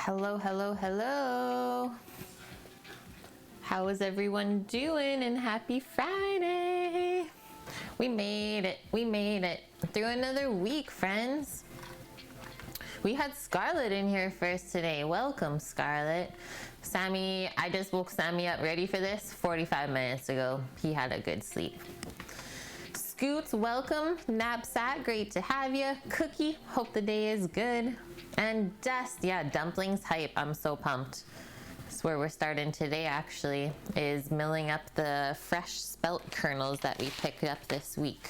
Hello, hello, hello. How is everyone doing? And happy Friday. We made it. We made it through another week, friends. We had Scarlett in here first today. Welcome, Scarlett. Sammy, I just woke Sammy up ready for this 45 minutes ago. He had a good sleep. Scoots, welcome. Knapsack, great to have you. Cookie, hope the day is good. And Dust, yeah, Dumplings hype. I'm so pumped. That's where we're starting today, actually, is milling up the fresh spelt kernels that we picked up this week.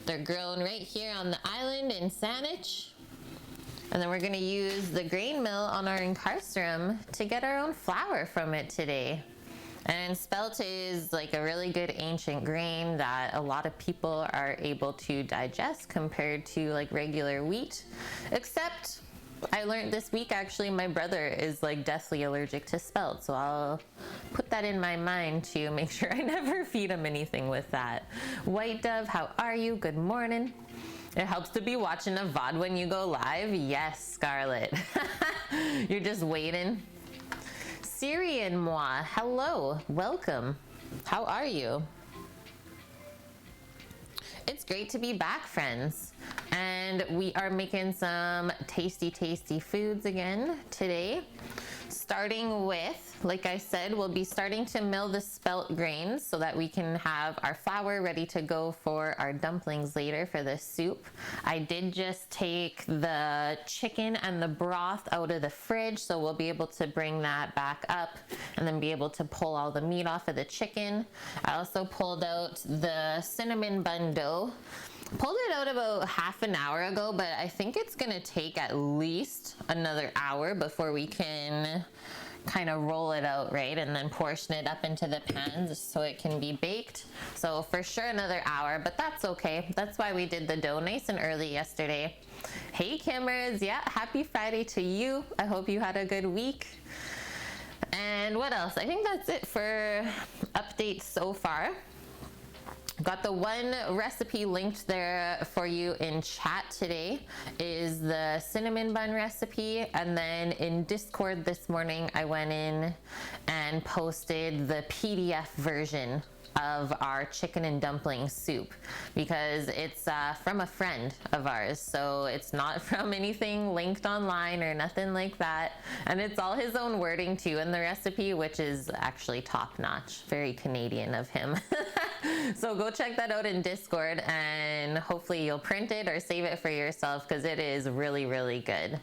They're grown right here on the island in Saanich. And then we're going to use the grain mill on our incarcerum to get our own flour from it today. And spelt is like a really good ancient grain that a lot of people are able to digest compared to like regular wheat. Except I learned this week, actually, my brother is like deathly allergic to spelt. So I'll put that in my mind to make sure I never feed him anything with that. White Dove, how are you? Good morning. It helps to be watching a VOD when you go live. Yes, Scarlett. You're just waiting. Siri and moi, hello, welcome. How are you? It's great to be back, friends. And we are making some tasty, tasty foods again today. Starting with, like I said, we'll be starting to mill the spelt grains so that we can have our flour ready to go for our dumplings later for the soup. I did just take the chicken and the broth out of the fridge, so we'll be able to bring that back up and then be able to pull all the meat off of the chicken. I also pulled out the cinnamon bun dough. Pulled it out about half an hour ago, but I think it's gonna take at least another hour before we can kind of roll it out, right? And then portion it up into the pans so it can be baked. So for sure another hour, but that's okay. That's why we did the dough nice and early yesterday. Hey Kimmers, yeah, happy Friday to you. I hope you had a good week. And what else? I think that's it for updates so far. Got the one recipe linked there for you in chat today is the cinnamon bun recipe. And then in Discord this morning, I went in and posted the PDF version of our chicken and dumpling soup because it's from a friend of ours, so it's not from anything linked online or nothing like that, and it's all his own wording too in the recipe, which is actually top notch. Very Canadian of him. So go check that out in Discord and hopefully you'll print it or save it for yourself because it is really, really good.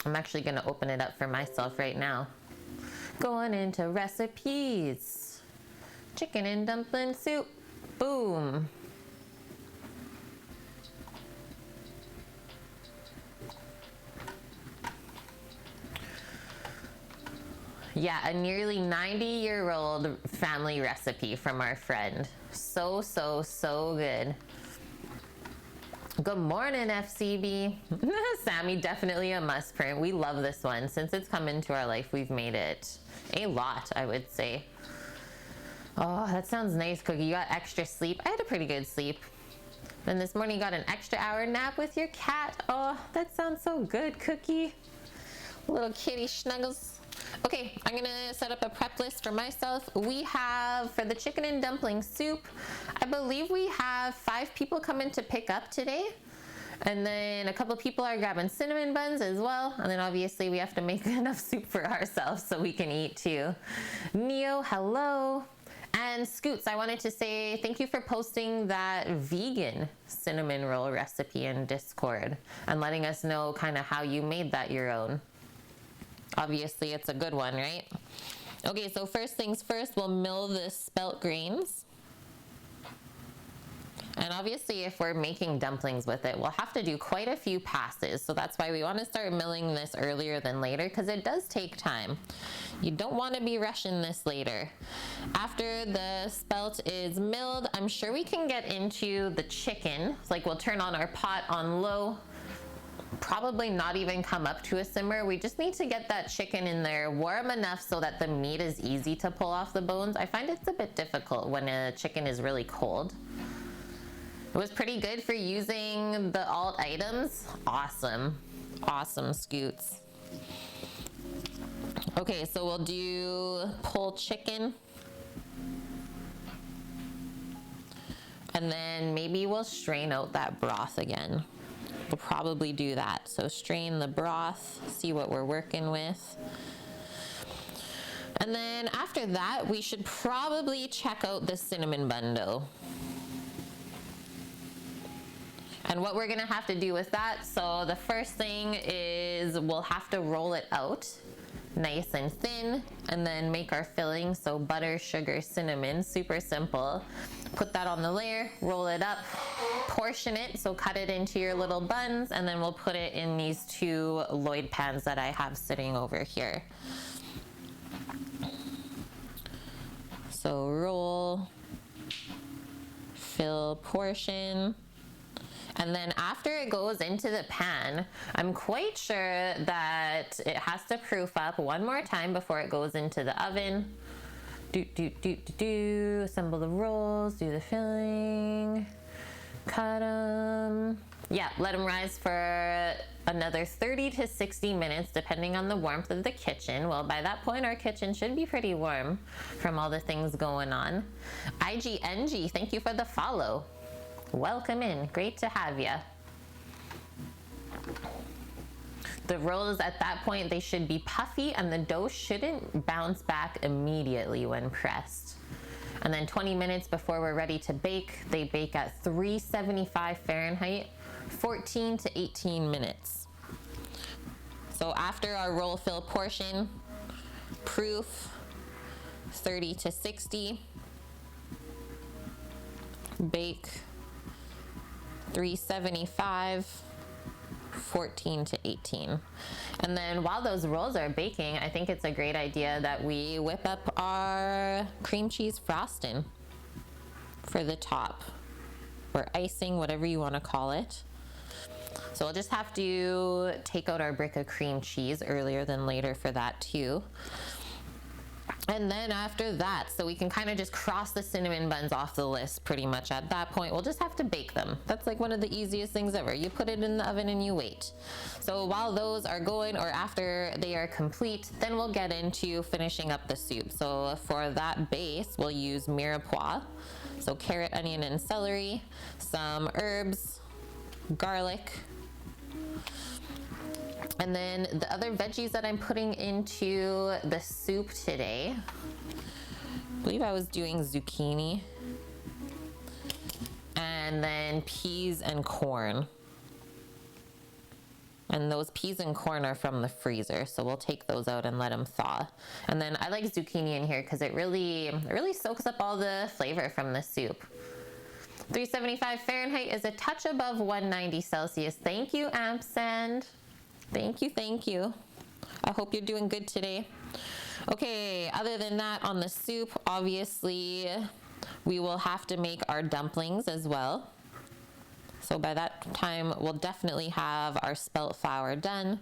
I'm actually going to open it up for myself right now. Going into recipes. Chicken and dumpling soup. Boom. Yeah, a nearly 90-year-old family recipe from our friend. So, so, so good. Good morning, FCB. Sammy, definitely a must print. We love this one. Since it's come into our life, we've made it a lot, I would say. Oh, that sounds nice, Cookie. You got extra sleep. I had a pretty good sleep. Then this morning you got an extra hour nap with your cat. Oh, that sounds so good, Cookie. Little kitty snuggles. Okay, I'm gonna set up a prep list for myself. We have, for the chicken and dumpling soup, I believe we have 5 people coming to pick up today. And then a couple people are grabbing cinnamon buns as well. And then obviously we have to make enough soup for ourselves so we can eat too. Neo, hello. And Scoots, I wanted to say thank you for posting that vegan cinnamon roll recipe in Discord and letting us know kind of how you made that your own. Obviously, it's a good one, right? Okay, so first things first, we'll mill the spelt grains. And obviously, if we're making dumplings with it, we'll have to do quite a few passes. So that's why we want to start milling this earlier than later, because it does take time. You don't want to be rushing this later. After the spelt is milled, I'm sure we can get into the chicken. Like we'll turn on our pot on low, probably not even come up to a simmer. We just need to get that chicken in there warm enough so that the meat is easy to pull off the bones. I find it's a bit difficult when a chicken is really cold. It was pretty good for using the alt items. Awesome. Awesome, Scoots. Okay, so we'll do pulled chicken. And then maybe we'll strain out that broth again. We'll probably do that. So strain the broth, see what we're working with. And then after that, we should probably check out the cinnamon bun dough. And what we're gonna have to do with that, so the first thing is we'll have to roll it out nice and thin, and then make our filling. So butter, sugar, cinnamon, super simple. Put that on the layer, roll it up, portion it, so cut it into your little buns, and then we'll put it in these two Lloyd pans that I have sitting over here. So roll, fill, portion. And then after it goes into the pan, I'm quite sure that it has to proof up one more time before it goes into the oven. Assemble the rolls, do the filling, cut them. Yeah, let them rise for another 30 to 60 minutes, depending on the warmth of the kitchen. Well, by that point, our kitchen should be pretty warm from all the things going on. IGNG, thank you for the follow. Welcome in, great to have ya. The rolls at that point, they should be puffy and the dough shouldn't bounce back immediately when pressed. And then 20 minutes before we're ready to bake, they bake at 375 Fahrenheit, 14 to 18 minutes. So after our roll fill portion, proof 30 to 60, bake 375, 14 to 18. And then while those rolls are baking, I think it's a great idea that we whip up our cream cheese frosting for the top, or icing, whatever you want to call it. So we'll just have to take out our brick of cream cheese earlier than later for that too. And then after that, so we can kind of just cross the cinnamon buns off the list pretty much at that point. We'll just have to bake them. That's like one of the easiest things ever. You put it in the oven and you wait. So while those are going, or after they are complete, then we'll get into finishing up the soup. So for that base, we'll use mirepoix. So carrot, onion, and celery, some herbs, garlic, and then the other veggies that I'm putting into the soup today, I believe I was doing zucchini, and then peas and corn. And those peas and corn are from the freezer, so we'll take those out and let them thaw. And then I like zucchini in here because it really soaks up all the flavor from the soup. 375 Fahrenheit is a touch above 190 Celsius. Thank you, Ampersand. Thank you, thank you. I hope you're doing good today. Okay, other than that, on the soup, obviously, we will have to make our dumplings as well. So by that time, we'll definitely have our spelt flour done.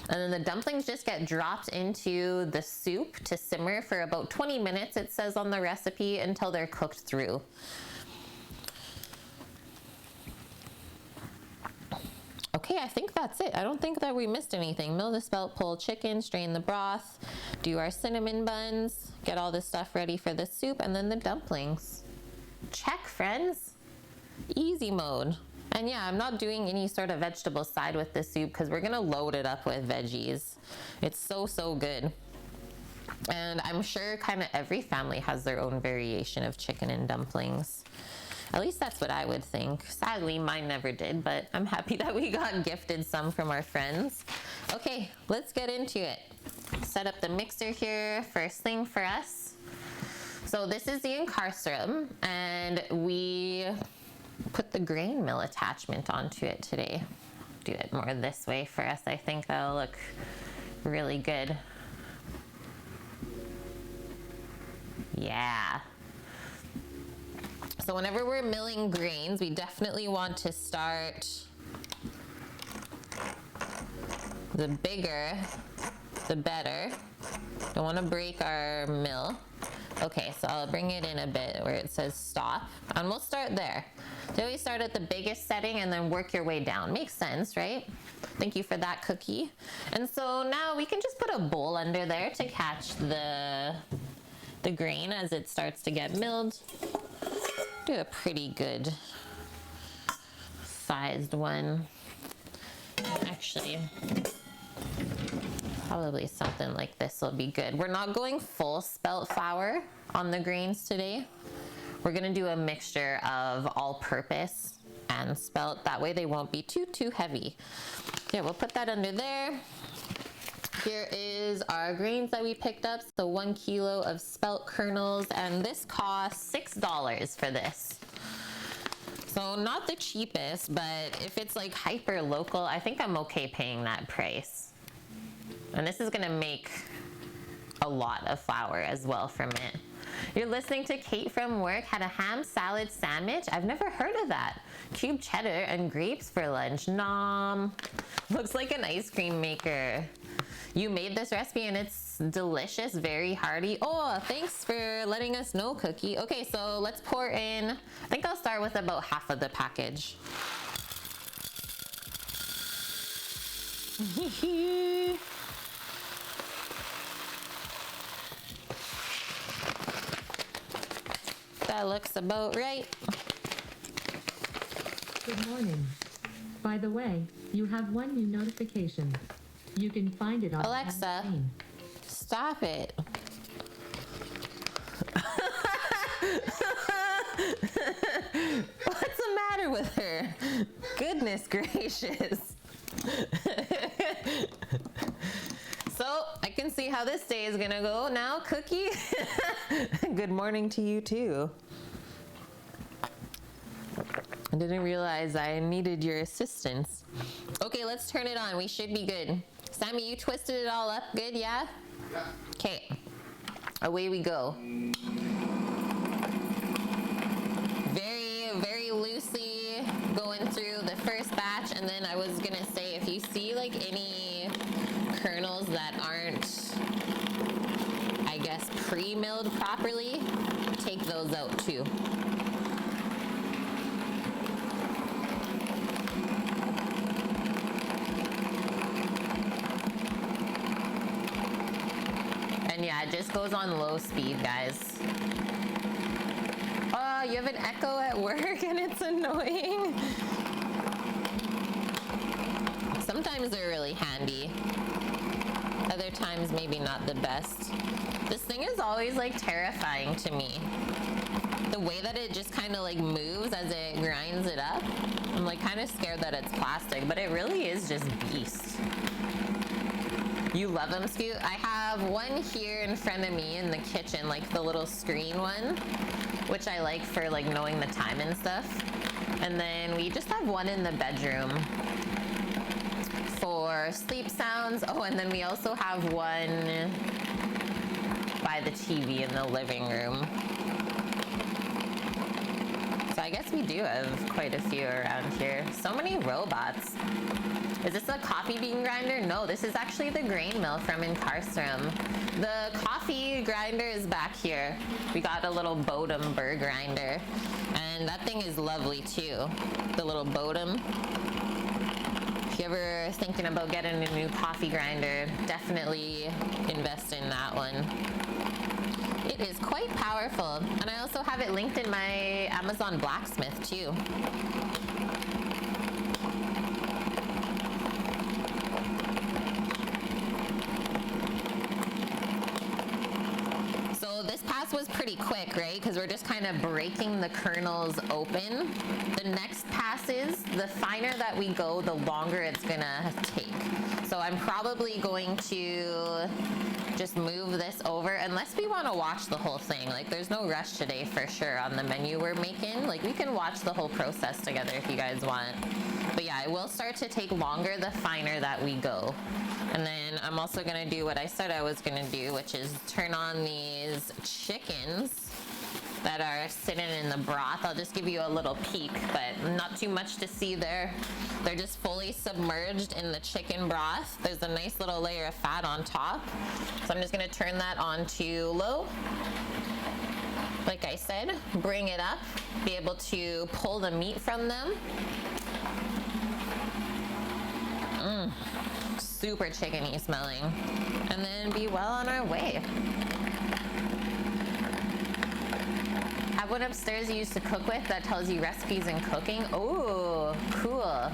And then the dumplings just get dropped into the soup to simmer for about 20 minutes, it says on the recipe, until they're cooked through. Okay, I think that's it. I don't think that we missed anything. Mill the spelt, pull chicken, strain the broth, do our cinnamon buns, get all this stuff ready for the soup, and then the dumplings. Check, friends. Easy mode. And yeah, I'm not doing any sort of vegetable side with the soup because we're gonna load it up with veggies. It's so good. And I'm sure kind of every family has their own variation of chicken and dumplings. At least that's what I would think. Sadly, mine never did, but I'm happy that we got gifted some from our friends. Okay, let's get into it. Set up the mixer here, first thing for us. So this is the incarcerum, and we put the grain mill attachment onto it today. Do it more this way for us. I think that'll look really good. Yeah. So whenever we're milling grains, we definitely want to start the bigger, the better. Don't want to break our mill. Okay, so I'll bring it in a bit where it says stop, and we'll start there. So we start at the biggest setting and then work your way down. Makes sense, right? Thank you for that, Cookie. And so now we can just put a bowl under there to catch the grain as it starts to get milled. Do a pretty good sized one. Actually, probably something like this will be good. We're not going full spelt flour on the grains today. We're gonna do a mixture of all-purpose and spelt. That way they won't be too heavy. Here, we'll put that under there. Here is our grains that we picked up. So 1 kilo of spelt kernels, and this costs $6 for this. So not the cheapest, but if it's like hyper local, I think I'm okay paying that price. And this is gonna make a lot of flour as well from it. You're listening to Kate from work, had a ham salad sandwich. I've never heard of that. Cube cheddar and grapes for lunch. Nom. Looks like an ice cream maker. You made this recipe and it's delicious, very hearty. Oh, thanks for letting us know, Cookie. Okay, so let's pour in, I think I'll start with about half of the package. That looks about right. Good morning. By the way, you have one new notification. You can find it on Alexa, stop it. What's the matter with her? Goodness gracious. So I can see how this day is gonna go now, Cookie. Good morning to you too. I didn't realize I needed your assistance. Okay, let's turn it on. We should be good. Sammy, you twisted it all up good, yeah? Yeah. Okay, away we go. Very loosely going through the first batch, and then I was gonna say, if you see like any kernels that aren't, I guess, pre-milled properly, take those out too. And yeah, it just goes on low speed, guys. Oh, you have an echo at work and it's annoying. Sometimes they're really handy. Other times maybe not the best. This thing is always like terrifying to me. The way that it just kind of like moves as it grinds it up. I'm like kind of scared that it's plastic, but it really is just beast. You love them, Scoot? I have one here in front of me in the kitchen, like the little screen one, which I like for like knowing the time and stuff. And then we just have one in the bedroom for sleep sounds. Oh, and then we also have one by the TV in the living room. So I guess we do have quite a few around here. So many robots. Is this a coffee bean grinder? No, this is actually the grain mill from Incarcerum. The coffee grinder is back here. We got a little Bodum burr grinder, and that thing is lovely too. The little Bodum. If you're ever thinking about getting a new coffee grinder, definitely invest in that one. It is quite powerful, and I also have it linked in my Amazon Blacksmith too. This pass was pretty quick, right? Because we're just kind of breaking the kernels open. The next passes, the finer that we go, the longer it's gonna take. So I'm probably going to just move this over, unless we want to watch the whole thing. Like, there's no rush today for sure on the menu we're making. Like, we can watch the whole process together if you guys want. But yeah, it will start to take longer the finer that we go. And then I'm also gonna do what I said I was gonna do, which is turn on these chickens that are sitting in the broth. I'll just give you a little peek, but not too much to see there. They're just fully submerged in the chicken broth. There's a nice little layer of fat on top. So I'm just gonna turn that on to low. Like I said, bring it up, be able to pull the meat from them. Super chickeny smelling. And then be well on our way. I have one upstairs you used to cook with that tells you recipes and cooking. Oh, cool.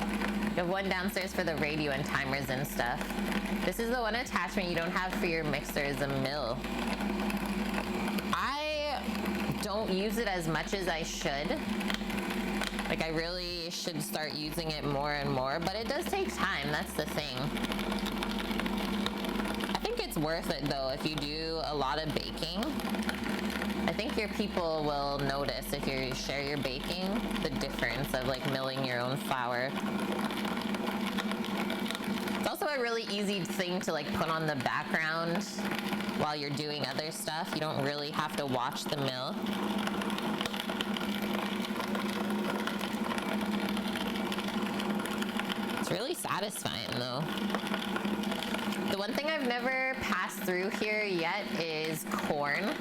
You have one downstairs for the radio and timers and stuff. This is the one attachment you don't have for your mixer, is a mill. I don't use it as much as I should. Like, I really should start using it more and more, but it does take time, that's the thing. I think it's worth it though if you do a lot of baking. I think your people will notice if you share your baking, the difference of like milling your own flour. It's also a really easy thing to like put on the background while you're doing other stuff. You don't really have to watch the mill. It's really satisfying though. The one thing I've never passed through here yet is corn.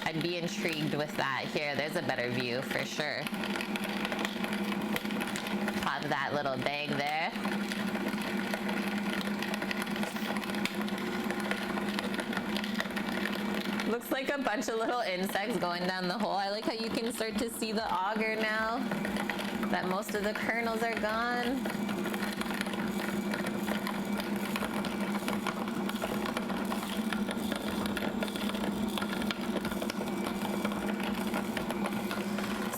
I'd be intrigued with that. Here, there's a better view for sure. Pop that little bag there. Looks like a bunch of little insects going down the hole. I like how you can start to see the auger now that most of the kernels are gone.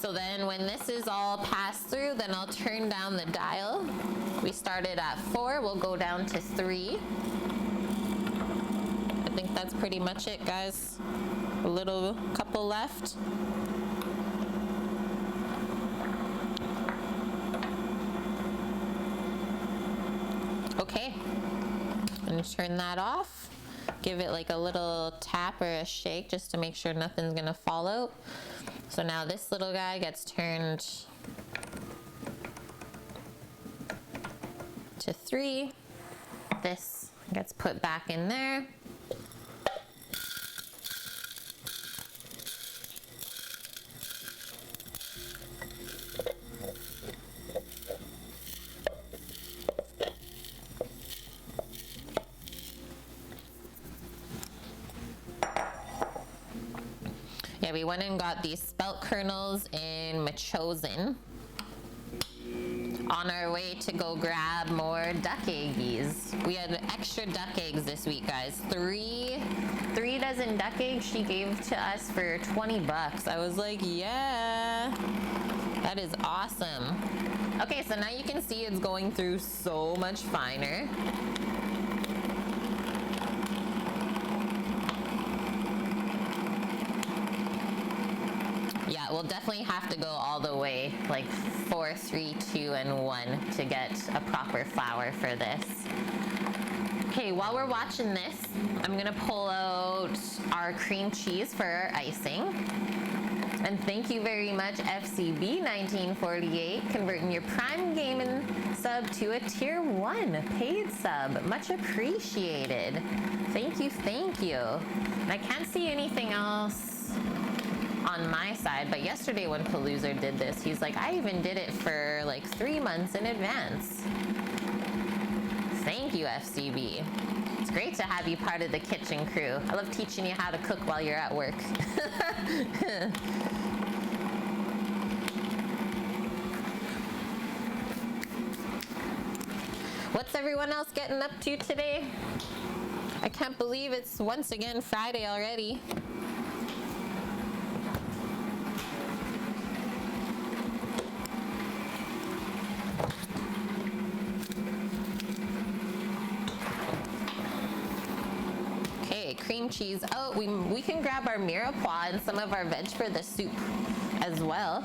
So then when this is all passed through, then I'll turn down the dial. We started at 4, we'll go down to 3. I think that's pretty much it, guys. A little couple left. Okay, I'm gonna turn that off. Give it like a little tap or a shake just to make sure nothing's gonna fall out. So now this little guy gets turned to 3. This gets put back in there. Yeah, we went and got these spelt kernels in Machosen on our way to go grab more duck eggies. We had extra duck eggs this week, guys. Three dozen duck eggs she gave to us for 20 bucks. I was like, yeah, that is awesome. Okay, so now you can see it's going through so much finer. Yeah, we'll definitely have to go all the way, like 4, 3, 2, and 1 to get a proper flour for this. Okay, while we're watching this, I'm gonna pull out our cream cheese for our icing. And thank you very much, FCB1948, converting your Prime Gaming sub to a Tier 1 paid sub. Much appreciated. Thank you, thank you. And I can't see anything else on my side, but yesterday when Paloozer did this, he's like, I even did it for like 3 months in advance. Thank you, FCB. It's great to have you part of the kitchen crew. I love teaching you how to cook while you're at work. What's everyone else getting up to today? I can't believe it's once again Friday already. Cream cheese. Oh, we can grab our mirepoix and some of our veg for the soup as well.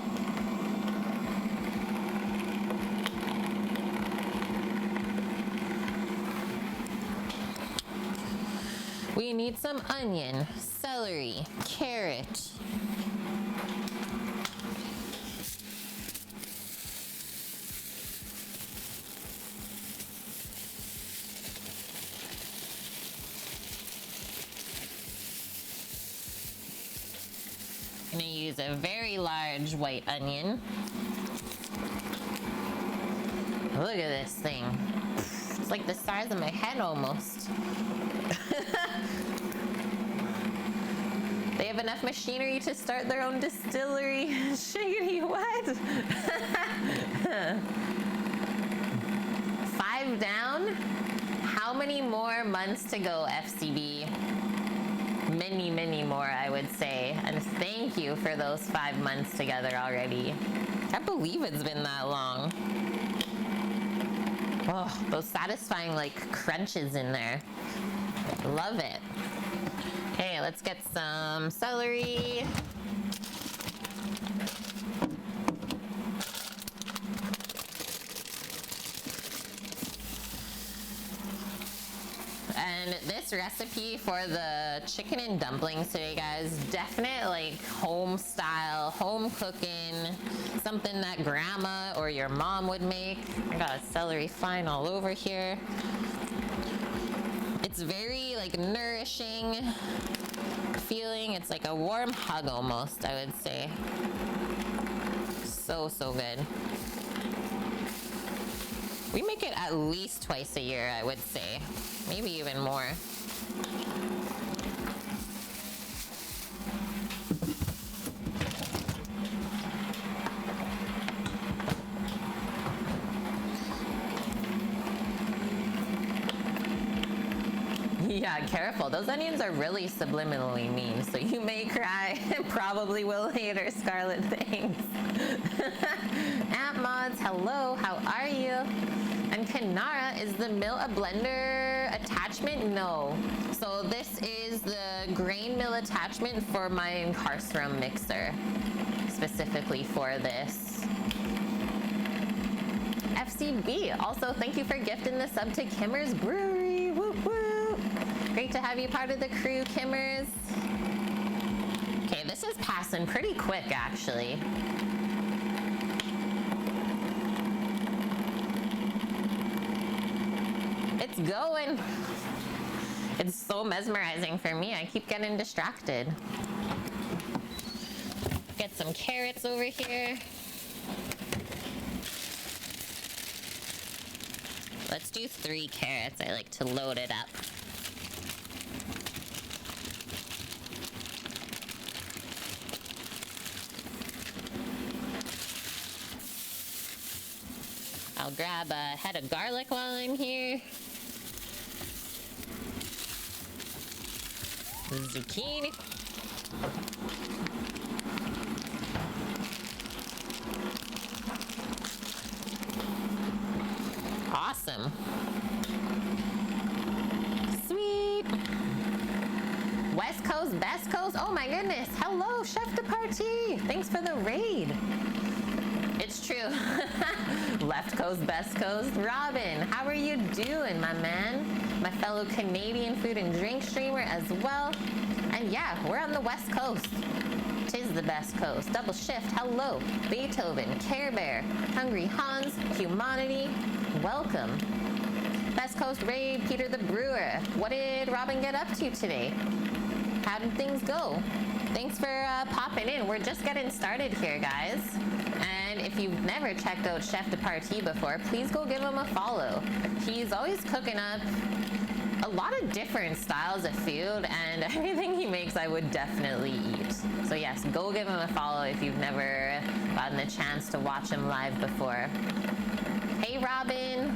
We need some onion, celery, carrot, I'm gonna use a very large white onion. Look at this thing. It's like the size of my head almost. They have enough machinery to start their own distillery. Shiggity, what? 5 down? How many more months to go, FCB? Many, many more, I would say. And thank you for those 5 months together already. Can't believe it's been that long. Oh, those satisfying like crunches in there. Love it. Okay, let's get some celery. And this recipe for the chicken and dumplings today, guys, definite like home style, home cooking, something that grandma or your mom would make. I got a celery fine all over here. It's very like nourishing feeling. It's like a warm hug almost, I would say. So, so good. We make it at least twice a year, I would say. Maybe even more. Yeah, careful. Those onions are really subliminally mean, so you may cry and probably will later, Scarlet. Thanks. Aunt Mods, hello, how are you? And Kanara, is the mill a blender attachment? No. So this is the grain mill attachment for my Carcerum mixer, specifically for this. FCB, also thank you for gifting the sub to Kimmer's Brewery. Whoop whoop. Great to have you part of the crew, Kimmers. Okay, this is passing pretty quick, actually. It's going. It's so mesmerizing for me. I keep getting distracted. Get some carrots over here. Let's do 3 carrots. I like to load it up. I'll grab a head of garlic while I'm here. Zucchini. Awesome. Sweet. West Coast, best coast. Oh my goodness. Hello, Chef de Partie. Thanks for the raid. It's true. Left coast, best coast. Robin, how are you doing, my man? My fellow Canadian food and drink streamer as well. And yeah, we're on the West Coast. Tis the best coast. Double shift, hello. Beethoven, Care Bear, Hungry Hans, Humanity, welcome. Best Coast raid, Peter the Brewer. What did Robin get up to today? How did things go? Thanks for popping in. We're just getting started here, guys. And if you've never checked out Chef de Partie before, please go give him a follow. He's always cooking up a lot of different styles of food, and everything he makes I would definitely eat. So yes, go give him a follow if you've never gotten the chance to watch him live before. Hey Robin,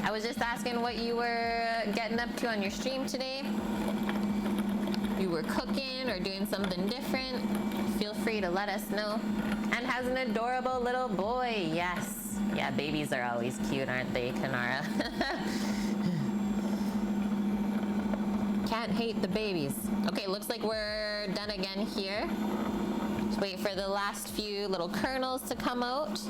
I was just asking what you were getting up to on your stream today. You were cooking or doing something different, feel free to let us know. And has an adorable little boy. Yes. Yeah, babies are always cute, aren't they, Kanara? Can't hate the babies. Okay, looks like we're done again here. Just wait for the last few little kernels to come out.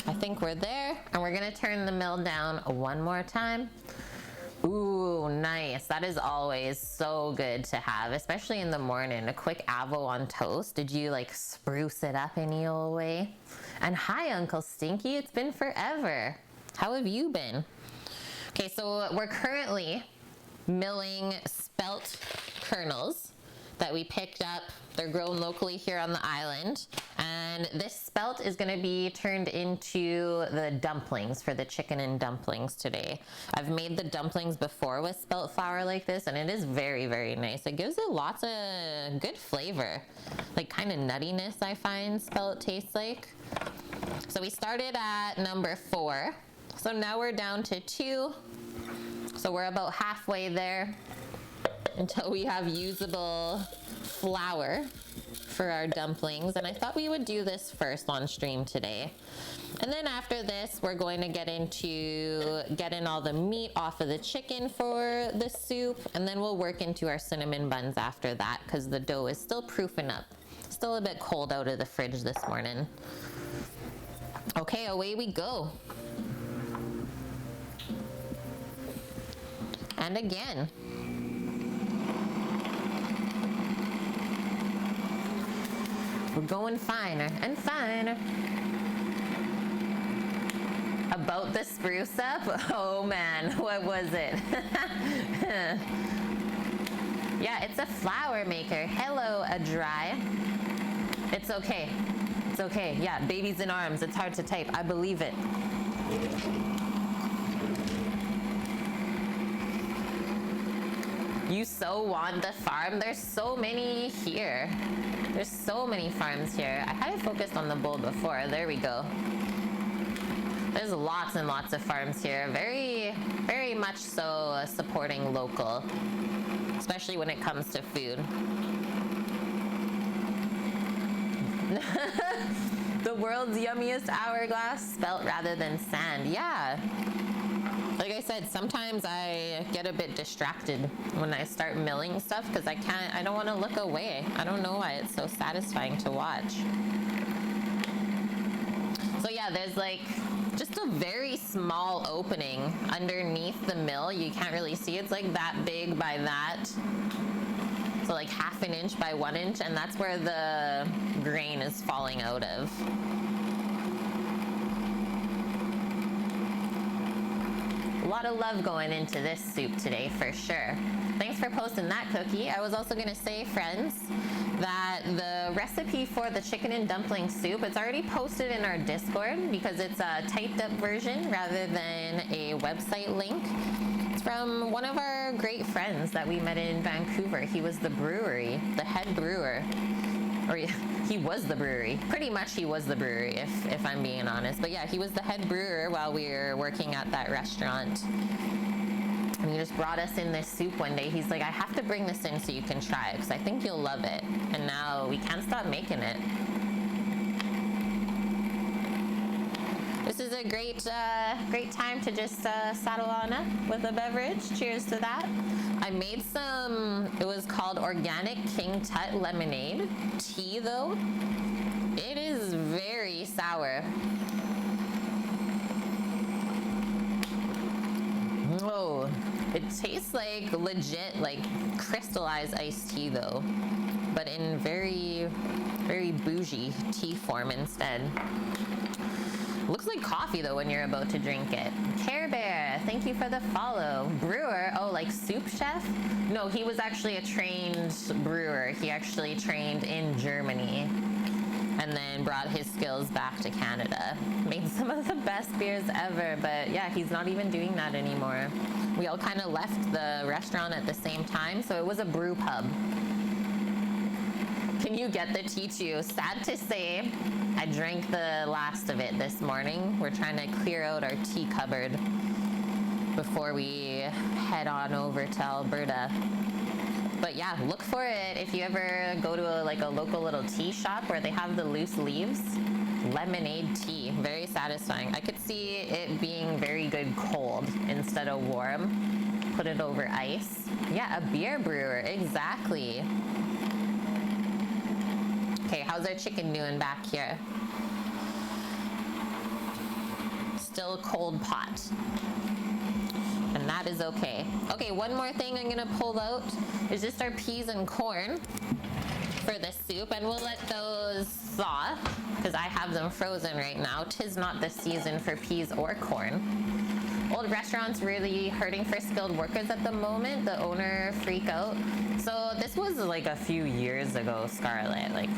I think we're there, and we're gonna turn the mill down one more time. Ooh, nice. That is always so good to have, especially in the morning. A quick avo on toast. Did you like spruce it up any old way? And hi, Uncle Stinky. It's been forever. How have you been? Okay, so we're currently milling spelt kernels that we picked up. They're grown locally here on the island. And this spelt is gonna be turned into the dumplings for the chicken and dumplings today. I've made the dumplings before with spelt flour like this, and it is very, very nice. It gives it lots of good flavor, like kind of nuttiness I find spelt tastes like. So we started at number 4. So now we're down to 2. So we're about halfway there until we have usable flour for our dumplings. And I thought we would do this first on stream today. And then after this, we're going to get into getting all the meat off of the chicken for the soup. And then we'll work into our cinnamon buns after that because the dough is still proofing up. Still a bit cold out of the fridge this morning. Okay, away we go. And again. We're going finer and finer. About the spruce up? Oh man, what was it? Yeah, it's a flour maker. Hello, a dry. It's okay. It's okay. Yeah, babies in arms. It's hard to type. I believe it. You so want the farm? There's so many here. There's so many farms here. I had it focused on the bowl before. There we go. There's lots and lots of farms here. Very, very much so supporting local, especially when it comes to food. The world's yummiest hourglass, spelt rather than sand. Yeah. Like I said, sometimes I get a bit distracted when I start milling stuff because I don't want to look away. I don't know why it's so satisfying to watch. So yeah, there's like just a very small opening underneath the mill. You can't really see. It's like that big by that. So like 1/2 inch by 1 inch, and that's where the grain is falling out of. A lot of love going into this soup today, for sure. Thanks for posting that, Cookie. I was also gonna say, friends, that the recipe for the chicken and dumpling soup, it's already posted in our Discord because it's a typed up version rather than a website link. It's from one of our great friends that we met in Vancouver. He was the brewery, the head brewer. Or he was the brewery. Pretty much he was the brewery, if I'm being honest. But yeah, he was the head brewer while we were working at that restaurant. And he just brought us in this soup one day. He's like, I have to bring this in so you can try it because I think you'll love it. And now we can't stop making it. This is a great time to just saddle on up with a beverage. Cheers to that. I made some, it was called Organic King Tut Lemonade tea though. It is very sour. Oh, it tastes like legit, like crystallized iced tea though, but in very, very bougie tea form instead. Looks like coffee though when you're about to drink it. Care Bear, thank you for the follow. Brewer, oh, like soup chef? No, he was actually a trained brewer. He actually trained in Germany and then brought his skills back to Canada. Made some of the best beers ever, but yeah, he's not even doing that anymore. We all kind of left the restaurant at the same time, so it was a brew pub. Can you get the tea too? Sad to say, I drank the last of it this morning. We're trying to clear out our tea cupboard before we head on over to Alberta. But yeah, look for it if you ever go to a local little tea shop where they have the loose leaves. Lemonade tea, very satisfying. I could see it being very good cold instead of warm. Put it over ice. Yeah, a beer brewer, exactly. Okay, how's our chicken doing back here? Still cold pot. And that is okay. Okay, one more thing I'm gonna pull out is just our peas and corn for the soup, and we'll let those thaw because I have them frozen right now. 'Tis not the season for peas or corn. Old restaurants really hurting for skilled workers at the moment. The owner freak out. So this was like a few years ago, Scarlett, like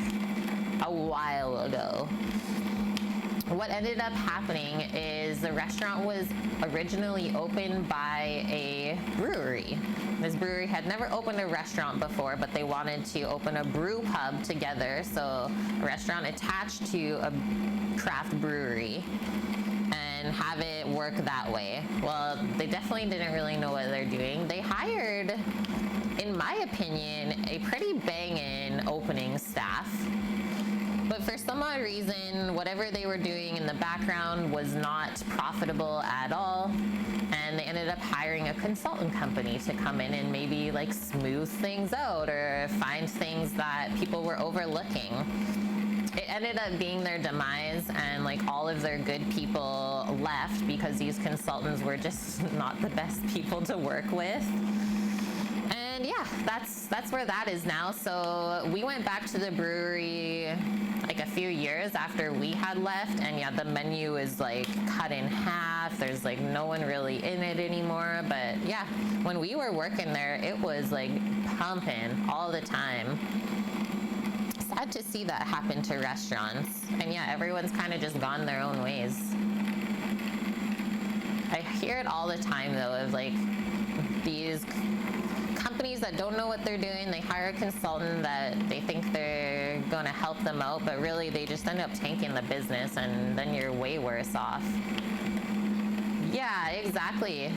a while ago. What ended up happening is the restaurant was originally opened by a brewery. This brewery had never opened a restaurant before, but they wanted to open a brew pub together. So a restaurant attached to a craft brewery and have it work that way. Well, they definitely didn't really know what they're doing. They hired, in my opinion, a pretty banging opening staff. But for some odd reason, whatever they were doing in the background was not profitable at all. And they ended up hiring a consultant company to come in and maybe like smooth things out or find things that people were overlooking. It ended up being their demise, and like all of their good people left because these consultants were just not the best people to work with. And yeah, that's where that is now. So we went back to the brewery like a few years after we had left, and yeah, the menu is like cut in half. There's like no one really in it anymore. But yeah, when we were working there, it was like pumping all the time. Sad to see that happen to restaurants. And yeah, everyone's kind of just gone their own ways. I hear it all the time though, of like these companies that don't know what they're doing. They hire a consultant that they think they're going to help them out, but really they just end up tanking the business, and then you're way worse off. Yeah, exactly.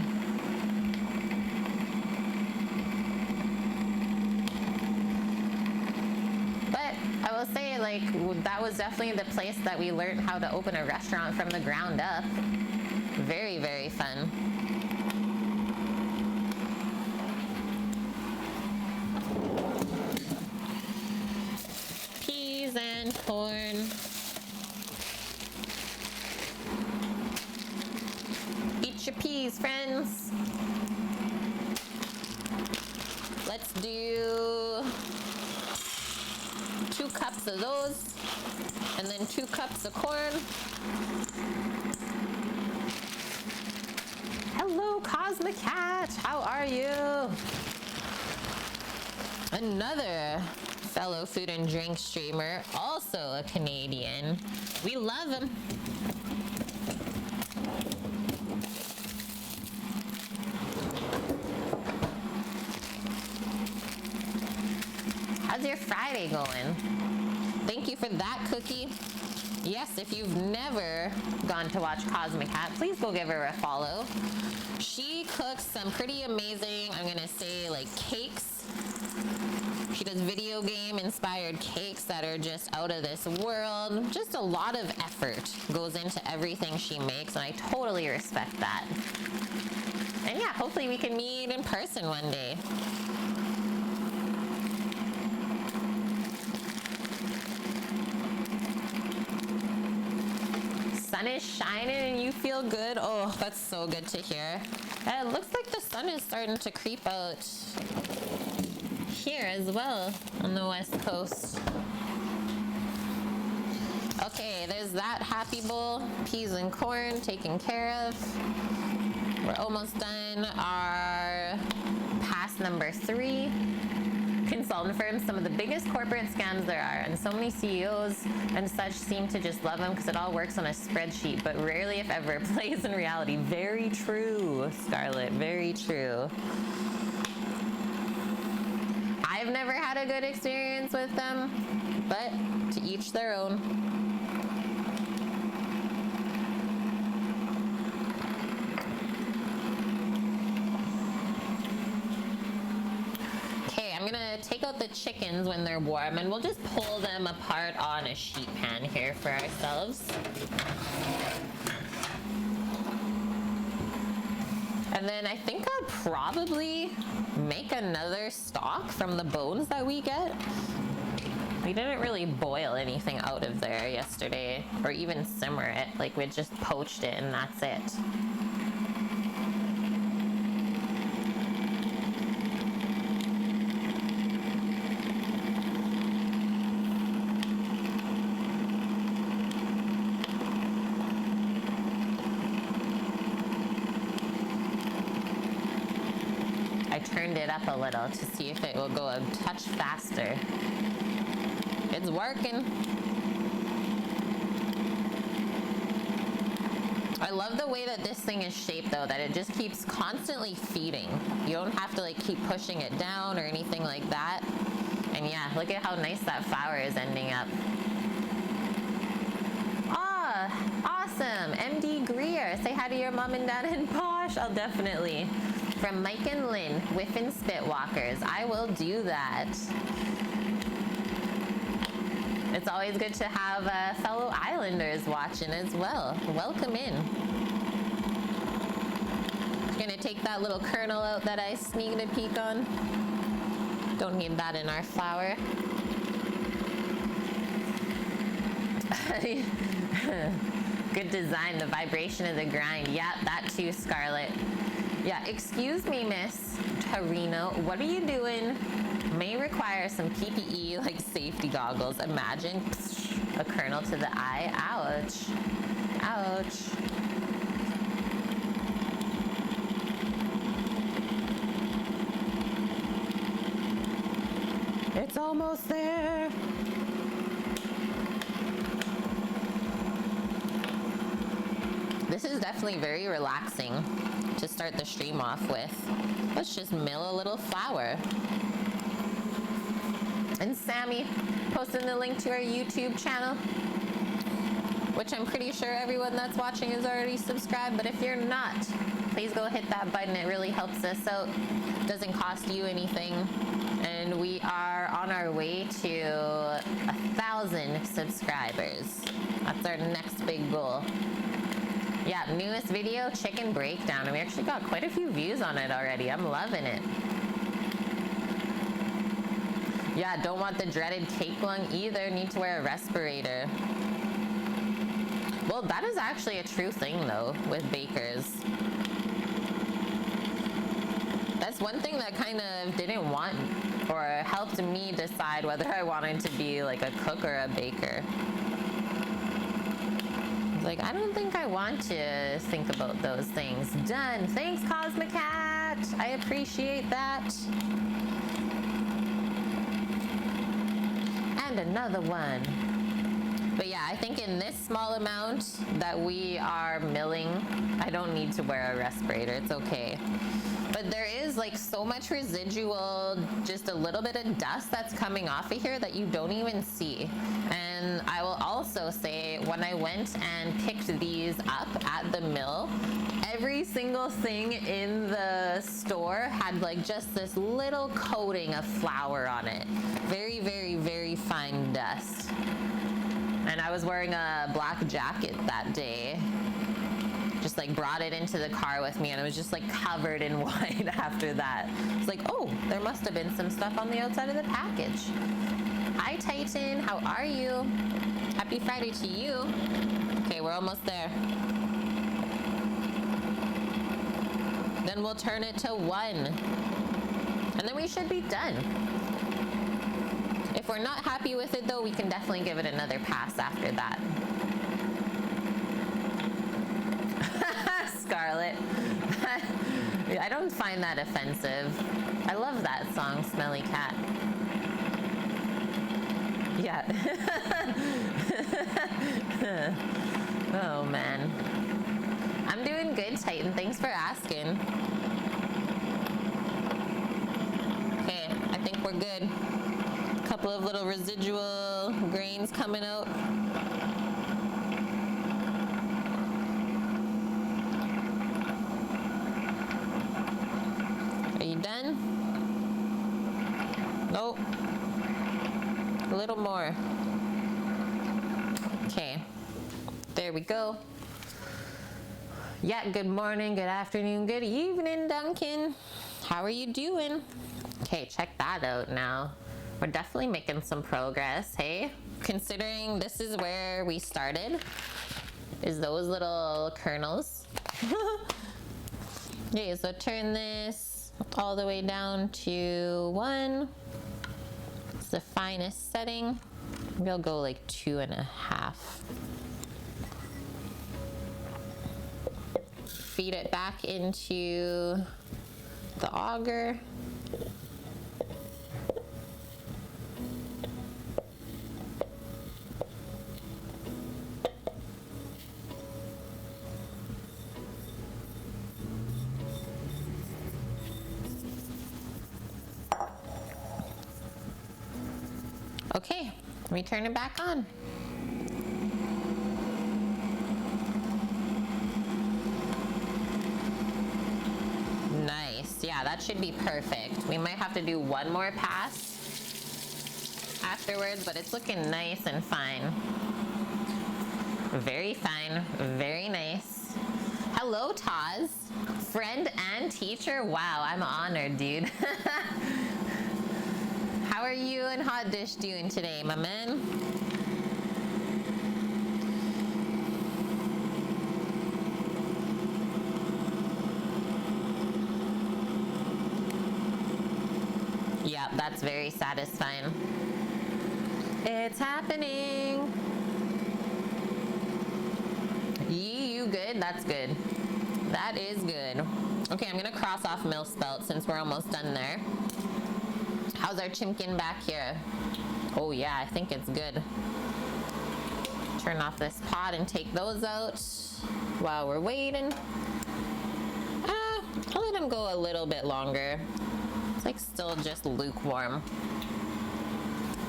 But I will say, like, that was definitely the place that we learned how to open a restaurant from the ground up. Very, very fun. Peas and corn. Eat your peas, friends. Let's do 2 cups of those, and then 2 cups of corn. Hello, Cosmic Cat. How are you? Another fellow food and drink streamer, also a Canadian. We love him. How's your Friday going? Thank you for that cookie. Yes, if you've never gone to watch Cosmic Cat, please go give her a follow. She cooks some pretty amazing, I'm gonna say, like cakes. She does video game inspired cakes that are just out of this world. Just a lot of effort goes into everything she makes, and I totally respect that. And yeah, hopefully we can meet in person one day. Sun is shining and you feel good. Oh, that's so good to hear. And it looks like the sun is starting to creep out here as well on the west coast. Okay, there's that happy bowl. Peas and corn taken care of. We're almost done. Our pass number 3. Consultant firms, some of the biggest corporate scams there are, and so many CEOs and such seem to just love them because it all works on a spreadsheet, but rarely if ever plays in reality. Very true, Scarlett, very true. I've never had a good experience with them, but to each their own. I'm gonna take out the chickens when they're warm, and we'll just pull them apart on a sheet pan here for ourselves. And then I think I'll probably make another stock from the bones that we get. We didn't really boil anything out of there yesterday, or even simmer it. Like, we just poached it and that's it. turned it up a little to see if it will go a touch faster. It's working. I love the way that this thing is shaped though, that it just keeps constantly feeding. You don't have to like keep pushing it down or anything like that. And yeah, look at how nice that flower is ending up. Ah, awesome. MD Greer, say hi to your mom and dad and Posh. I'll definitely. From Mike and Lynn, Whiffin' Spitwalkers. I will do that. It's always good to have fellow Islanders watching as well. Welcome in. Gonna take that little kernel out that I sneaked a peek on. Don't need that in our flour. Good design, the vibration of the grind. Yeah, that too, Scarlett. Yeah, excuse me, Miss Torino. What are you doing? May require some PPE, like safety goggles. Imagine a kernel to the eye. Ouch. Ouch. It's almost there. This is definitely very relaxing to start the stream off with. Let's just mill a little flour. And Sammy posting the link to our YouTube channel, which I'm pretty sure everyone that's watching is already subscribed, but if you're not, please go hit that button. It really helps us out. Doesn't cost you anything. And we are on our way to 1,000 subscribers. That's our next big goal. Yeah, newest video, chicken breakdown. And we actually got quite a few views on it already. I'm loving it. Yeah, don't want the dreaded cake lung either. Need to wear a respirator. Well, that is actually a true thing though with bakers. That's one thing that kind of didn't want or helped me decide whether I wanted to be like a cook or a baker. Like, I don't think I want to think about those things. Done. Thanks, Cosmicat. I appreciate that. And another one. But yeah, I think in this small amount that we are milling, I don't need to wear a respirator. It's okay. But there is like so much residual, just a little bit of dust that's coming off of here that you don't even see. And I will also say, when I went and picked these up at the mill, every single thing in the store had like just this little coating of flour on it. Very, very, very fine dust. And I was wearing a black jacket that day. Just like brought it into the car with me and it was just like covered in white after that. It's like, oh, there must have been some stuff on the outside of the package. Hi Titan, how are you? Happy Friday to you. Okay, we're almost there. Then we'll turn it to 1. And then we should be done. If we're not happy with it though, we can definitely give it another pass after that. Scarlett. I don't find that offensive. I love that song, Smelly Cat. Yeah. Oh man. I'm doing good, Titan. Thanks for asking. Okay, I think we're good. A couple of little residual grains coming out. Done? Nope. A little more. Okay. There we go. Yeah, good morning, good afternoon, good evening, Duncan. How are you doing? Okay, check that out now. We're definitely making some progress, hey? Considering this is where we started, is those little kernels. Okay, so turn this all the way down to 1. It's the finest setting. We'll go like 2.5. Feed it back into the auger. Okay, let me turn it back on. Nice, yeah, that should be perfect. We might have to do one more pass afterwards, but it's looking nice and fine. Very fine, very nice. Hello, Taz. Friend and teacher? Wow, I'm honored, dude. How are you and Hot Dish doing today, my man? Yeah, that's very satisfying. It's happening. You good? That's good. That is good. Okay, I'm gonna cross off Mill Spelt since we're almost done there. How's our chimkin back here? Oh yeah, I think it's good. Turn off this pot and take those out while we're waiting. I'll let them go a little bit longer. It's like still just lukewarm.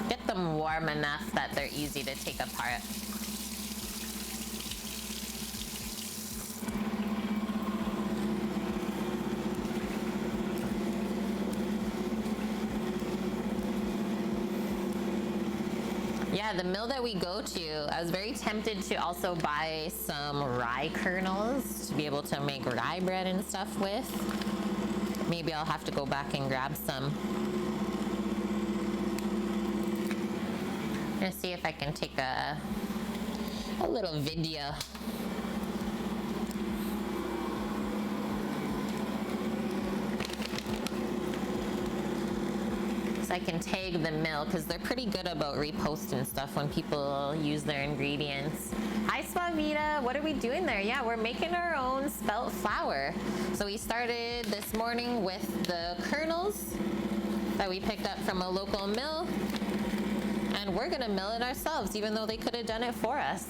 Get them warm enough that they're easy to take apart. Yeah, the mill that we go to, I was very tempted to also buy some rye kernels to be able to make rye bread and stuff with. Maybe I'll have to go back and grab some. I'm gonna see if I can take a little video. I can tag the mill because they're pretty good about reposting stuff when people use their ingredients. Hi Swavita, what are we doing there? Yeah, we're making our own spelt flour. So we started this morning with the kernels that we picked up from a local mill, and we're gonna mill it ourselves even though they could have done it for us.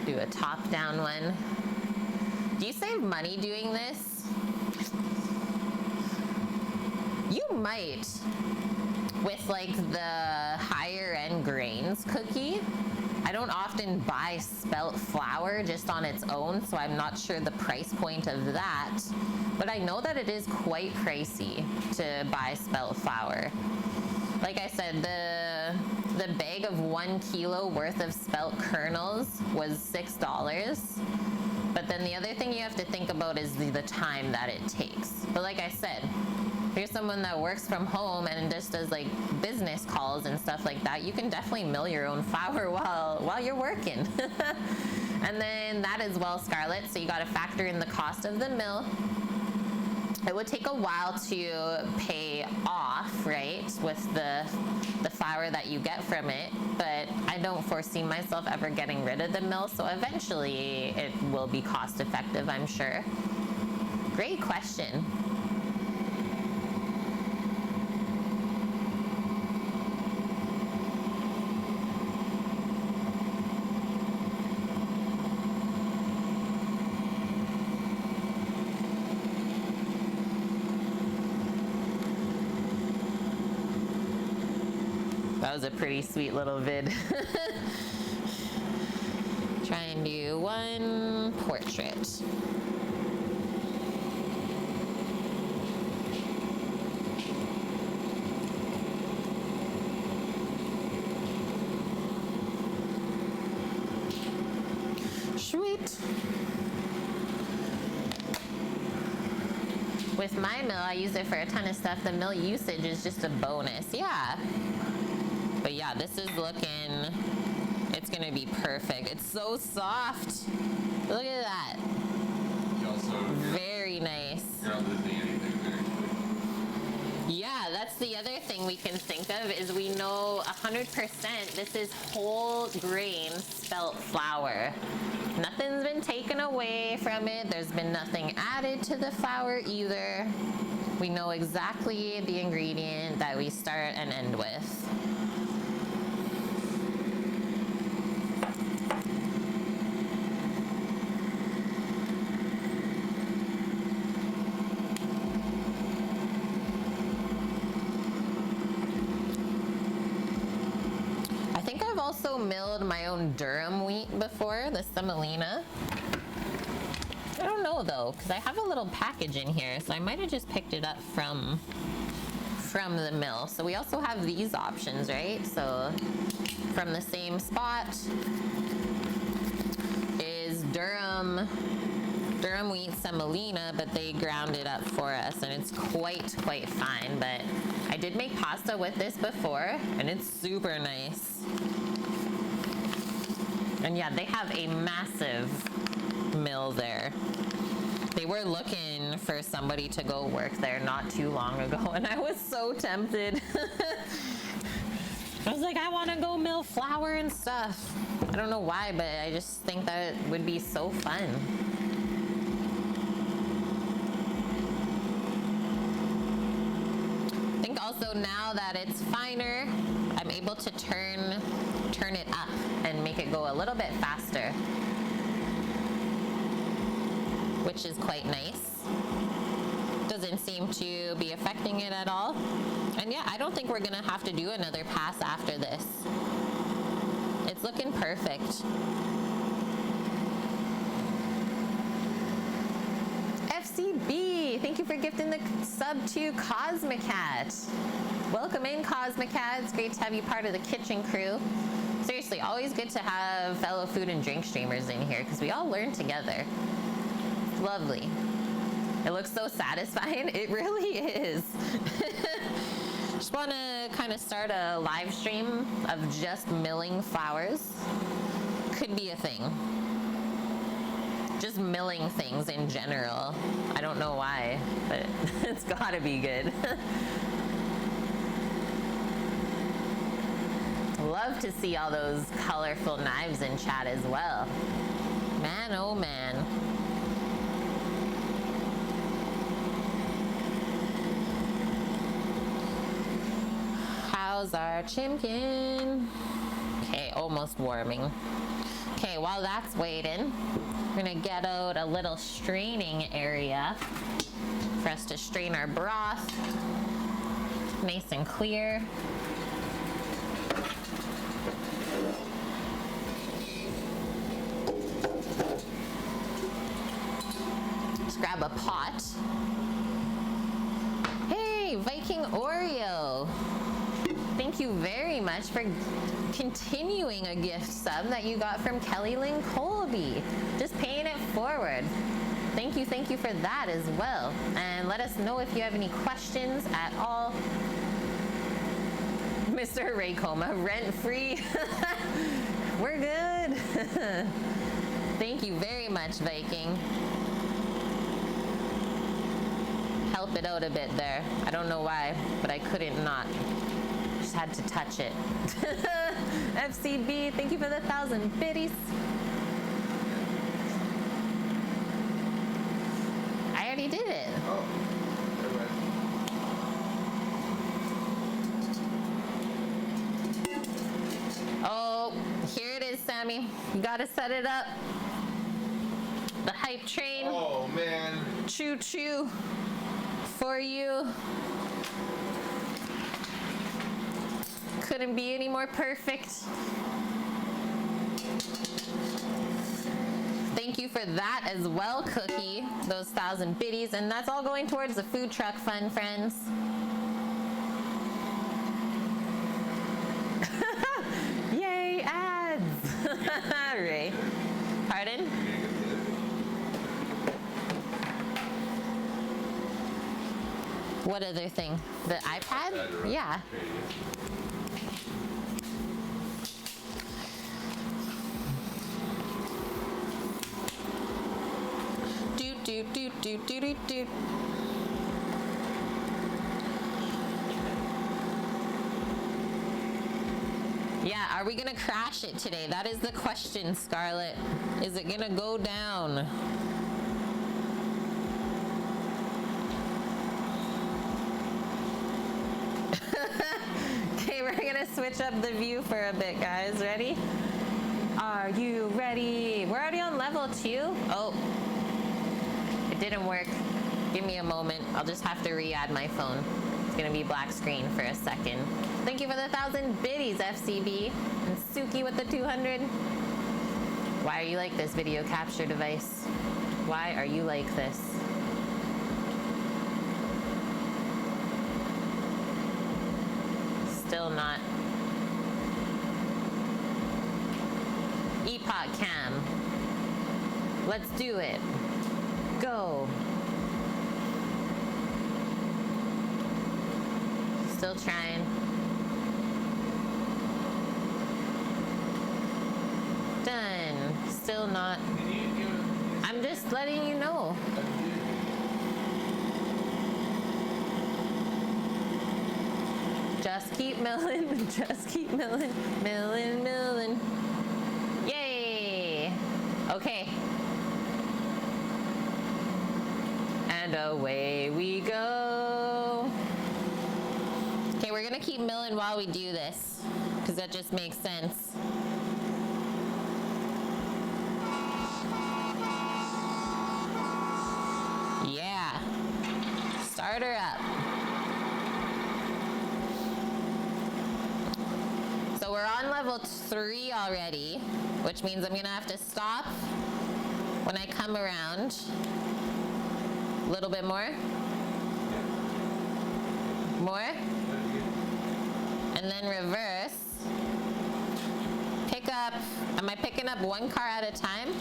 Do a top-down one. Do you save money doing this? You might with like the higher end grains cookie. I don't often buy spelt flour just on its own, so I'm not sure the price point of that. But I know that it is quite pricey to buy spelt flour. Like I said, the bag of 1 kilo worth of spelt kernels was $6. But then the other thing you have to think about is the time that it takes. But like I said, if you're someone that works from home and just does like business calls and stuff like that, you can definitely mill your own flour while you're working. And then that as well, Scarlett, so you got to factor in the cost of the mill. It would take a while to pay off, right, with the flour that you get from it, but I don't foresee myself ever getting rid of the mill, so eventually it will be cost effective, I'm sure. Great question. That was a pretty sweet little vid. Try and do one portrait. Sweet. With my mill, I use it for a ton of stuff. The mill usage is just a bonus. Yeah. But yeah, this is looking, it's gonna be perfect. It's so soft. Look at that. You also, Very nice. you're not losing anything there. Yeah, that's the other thing we can think of is we know 100% this is whole grain spelt flour. Nothing's been taken away from it. There's been nothing added to the flour either. We know exactly the ingredient that we start and end with. I think I've also milled my own durum wheat before, the semolina. I don't know though, because I have a little package in here, so I might have just picked it up from the mill. So we also have these options, right? So from the same spot is durum wheat semolina, but they ground it up for us, and it's quite fine. But I did make pasta with this before, and it's super nice. And yeah, they have a massive mill there. They were looking for somebody to go work there not too long ago, and I was so tempted. I was like, I want to go mill flour and stuff. I don't know why, but I just think that it would be so fun. I think also now that it's finer, I'm able to turn it up and make it go a little bit faster, which is quite nice. Doesn't seem to be affecting it at all. And yeah, I don't think we're gonna have to do another pass after this. It's looking perfect. FCB, thank you for gifting the sub to Cosmicat. Welcome in, Cosmicat. It's great to have you part of the kitchen crew. Seriously, always good to have fellow food and drink streamers in here because we all learn together. Lovely. It looks so satisfying. It really is. Just want to kind of start a live stream of just milling flours. Could be a thing. Just milling things in general. I don't know why, but it's gotta be good. Love to see all those colorful knives in chat as well. Man, oh man. How's our chimkin? Okay, almost warming. Okay, while that's waiting, we're gonna get out a little straining area for us to strain our broth. Nice and clear. Just grab a pot. Hey, Viking Oreo. Thank you very much for continuing a gift sub that you got from Kelly Lynn Colby. Just paying it forward. Thank you for that as well. And let us know if you have any questions at all. Mr. Raycoma, rent-free. We're good. Thank you very much, Viking. Help it out a bit there. I don't know why, but I couldn't not. Just had to touch it. FCB, thank you for the 1,000 biddies. I already did it. Oh, never mind. Oh, here it is, Sammy. You gotta set it up. The hype train. Oh, man. Choo choo for you. Couldn't be any more perfect. Thank you for that as well, Cookie. Those 1,000 biddies, and that's all going towards the food truck fund, friends. Yay, ads! Ray. Pardon? What other thing? The iPad? Yeah. doot, doot, doot, doot, doot, doot. Yeah, are we gonna crash it today? That is the question, Scarlett. Is it gonna go down? Okay, we're gonna switch up the view for a bit, guys. Ready? Are you ready? We're already on level 2. Oh, it didn't work. Give me a moment. I'll just have to re-add my phone. It's gonna be black screen for a second. Thank you for the 1,000 biddies, FCB. And Suki with the 200. Why are you like this, video capture device? Why are you like this? Still not. Epoch Cam. Let's do it. Go. Still trying. Done. Still not. I'm just letting you know. Just keep milling, just keep milling, milling, milling. Yay! Okay. And away we go. Okay, we're gonna keep milling while we do this, because that just makes sense. Yeah. Start her up. So we're on level 3 already, which means I'm gonna have to stop when I come around. A little bit more. More. And then reverse. Pick up. Am I picking up one car at a time?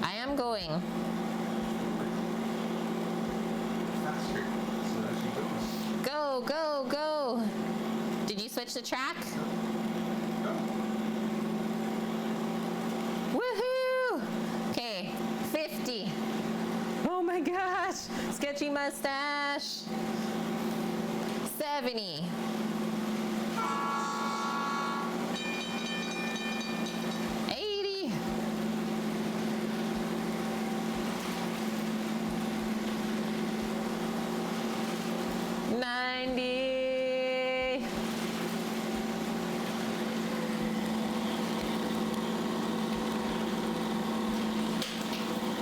I am going. Faster. So that she goes. Go, go, go. Did you switch the track? No. Woohoo! Okay, 50. Oh my gosh, sketchy mustache. 70. 80. 90.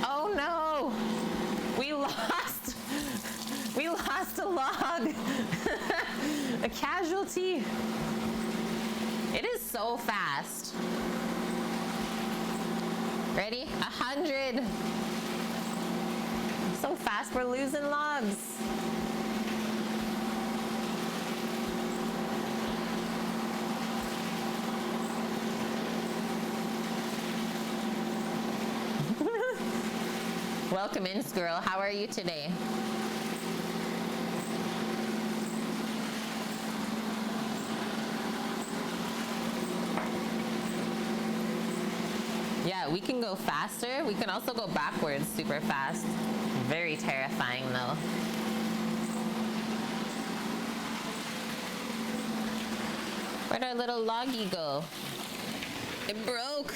Oh no! We lost! We lost a log! A casualty! It is so fast. Ready? 100. So fast, we're losing logs. Welcome in, Squirrel. How are you today? Yeah, we can go faster. We can also go backwards super fast. Very terrifying, though. Where'd our little loggy go? It broke.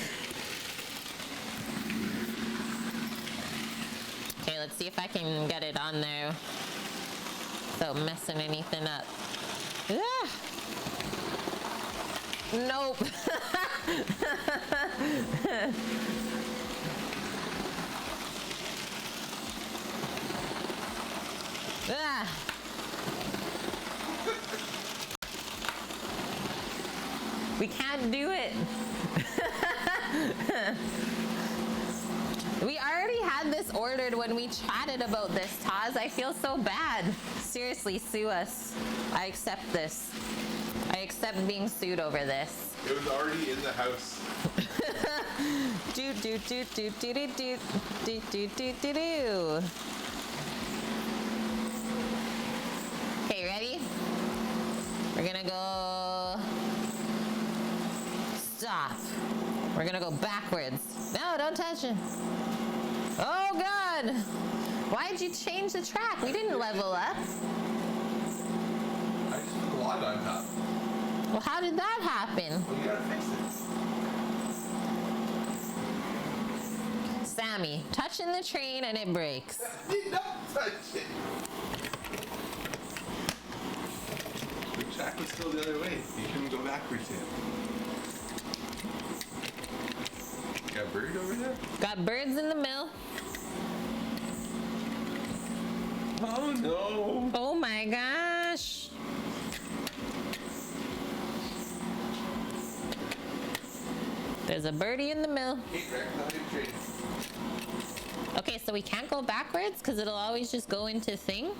Okay, let's see if I can get it on there without messing anything up. Ah! Nope. Ah! We can't do it. We already had this ordered when we chatted about this, Taz. I feel so bad. Seriously, sue us. I accept this. I accept being sued over this. It was already in the house. Do do do do do do do do do do do do. Okay, ready? We're gonna go. Stop. We're gonna go backwards. No, don't touch it. Oh God! Why'd you change the track? We didn't level up. I just put the log on top. Well, how did that happen? Well, you gotta fix it. Sammy, touching the train and it breaks. Did not touch it. The track was still the other way. You couldn't go backwards yet. Got a bird over there? Got birds in the mill. Oh no! Oh my gosh. There's a birdie in the mill. Hey, wrecked the hype train. Okay, so we can't go backwards because it'll always just go into thing.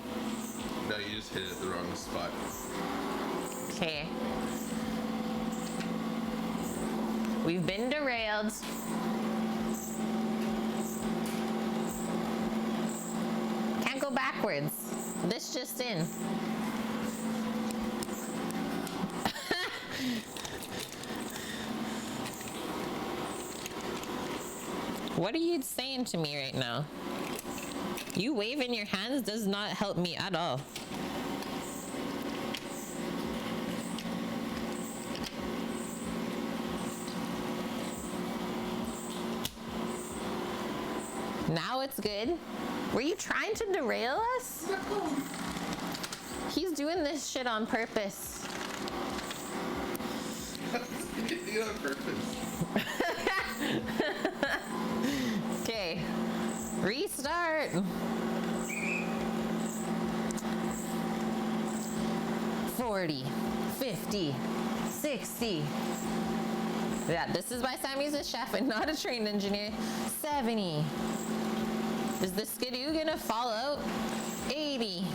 No, you just hit it at the wrong spot. Okay. We've been derailed. Can't go backwards. This just in. What are you saying to me right now? You waving your hands does not help me at all. Now it's good. Were you trying to derail us? He's doing this shit on purpose. You didn't do it on purpose. Okay, restart. 40, 50, 60. Yeah, this is why Sammy's a chef and not a trained engineer. 70. Is the skidoo gonna fall out? 80.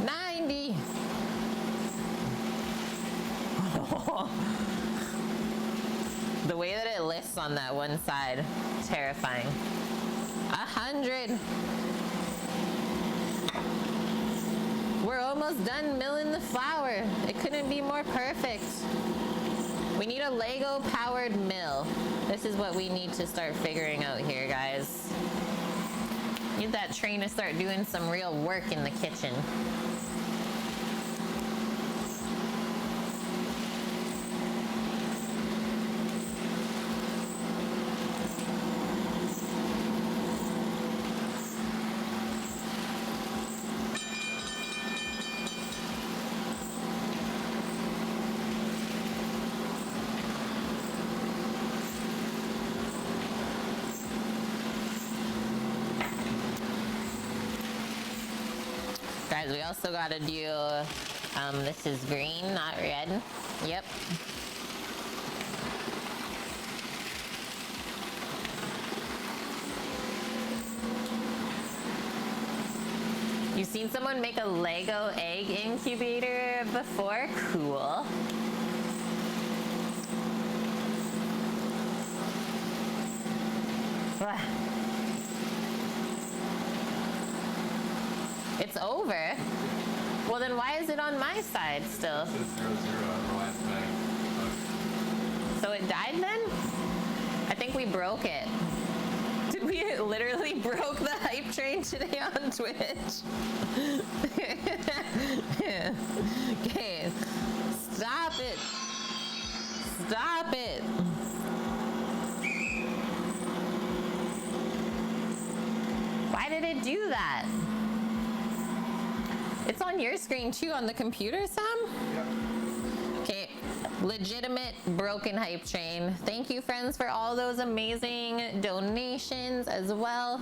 90. The way that it lists on that one side, terrifying. 100. We're almost done milling the flour. It couldn't be more perfect. We need a Lego powered mill. This is what we need to start figuring out here, guys. Need that train to start doing some real work in the kitchen. Guys, we also gotta do, this is green, not red. Yep. You've seen someone make a Lego egg incubator before? Cool. Ugh. It's over? Well, then why is it on my side still? It says 0, 0 on the last night. So it died then? I think we broke it. Did we literally broke the hype train today on Twitch? Okay. Stop it. Stop it. Why did it do that? It's on your screen too on the computer, Sam? Yep. Okay, legitimate broken hype train. Thank you, friends, for all those amazing donations as well.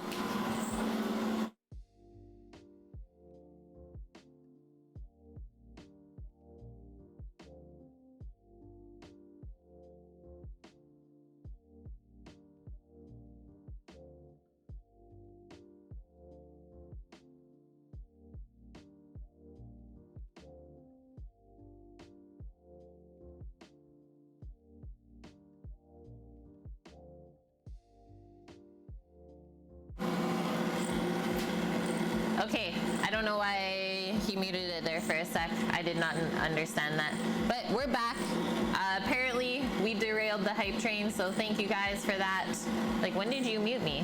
Okay, I don't know why he muted it there for a sec. I did not understand that. But we're back. Apparently derailed the hype train, so thank you guys for that. Like, when did you mute me?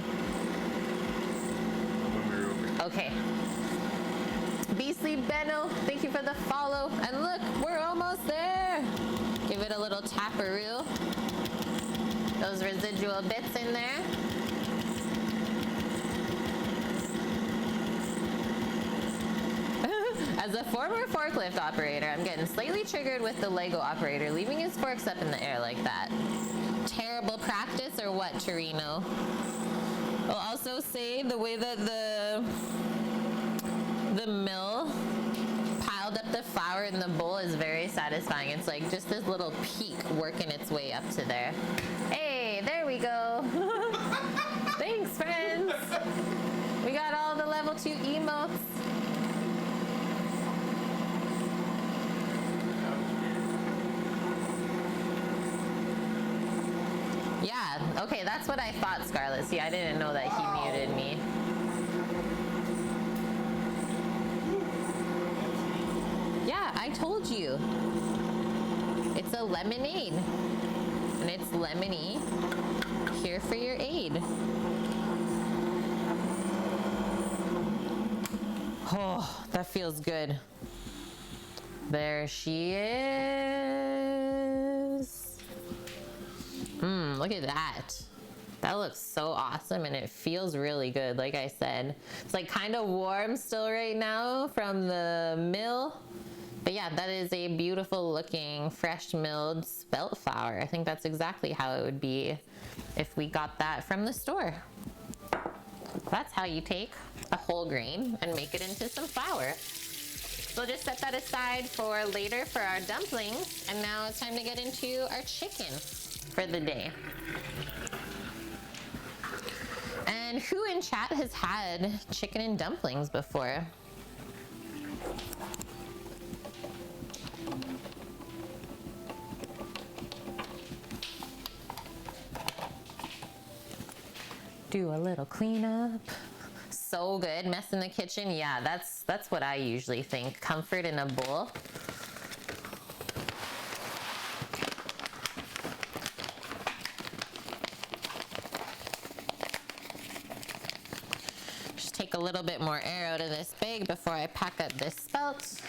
When we were over. Okay. Beastly Benno, thank you for the follow. And look, we're almost there. Give it a little taparoo. Those residual bits in there. As a former forklift operator, I'm getting slightly triggered with the Lego operator leaving his forks up in the air like that. Terrible practice or what, Torino? I'll also say the way that the mill piled up the flour in the bowl is very satisfying. It's like just this little peak working its way up to there. Hey, there we go. Thanks, friends. We got all the level 2 emotes. Yeah, okay, that's what I thought, Scarlett. See, I didn't know that he muted me. Yeah, I told you. It's a lemonade. And it's lemony. Here for your aid. Oh, that feels good. There she is. Look at that. That looks so awesome and it feels really good. Like I said, it's like kind of warm still right now from the mill. But yeah, that is a beautiful looking fresh milled spelt flour. I think that's exactly how it would be if we got that from the store. That's how you take a whole grain and make it into some flour. So just set that aside for later for our dumplings. And now it's time to get into our chicken for the day. And who in chat has had chicken and dumplings before? Do a little cleanup. So good. Mess in the kitchen. Yeah, that's what I usually think. Comfort in a bowl. Just take a little bit more air out of this bag before I pack up this spelt.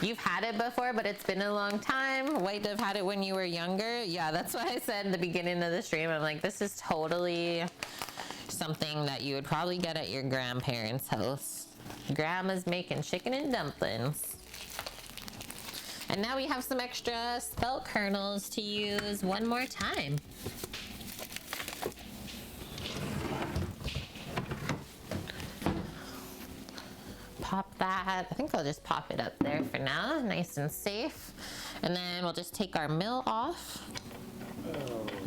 You've had it before, but it's been a long time. White Dove had it when you were younger. Yeah, that's why I said in the beginning of the stream, I'm like, this is totally something that you would probably get at your grandparents' house. Grandma's making chicken and dumplings. And now we have some extra spelt kernels to use one more time. Pop that. I think I'll just pop it up there for now, nice and safe. And then we'll just take our mill off.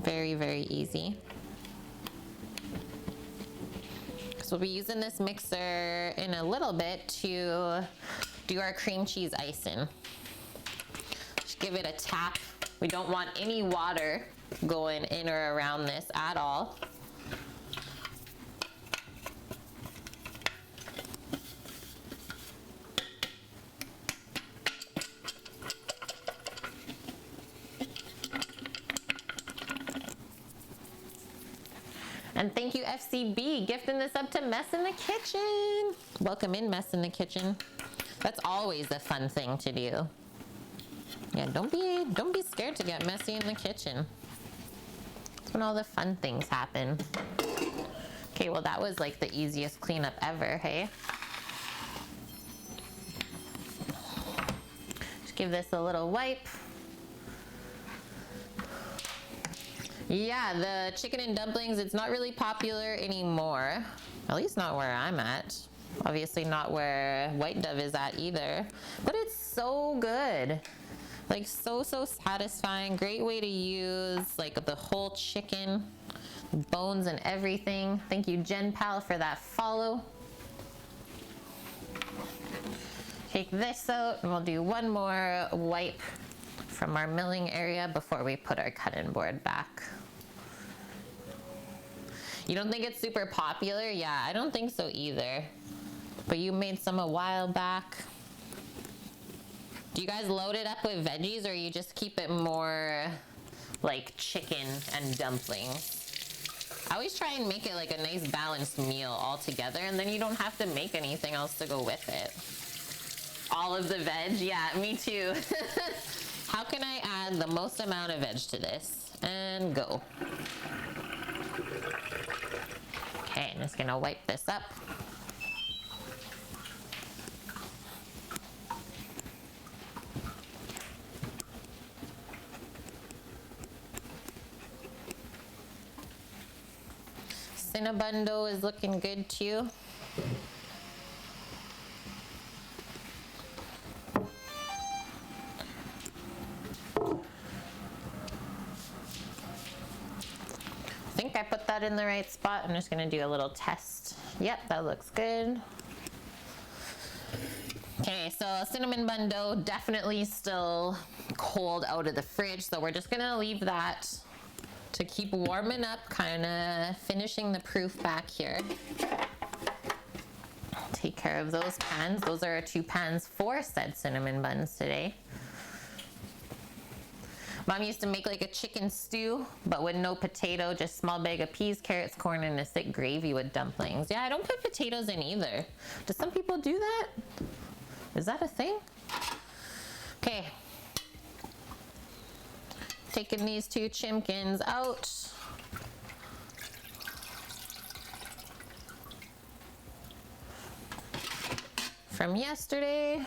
Very, very easy. Because we'll be using this mixer in a little bit to do our cream cheese icing. Just give it a tap. We don't want any water going in or around this at all. And thank you, FCB, gifting this up to Mess in the Kitchen. Welcome in, Mess in the Kitchen. That's always a fun thing to do. Yeah, don't be scared to get messy in the kitchen. That's when all the fun things happen. Okay, well that was like the easiest cleanup ever, hey? Just give this a little wipe. Yeah, the chicken and dumplings, it's not really popular anymore. At least not where I'm at. Obviously not where White Dove is at either. But it's so good. Like so satisfying. Great way to use like the whole chicken, bones and everything. Thank you, Jen Pal, for that follow. Take this out and we'll do one more wipe from our milling area before we put our cutting board back. You don't think it's super popular? Yeah, I don't think so either. But you made some a while back. Do you guys load it up with veggies, or you just keep it more like chicken and dumplings? I always try and make it like a nice balanced meal all together, and then you don't have to make anything else to go with it. All of the veg, yeah, me too. How can I add the most amount of veg to this? And go. Okay, I'm just gonna wipe this up. Cinnabundo is looking good too. I think I put that in the right spot. I'm just gonna do a little test. Yep, that looks good. Okay, so cinnamon bun dough definitely still cold out of the fridge, so we're just gonna leave that to keep warming up, kind of finishing the proof back here. Take care of those pans. Those are our 2 pans for said cinnamon buns today. Mom used to make like a chicken stew, but with no potato, just small bag of peas, carrots, corn, and a thick gravy with dumplings. Yeah, I don't put potatoes in either. Do some people do that? Is that a thing? Okay. Taking these 2 chimkins out. From yesterday.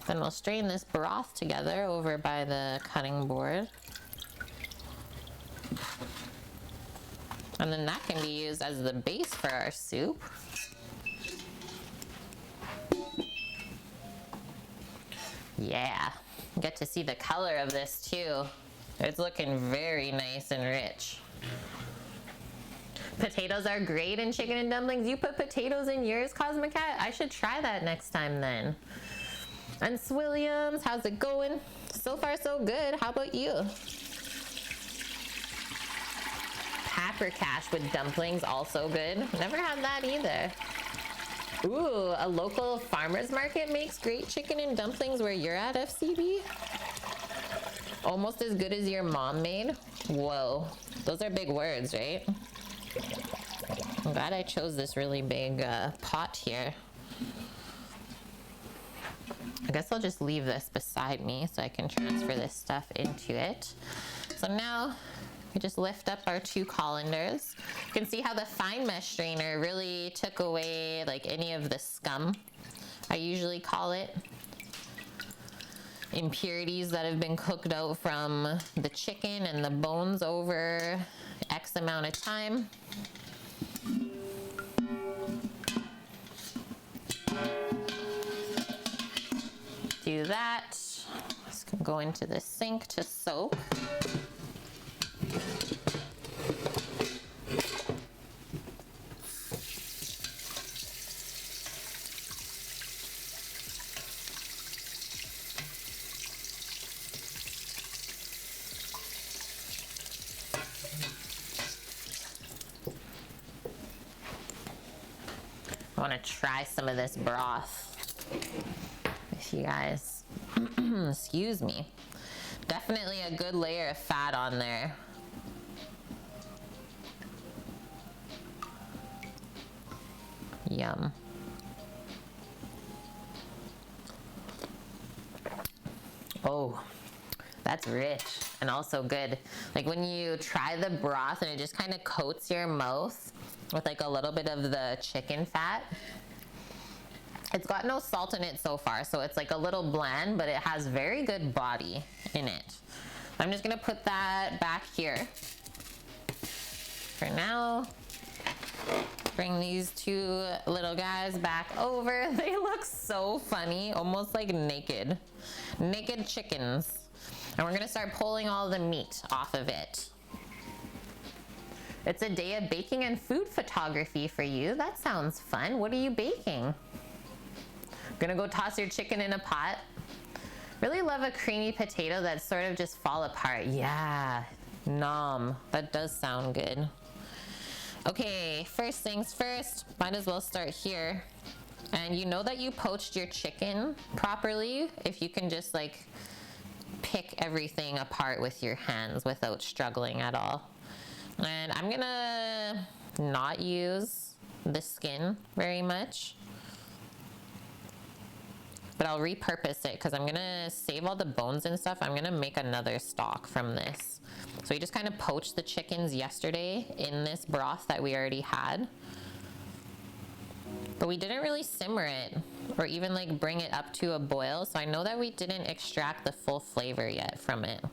Then we'll strain this broth together over by the cutting board. And then that can be used as the base for our soup. Yeah, get to see the color of this too. It's looking very nice and rich. Potatoes are great in chicken and dumplings. You put potatoes in yours, Cosmicat? I should try that next time then. And Swilliams, how's it going? So far so good. How about you? Paprikash with dumplings, also good. Never had that either. Ooh, a local farmer's market makes great chicken and dumplings where you're at, FCB? Almost as good as your mom made? Whoa, those are big words, right? I'm glad I chose this really big pot here. I guess I'll just leave this beside me so I can transfer this stuff into it. So now we just lift up our 2 colanders. You can see how the fine mesh strainer really took away like any of the scum, I usually call it. Impurities that have been cooked out from the chicken and the bones over X amount of time. Do that. This can go into the sink to soak. I want to try some of this broth with you guys. Excuse me. Definitely a good layer of fat on there. Yum. Oh, that's rich and also good. Like when you try the broth and it just kind of coats your mouth with like a little bit of the chicken fat. It's got no salt in it so far, so it's like a little bland, but it has very good body in it. I'm just gonna put that back here for now. Bring these 2 little guys back over. They look so funny, almost like naked chickens. And we're gonna start pulling all the meat off of it. It's a day of baking and food photography for you. That sounds fun. What are you baking? Gonna go toss your chicken in a pot. Really love a creamy potato that sort of just fall apart. Yeah, nom. That does sound good. Okay, first things first, might as well start here And you know that you poached your chicken properly if you can just like pick everything apart with your hands without struggling at all. And I'm gonna not use the skin very much, but I'll repurpose it because I'm gonna save all the bones and stuff. I'm gonna make another stock from this. So we just kind of poached the chickens yesterday in this broth that we already had. But we didn't really simmer it or even like bring it up to a boil. So I know that we didn't extract the full flavor yet from it.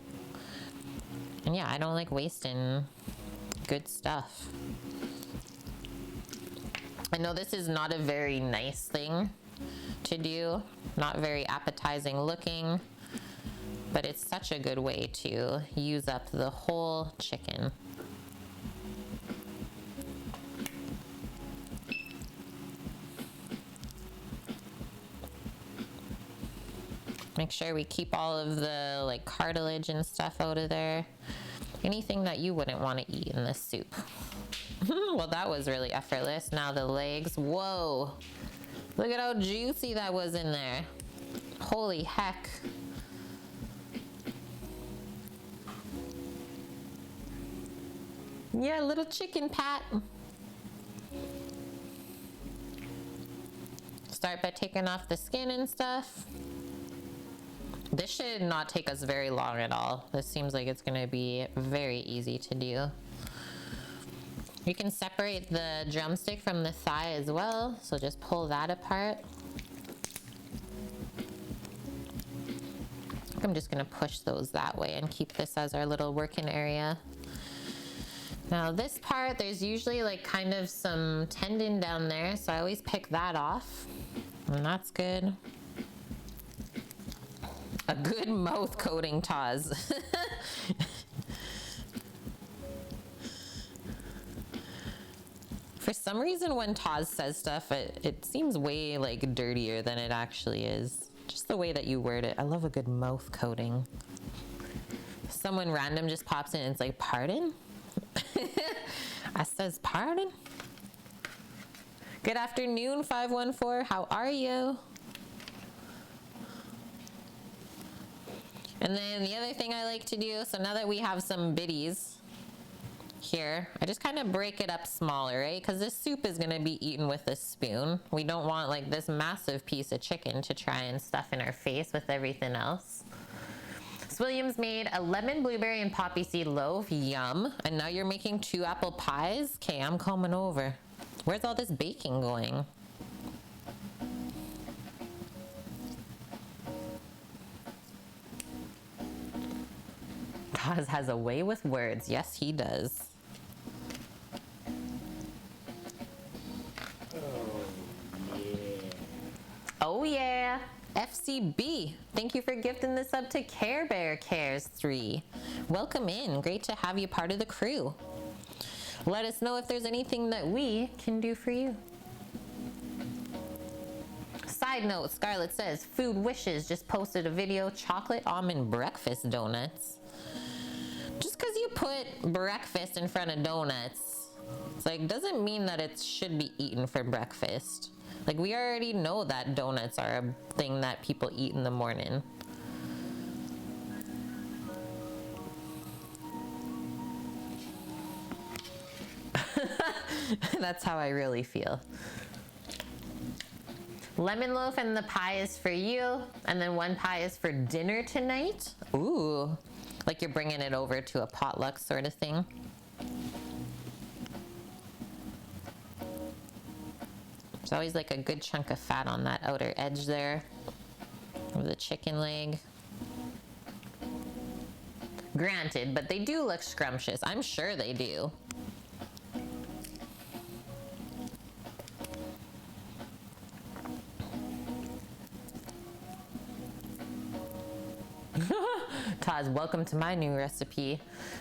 And yeah, I don't like wasting good stuff. I know this is not a very nice thing to do, not very appetizing looking, but it's such a good way to use up the whole chicken. Make sure we keep all of the like cartilage and stuff out of there. Anything that you wouldn't want to eat in this soup. Well, that was really effortless. Now the legs. Whoa. Look at how juicy that was in there. Holy heck. Yeah, little chicken pat. Start by taking off the skin and stuff. This should not take us very long at all. This seems like it's gonna be very easy to do. You can separate the drumstick from the thigh as well, so just pull that apart. I'm just gonna push those that way and keep this as our little working area. Now this part, there's usually like kind of some tendon down there, so I always pick that off, and that's good. A good mouth coating, Taz. For some reason, when Taz says stuff, it seems way like dirtier than it actually is. Just the way that you word it. I love a good mouth coating. Someone random just pops in and it's like, pardon? I says, pardon? Good afternoon, 514. How are you? And then the other thing I like to do, so now that we have some biddies here, I just kind of break it up smaller, right? Because this soup is going to be eaten with a spoon. We don't want like this massive piece of chicken to try and stuff in our face with everything else. So Williams made a lemon, blueberry, and poppy seed loaf. Yum. And now you're making 2 apple pies? Okay, I'm coming over. Where's all this baking going? Taz has a way with words. Yes, he does. Oh yeah. FCB, thank you for gifting this up to Care Bear Cares 3. Welcome in. Great to have you part of the crew. Let us know if there's anything that we can do for you. Side note, Scarlett says, Food Wishes just posted a video, chocolate almond breakfast donuts. Just because you put breakfast in front of donuts, it's like, doesn't mean that it should be eaten for breakfast. Like, we already know that donuts are a thing that people eat in the morning. That's how I really feel. Lemon loaf and the pie is for you, and then 1 pie is for dinner tonight. Ooh, like you're bringing it over to a potluck sort of thing. There's always like a good chunk of fat on that outer edge there of the chicken leg. Granted, but they do look scrumptious. I'm sure they do. Taz, welcome to my new recipe.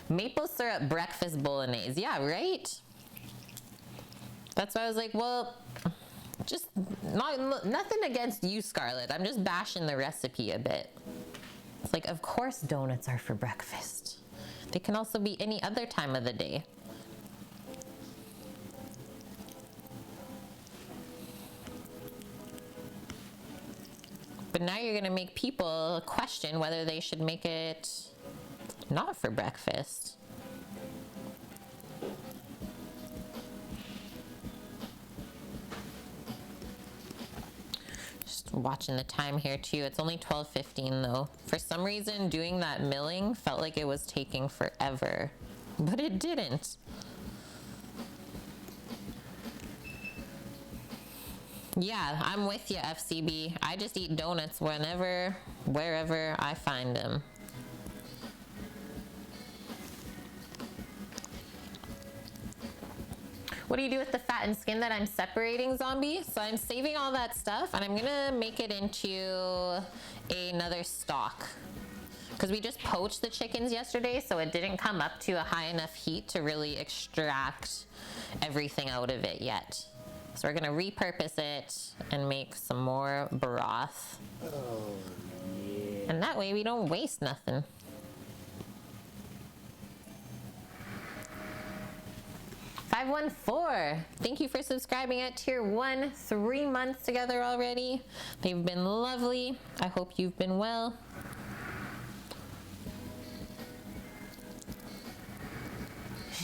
Maple syrup breakfast bolognese. Yeah, right? That's why I was like, well, just nothing against you, Scarlett. I'm just bashing the recipe a bit. It's like, of course donuts are for breakfast. They can also be any other time of the day. But now you're gonna make people question whether they should make it not for breakfast. Just watching the time here too. It's only 12:15 though. For some reason, doing that milling felt like it was taking forever, but it didn't. Yeah, I'm with you, FCB. I just eat donuts whenever, wherever I find them. What do you do with the fat and skin that I'm separating, Zombie? So I'm saving all that stuff and I'm gonna make it into another stock. Because we just poached the chickens yesterday, so it didn't come up to a high enough heat to really extract everything out of it yet. So we're gonna repurpose it and make some more broth. Oh, yeah. And that way we don't waste nothing. $514. Thank you for subscribing at tier 1. 3 months together already. They've been lovely. I hope you've been well.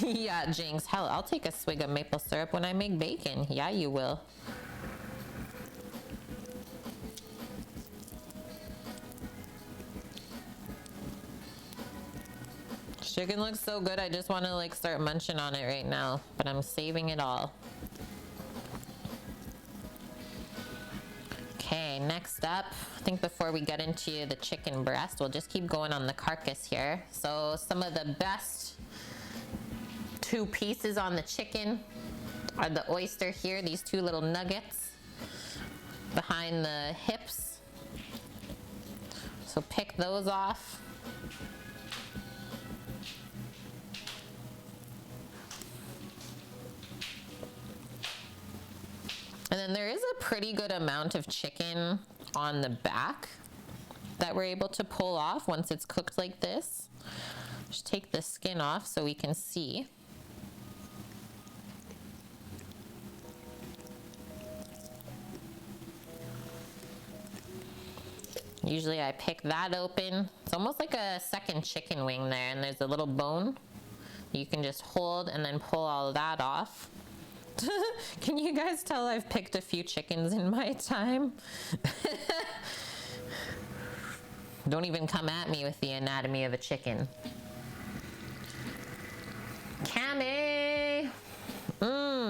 Yeah, Jinx. Hell, I'll take a swig of maple syrup when I make bacon. Yeah, you will. Chicken looks so good, I just want to like start munching on it right now, but I'm saving it all. Okay, next up, I think before we get into the chicken breast, we'll just keep going on the carcass here. So some of the best 2 pieces on the chicken are the oyster here, these 2 little nuggets behind the hips. So pick those off. And then there is a pretty good amount of chicken on the back that we're able to pull off once it's cooked like this. Just take the skin off so we can see. Usually I pick that open. It's almost like a second chicken wing there, and there's a little bone you can just hold and then pull all of that off. Can you guys tell I've picked a few chickens in my time? Don't even come at me with the anatomy of a chicken. Kame!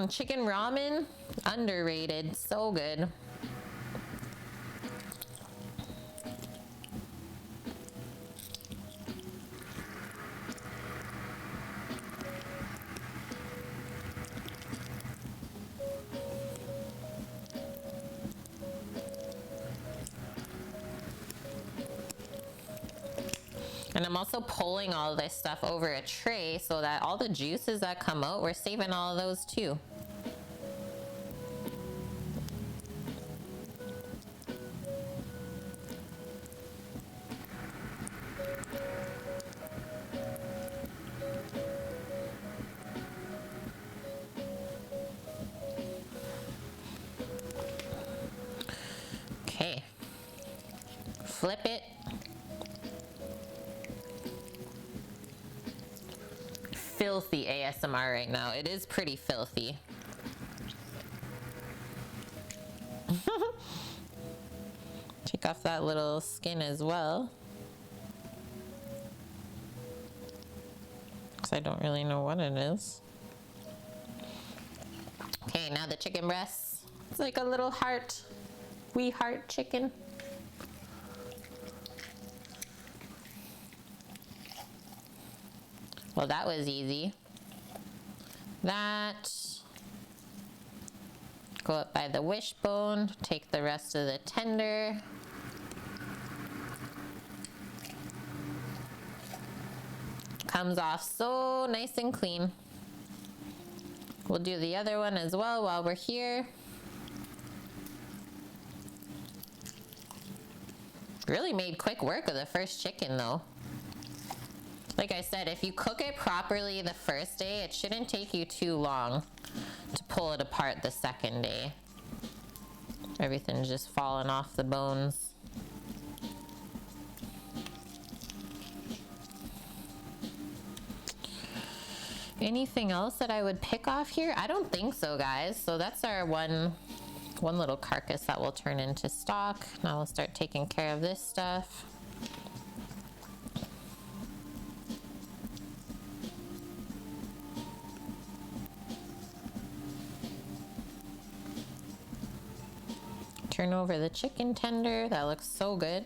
Chicken ramen, underrated, so good. And I'm also pulling all this stuff over a tray so that all the juices that come out, we're saving all of those too. Okay. Flip it. Filthy ASMR right now. It is pretty filthy. Take off that little skin as well, because I don't really know what it is. Okay, now the chicken breasts. It's like a little heart, wee heart chicken. Well, that was easy. That. Go up by the wishbone, take the rest of the tender. Comes off so nice and clean. We'll do the other one as well while we're here. Really made quick work of the first chicken though. Like I said, if you cook it properly the first day, it shouldn't take you too long to pull it apart the second day. Everything's just falling off the bones. Anything else that I would pick off here? I don't think so, guys. So that's our one little carcass that will turn into stock. Now we'll start taking care of this stuff. Turn over the chicken tender. That looks so good.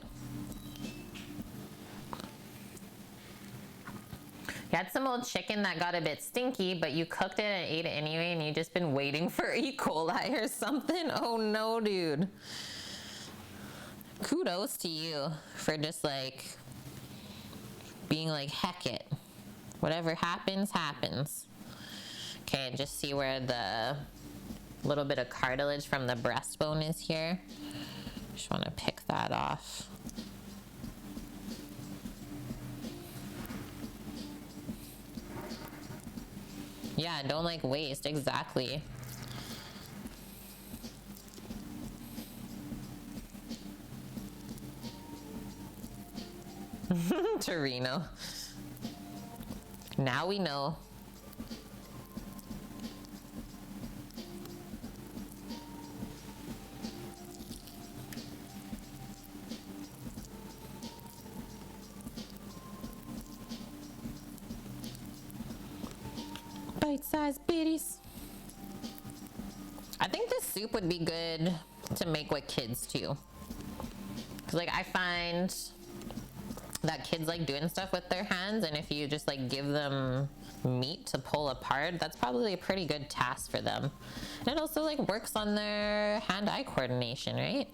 You had some old chicken that got a bit stinky, but you cooked it and ate it anyway, and you've just been waiting for E. coli or something. Oh no, dude. Kudos to you for just like being like, heck it. Whatever happens, happens. Okay, and just see where the little bit of cartilage from the breastbone is here. Just want to pick that off. Yeah, don't like waste, exactly. Torino. Now we know. Bite-sized bitties. I think this soup would be good to make with kids too. Cause like I find that kids like doing stuff with their hands, and if you just like give them meat to pull apart, that's probably a pretty good task for them. And it also like works on their hand-eye coordination, right?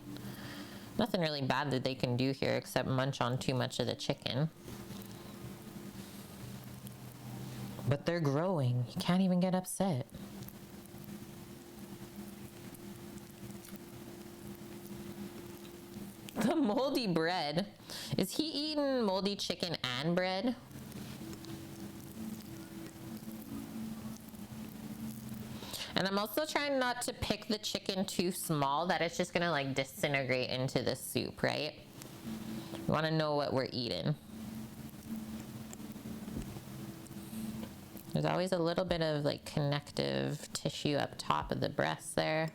Nothing really bad that they can do here except munch on too much of the chicken. But they're growing. You can't even get upset. The moldy bread. Is he eating moldy chicken and bread? And I'm also trying not to pick the chicken too small that it's just gonna like disintegrate into the soup, right? We wanna know what we're eating. There's always a little bit of like connective tissue up top of the breast there.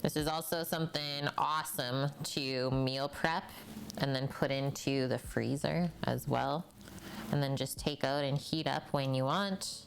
This is also something awesome to meal prep and then put into the freezer as well. And then just take out and heat up when you want.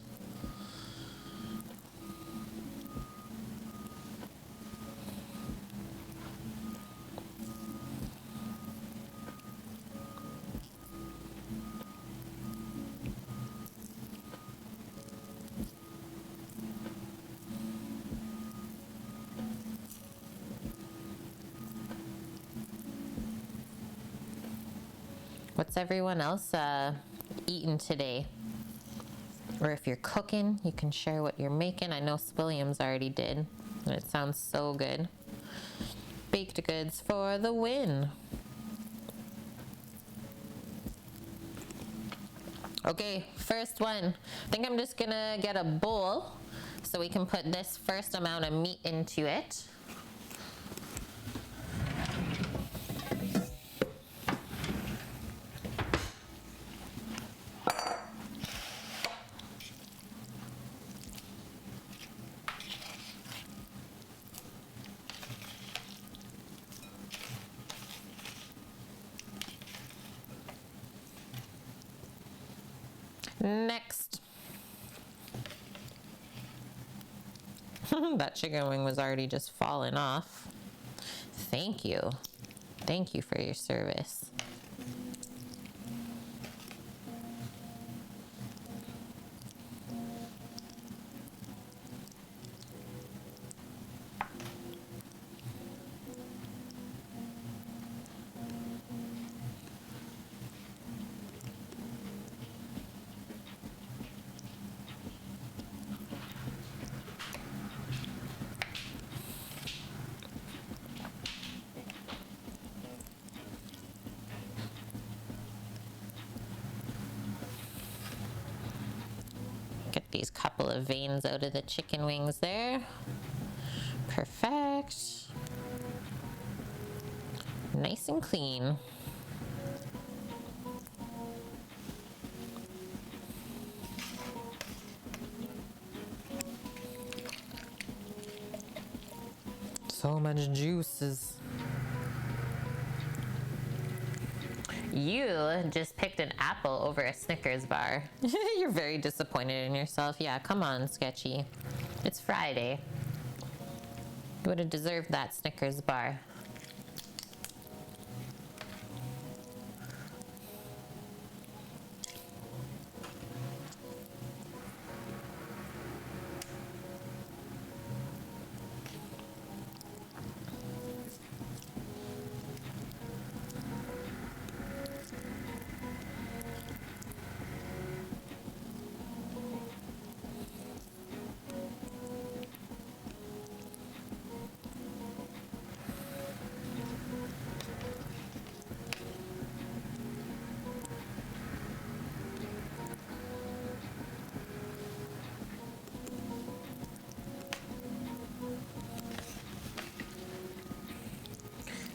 What's everyone else eating today? Or if you're cooking, you can share what you're making. I know Williams already did, and it sounds so good. Baked goods for the win. Okay, first one. I think I'm just gonna get a bowl so we can put this first amount of meat into it. Next. That chicken wing was already just falling off. Thank you. Thank you for your service. Get these couple of veins out of the chicken wings there. Perfect. Nice and clean. So much juices. You just picked an apple over a Snickers bar. You're very disappointed in yourself. Yeah, come on, Sketchy. It's Friday. You would have deserved that Snickers bar.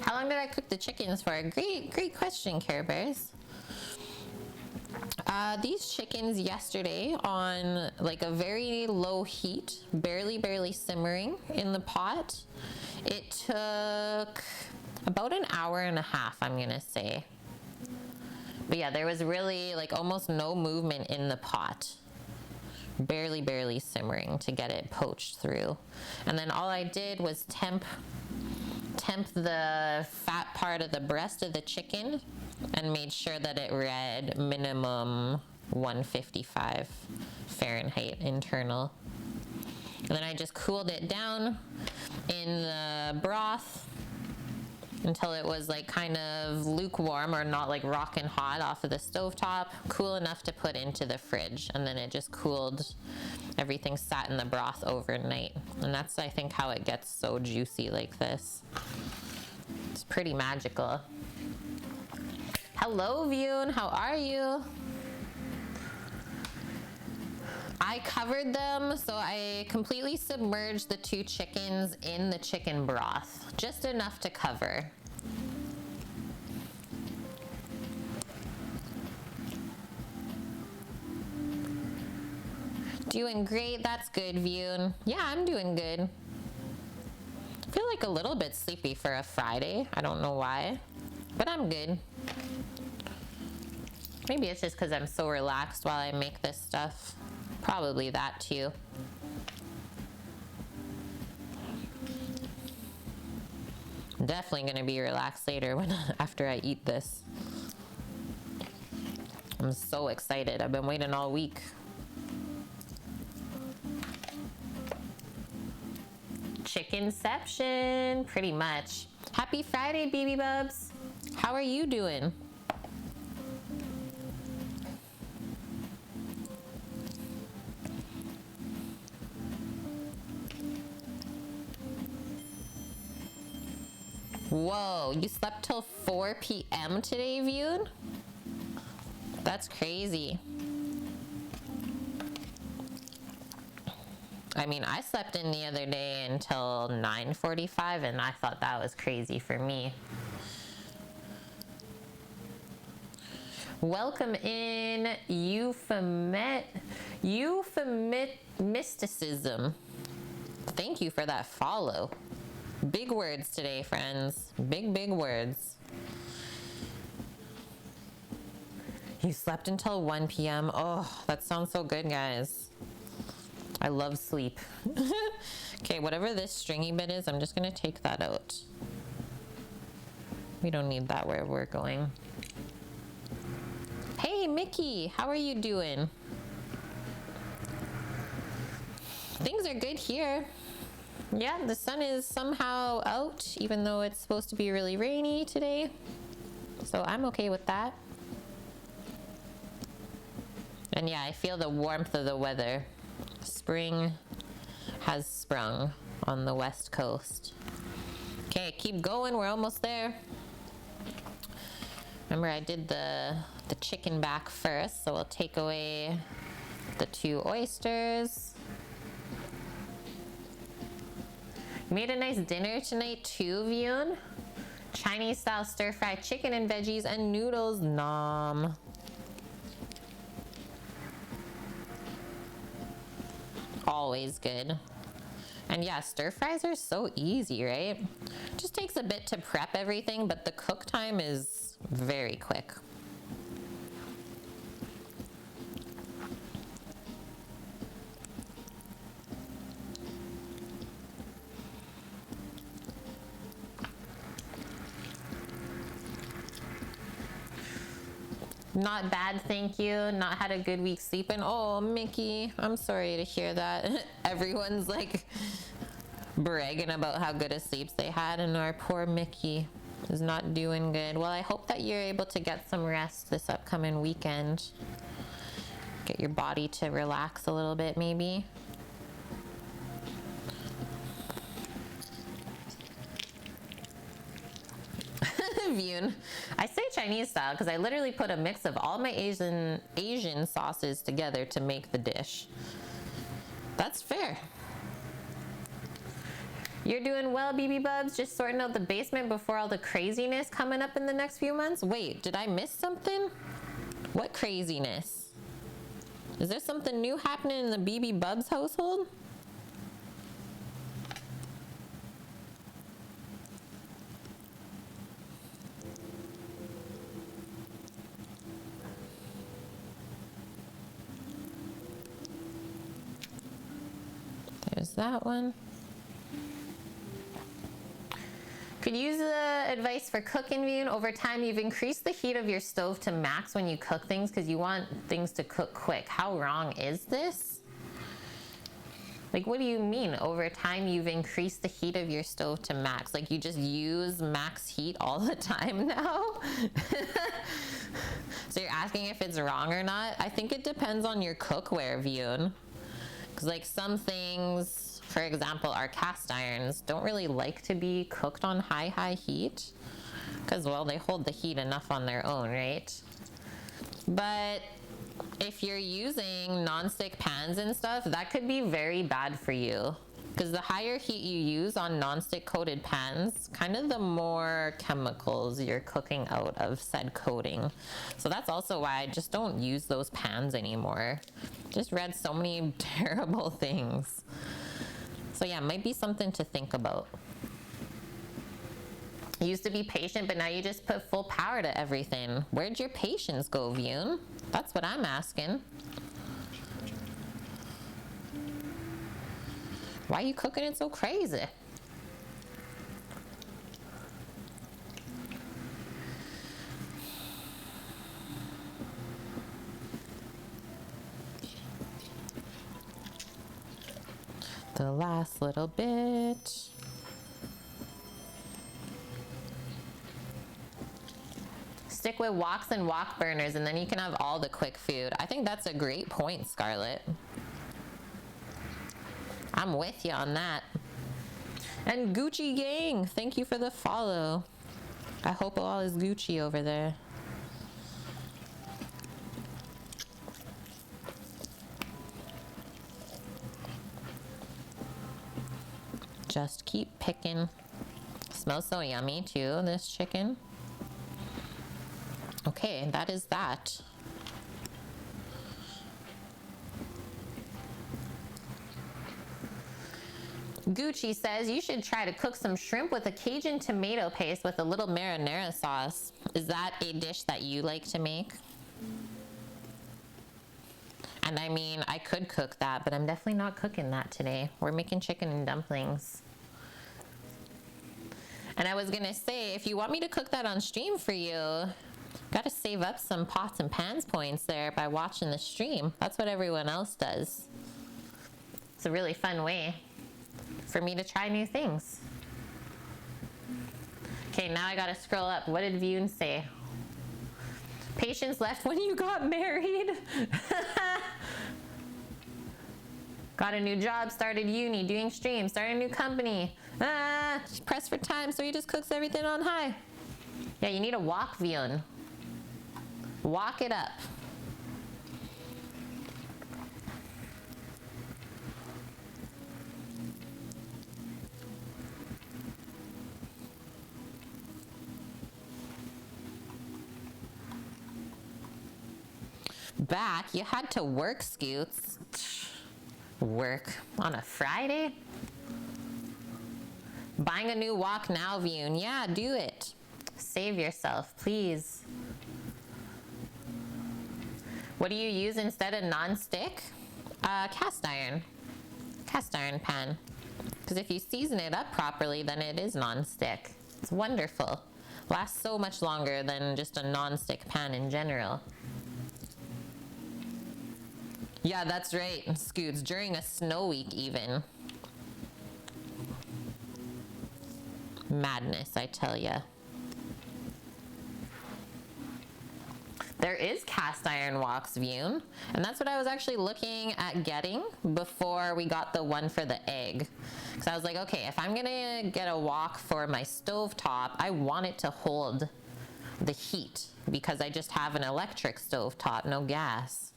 How long did I cook the chickens for? Great question, Care Bears. These chickens yesterday on like a very low heat, barely simmering in the pot. It took about an hour and a half, I'm gonna say. But yeah, there was really like almost no movement in the pot. Barely simmering to get it poached through. And then all I did was temp the fat part of the breast of the chicken and made sure that it read minimum 155 Fahrenheit internal. And then I just cooled it down in the broth until it was like kind of lukewarm or not like rockin' hot off of the stovetop, cool enough to put into the fridge. And then it just cooled, everything sat in the broth overnight. And that's, I think, how it gets so juicy like this. It's pretty magical. Hello, Vune, how are you? I covered them, so I completely submerged the 2 chickens in the chicken broth, just enough to cover. Doing great, that's good, Vune. Yeah, I'm doing good. I feel like a little bit sleepy for a Friday. I don't know why, but I'm good. Maybe it's just because I'm so relaxed while I make this stuff. Probably that too. I'm definitely going to be relaxed later after I eat this. I'm so excited. I've been waiting all week. Chickenception, pretty much. Happy Friday, BB Bubs. How are you doing? Whoa, you slept till 4 p.m. today, Vune? That's crazy. I mean, I slept in the other day until 9:45, and I thought that was crazy for me. Welcome in, Euphemisticism. Thank you for that follow. Big words today, friends. Big words. You slept until 1 p.m. Oh, that sounds so good, guys. I love sleep. Okay, whatever this stringy bit is, I'm just gonna take that out. We don't need that where we're going. Hey, Mickey, how are you doing? Things are good here. Yeah, the sun is somehow out, even though it's supposed to be really rainy today. So I'm okay with that. And yeah, I feel the warmth of the weather. Spring has sprung on the west coast. Okay, keep going, we're almost there. Remember, I did the chicken back first, so we'll take away the 2 oysters. You made a nice dinner tonight too, Vune. Chinese style stir fried chicken and veggies and noodles. Nom. Always good. And yeah, stir fries are so easy, right? Just takes a bit to prep everything, but the cook time is very quick. Not bad, thank you. Not had a good week sleeping. Oh, Mickey, I'm sorry to hear that. Everyone's like bragging about how good a sleep they had, and our poor Mickey is not doing good. Well, I hope that you're able to get some rest this upcoming weekend. Get your body to relax a little bit, maybe. Viewn. I say Chinese style because I literally put a mix of all my Asian sauces together to make the dish. That's fair. You're doing well, BB Bubs. Just sorting out the basement before all the craziness coming up in the next few months. Wait, did I miss something? What craziness? Is there something new happening in the BB Bubs household? There's that one. Could use advice for cooking, Viewn. Over time, you've increased the heat of your stove to max when you cook things because you want things to cook quick. How wrong is this? Like, what do you mean? Over time, you've increased the heat of your stove to max. Like, you just use max heat all the time now? So you're asking if it's wrong or not? I think it depends on your cookware, Viewn. Because, like, some things, for example, our cast irons don't really like to be cooked on high heat. Because, well, they hold the heat enough on their own, right? But if you're using non-stick pans and stuff, that could be very bad for you. Because the higher heat you use on non-stick coated pans, kind of the more chemicals you're cooking out of said coating. So that's also why I just don't use those pans anymore. Just read so many terrible things. So yeah, might be something to think about. You used to be patient, but now you just put full power to everything. Where'd your patience go, Viewn? That's what I'm asking. Why are you cooking it so crazy? The last little bit. Stick with woks and wok burners, and then you can have all the quick food. I think that's a great point, Scarlett. I'm with you on that. And Gucci Gang, thank you for the follow. I hope all is Gucci over there. Just keep picking. Smells so yummy too, this chicken. Okay, that is that. Gucci says you should try to cook some shrimp with a Cajun tomato paste with a little marinara sauce. Is that a dish that you like to make? And I mean, I could cook that, but I'm definitely not cooking that today. We're making chicken and dumplings. And I was gonna say, if you want me to cook that on stream for you, gotta save up some pots and pans points there by watching the stream. That's what everyone else does. It's a really fun way for me to try new things. Okay, now I gotta scroll up. What did Viewn say? Patience left when you got married. Got a new job, started uni, doing streams, started a new company. Pressed for time, so he just cooks everything on high. Yeah, you need a wok, Viewn. Walk it up. back. You had to work, Scoots. Work on a Friday? Buying a new wok now, Vune. Yeah, do it. Save yourself, please. What do you use instead of non-stick? Cast iron. Cast iron pan. Because if you season it up properly, then it is non-stick. It's wonderful. Lasts so much longer than just a non-stick pan in general. Yeah, that's right, Scoots. During a snow week even. Madness, I tell ya. There is cast iron woks, Vune, and that's what I was actually looking at getting before we got the one for the egg. Because I was like, okay, if I'm gonna get a wok for my stovetop, I want it to hold the heat because I just have an electric stovetop, no gas.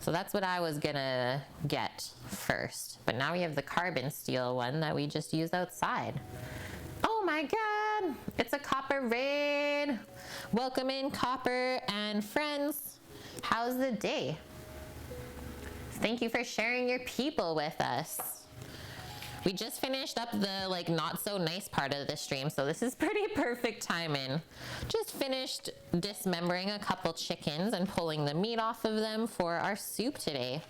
So that's what I was gonna get first. But now we have the carbon steel one that we just use outside. Oh my God, it's a copper raid. Welcome in, Copper and friends. How's the day? Thank you for sharing your people with us. We just finished up the not so nice part of the stream, so this is pretty perfect timing. Just finished dismembering a couple chickens and pulling the meat off of them for our soup today.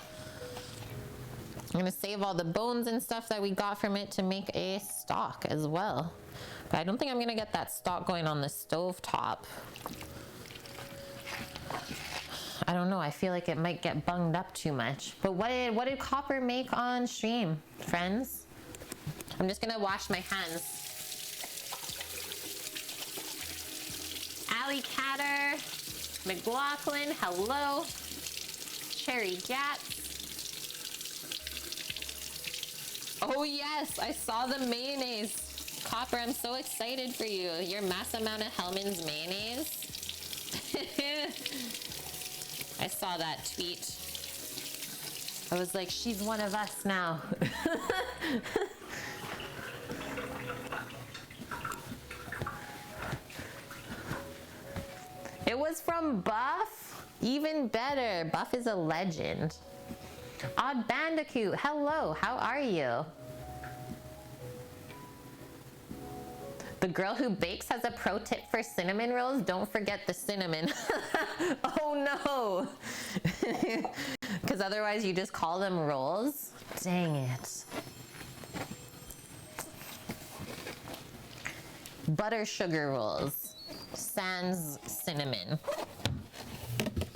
I'm gonna save all the bones and stuff that we got from it to make a stock as well. But I don't think I'm gonna get that stock going on the stove top. I don't know, I feel like it might get bunged up too much. But what did Copper make on stream, friends? I'm just gonna wash my hands. Allie Catter, McLaughlin, hello. Cherry Gats. Oh yes, I saw the mayonnaise. Copper, I'm so excited for you. Your mass amount of Hellmann's mayonnaise. I saw that tweet. I was like, she's one of us now. It was from Buff. Even better. Buff is a legend. Odd Bandicoot, hello, how are you? The girl who bakes has a pro tip for cinnamon rolls. Don't forget the cinnamon. Oh no. Because otherwise you just call them rolls. Dang it. Butter sugar rolls. Sans cinnamon.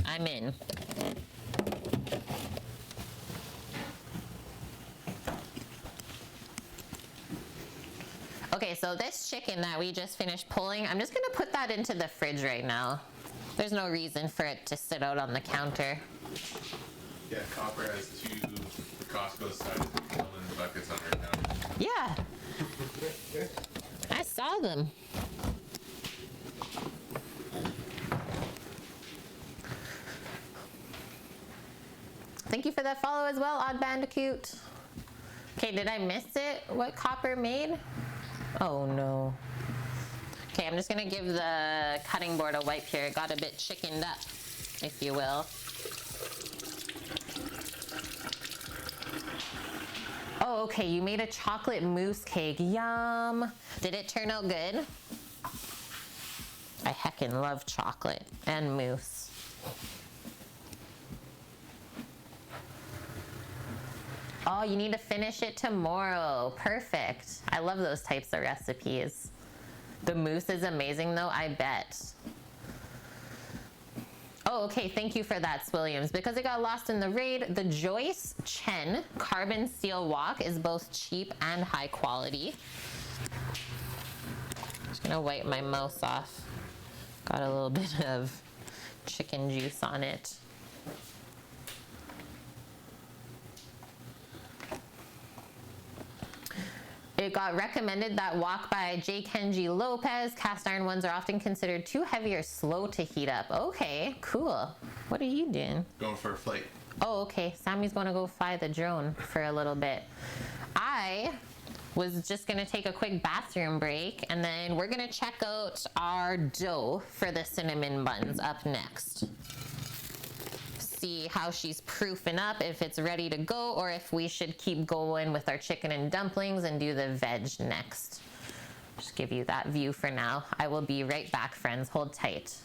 I'm in. Okay, so this chicken that we just finished pulling, I'm just gonna put that into the fridge right now. There's no reason for it to sit out on the counter. Yeah, Copper has two Costco sized Cullen buckets on her counter. Yeah. I saw them. Thank you for that follow as well, Odd Bandicoot. Okay, did I miss it? What Copper made? Oh no. Okay, I'm just gonna give the cutting board a wipe here. It got a bit chickened up, if you will. Oh, okay, you made a chocolate mousse cake. Yum. Did it turn out good? I heckin' love chocolate and mousse. Oh, you need to finish it tomorrow. Perfect. I love those types of recipes. The mousse is amazing though, I bet. Oh, okay, thank you for that, Williams. Because it got lost in the raid, the Joyce Chen carbon steel wok is both cheap and high quality. Just gonna wipe my mouse off. Got a little bit of chicken juice on it. It got recommended that wok by J. Kenji Lopez. Cast iron ones are often considered too heavy or slow to heat up. Okay, cool. What are you doing? Going for a flight. Oh, okay. Sammy's going to go fly the drone for a little bit. I was just going to take a quick bathroom break, and then we're going to check out our dough for the cinnamon buns up next. see how she's proofing up, if it's ready to go, or if we should keep going with our chicken and dumplings and do the veg next. Just give you that view for now. I will be right back, friends. Hold tight.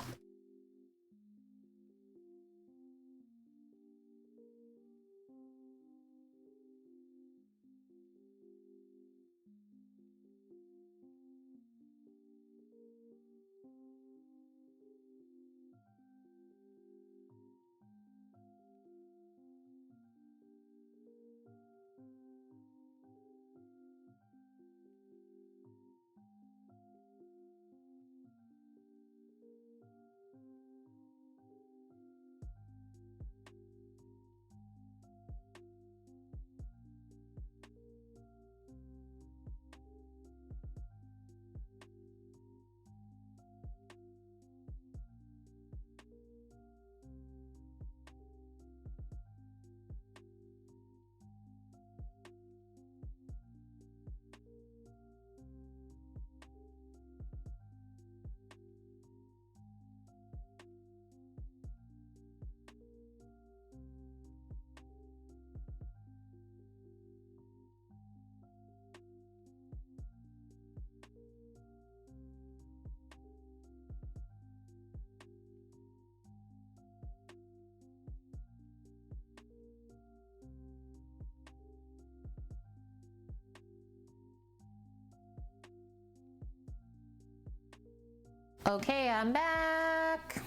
Okay, I'm back.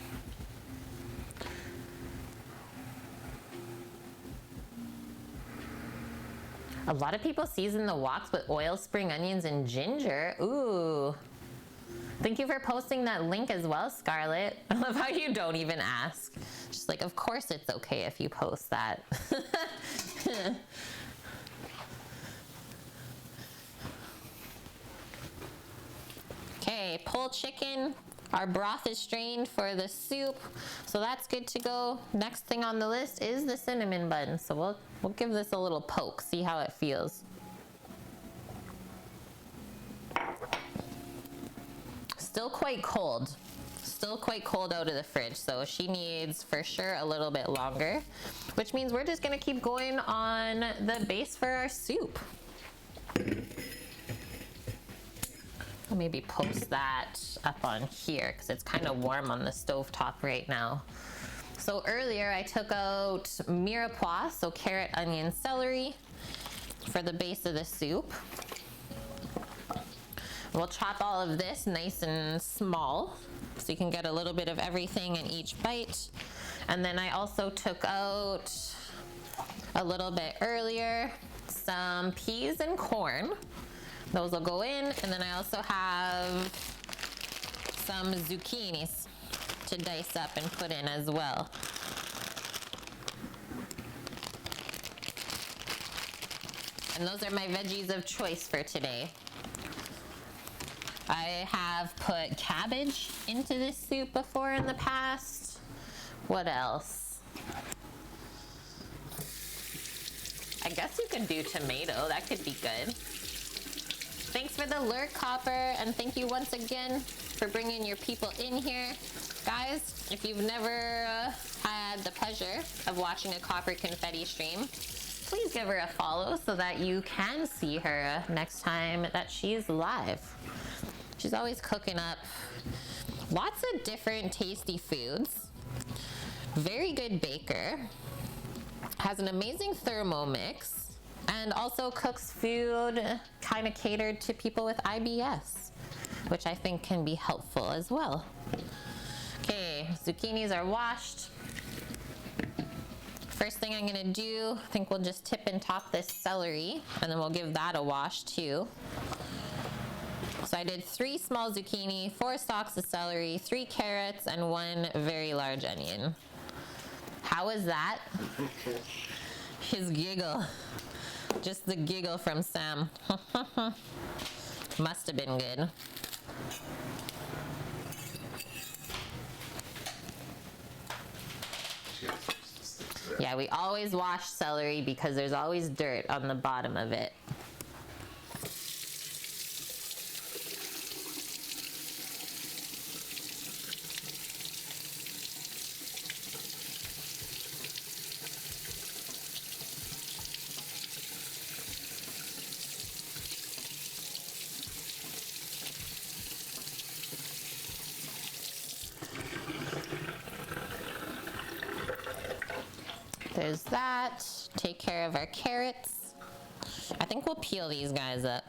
A lot of people season the woks with oil, spring onions, and ginger. Ooh. Thank you for posting that link as well, Scarlett. I love how you don't even ask. Just like, of course it's okay if you post that. Okay, pulled chicken. Our broth is strained for the soup, so that's good to go. Next thing on the list is the cinnamon bun. So we'll give this a little poke, see how it feels. Still quite cold. Still quite cold out of the fridge, so she needs for sure a little bit longer, which means we're just gonna keep going on the base for our soup. I'll maybe post that up on here because it's kind of warm on the stovetop right now. So earlier I took out mirepoix, so carrot, onion, celery, for the base of the soup. We'll chop all of this nice and small so you can get a little bit of everything in each bite. And then I also took out a little bit earlier some peas and corn. Those will go in, and then I also have some zucchinis to dice up and put in as well. And those are my veggies of choice for today. I have put cabbage into this soup before in the past. What else? I guess you could do tomato, that could be good. Thanks for the lurk, Copper, and thank you once again for bringing your people in here. Guys, if you've never had the pleasure of watching a Copper Confetti stream, please give her a follow so that you can see her next time that she's live. She's always cooking up lots of different tasty foods. Very good baker. Has an amazing Thermomix. And also cooks food kind of catered to people with IBS, which I think can be helpful as well. Okay, zucchinis are washed. First thing I'm gonna do, I think we'll just tip and top this celery, and then we'll give that a wash too. So I did 3 small zucchini, 4 stalks of celery, 3 carrots, and 1 very large onion. How was that? His giggle. Just the giggle from Sam. Must have been good. Yeah, we always wash celery because there's always dirt on the bottom of it. There's that. Take care of our carrots. I think we'll peel these guys up.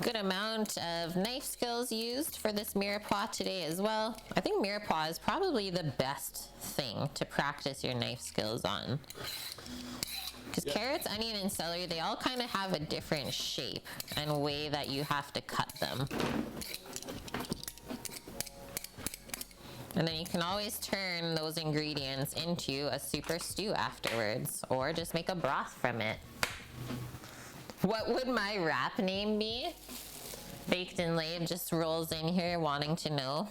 Good amount of knife skills used for this mirepoix today as well. I think mirepoix is probably the best thing to practice your knife skills on. Because carrots, onion, and celery, they all kind of have a different shape and way that you have to cut them. And then you can always turn those ingredients into a super stew afterwards, or just make a broth from it. What would my rap name be? Baked and Laid just rolls in here wanting to know.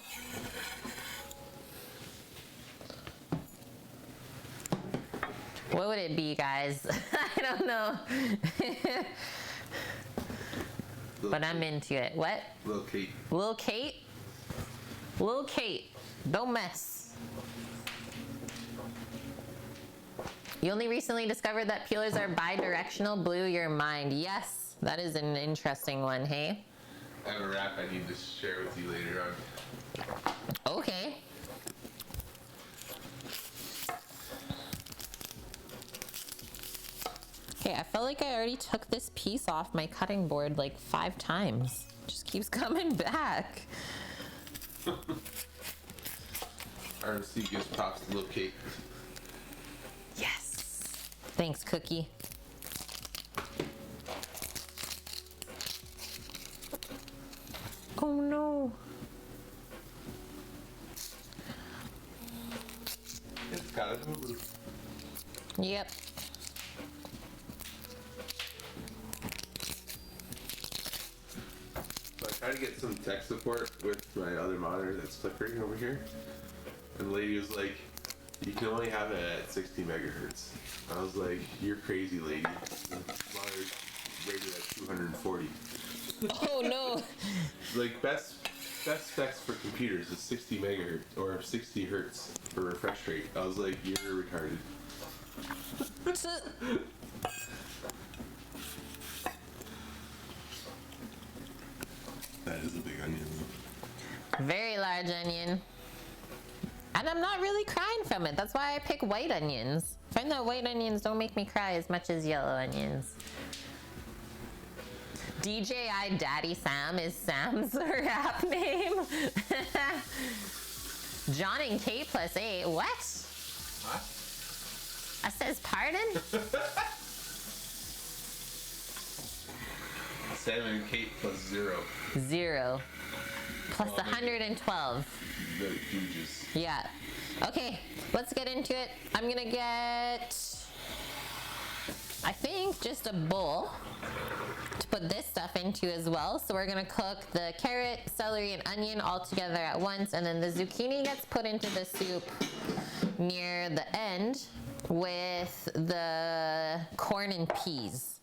What would it be, guys? I don't know. But I'm into it. What? Lil Kate. Lil Kate? Lil Kate. Don't mess. You only recently discovered that peelers are bi-directional. Blew your mind. Yes, that is an interesting one, hey? I have a rap I need to share with you later on. Okay. Okay, I felt like I already took this piece off my cutting board like 5 times. Just keeps coming back. RMC gives props to Lil Kate. Yes. Thanks, Cookie. Oh no. It's got a move. Yep. So I tried to get some tech support with my other monitor that's flickering over here. And the lady was like, you can only have it at 60 megahertz. I was like, you're crazy, lady. The monitor's rated at 240. Oh no. Like best specs for computers is 60 megahertz or 60 hertz for refresh rate. I was like, you're retarded. That is a big onion. Very large onion. And I'm not really crying from it. That's why I pick white onions. I find that white onions don't make me cry as much as yellow onions. DJI Daddy Sam is Sam's rap name. John and Kate plus 8. What? What? I says pardon? Sam and Kate plus 0. 0. Plus 112. The huges. Yeah. Okay, let's get into it. I'm gonna get, I think, just a bowl to put this stuff into as well. So we're gonna cook the carrot, celery, and onion all together at once, and then the zucchini gets put into the soup near the end with the corn and peas.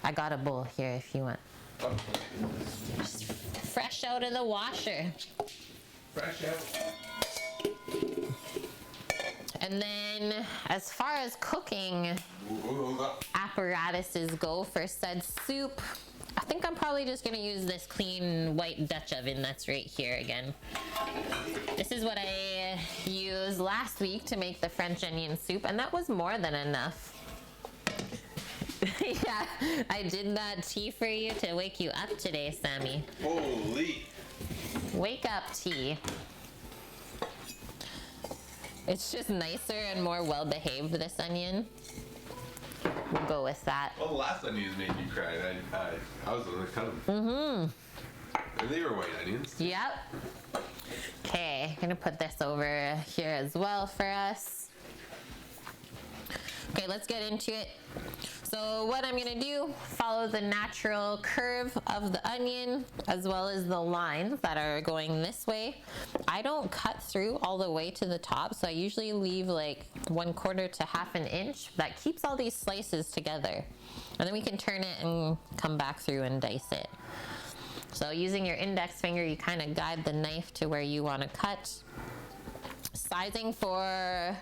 I got a bowl here if you want. Oh. Just fresh out of the washer. Fresh out. And then as far as cooking apparatuses go for said soup, I think I'm probably just gonna use this clean white Dutch oven that's right here again. This is what I used last week to make the French onion soup, and that was more than enough. Yeah, I did that tea for you to wake you up today, Sammy. Holy. Wake up tea. It's just nicer and more well-behaved, this onion. We'll go with that. Well, the last onions made you cry. And I was the one that cut them. Mm-hmm. And they were white onions. Yep. Okay, gonna put this over here as well for us. Okay, let's get into it. So what I'm gonna do, follow the natural curve of the onion as well as the lines that are going this way. I don't cut through all the way to the top, so I usually leave like 1/4 to 1/2 inch. That keeps all these slices together. And then we can turn it and come back through and dice it. So using your index finger, you kind of guide the knife to where you want to cut. Sizing for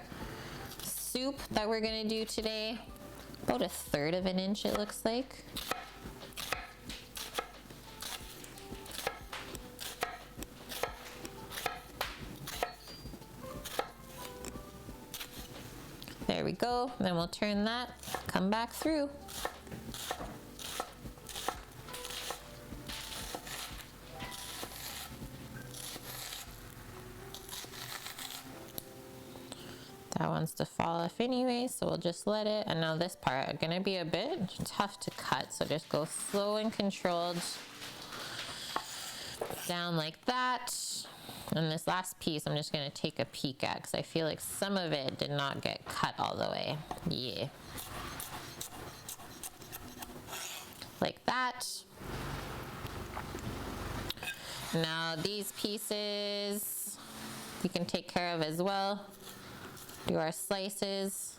soup that we're gonna do today, about 1/3 of an inch it looks like. There we go. Then we'll turn that, come back through. That wants to fall off anyway, so we'll just let it. And now this part is gonna be a bit tough to cut, so just go slow and controlled down like that. And this last piece I'm just gonna take a peek at because I feel like some of it did not get cut all the way. Yeah. Like that. Now these pieces we can take care of as well. Do our slices.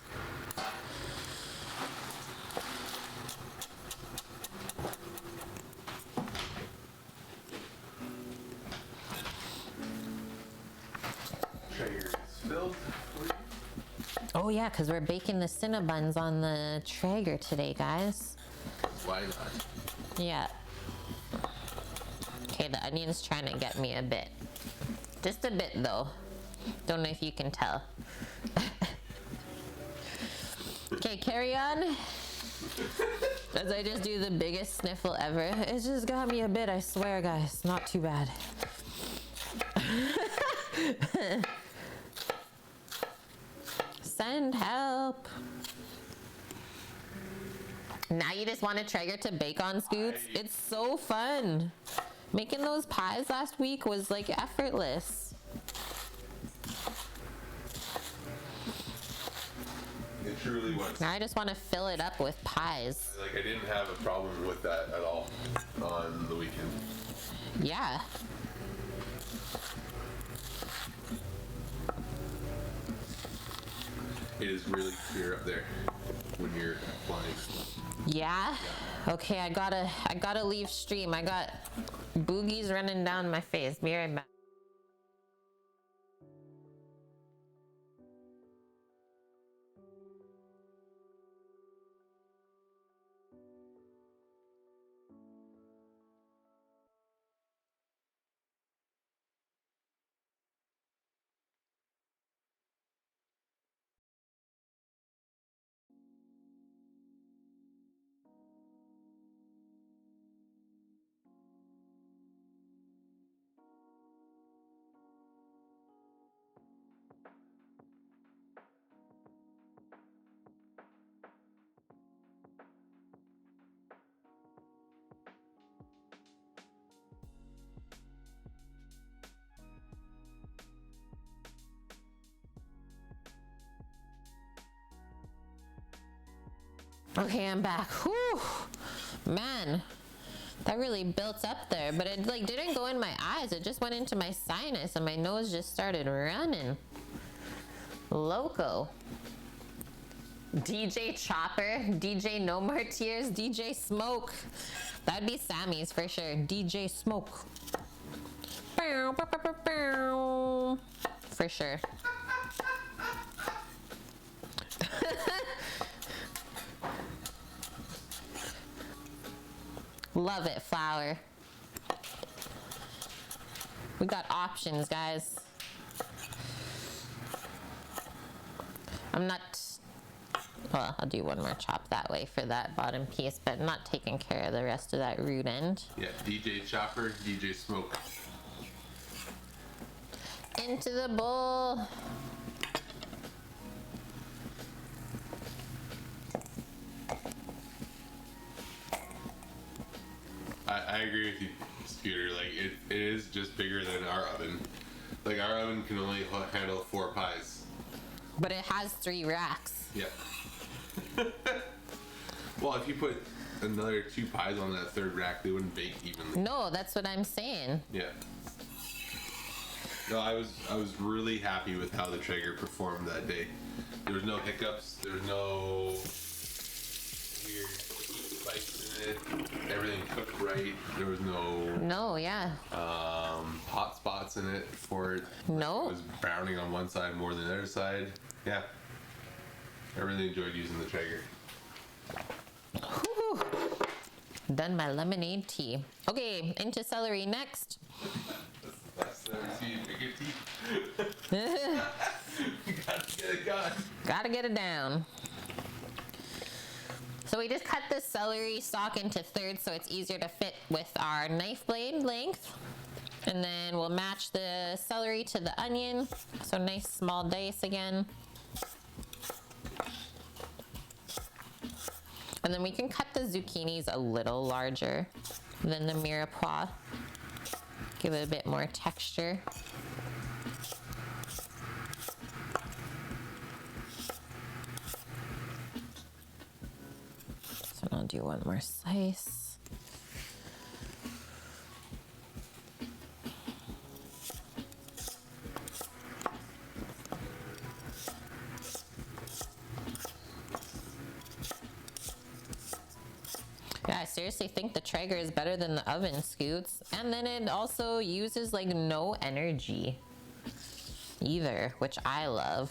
Traeger is filled for you. Oh yeah, because we're baking the Cinna buns on the Traeger today, guys. Why not? Yeah. Okay, the onion's trying to get me a bit. Just a bit though. Don't know if you can tell. Okay, carry on. As I just do the biggest sniffle ever. It's just got me a bit, I swear, guys. Not too bad. Send help. Now you just want a Traeger to bake on, Scoots? It's so fun. Making those pies last week was like effortless. It truly was. Now I just want to fill it up with pies. Like, I didn't have a problem with that at all on the weekend. Yeah. It is really clear up there when you're flying. Yeah? Okay, I gotta leave stream. I got boogies running down my face. Be right back. Okay, I'm back. Whew. Man, that really built up there, but it like didn't go in my eyes. It just went into my sinus and my nose just started running. Loco. DJ Chopper, DJ No More Tears, DJ Smoke. That'd be Sammy's for sure. DJ Smoke. Bow, bow, bow, bow, bow. For sure. Love it, flour. We got options, guys. I'm not, well, I'll do one more chop that way for that bottom piece, but not taking care of the rest of that root end. Yeah, DJ Chopper, DJ Smoke. Into the bowl. I agree with you, Scooter. Like, it is just bigger than our oven. Like, our oven can only handle 4 pies. But it has 3 racks. Yeah. Well, if you put another 2 pies on that third rack, they wouldn't bake evenly. No, that's what I'm saying. Yeah. No, I was really happy with how the Traeger performed that day. There was no hiccups. There was no weird spikes in it. Everything cooked right. There was No, yeah. hot spots in it for it. No. It was browning on one side more than the other side. Yeah. I really enjoyed using the Traeger. Whew. Done my lemonade tea. Okay, into celery next. That's the best I've ever seen bigger tea. Gotta get it gone. Gotta get it down. So we just cut the celery stalk into thirds so it's easier to fit with our knife blade length. And then we'll match the celery to the onion. So nice small dice again. And then we can cut the zucchinis a little larger than the mirepoix. Give it a bit more texture. So I'll do one more slice. Yeah, I seriously think the Traeger is better than the oven scoots. And then it also uses like no energy either, which I love.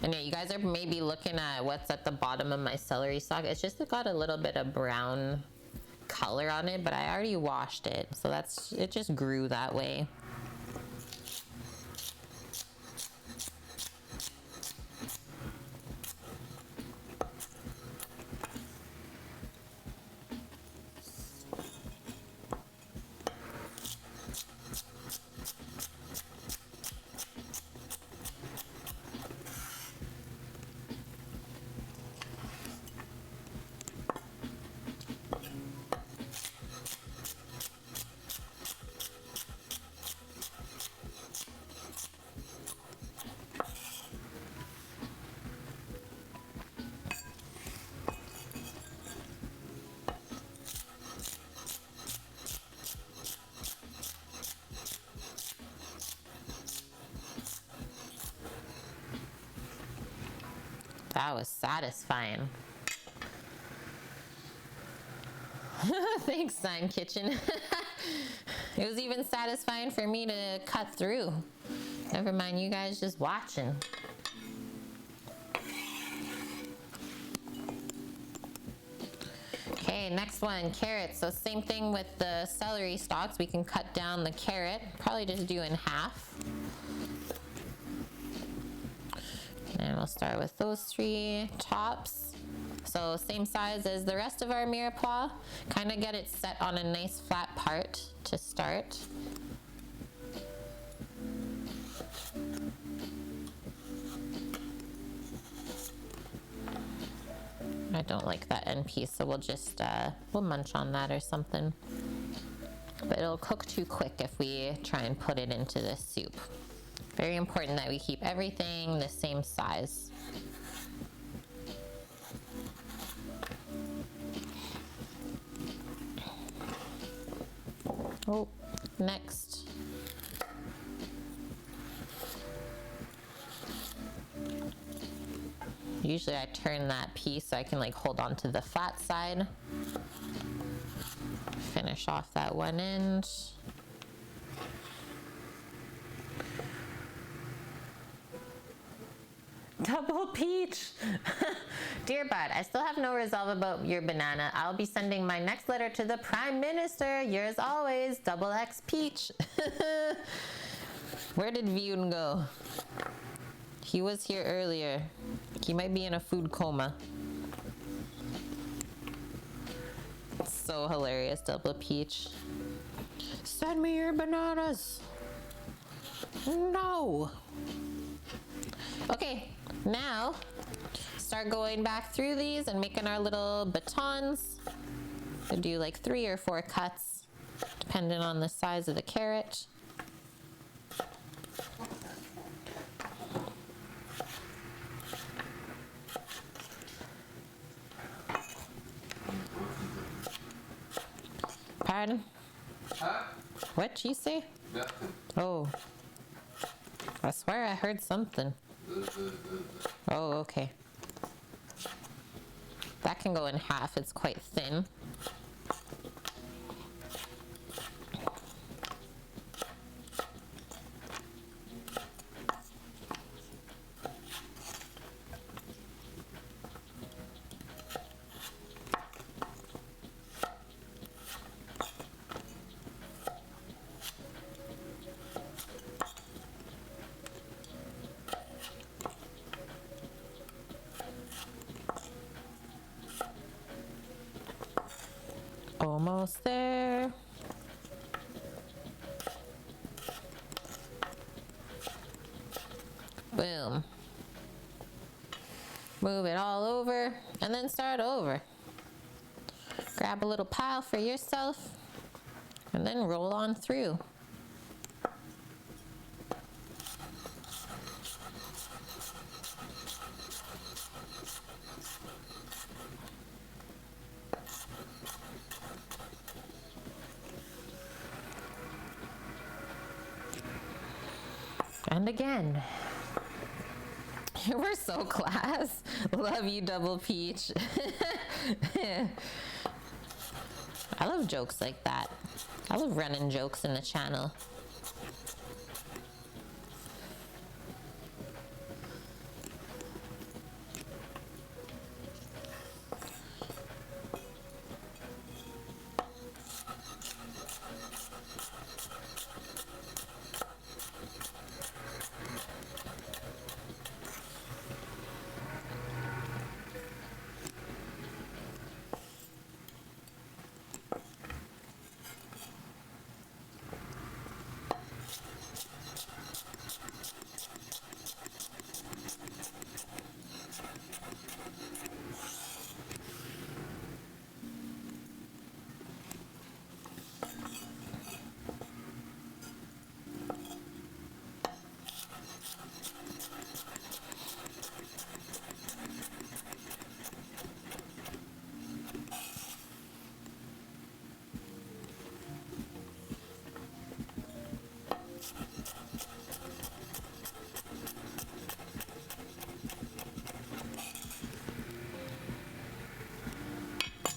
And yeah, you guys are maybe looking at what's at the bottom of my celery stalk. It's just got a little bit of brown color on it, but I already washed it. So it just grew that way. That was satisfying. Thanks, Sign Kitchen. It was even satisfying for me to cut through. Never mind you guys just watching. Okay, next one, carrots. So same thing with the celery stalks. We can cut down the carrot, probably just do in half. And we'll start with those 3 tops. So same size as the rest of our mirepoix. Kind of get it set on a nice flat part to start. I don't like that end piece, so we'll just, we'll munch on that or something. But it'll cook too quick if we try and put it into this soup. Very important that we keep everything the same size. Oh, next. Usually I turn that piece so I can like hold on to the flat side. Finish off that one end. Double peach. Dear Bud, I still have no resolve about your banana. I'll be sending my next letter to the Prime Minister. Yours always, Double X Peach. Where did Vune go? He was here earlier. He might be in a food coma. So hilarious, Double Peach. Send me your bananas. No. Okay, now start going back through these and making our little batons. We'll do like 3 or 4 cuts, depending on the size of the carrot. Pardon? Huh? What'd you say? Nothing. Oh. I swear I heard something. Oh, okay. That can go in half. It's quite thin. Almost there. Boom. Move it all over and then start over. Grab a little pile for yourself and then roll on through. And again. We're so class. Love you, Double Peach. I love jokes like that. I love running jokes in the channel.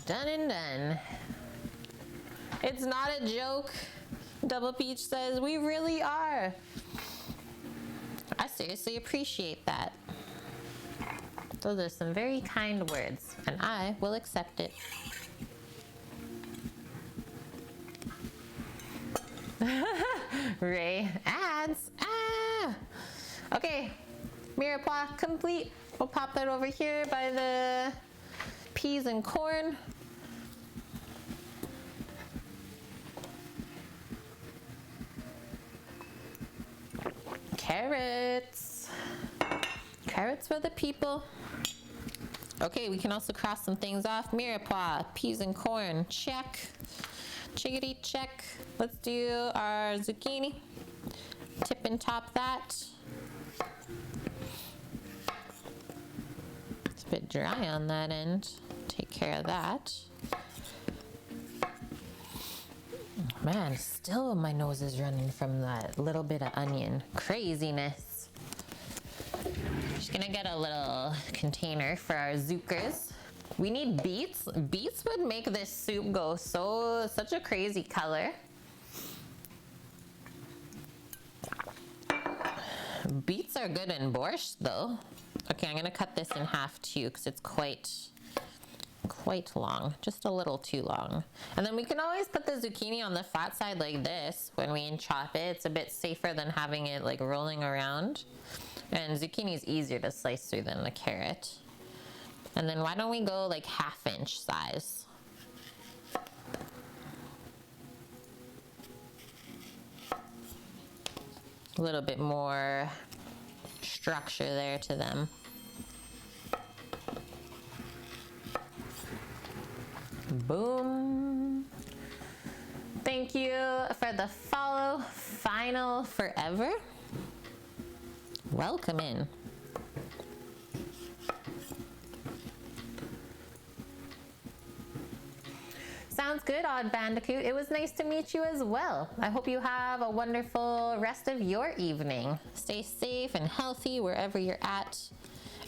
Done and done. It's not a joke, Double Peach says. We really are. I seriously appreciate that. Those are some very kind words, and I will accept it. Ray, ads. Ah! Okay, mirepoix complete. We'll pop that over here by the peas and corn. Carrots. Carrots for the people. Okay, we can also cross some things off. Mirepoix, peas and corn, check. Chickadee, check. Let's do our zucchini. Tip and top that. It's a bit dry on that end. Take care of that. Man, still my nose is running from that little bit of onion. Craziness. Just gonna get a little container for our zookers. We need beets. Beets would make this soup go such a crazy color. Beets are good in borscht though. Okay, I'm gonna cut this in half too because it's quite long, just a little too long. And then we can always put the zucchini on the flat side like this when we chop it. It's a bit safer than having it like rolling around. And zucchini is easier to slice through than the carrot. And then why don't we go like 1/2 inch size? A little bit more structure there to them. Boom. Thank you for the follow. Final forever. Welcome in. Sounds good, Odd Bandicoot. It was nice to meet you as well. I hope you have a wonderful rest of your evening. Stay safe and healthy wherever you're at.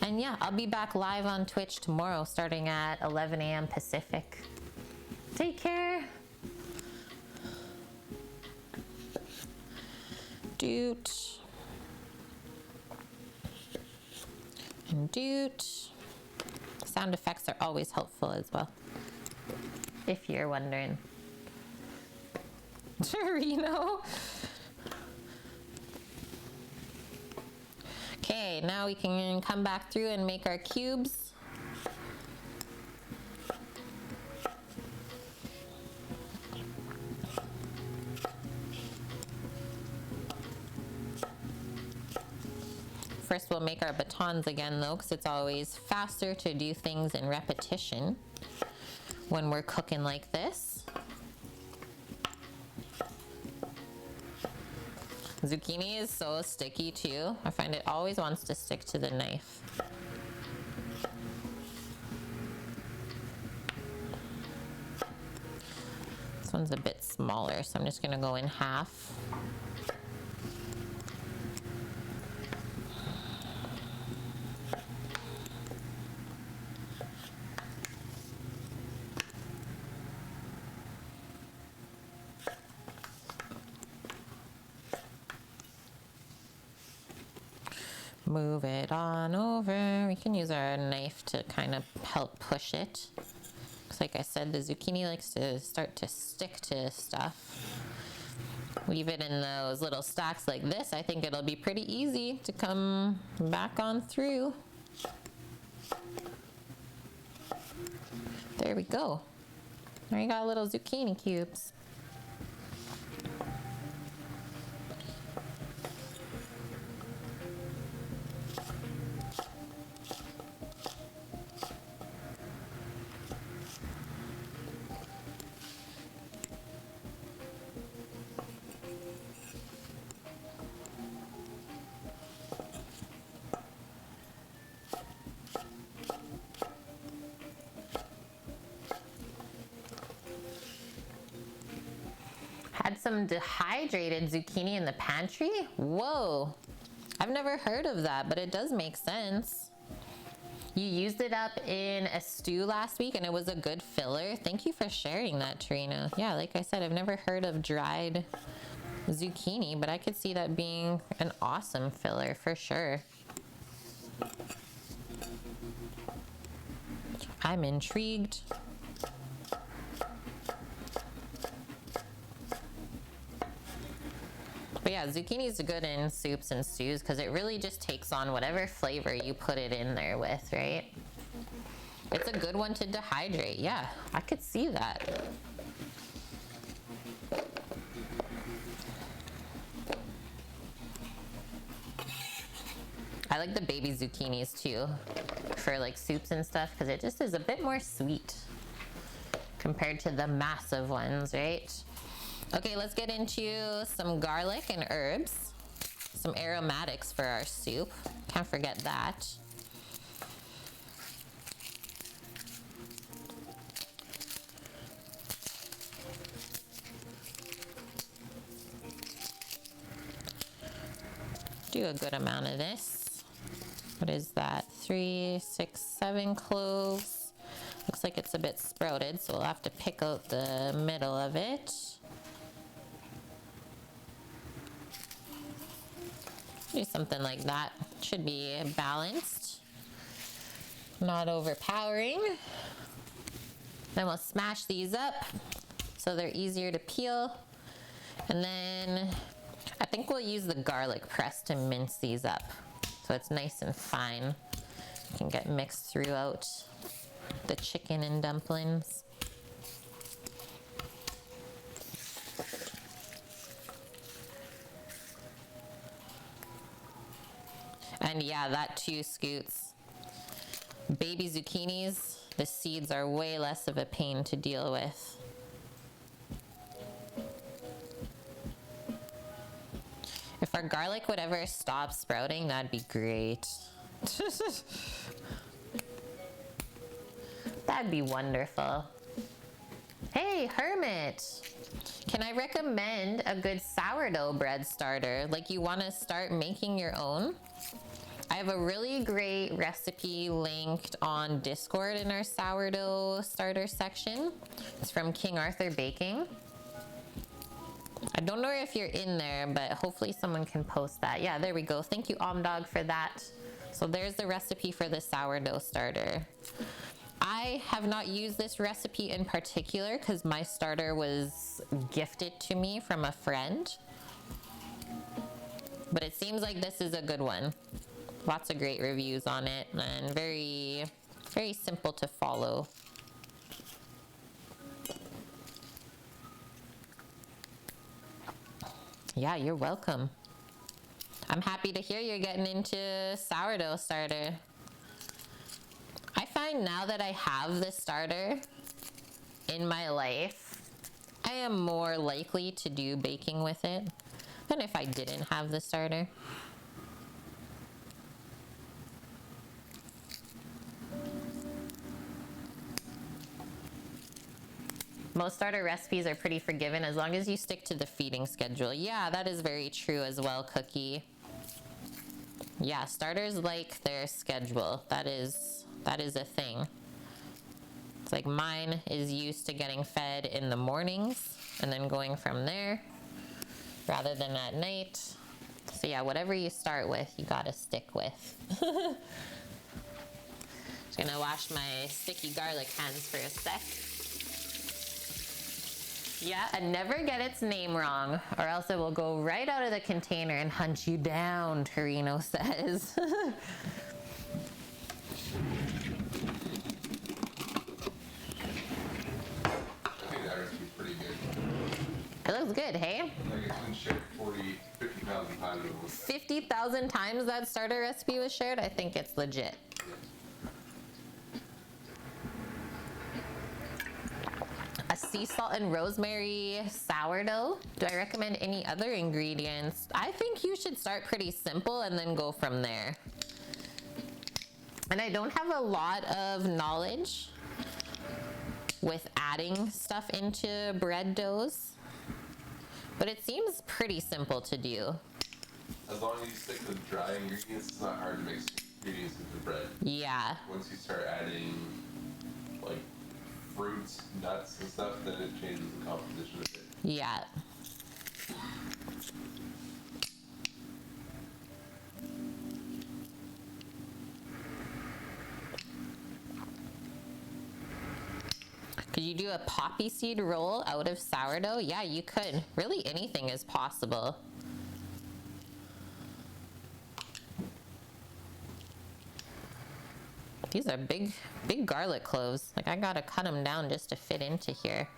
And yeah, I'll be back live on Twitch tomorrow starting at 11 a.m. Pacific. Take care. Doot. And doot. Sound effects are always helpful as well, if you're wondering. Torino. Okay, now we can come back through and make our cubes. First we'll make our batons again though, because it's always faster to do things in repetition when we're cooking like this. Zucchini is so sticky too. I find it always wants to stick to the knife. This one's a bit smaller, so I'm just gonna go in half. Move it on over. We can use our knife to kind of help push it. Because like I said, the zucchini likes to start to stick to stuff. Leave it in those little stacks like this. I think it'll be pretty easy to come back on through. There we go. Now you got little zucchini cubes. Had some dehydrated zucchini in the pantry? Whoa, I've never heard of that, but it does make sense. You used it up in a stew last week and it was a good filler. Thank you for sharing that, Trina. Yeah, like I said, I've never heard of dried zucchini, but I could see that being an awesome filler for sure. I'm intrigued. But yeah, zucchini is good in soups and stews because it really just takes on whatever flavor you put it in there with, right? It's a good one to dehydrate. Yeah, I could see that. I like the baby zucchinis too for like soups and stuff because it just is a bit more sweet compared to the massive ones, right? Okay, let's get into some garlic and herbs, some aromatics for our soup. Can't forget that. Do a good amount of this. What is that? 3, 6, 7 cloves. Looks like it's a bit sprouted, so we'll have to pick out the middle of it. Do something like that. Should be balanced, not overpowering. Then we'll smash these up so they're easier to peel. And then I think we'll use the garlic press to mince these up so it's nice and fine. It can get mixed throughout the chicken and dumplings. And yeah, that too, Scoots. Baby zucchinis, the seeds are way less of a pain to deal with. If our garlic would ever stop sprouting, that'd be great. That'd be wonderful. Hey, Hermit. Can I recommend a good sourdough bread starter? Like you want to start making your own? I have a really great recipe linked on Discord in our sourdough starter section. It's from King Arthur Baking. I don't know if you're in there, but hopefully someone can post that. Yeah, there we go. Thank you, Omdog, for that. So there's the recipe for the sourdough starter. I have not used this recipe in particular because my starter was gifted to me from a friend. But it seems like this is a good one. Lots of great reviews on it and very, very simple to follow. Yeah, you're welcome. I'm happy to hear you're getting into sourdough starter. I find now that I have the starter in my life, I am more likely to do baking with it than if I didn't have the starter. Most starter recipes are pretty forgiving as long as you stick to the feeding schedule. Yeah, that is very true as well, Cookie. Yeah, starters like their schedule. That is a thing. It's like mine is used to getting fed in the mornings and then going from there rather than at night. So yeah, whatever you start with, you gotta stick with. Just gonna wash my sticky garlic hands for a sec. Yeah, and never get its name wrong, or else it will go right out of the container and hunt you down, Torino says. It looks good, hey? Like it's been shared 50,000 times. 50,000 times that starter recipe was shared? I think it's legit. A sea salt and rosemary sourdough. Do I recommend any other ingredients? I think you should start pretty simple and then go from there. And I don't have a lot of knowledge with adding stuff into bread doughs, but it seems pretty simple to do. As long as you stick to dry ingredients, it's not hard to mix ingredients into bread. Yeah. Once you start adding like fruits, nuts, and stuff, then it changes the composition a bit. Yeah. Could you do a poppy seed roll out of sourdough? Yeah, you could. Really, anything is possible. These are big, big garlic cloves. Like I gotta cut them down just to fit into here.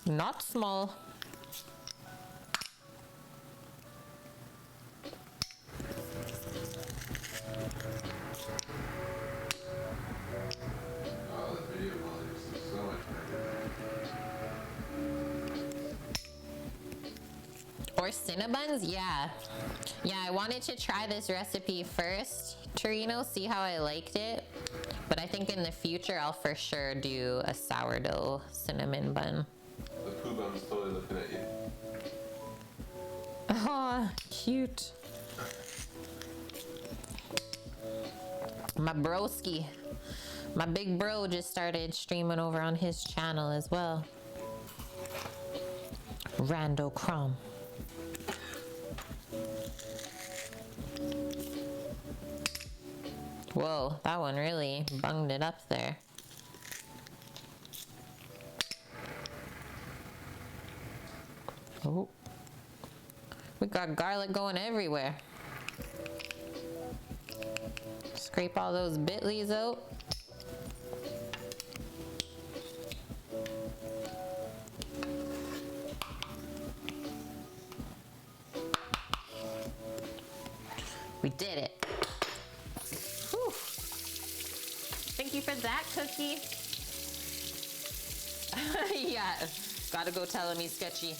Not small. Oh, the video quality is so much better. Or Cinnabuns? Yeah. Yeah, I wanted to try this recipe first, Torino, see how I liked it. But I think in the future I'll for sure do a sourdough cinnamon bun. The poo bum's totally looking at you. Oh, cute. My broski. My big bro just started streaming over on his channel as well. Rando Crum. Whoa, that one really bunged it up there. Oh. We got garlic going everywhere. Scrape all those bitlies out. We did it. Whew. Thank you for that, Cookie. Yeah, gotta go tell him he's sketchy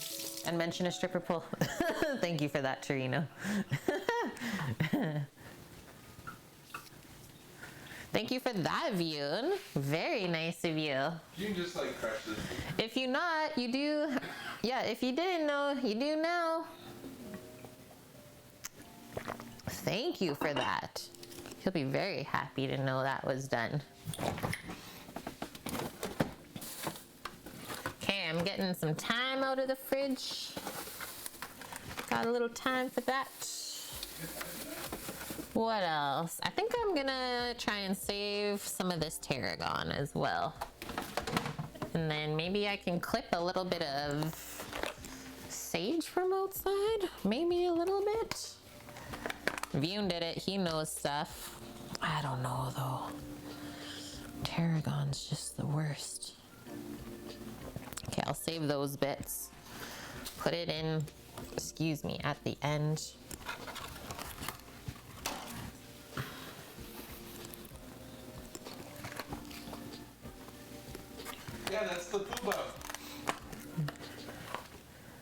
and mention a stripper pole. Thank you for that, Torino. Thank you for that, View. Very nice of you. You can just like crush this. If you not, you do. Yeah, if you didn't know, you do now. Thank you for that. He'll be very happy to know that was done. Okay, I'm getting some thyme out of the fridge. Got a little time for that. What else? I think I'm gonna try and save some of this tarragon as well. And then maybe I can clip a little bit of sage from outside. Maybe a little bit. Vune did it, he knows stuff. I don't know though. Tarragon's just the worst. Okay, I'll save those bits. Put it in, excuse me, at the end. Yeah, that's the poo bum.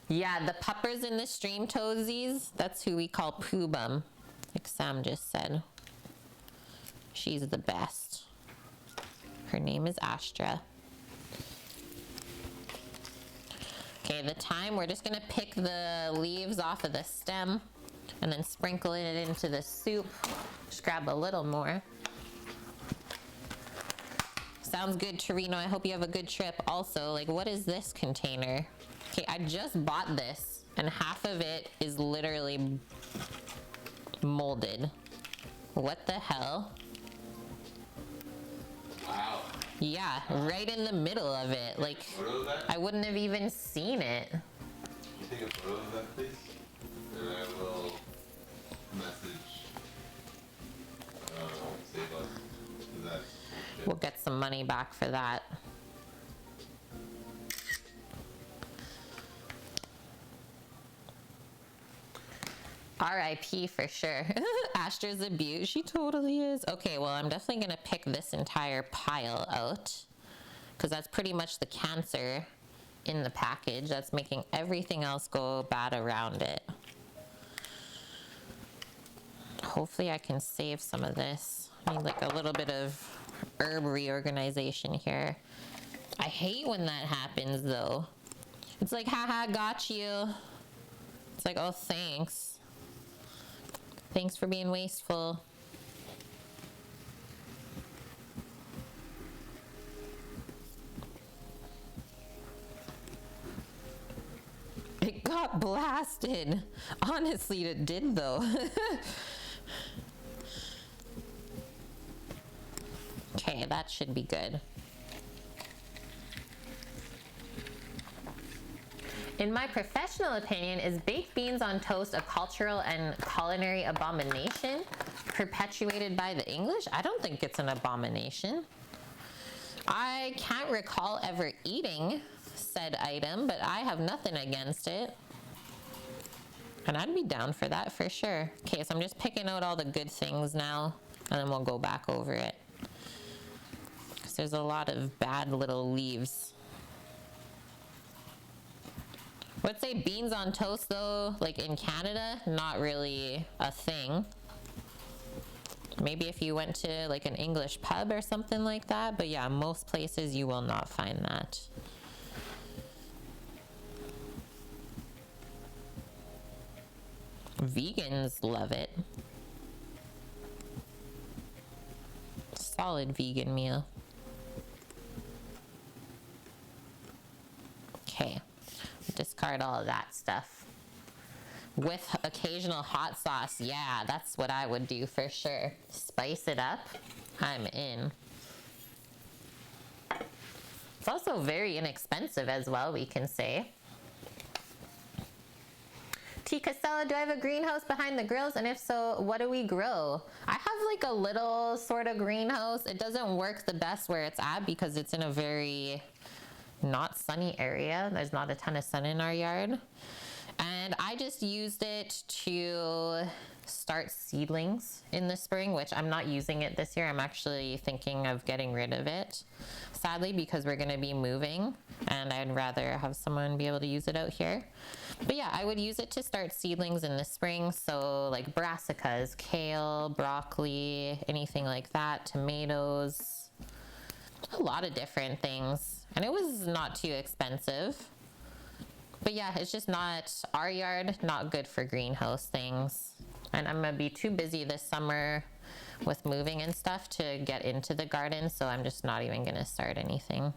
Yeah, the puppers in the stream toesies, that's who we call Pooh Bum, like Sam just said. She's the best. Her name is Astra. Okay, the thyme, we're just gonna pick the leaves off of the stem and then sprinkle it into the soup. Just grab a little more. Sounds good, Torino. I hope you have a good trip. Also, like, what is this container? Okay, I just bought this, and half of it is literally molded. What the hell? Wow. Yeah, right in the middle of it. Like, Photo of that? I wouldn't have even seen it. Can you take a photo of that, please? And I will message Save Us. Is that shit? We'll get some money back for that. RIP for sure. Astra's a beaut. She totally is. Okay, well, I'm definitely gonna pick this entire pile out because that's pretty much the cancer in the package that's making everything else go bad around it. Hopefully I can save some of this. I need like a little bit of herb reorganization here. I hate when that happens though. It's like, haha, got you. It's like, oh, thanks. Thanks for being wasteful. It got blasted. Honestly, it did though. Okay, that should be good. In my professional opinion, is baked beans on toast a cultural and culinary abomination perpetuated by the English? I don't think it's an abomination. I can't recall ever eating said item, but I have nothing against it. And I'd be down for that for sure. Okay, so I'm just picking out all the good things now, and then we'll go back over it. Because there's a lot of bad little leaves. Would say beans on toast though, like in Canada, not really a thing. Maybe if you went to like an English pub or something like that, but yeah, most places you will not find that. Vegans love it. Solid vegan meal. Okay. Discard all of that stuff. With occasional hot sauce, yeah, that's what I would do for sure. Spice it up, I'm in. It's also very inexpensive as well, we can say. T. Casella, do I have a greenhouse behind the grills? And if so, what do we grow? I have like a little sort of greenhouse. It doesn't work the best where it's at because it's in a very not sunny area. There's not a ton of sun in our yard. And I just used it to start seedlings in the spring, which I'm not using it this year. I'm actually thinking of getting rid of it, sadly, because we're going to be moving and I'd rather have someone be able to use it out here. But yeah, I would use it to start seedlings in the spring. So like brassicas, kale, broccoli, anything like that, tomatoes, a lot of different things. And it was not too expensive. But yeah, it's just not our yard, not good for greenhouse things. And I'm gonna be too busy this summer with moving and stuff to get into the garden, so I'm just not even gonna start anything.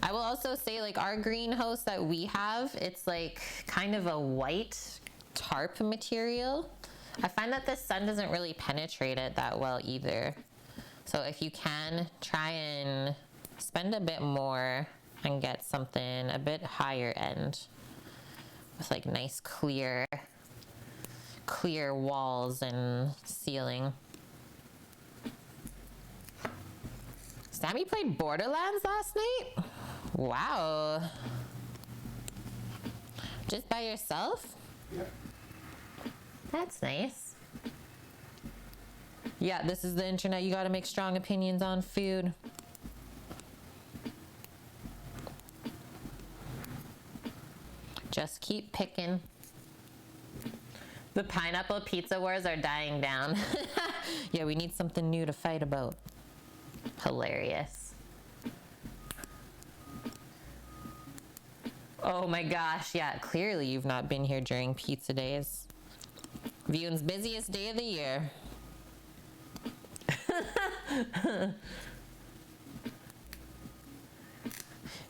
I will also say, like, our greenhouse that we have, it's like kind of a white tarp material. I find that the sun doesn't really penetrate it that well either. So if you can, try and spend a bit more and get something a bit higher end with like nice clear walls and ceiling. Sammy played Borderlands last night? Wow. Just by yourself? Yeah. That's nice. Yeah, this is the internet. You gotta make strong opinions on food. Just keep picking. The pineapple pizza wars are dying down. Yeah, we need something new to fight about. Hilarious. Oh my gosh, yeah, clearly you've not been here during pizza days. Viewing's busiest day of the year.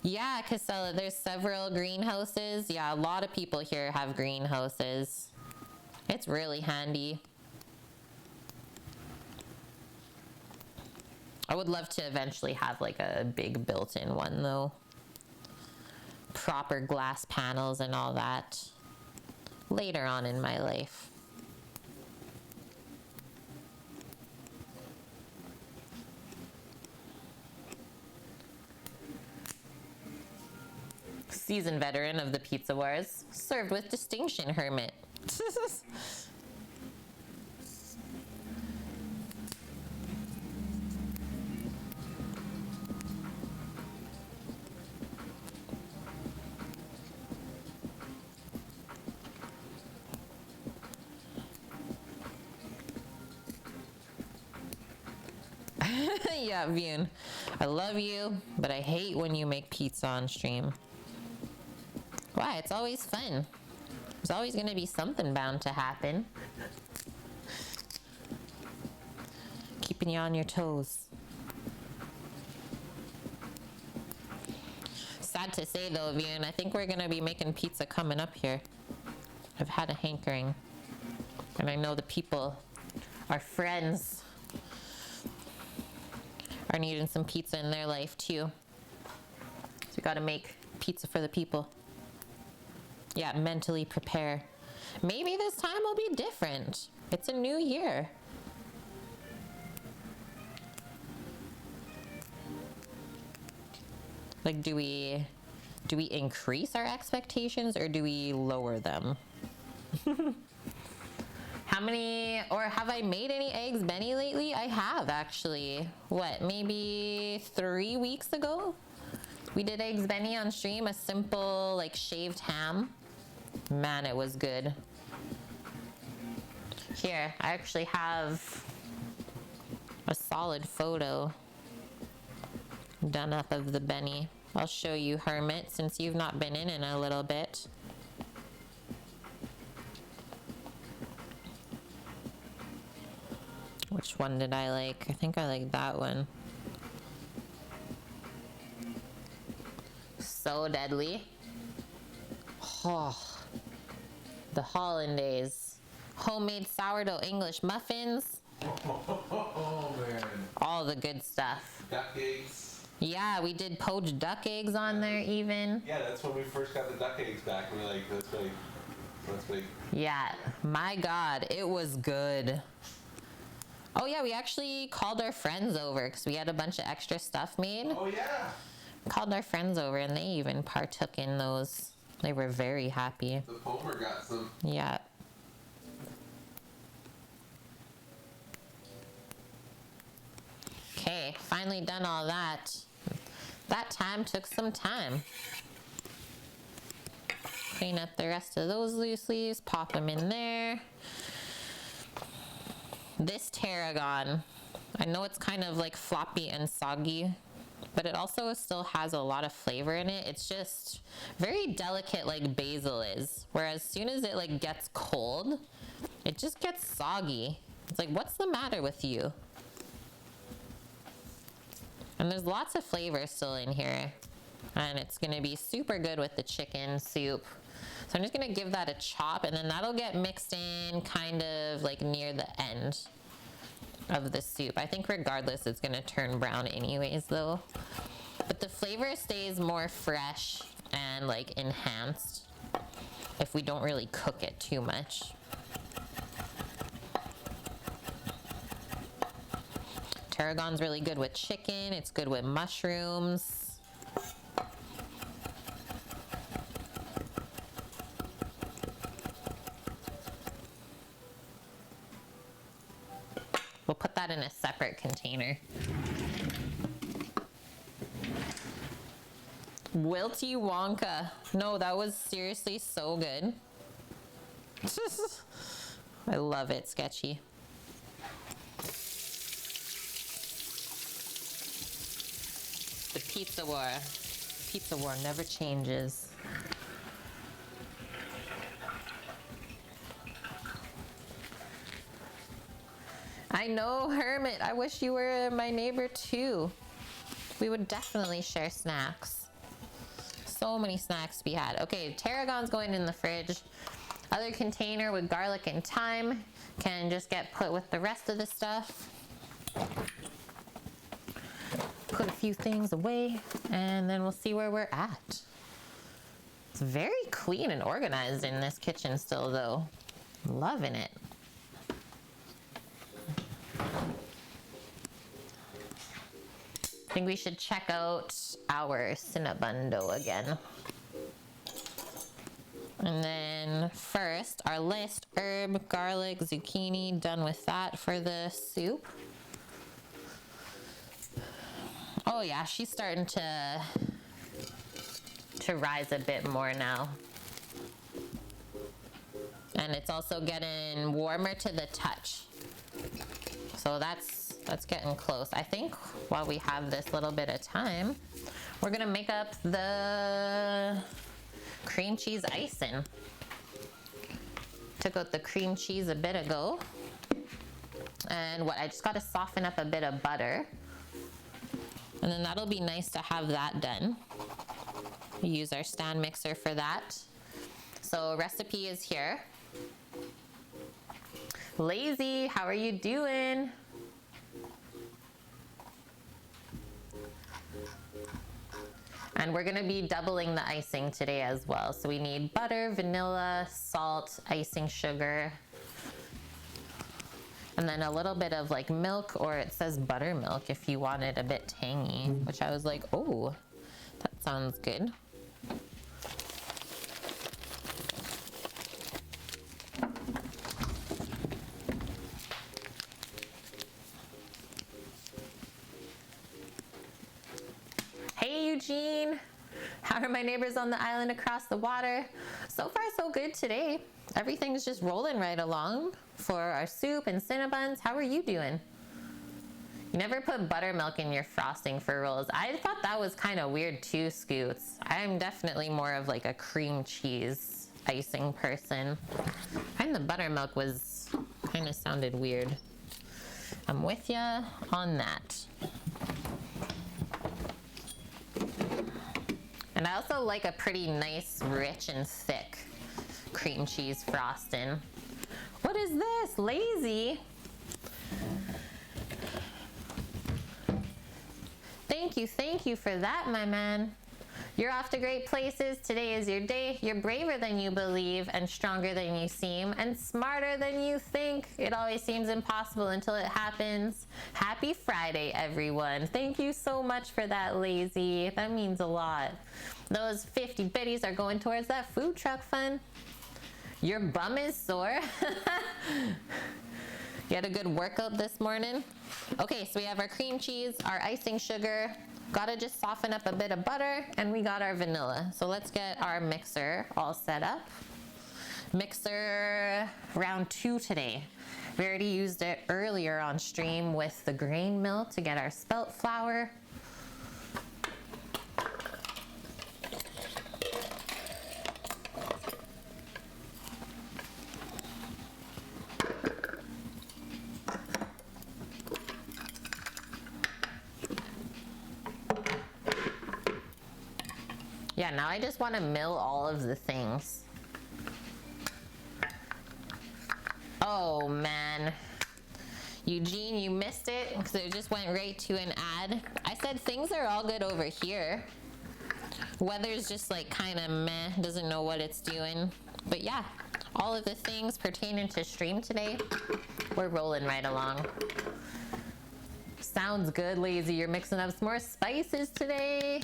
Yeah, Casella, there's several greenhouses. Yeah, a lot of people here have greenhouses. It's really handy. I would love to eventually have like a big built-in one though. Proper glass panels and all that later on in my life. Seasoned veteran of the pizza wars, served with distinction, Hermit. Yeah, Vune. I love you, but I hate when you make pizza on stream. Why? It's always fun. There's always going to be something bound to happen. Keeping you on your toes. Sad to say though, Vune, I think we're going to be making pizza coming up here. I've had a hankering. And I know the people, our friends, are needing some pizza in their life too. So we got to make pizza for the people. Yeah, mentally prepare. Maybe this time will be different. It's a new year. Like, do we increase our expectations or do we lower them? How many, or have I made any eggs Benny lately? I have actually. What, maybe 3 weeks ago? We did eggs Benny on stream, a simple like shaved ham. Man, it was good. Here, I actually have a solid photo done up of the Benny. I'll show you, Hermit, since you've not been in a little bit. Which one did I like? I think I like that one. So deadly. Oh, the hollandaise. Homemade sourdough English muffins. Oh man. All the good stuff. Duck eggs. Yeah, we did poached duck eggs on there even. Yeah, that's when we first got the duck eggs back. We were like, let's make. Yeah, my God, it was good. Oh yeah, we actually called our friends over because we had a bunch of extra stuff made. Oh yeah. Called our friends over and they even partook in those. They were very happy. The Palmer got some. Yeah. Okay, finally done all that. That time took some time. Clean up the rest of those loose leaves, pop them in there. This tarragon, I know it's kind of like floppy and soggy, but it also still has a lot of flavor in it. It's just very delicate like basil is, whereas as soon as it like gets cold, it just gets soggy. It's like, what's the matter with you? And there's lots of flavor still in here, and it's gonna be super good with the chicken soup. So I'm just gonna give that a chop, and then that'll get mixed in kind of like near the end of the soup. I think regardless it's gonna turn brown anyways though. But the flavor stays more fresh and like enhanced if we don't really cook it too much. Tarragon's really good with chicken, it's good with mushrooms. We'll put that in a separate container. Wilty Wonka. No, that was seriously so good. I love it, Sketchy. The pizza war. Pizza war never changes. I know, Hermit. I wish you were my neighbor too. We would definitely share snacks. So many snacks to be had. Okay, tarragon's going in the fridge. Other container with garlic and thyme can just get put with the rest of the stuff. Put a few things away, and then we'll see where we're at. It's very clean and organized in this kitchen still, though. Loving it. I think we should check out our Cinnabundo again. And then first, our list, herb, garlic, zucchini, done with that for the soup. Oh yeah, she's starting to rise a bit more now. And it's also getting warmer to the touch. So that's getting close. I think while we have this little bit of time, we're gonna make up the cream cheese icing. Took out the cream cheese a bit ago. And I just gotta soften up a bit of butter. And then that'll be nice to have that done. We use our stand mixer for that. So recipe is here. Lazy, how are you doing? And we're gonna be doubling the icing today as well. So we need butter, vanilla, salt, icing sugar, and then a little bit of like milk, or it says buttermilk if you want it a bit tangy, which I was like, oh, that sounds good. Hey Eugene, how are my neighbors on the island across the water? So far so good today. Everything's just rolling right along for our soup and Cinnabuns. How are you doing? You never put buttermilk in your frosting for rolls. I thought that was kind of weird too, Scoots. I'm definitely more of like a cream cheese icing person. I find the buttermilk was kind of sounded weird. I'm with ya on that. And I also like a pretty nice, rich and thick cream cheese frosting. What is this? Lazy? Thank you for that, my man. You're off to great places. Today is your day. You're braver than you believe and stronger than you seem and smarter than you think. It always seems impossible until it happens. Happy Friday, everyone. Thank you so much for that, Lazy. That means a lot. Those 50 biddies are going towards that food truck fund. Your bum is sore. You had a good workout this morning? Okay, so we have our cream cheese, our icing sugar. Gotta just soften up a bit of butter, and we got our vanilla. So let's get our mixer all set up. Mixer round 2 today. We already used it earlier on stream with the grain mill to get our spelt flour. Yeah, now I just want to mill all of the things. Oh man. Eugene, you missed it because it just went right to an ad. I said things are all good over here. Weather's just like kind of meh, doesn't know what it's doing. But yeah, all of the things pertaining to stream today, we're rolling right along. Sounds good, Lazy. You're mixing up some more spices today.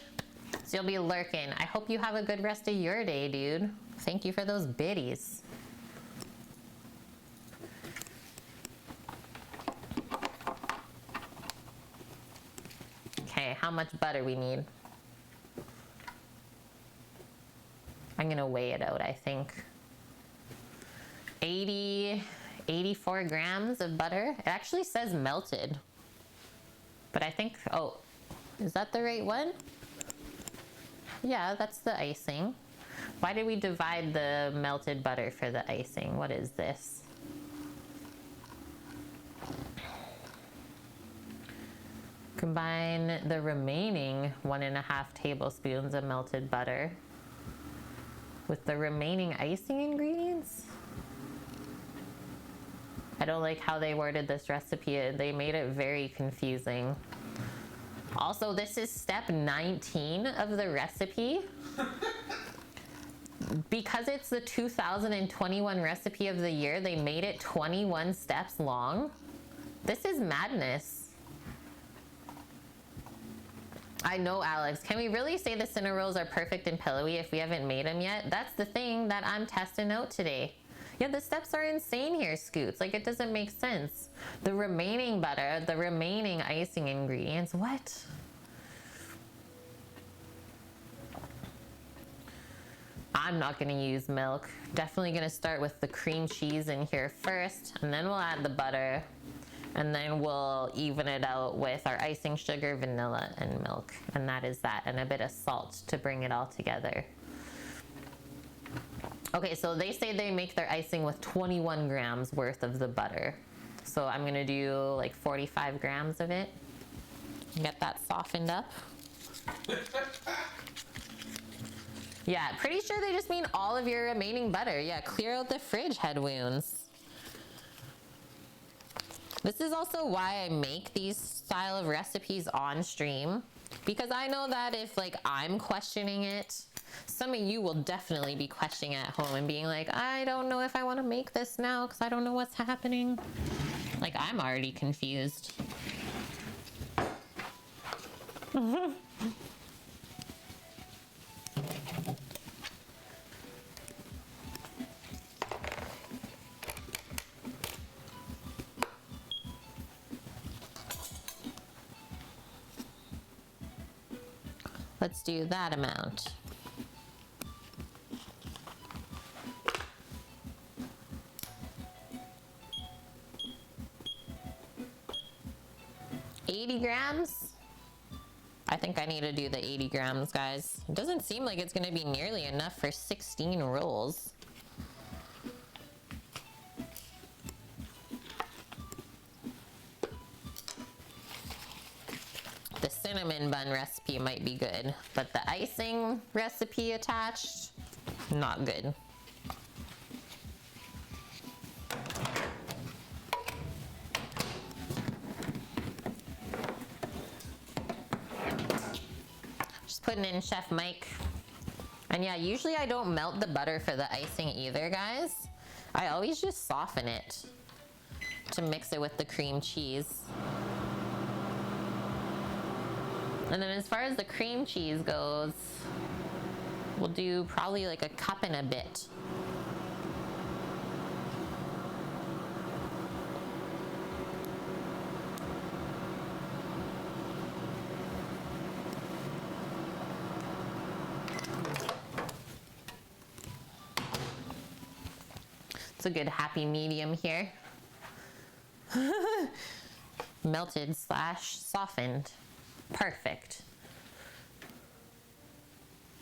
So you'll be lurking. I hope you have a good rest of your day, dude. Thank you for those biddies. Okay, how much butter we need? I'm gonna weigh it out, I think. 84 grams of butter. It actually says melted. But I think, oh, is that the right one? Yeah, that's the icing. Why did we divide the melted butter for the icing? What is this? Combine the remaining 1.5 tablespoons of melted butter with the remaining icing ingredients. I don't like how they worded this recipe. They made it very confusing. Also, this is step 19 of the recipe. Because it's the 2021 recipe of the year, they made it 21 steps long. This is madness. I know, Alex. Can we really say the Cinna rolls are perfect in Pillowy if we haven't made them yet? That's the thing that I'm testing out today. Yeah, the steps are insane here, Scoots. Like, it doesn't make sense. The remaining butter, the remaining icing ingredients, what? I'm not gonna use milk. Definitely gonna start with the cream cheese in here first, and then we'll add the butter, and then we'll even it out with our icing sugar, vanilla, and milk. And that is that, and a bit of salt to bring it all together. Okay, so they say they make their icing with 21 grams worth of the butter. So I'm gonna do like 45 grams of it. Get that softened up. Yeah, pretty sure they just mean all of your remaining butter. Yeah, clear out the fridge, head wounds. This is also why I make these style of recipes on stream. Because I know that if like I'm questioning it, some of you will definitely be questioning at home and being like, I don't know if I want to make this now because I don't know what's happening. Like, I'm already confused. Let's do that amount. $80 grams? I think I need to do the 80 grams, guys. It doesn't seem like it's gonna be nearly enough for 16 rolls. The cinnamon bun recipe might be good, but the icing recipe attached, not good. putting in Chef Mike. And yeah, usually I don't melt the butter for the icing either, guys. I always just soften it to mix it with the cream cheese. And then as far as the cream cheese goes, we'll do probably like a cup and a bit. It's a good happy medium here. Melted / softened. Perfect.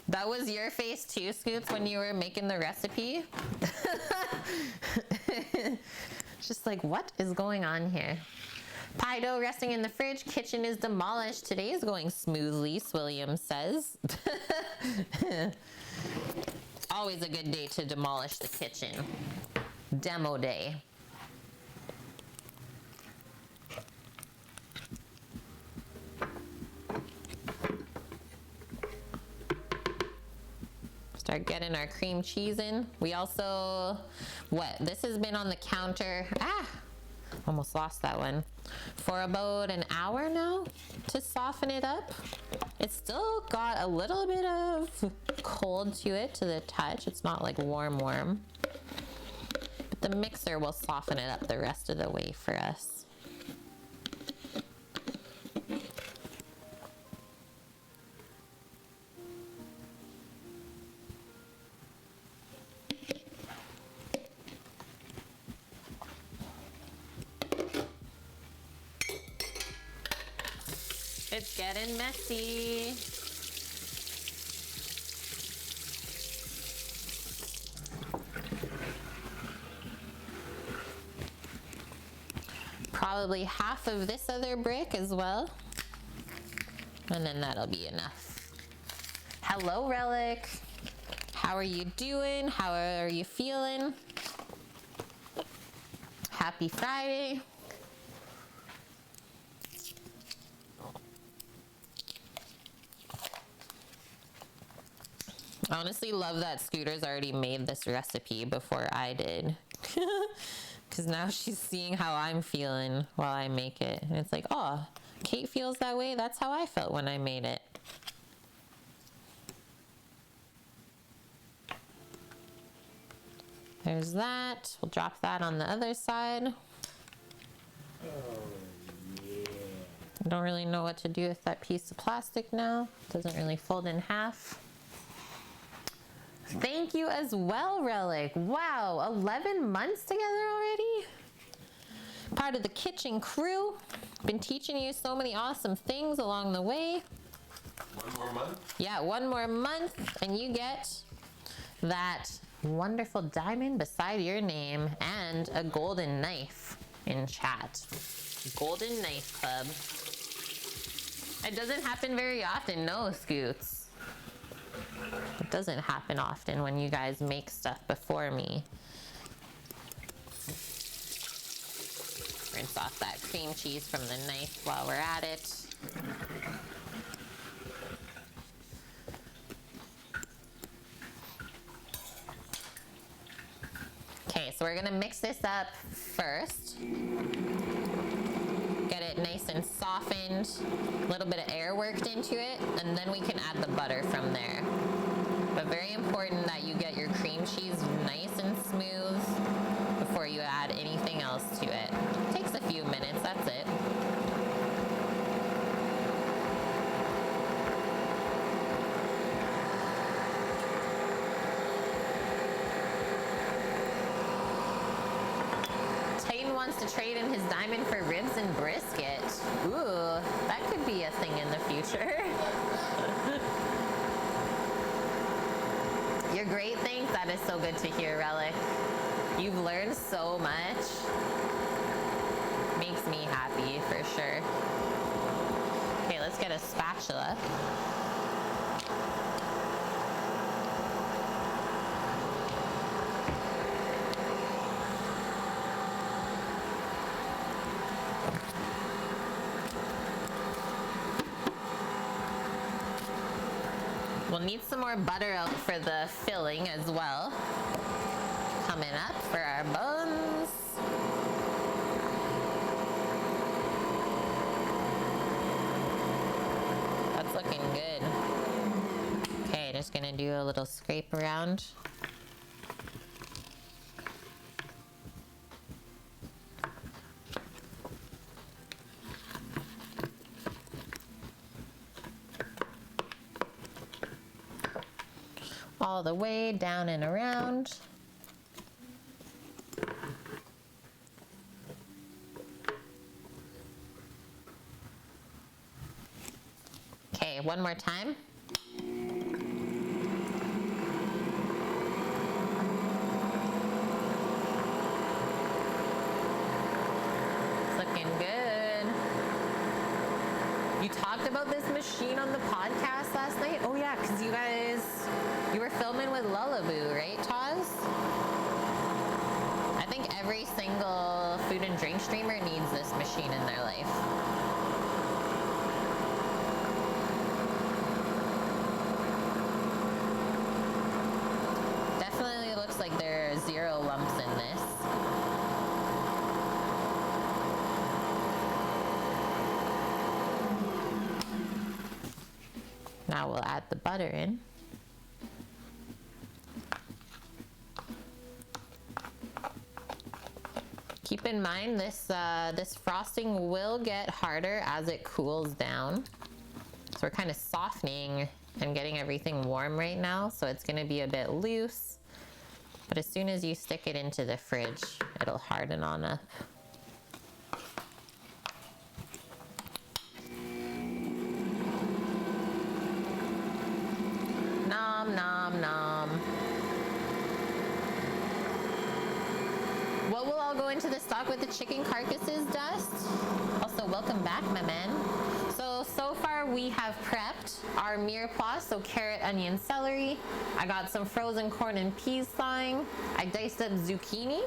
That was your face too, Scoots, when you were making the recipe? Just like, what is going on here? Pie dough resting in the fridge. Kitchen is demolished. Today is going smoothly, Swilliam says. Always a good day to demolish the kitchen. Demo day. Start getting our cream cheese in. We also, this has been on the counter, almost lost that one, for about an hour now to soften it up. It's still got a little bit of cold to it, to the touch. It's not like warm. But the mixer will soften it up the rest of the way for us. It's getting messy. Probably half of this other brick as well. And then that'll be enough. Hello, Relic. How are you doing? How are you feeling? Happy Friday. I honestly love that Scooter's already made this recipe before I did. Because now she's seeing how I'm feeling while I make it. And it's like, oh, Kate feels that way. That's how I felt when I made it. There's that. We'll drop that on the other side. I don't really know what to do with that piece of plastic now. It doesn't really fold in half. Thank you as well, Relic. Wow, 11 months together already? Part of the kitchen crew. Been teaching you so many awesome things along the way. One more month? Yeah, one more month, and you get that wonderful diamond beside your name and a golden knife in chat. Golden Knife Club. It doesn't happen very often, no, Scoots. It doesn't happen often when you guys make stuff before me. Rinse off that cream cheese from the knife while we're at it. Okay, so we're gonna mix this up first. Get it nice and softened, a little bit of air worked into it, and then we can add the butter from there. But very important that you get your cream cheese nice and smooth before you add anything else to it. It takes a few minutes, that's it. Titan wants to trade in his diamond for ribs and brisket. Ooh, that could be a thing in the future. You're great, thanks. That is so good to hear, Relic. You've learned so much. Makes me happy, for sure. Okay, let's get a spatula. We'll need some more butter out for the filling as well. Coming up for our buns. That's looking good. Okay, just gonna do a little scrape around. All the way down and around. Okay, one more time. It's looking good. You talked about this machine on the podcast last night? Oh yeah, because you were filming with Lullaboo, right, Taz? I think every single food and drink streamer needs this machine in their life. Definitely looks like there are 0 lumps in this. Now we'll add the butter in. Keep in mind this frosting will get harder as it cools down. So we're kind of softening and getting everything warm right now, so it's gonna be a bit loose. But as soon as you stick it into the fridge, it'll harden on up. Nom, nom, nom. What will all go into the stock with the chicken carcasses, Dust? Also, welcome back, my man. So far we have prepped our mirepoix, so carrot, onion, celery. I got some frozen corn and peas thawing. I diced up zucchini.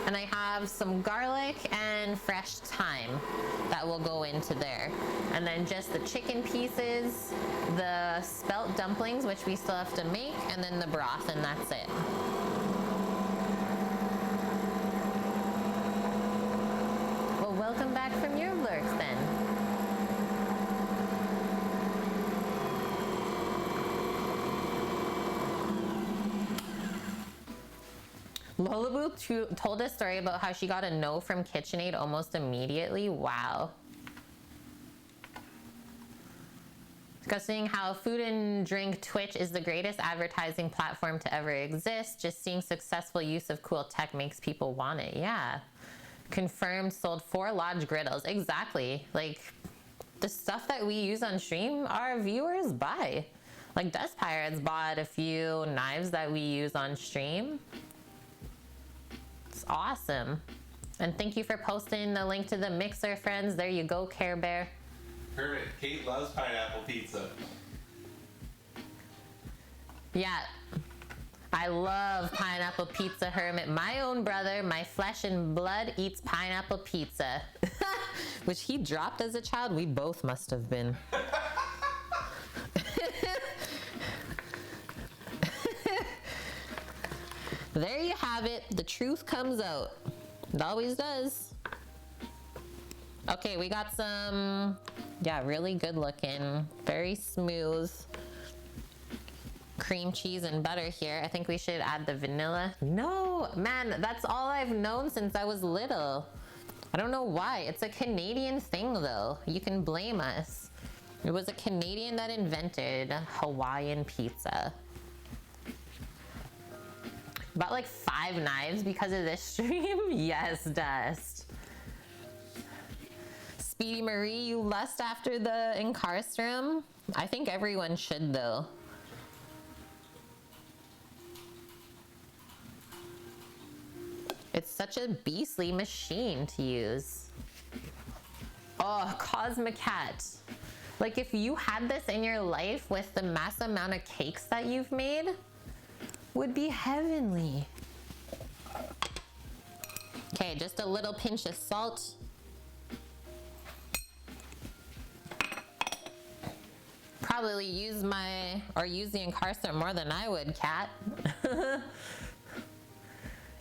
And I have some garlic and fresh thyme that will go into there. And then just the chicken pieces, the spelt dumplings, which we still have to make, and then the broth, and that's it. Well, welcome back from your lurks then. Lullaboo told a story about how she got a no from KitchenAid almost immediately. Wow. Discussing how food and drink Twitch is the greatest advertising platform to ever exist. Just seeing successful use of cool tech makes people want it. Yeah. Confirmed, sold 4 large griddles. Exactly. Like, the stuff that we use on stream, our viewers buy. Like, Dust Pirates bought a few knives that we use on stream. It's awesome. And thank you for posting the link to the mixer, friends. There you go, Care Bear. Kermit, Kate loves pineapple pizza. Yeah, I love pineapple pizza, Hermit. My own brother, my flesh and blood, eats pineapple pizza. Which he dropped as a child. We both must have been. There you have it. The truth comes out. It always does. Okay, we got some, yeah, really good looking, very smooth cream cheese and butter here. I think we should add the vanilla. No, man, that's all I've known since I was little. I don't know why. It's a Canadian thing though. You can blame us. It was a Canadian that invented Hawaiian pizza. Bought like 5 knives because of this stream? Yes, Dust. Speedy Marie, you lust after the Incarcerum? I think everyone should though. It's such a beastly machine to use. Oh, Cosmic Cat. Like if you had this in your life with the mass amount of cakes that you've made, would be heavenly. Okay, just a little pinch of salt. probably use the encarcerant more than I would, Kat.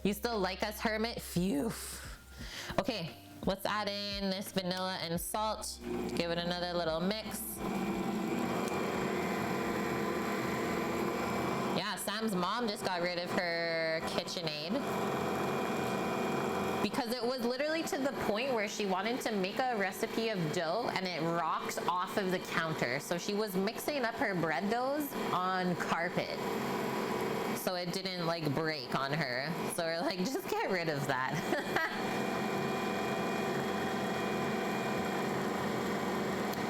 You still like us, Hermit? Phew. Okay, let's add in this vanilla and salt. Give it another little mix. Yeah, Sam's mom just got rid of her KitchenAid because it was literally to the point where she wanted to make a recipe of dough and it rocked off of the counter. So she was mixing up her bread doughs on carpet, so it didn't like break on her. So we're like, just get rid of that.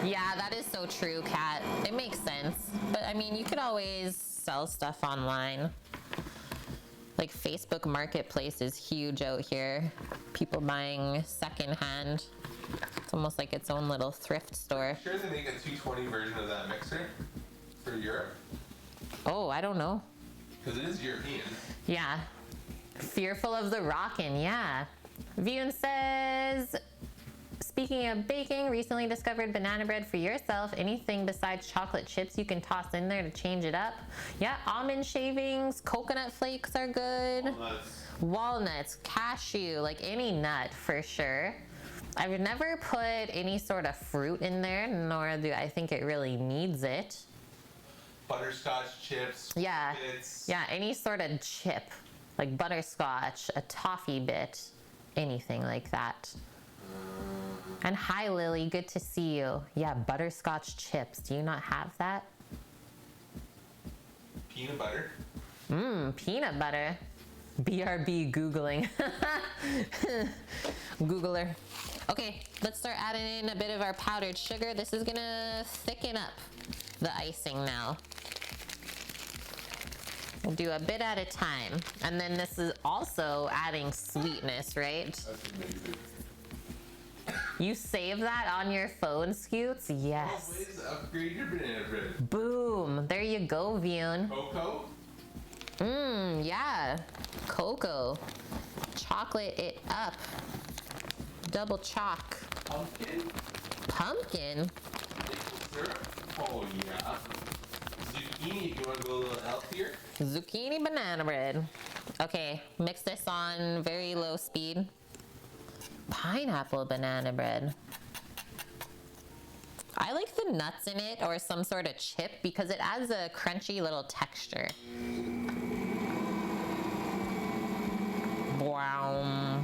Yeah, that is so true, Kat. It makes sense. But I mean, you could always sell stuff online. Like Facebook Marketplace is huge out here. People buying secondhand. It's almost like its own little thrift store. Sure they make a 220 version of that mixer for Europe? Oh, I don't know. Because it is European. Yeah. Fearful of the rockin', yeah. Vune says, speaking of baking, recently discovered banana bread for yourself. Anything besides chocolate chips you can toss in there to change it up. Yeah, almond shavings, coconut flakes are good. Walnuts, cashew, like any nut for sure. I've never put any sort of fruit in there, nor do I think it really needs it. Butterscotch chips. Yeah, bits. yeah, any sort of chip, like butterscotch, a toffee bit, anything like that. And hi, Lily, good to see you. Yeah, butterscotch chips. Do you not have that? Peanut butter. Peanut butter. BRB Googling. Googler. Okay, let's start adding in a bit of our powdered sugar. This is gonna thicken up the icing now. We'll do a bit at a time. And then this is also adding sweetness, right? That's amazing. You save that on your phone, Scoots? Yes. Ways to upgrade your banana bread. Boom. There you go, Vune. Cocoa? Yeah. Cocoa. Chocolate it up. Double chalk. Pumpkin? Pumpkin? Maple syrup? Oh yeah. Zucchini if you want to go a little healthier. Zucchini banana bread. Okay, mix this on very low speed. Pineapple banana bread. I like the nuts in it or some sort of chip because it adds a crunchy little texture. Wow.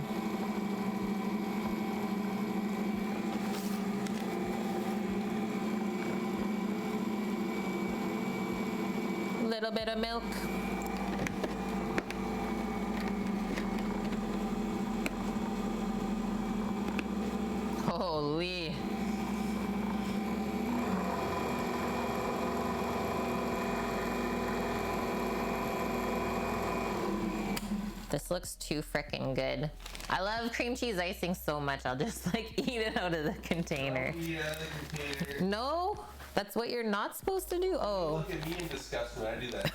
Little bit of milk. Holy. This looks too freaking good. I love cream cheese icing so much, I'll just like eat it out of the container. Don't eat out of the container. No? That's what you're not supposed to do? Oh. Look at me in disgust when I do that.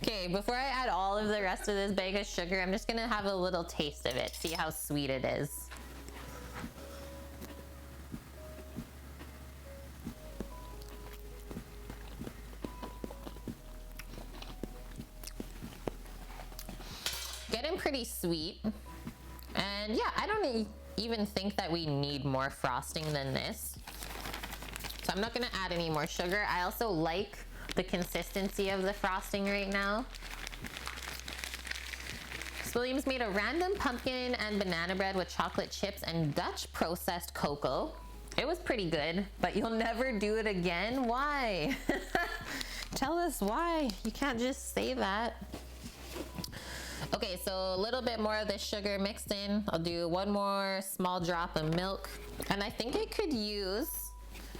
Okay, before I add all of the rest of this bag of sugar, I'm just gonna have a little taste of it, see how sweet it is. Getting pretty sweet. And yeah, I don't even think that we need more frosting than this. So I'm not gonna add any more sugar. I also like the consistency of the frosting right now. Williams made a random pumpkin and banana bread with chocolate chips and Dutch processed cocoa. It was pretty good, but you'll never do it again? Why? Tell us why. You can't just say that. Okay, so a little bit more of the sugar mixed in. I'll do one more small drop of milk. And I think it could use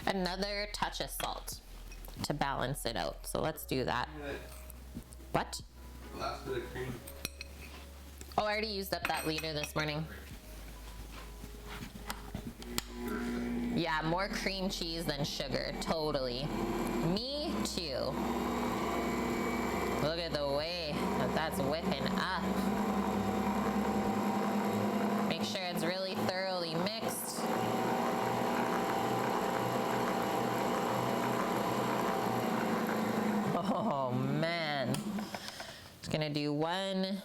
another touch of salt to balance it out. So let's do that. What? Last bit of cream. Oh, I already used up that liter this morning. Yeah, more cream cheese than sugar, totally. Me too. Look at the way that that's whipping up. Make sure it's really thoroughly mixed. Oh man. Just gonna do one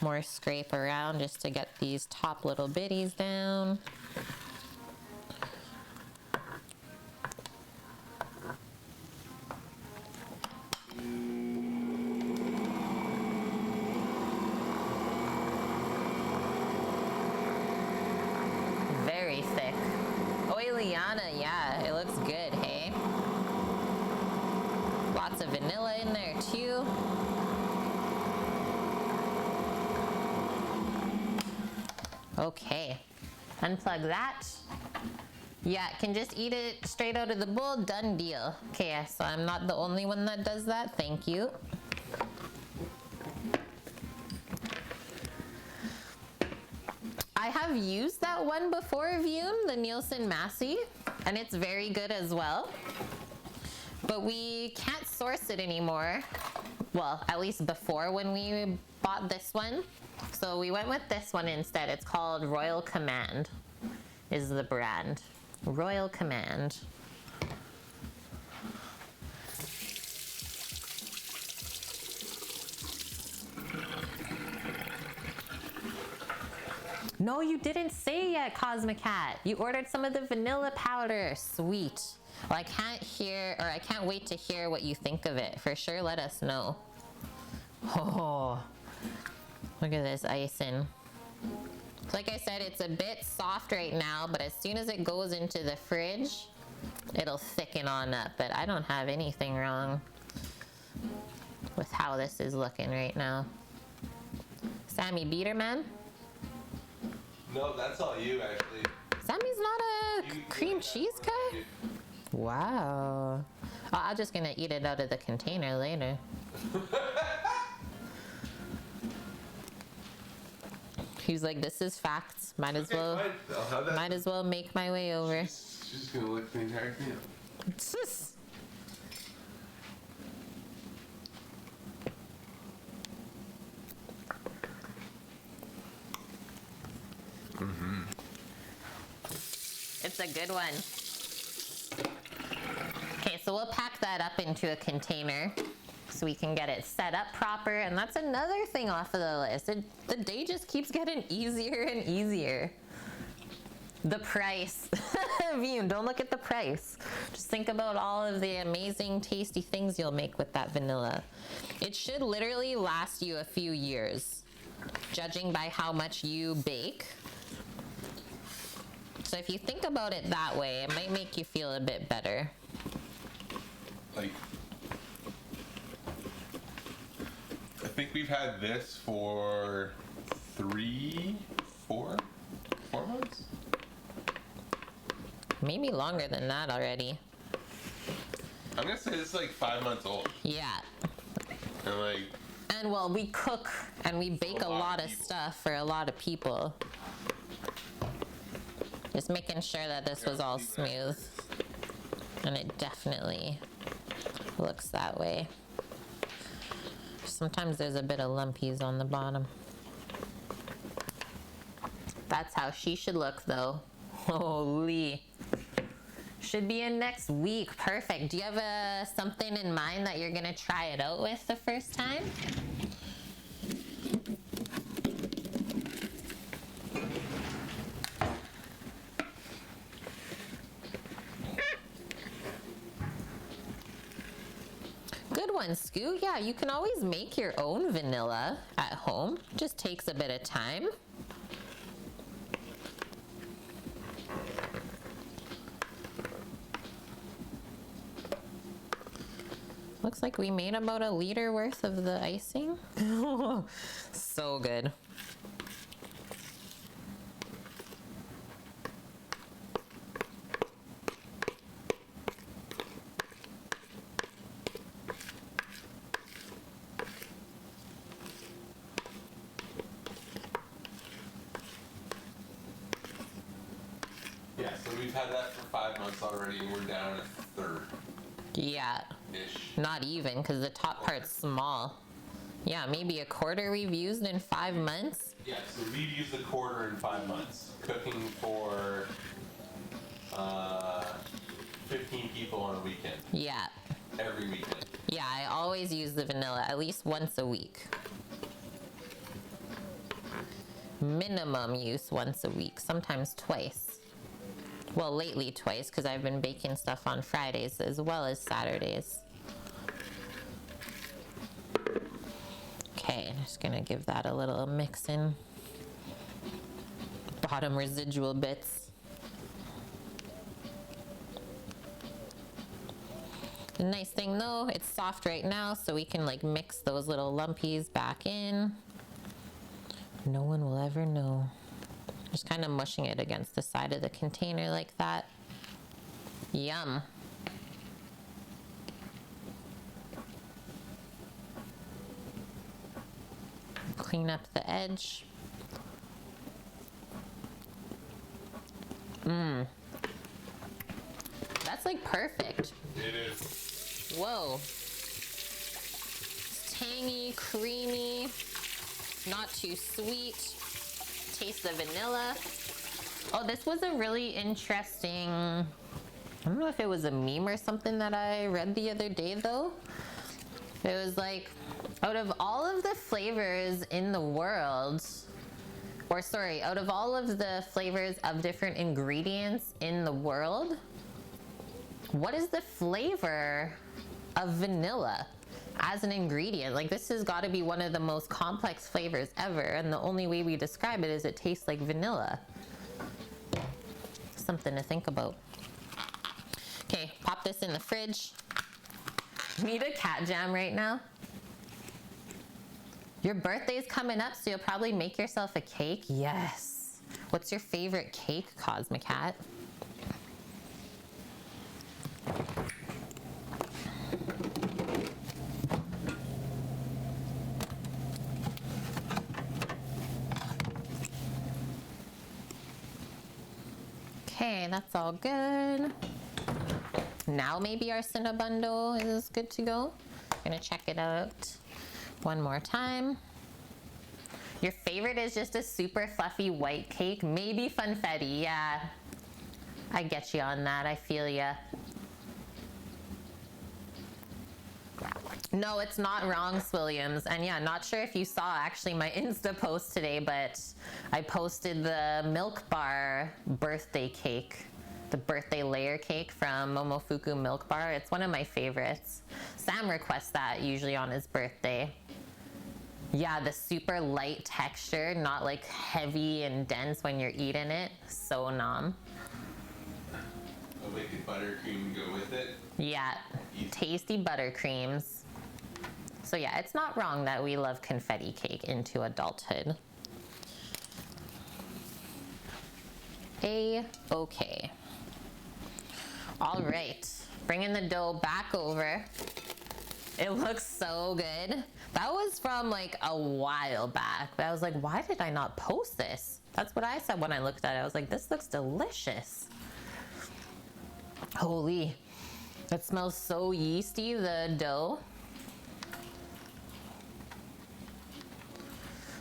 more scrape around just to get these top little bitties down. Very thick. Oiliana, yeah, it looks good, hey? Lots of vanilla in there too. Okay, unplug that. Yeah, can just eat it straight out of the bowl, done deal. Okay, so I'm not the only one that does that, thank you. I have used that one before, Vune, the Nielsen Massey, and it's very good as well. But we can't source it anymore. Well, at least before when we bought this one. So we went with this one instead. It's called Royal Command, is the brand. Royal Command. No, you didn't say yet, Cosmic Cat. You ordered some of the vanilla powder. Sweet. Well, I can't wait to hear what you think of it. For sure, let us know. Oh, look at this icing. Like I said, it's a bit soft right now, but as soon as it goes into the fridge, it'll thicken on up. But I don't have anything wrong with how this is looking right now. Sammy Beaterman? No, that's all you, actually. Sammy's not a cream cheese guy? Wow. Oh, I'm just gonna eat it out of the container later. He's like, this is facts. Might as well make my way over. She's gonna lick the entire thing up. It's a good one. Okay, so we'll pack that up into a container so we can get it set up proper. And that's another thing off of the list. The day just keeps getting easier and easier. The price. Vune, don't look at the price. Just think about all of the amazing, tasty things you'll make with that vanilla. It should literally last you a few years, judging by how much you bake. So if you think about it that way, it might make you feel a bit better. Like, I think we've had this for 4 months? Maybe longer than that already. I'm gonna say it's like 5 months old. Yeah. And like... And well, we cook and we bake a lot of stuff for a lot of people. Just making sure that this was all smooth. And it definitely looks that way. Sometimes there's a bit of lumpies on the bottom. That's how she should look though. Holy. Should be in next week. Perfect. Do you have something in mind that you're gonna try it out with the first time? Good one, Scoot. Yeah, you can always make your own vanilla at home. Just takes a bit of time. Looks like we made about 1 liter worth of the icing. So good. Yeah, so we've had that for 5 months already, and we're down a third. Yeah. Ish. Not even, because the top part's small. Yeah, maybe a quarter we've used in 5 months. Yeah, so we've used a quarter in 5 months, cooking for 15 people on a weekend. Yeah. Every weekend. Yeah, I always use the vanilla at least once a week. Minimum use once a week, sometimes twice. Well, lately twice, because I've been baking stuff on Fridays as well as Saturdays. Okay, just gonna give that a little mix in. Bottom residual bits. The nice thing though, it's soft right now, so we can like mix those little lumpies back in. No one will ever know. Just kind of mushing it against the side of the container like that. Yum. Clean up the edge. That's like perfect. It is. Whoa. It's tangy, creamy, not too sweet. Taste the vanilla. Oh, this was a really interesting, I don't know if it was a meme or something that I read the other day though. It was like, out of all of the flavors in the world, or sorry, out of all of the flavors of different ingredients in the world, what is the flavor of vanilla as an ingredient? Like, this has got to be one of the most complex flavors ever, and the only way we describe it is it tastes like vanilla. Something to think about. Okay, pop this in the fridge. Need a cat jam right now? Your birthday's coming up, so you'll probably make yourself a cake? Yes. What's your favorite cake, Cosmicat? Okay, that's all good. Now maybe our Cinna bundle is good to go. I'm gonna check it out one more time. Your favorite is just a super fluffy white cake, maybe funfetti. Yeah, I get you on that. I feel ya. No, it's not wrong, Williams. And yeah, not sure if you saw actually my Insta post today, but I posted the Milk Bar birthday cake, the birthday layer cake from Momofuku Milk Bar. It's one of my favorites. Sam requests that usually on his birthday. Yeah, the super light texture, not like heavy and dense when you're eating it. So nom. A wicked buttercream to go with it. Yeah, tasty buttercreams. So yeah, it's not wrong that we love confetti cake into adulthood. A-okay. All right, bringing the dough back over. It looks so good. That was from like a while back, but I was like, why did I not post this? That's what I said when I looked at it. I was like, this looks delicious. Holy, it smells so yeasty, the dough.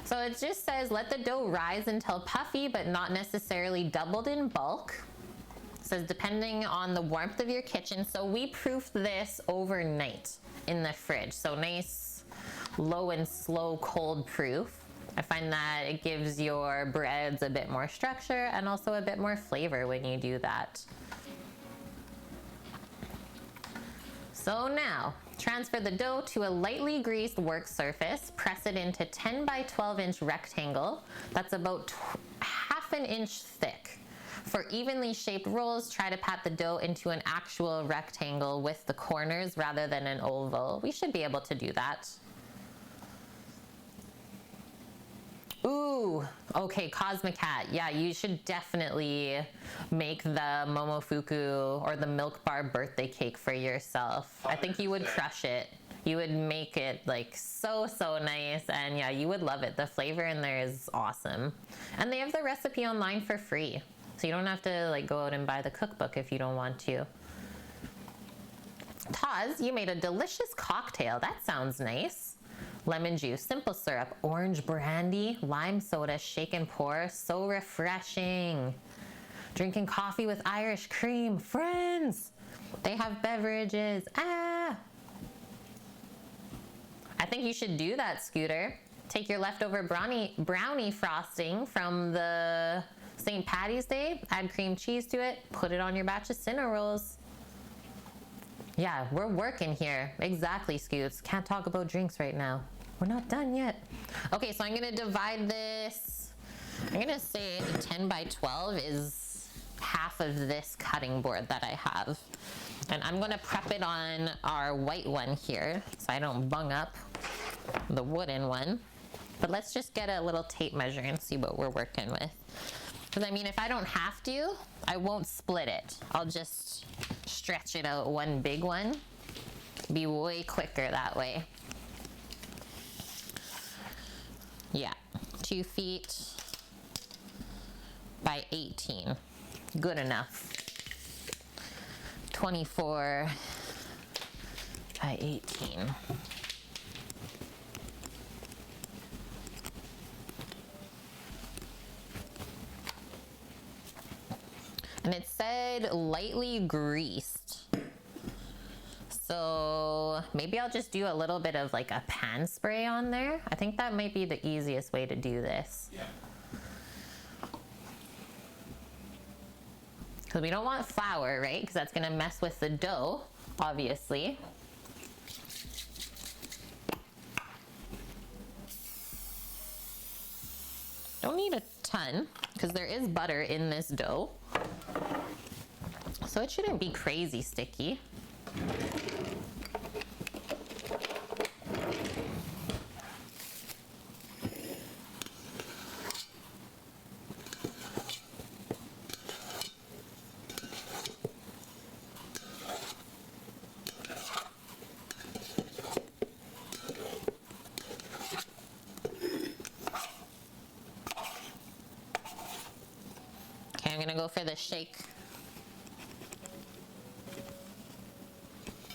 So it just says, let the dough rise until puffy, but not necessarily doubled in bulk. It says, depending on the warmth of your kitchen. So we proofed this overnight in the fridge. So nice, low and slow cold proof. I find that it gives your breads a bit more structure and also a bit more flavor when you do that. So now, transfer the dough to a lightly greased work surface. Press it into 10 by 12 inch rectangle. That's about half an inch thick. For evenly shaped rolls, try to pat the dough into an actual rectangle with the corners rather than an oval. We should be able to do that. Ooh, okay, Cosmicat. Yeah, you should definitely make the Momofuku or the Milk Bar birthday cake for yourself. I think you would crush it. You would make it like so nice, and yeah, you would love it. The flavor in there is awesome. And they have the recipe online for free. So you don't have to like go out and buy the cookbook if you don't want to. Taz, you made a delicious cocktail. That sounds nice. Lemon juice, simple syrup, orange brandy, lime soda, shake and pour. So refreshing. Drinking coffee with Irish cream. Friends, they have beverages. Ah. think you should do that, Scooter. Take your leftover brownie frosting from the St. Patty's Day, add cream cheese to it, put it on your batch of Cinna rolls. Yeah, we're working here. Exactly, Scoots. Can't talk about drinks right now. We're not done yet. Okay, so I'm gonna divide this. I'm gonna say 10 by 12 is half of this cutting board that I have. And I'm gonna prep it on our white one here so I don't bung up the wooden one. But let's just get a little tape measure and see what we're working with. Because I mean, if I don't have to, I won't split it. I'll just stretch it out one big one. Be way quicker that way. Yeah, 2 feet by 18. Good enough. 24 by 18. And it said lightly greased. So maybe I'll just do a little bit of like a pan spray on there. I think that might be the easiest way to do this. Yeah. Because we don't want flour, right? Because that's gonna mess with the dough, obviously. Don't need a ton, because there is butter in this dough. So it shouldn't be crazy sticky. Okay, I'm gonna go for the shake.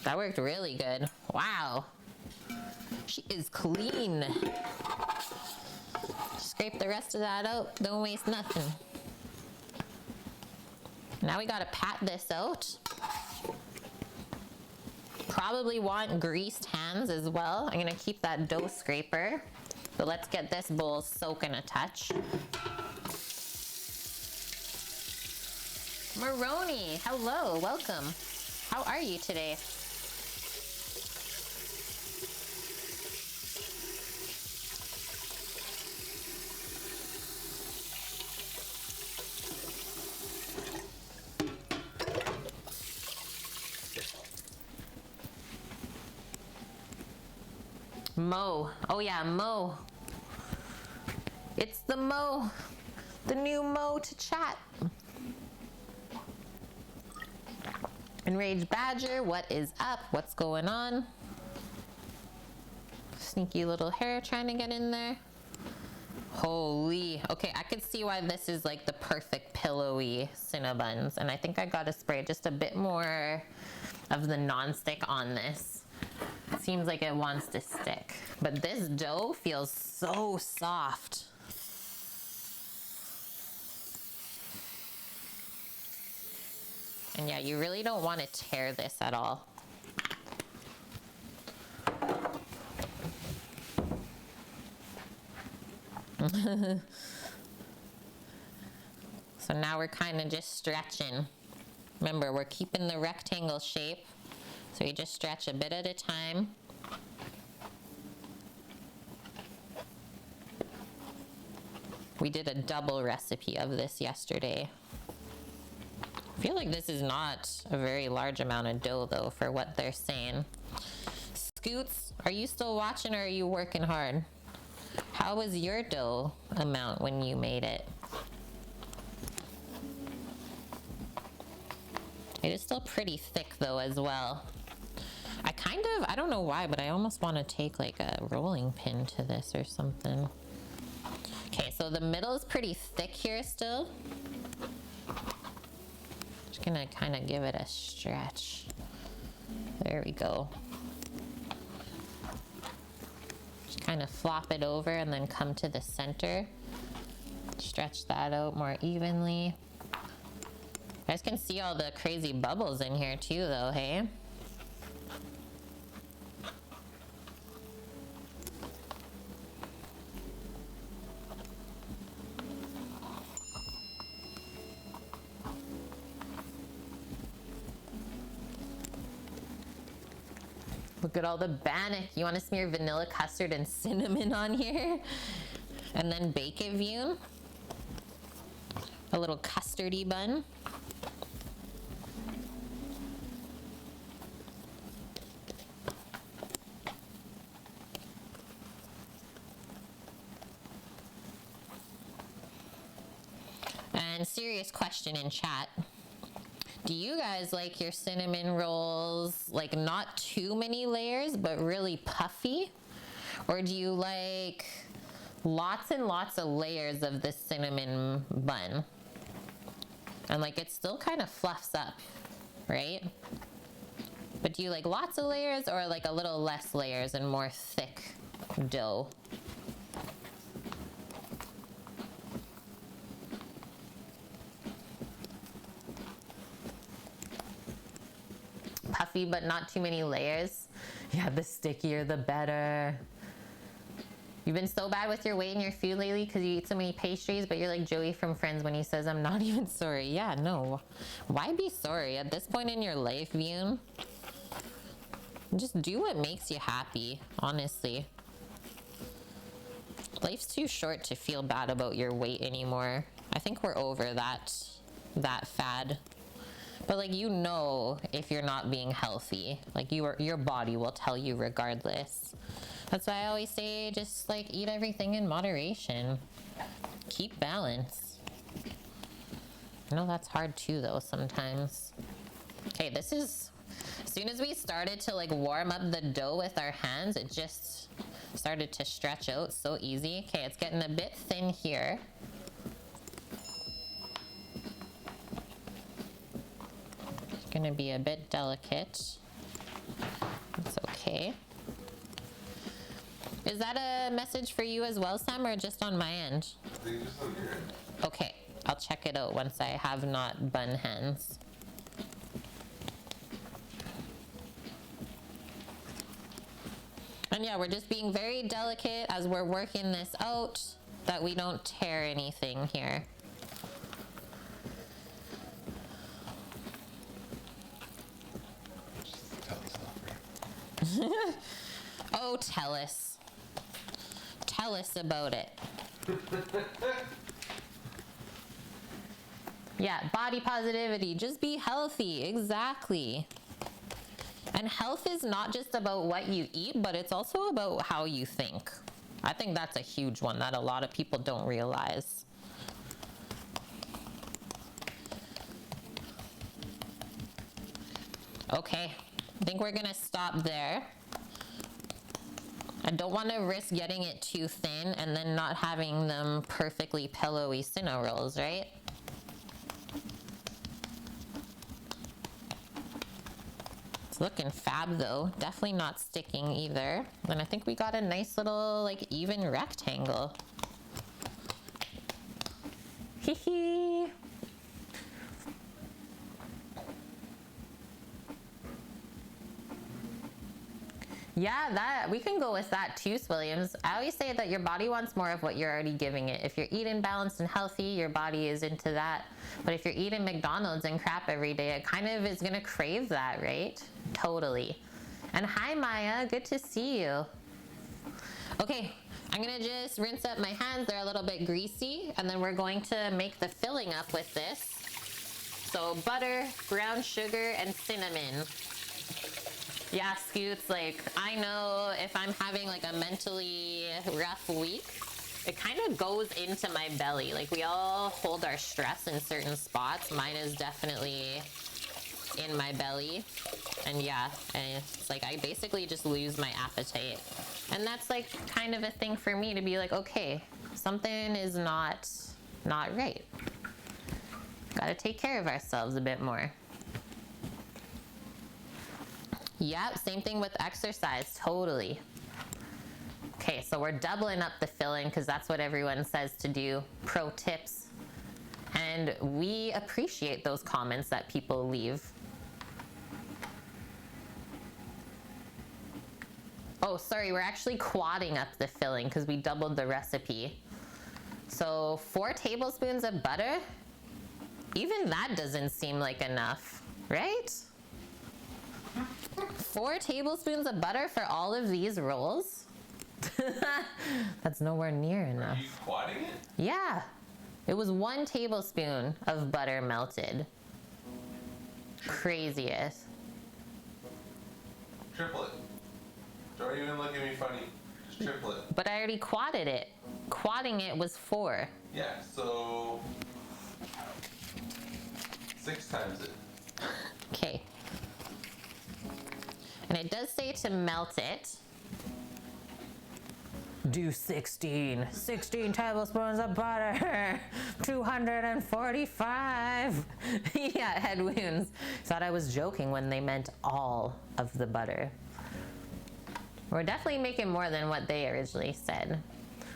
That worked really good. Wow. She is clean. Scrape the rest of that out. Don't waste nothing. Now we gotta pat this out. Probably want greased hands as well. I'm gonna keep that dough scraper. So let's get this bowl soaking a touch. Maroney, hello, welcome. How are you today? Mo. Oh yeah, Mo. It's the Mo. The new Mo to chat. Enraged Badger, what is up? What's going on? Sneaky little hair trying to get in there. Holy. Okay, I could see why this is like the perfect pillowy Cinnabuns. And I think I gotta spray just a bit more of the nonstick on this. It seems like it wants to stick. But this dough feels so soft. And yeah, you really don't want to tear this at all. So now we're kind of just stretching. Remember, we're keeping the rectangle shape. So you just stretch a bit at a time. We did a double recipe of this yesterday. I feel like this is not a very large amount of dough though for what they're saying. Scoots, are you still watching or are you working hard? How was your dough amount when you made it? It is still pretty thick though as well. I don't know why, but I almost want to take like a rolling pin to this or something. Okay, so the middle is pretty thick here still. Just gonna kind of give it a stretch. There we go. Just kind of flop it over and then come to the center. Stretch that out more evenly. You guys can see all the crazy bubbles in here too though, hey? Look at all the bannock. You want to smear vanilla custard and cinnamon on here? And then bake it, Vune. A little custardy bun. And serious question in chat. Do you guys like your cinnamon rolls, like not too many layers, but really puffy? Or do you like lots and lots of layers of this cinnamon bun? And like it still kind of fluffs up, right? But do you like lots of layers or like a little less layers and more thick dough? Puffy, but not too many layers. Yeah, the stickier, the better. You've been so bad with your weight and your food lately because you eat so many pastries, but you're like Joey from Friends when he says, I'm not even sorry. Yeah, no. Why be sorry at this point in your life, Vune? Just do what makes you happy, honestly. Life's too short to feel bad about your weight anymore. I think we're over that fad. But like, you know, if you're not being healthy, like your body will tell you regardless. That's why I always say, just like eat everything in moderation. Keep balance. I know that's hard too though sometimes. Okay, this is, as soon as we started to like warm up the dough with our hands, it just started to stretch out so easy. Okay, it's getting a bit thin here. Gonna be a bit delicate. It's okay. Is that a message for you as well, Sam, or just on my end? I think just on your end. Okay, I'll check it out once I have not bun hands. And yeah, we're just being very delicate as we're working this out, that we don't tear anything here. Oh, tell us. Tell us about it. Yeah, body positivity. Just be healthy. Exactly. And health is not just about what you eat, but it's also about how you think. I think that's a huge one that a lot of people don't realize. Okay. I think we're gonna stop there. I don't want to risk getting it too thin and then not having them perfectly pillowy Cinna rolls, right? It's looking fab though. Definitely not sticking either. And I think we got a nice little like even rectangle. Hee hee. Yeah, that we can go with that too, Williams. I always say that your body wants more of what you're already giving it. If you're eating balanced and healthy, your body is into that. But if you're eating McDonald's and crap every day, it kind of is gonna crave that, right? Totally. And hi, Maya, good to see you. Okay, I'm gonna just rinse up my hands. They're a little bit greasy, and then we're going to make the filling up with this. So butter, brown sugar, and cinnamon. Yeah, Scoots, like, I know if I'm having like a mentally rough week, it kind of goes into my belly. Like, we all hold our stress in certain spots. Mine is definitely in my belly. And yeah, and it's like I basically just lose my appetite. And that's like kind of a thing for me to be like, okay, something is not right. Gotta take care of ourselves a bit more. Yep, same thing with exercise, totally. Okay, so we're doubling up the filling because that's what everyone says to do. Pro tips. And we appreciate those comments that people leave. Oh, sorry, we're actually quadding up the filling because we doubled the recipe. So 4 tablespoons of butter, even that doesn't seem like enough, right? 4 tablespoons of butter for all of these rolls? That's nowhere near Are enough. you quadding it? Yeah. It was 1 tablespoon of butter melted. Craziest. Triple it. Don't even look at me funny. Just triple it. But I already quadded it. Quadding it was 4. Yeah, so 6 times it. Okay. And it does say to melt it. Do 16 tablespoons of butter, 245. Yeah, head wounds. Thought I was joking when they meant all of the butter. We're definitely making more than what they originally said.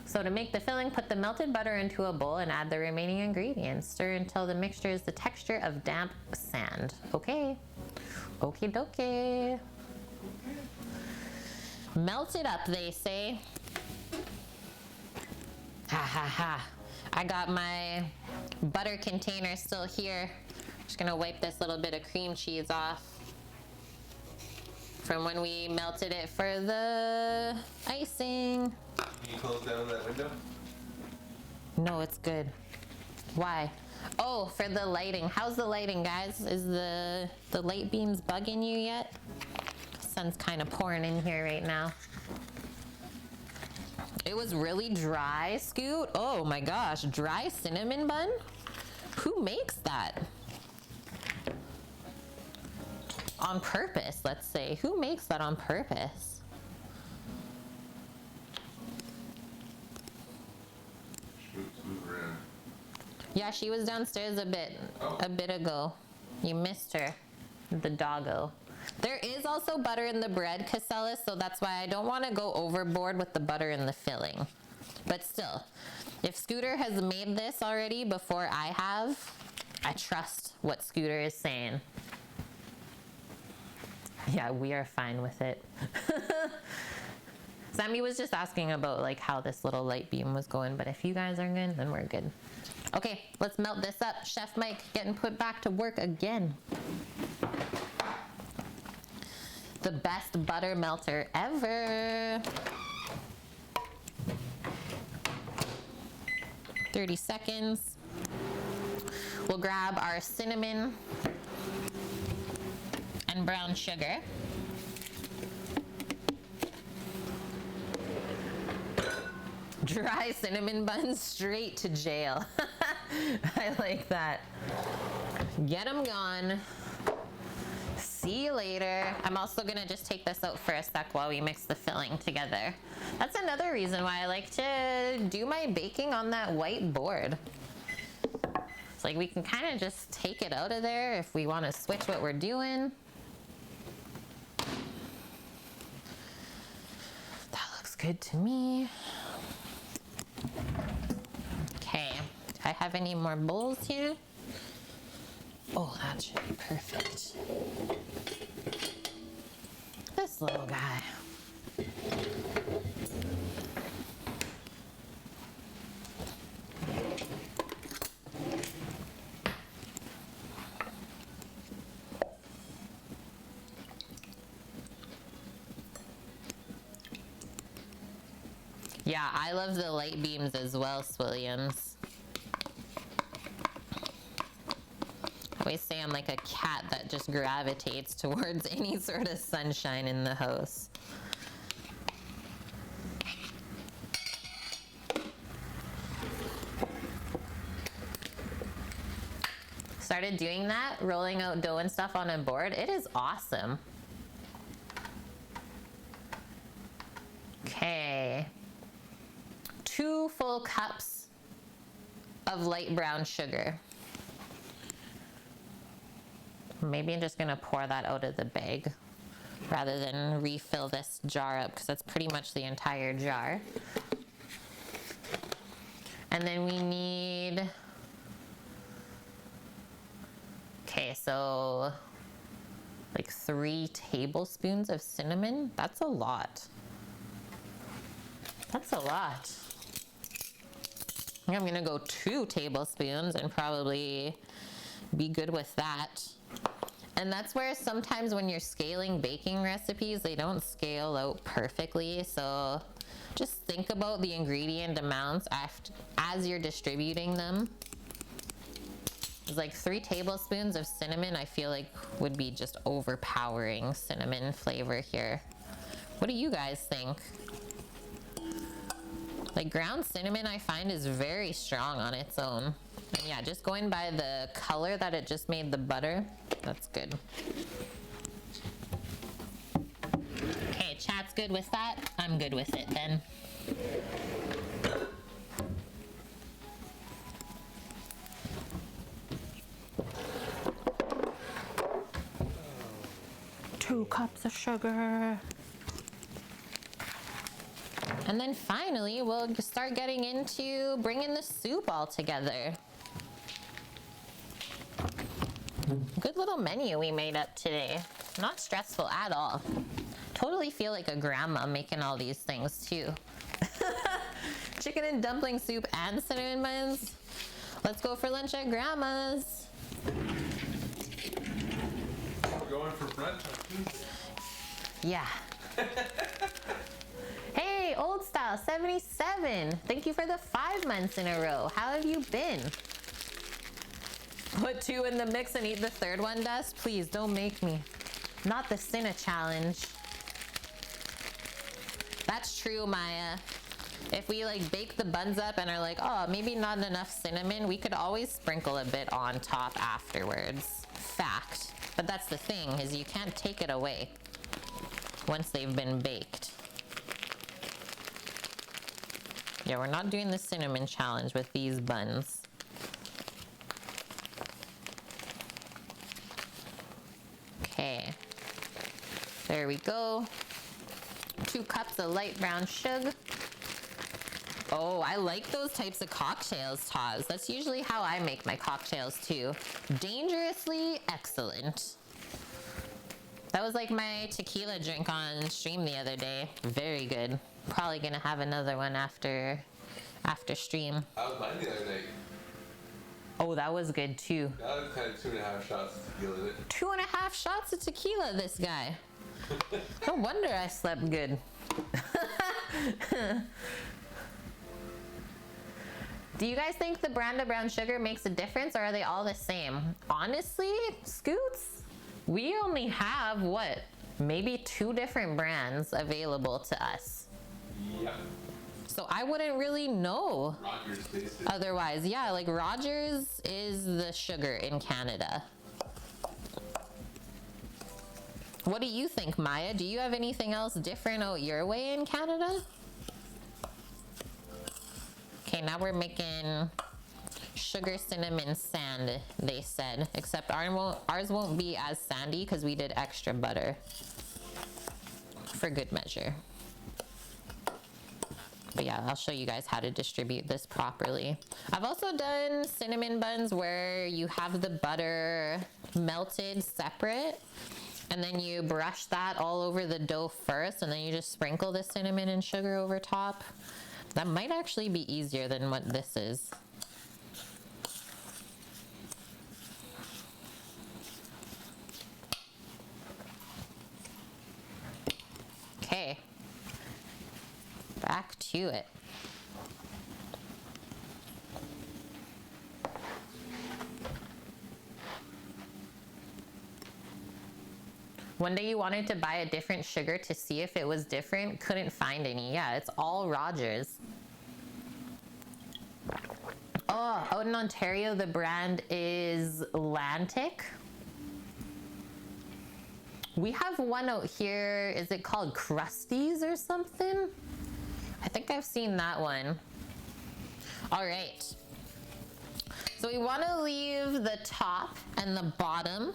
So to make the filling, put the melted butter into a bowl and add the remaining ingredients. Stir until the mixture is the texture of damp sand. Okay. Okie dokie. Melt it up, they say. Ha ha ha. I got my butter container still here. Just gonna wipe this little bit of cream cheese off from when we melted it for the icing. Can you close down that window? No, it's good. Why? Oh, for the lighting. How's the lighting, guys? Is the light beams bugging you yet? Sun's kind of pouring in here right now. It was really dry, Scoot. Oh my gosh, dry cinnamon bun? Who makes that? On purpose, let's say. Who makes that on purpose? Move around. Yeah, she was downstairs a bit ago. You missed her, the doggo. There is also butter in the bread, Casella, so that's why I don't want to go overboard with the butter in the filling. But still, if Scooter has made this already before I have, I trust what Scooter is saying. Yeah, we are fine with it. Sammy was just asking about like how this little light beam was going, but if you guys are good, then we're good. Okay, let's melt this up. Chef Mike getting put back to work again. The best butter melter ever. 30 seconds. We'll grab our cinnamon and brown sugar. Dry cinnamon buns straight to jail. I like that. Get them gone. See you later. I'm also gonna just take this out for a sec while we mix the filling together. That's another reason why I like to do my baking on that white board. It's like we can kind of just take it out of there if we want to switch what we're doing. That looks good to me. Okay, do I have any more bowls here? Oh, that should be perfect. This little guy. Yeah, I love the light beams as well, Swilliams. I always say I'm like a cat that just gravitates towards any sort of sunshine in the house. Started doing that, rolling out dough and stuff on a board. It is awesome. Okay. 2 full cups of light brown sugar. Maybe I'm just gonna pour that out of the bag rather than refill this jar up because that's pretty much the entire jar. And then we need, okay, so like 3 tablespoons of cinnamon. That's a lot. That's a lot. I think I'm gonna go 2 tablespoons and probably be good with that. And that's where sometimes when you're scaling baking recipes, they don't scale out perfectly. So just think about the ingredient amounts as you're distributing them. It's like 3 tablespoons of cinnamon, I feel like would be just overpowering cinnamon flavor here. What do you guys think? Like ground cinnamon, I find is very strong on its own. And yeah, just going by the color that it just made the butter, that's good. Okay, chat's good with that. I'm good with it then. Two cups of sugar. And then finally, we'll start getting into bringing the soup all together. Good little menu we made up today. Not stressful at all. Totally feel like a grandma making all these things too. Chicken and dumpling soup and cinnamon buns. Let's go for lunch at grandma's. We're going for brunch on Tuesday. Yeah. Hey, Old Style 77. Thank you for the 5 months in a row. How have you been? Put 2 in the mix and eat the 3rd one, Dust? Please don't make me. Not the Cinna challenge. That's true, Maya. If we like bake the buns up and are like, oh, maybe not enough cinnamon, we could always sprinkle a bit on top afterwards. Fact. But that's the thing, is you can't take it away once they've been baked. Yeah, we're not doing the cinnamon challenge with these buns. Okay. There we go. 2 cups of light brown sugar. Oh, I like those types of cocktails, Taz. That's usually how I make my cocktails too. Dangerously excellent. That was like my tequila drink on stream the other day. Very good. Probably gonna have another one after stream. I was mine the other night. Oh, that was good too. That was kind of 2.5 shots of tequila in it. 2.5 shots of tequila, this guy. No wonder I slept good. Do you guys think the brand of brown sugar makes a difference, or are they all the same? Honestly, Scoots, we only have, what, maybe 2 different brands available to us. Yeah. So I wouldn't really know. Rogers tasted. Otherwise, yeah, like Rogers is the sugar in Canada. What do you think, Maya? Do you have anything else different out your way in Canada? Okay, now we're making sugar cinnamon sand, they said. Except ours won't be as sandy because we did extra butter. For good measure. But yeah, I'll show you guys how to distribute this properly. I've also done cinnamon buns where you have the butter melted separate, and then you brush that all over the dough first, and then you just sprinkle the cinnamon and sugar over top. That might actually be easier than what this is. Okay. Back to it. One day you wanted to buy a different sugar to see if it was different, couldn't find any. Yeah, it's all Rogers. Oh, out in Ontario, the brand is Lantic. We have one out here, is it called Krusties or something? I think I've seen that one. All right. So we want to leave the top and the bottom.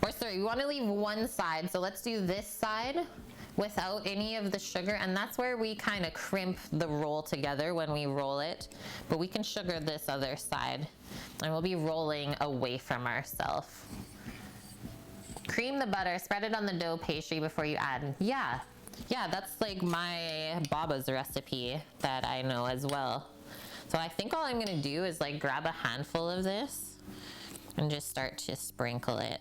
Or sorry, we want to leave one side. So let's do this side without any of the sugar. And that's where we kind of crimp the roll together when we roll it. But we can sugar this other side. And we'll be rolling away from ourselves. Cream the butter, spread it on the dough pastry before you add. Yeah, that's like my Baba's recipe that I know as well. So I think all I'm gonna do is like grab a handful of this and just start to sprinkle it.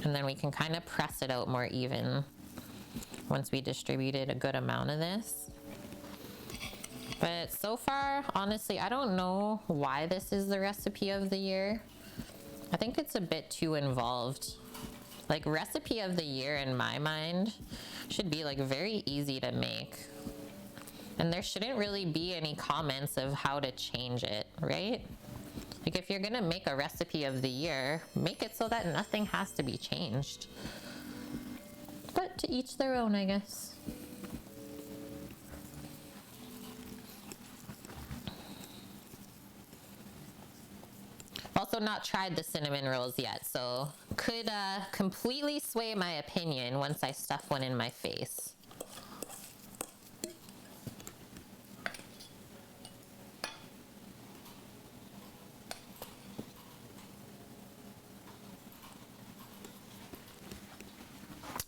And then we can kind of press it out more even once we distributed a good amount of this. But so far, honestly, I don't know why this is the recipe of the year. I think it's a bit too involved. Like, recipe of the year in my mind should be like very easy to make. And there shouldn't really be any comments of how to change it, right? Like, if you're gonna make a recipe of the year, make it so that nothing has to be changed. But to each their own, I guess. Also not tried the cinnamon rolls yet, so could completely sway my opinion once I stuff one in my face.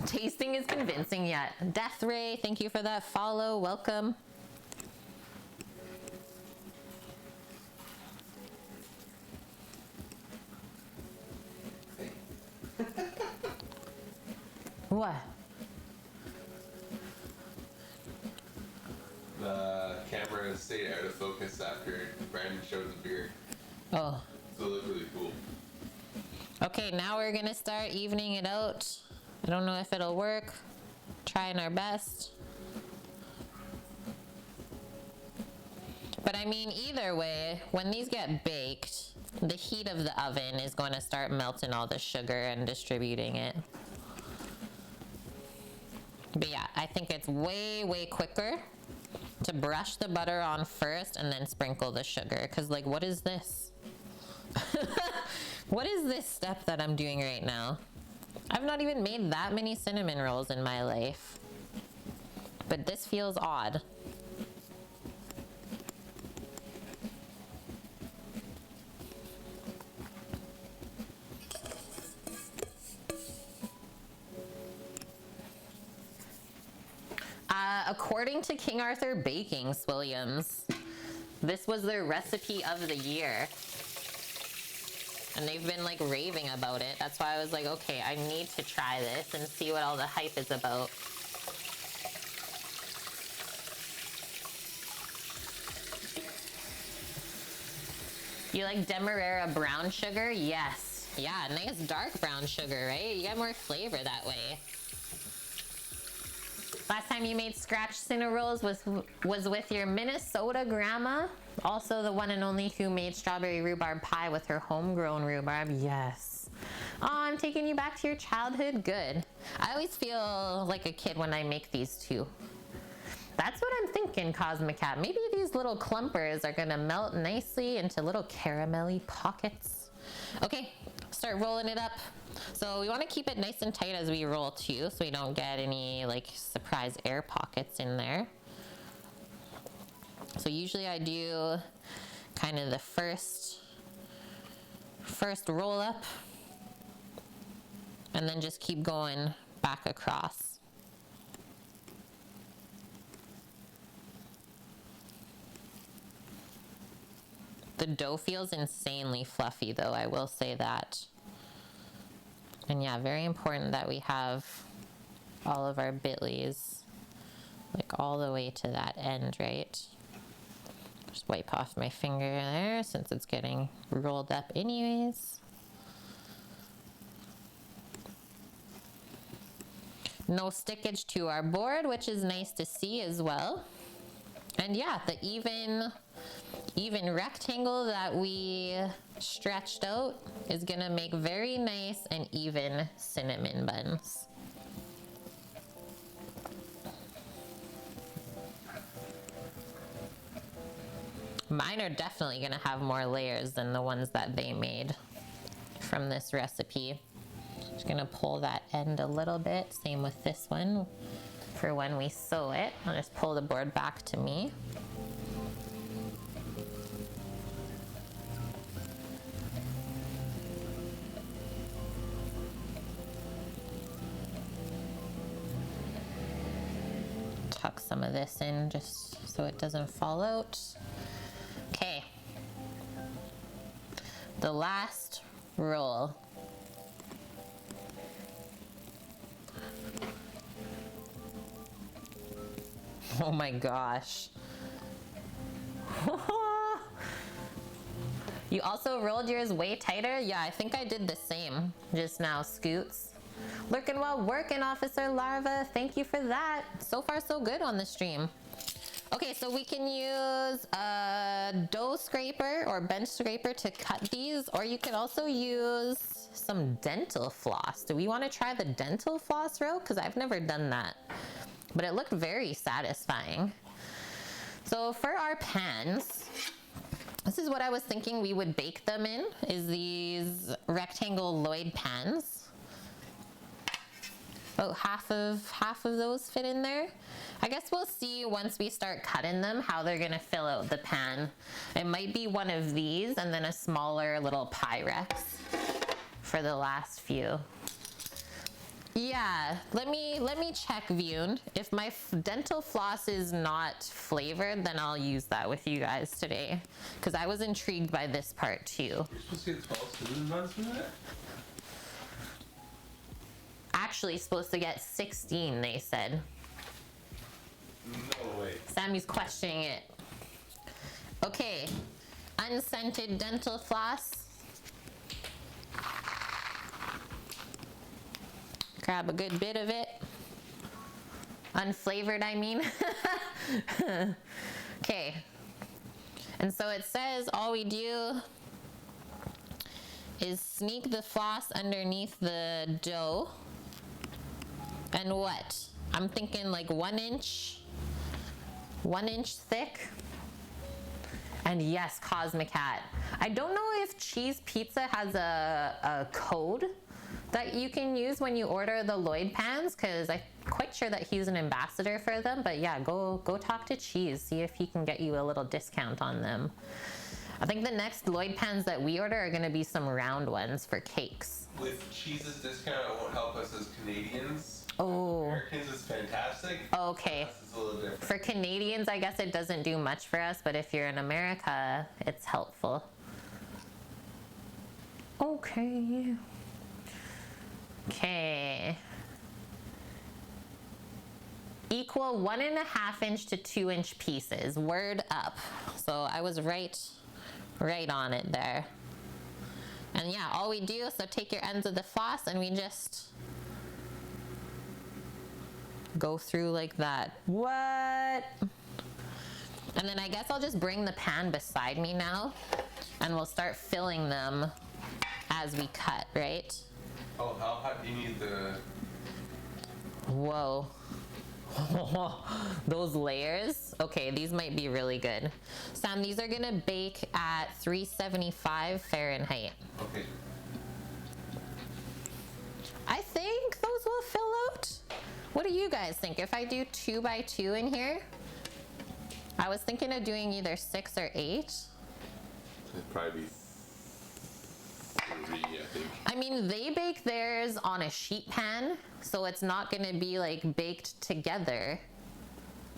Tasting is convincing yet. Death Ray, thank you for that follow. Welcome. What? The camera stayed out of focus after Brandon showed the beer. Oh. So it looked really cool. Okay, now we're gonna start evening it out. I don't know if it'll work. Trying our best. But I mean, either way, when these get baked, the heat of the oven is going to start melting all the sugar and distributing it. But yeah, I think it's way, way quicker to brush the butter on first and then sprinkle the sugar. Because, like, what is this? What is this step that I'm doing right now? I've not even made that many cinnamon rolls in my life. But this feels odd. According to King Arthur Baking Williams, this was their recipe of the year. And they've been like raving about it. That's why I was like, okay, I need to try this and see what all the hype is about. You like Demerara brown sugar? Yes. Yeah, nice dark brown sugar, right? You get more flavor that way. Last time you made scratch Cinna rolls was with your Minnesota grandma. Also the one and only who made strawberry rhubarb pie with her homegrown rhubarb. Yes. Oh, I'm taking you back to your childhood. Good. I always feel like a kid when I make these too. That's what I'm thinking, Cosmic Cat. Maybe these little clumpers are gonna melt nicely into little caramelly pockets. Okay, start rolling it up. So we want to keep it nice and tight as we roll too, so we don't get any like surprise air pockets in there. So usually I do kind of the first roll up and then just keep going back across. The dough feels insanely fluffy though, I will say that. And yeah, very important that we have all of our bitlies like all the way to that end, right? Just wipe off my finger there since it's getting rolled up anyways. No stickage to our board, which is nice to see as well. And yeah, the even rectangle that we stretched out is gonna make very nice and even cinnamon buns. Mine are definitely gonna have more layers than the ones that they made from this recipe. Just gonna pull that end a little bit. Same with this one. For when we sew it, I'll just pull the board back to me. Tuck some of this in just so it doesn't fall out. Okay. The last roll. Oh my gosh. You also rolled yours way tighter? Yeah, I think I did the same just now, Scoots. Lurking while working, Officer Larva. Thank you for that. So far, so good on the stream. Okay, so we can use a dough scraper or bench scraper to cut these, or you can also use some dental floss. Do we want to try the dental floss row? Because I've never done that, but it looked very satisfying. So for our pans, this is what I was thinking we would bake them in, is these rectangle Lloyd pans. About half of those fit in there. I guess we'll see once we start cutting them how they're gonna fill out the pan. It might be one of these and then a smaller little Pyrex for the last few. Yeah, let me check, Vune. If my dental floss is not flavored, then I'll use that with you guys today, because I was intrigued by this part too. You're supposed to get 12 cinnamon buns for that? Actually supposed to get 16, they said. No way. Sammy's questioning it. Okay, unscented dental floss. Grab a good bit of it. Unflavored, I mean. Okay. And so it says all we do is sneak the floss underneath the dough. And what? I'm thinking like 1 inch thick. And yes, Cosmic Hat. I don't know if Cheese Pizza has a code that you can use when you order the Lloyd pans, because I'm quite sure that he's an ambassador for them. But yeah, go talk to Cheese, see if he can get you a little discount on them. I think the next Lloyd pans that we order are going to be some round ones for cakes. With Cheese's discount, it won't help us as Canadians. Oh. Americans is fantastic. Okay. It's a little different. For Canadians, I guess it doesn't do much for us, but if you're in America, it's helpful. Okay. Okay. Equal 1.5 inch to 2 inch pieces. Word up. So I was right on it there. And yeah, all we do, so take your ends of the floss and we just go through like that. What? And then I guess I'll just bring the pan beside me now and we'll start filling them as we cut, right? Oh, how hot do you need the... Whoa. Those layers? Okay, these might be really good. Sam, these are gonna bake at 375 Fahrenheit. Okay. I think those will fill out. What do you guys think? If I do 2 by 2 in here? I was thinking of doing either 6 or 8. It'd probably be 3, I think. I mean, they bake theirs on a sheet pan, so it's not gonna be like baked together.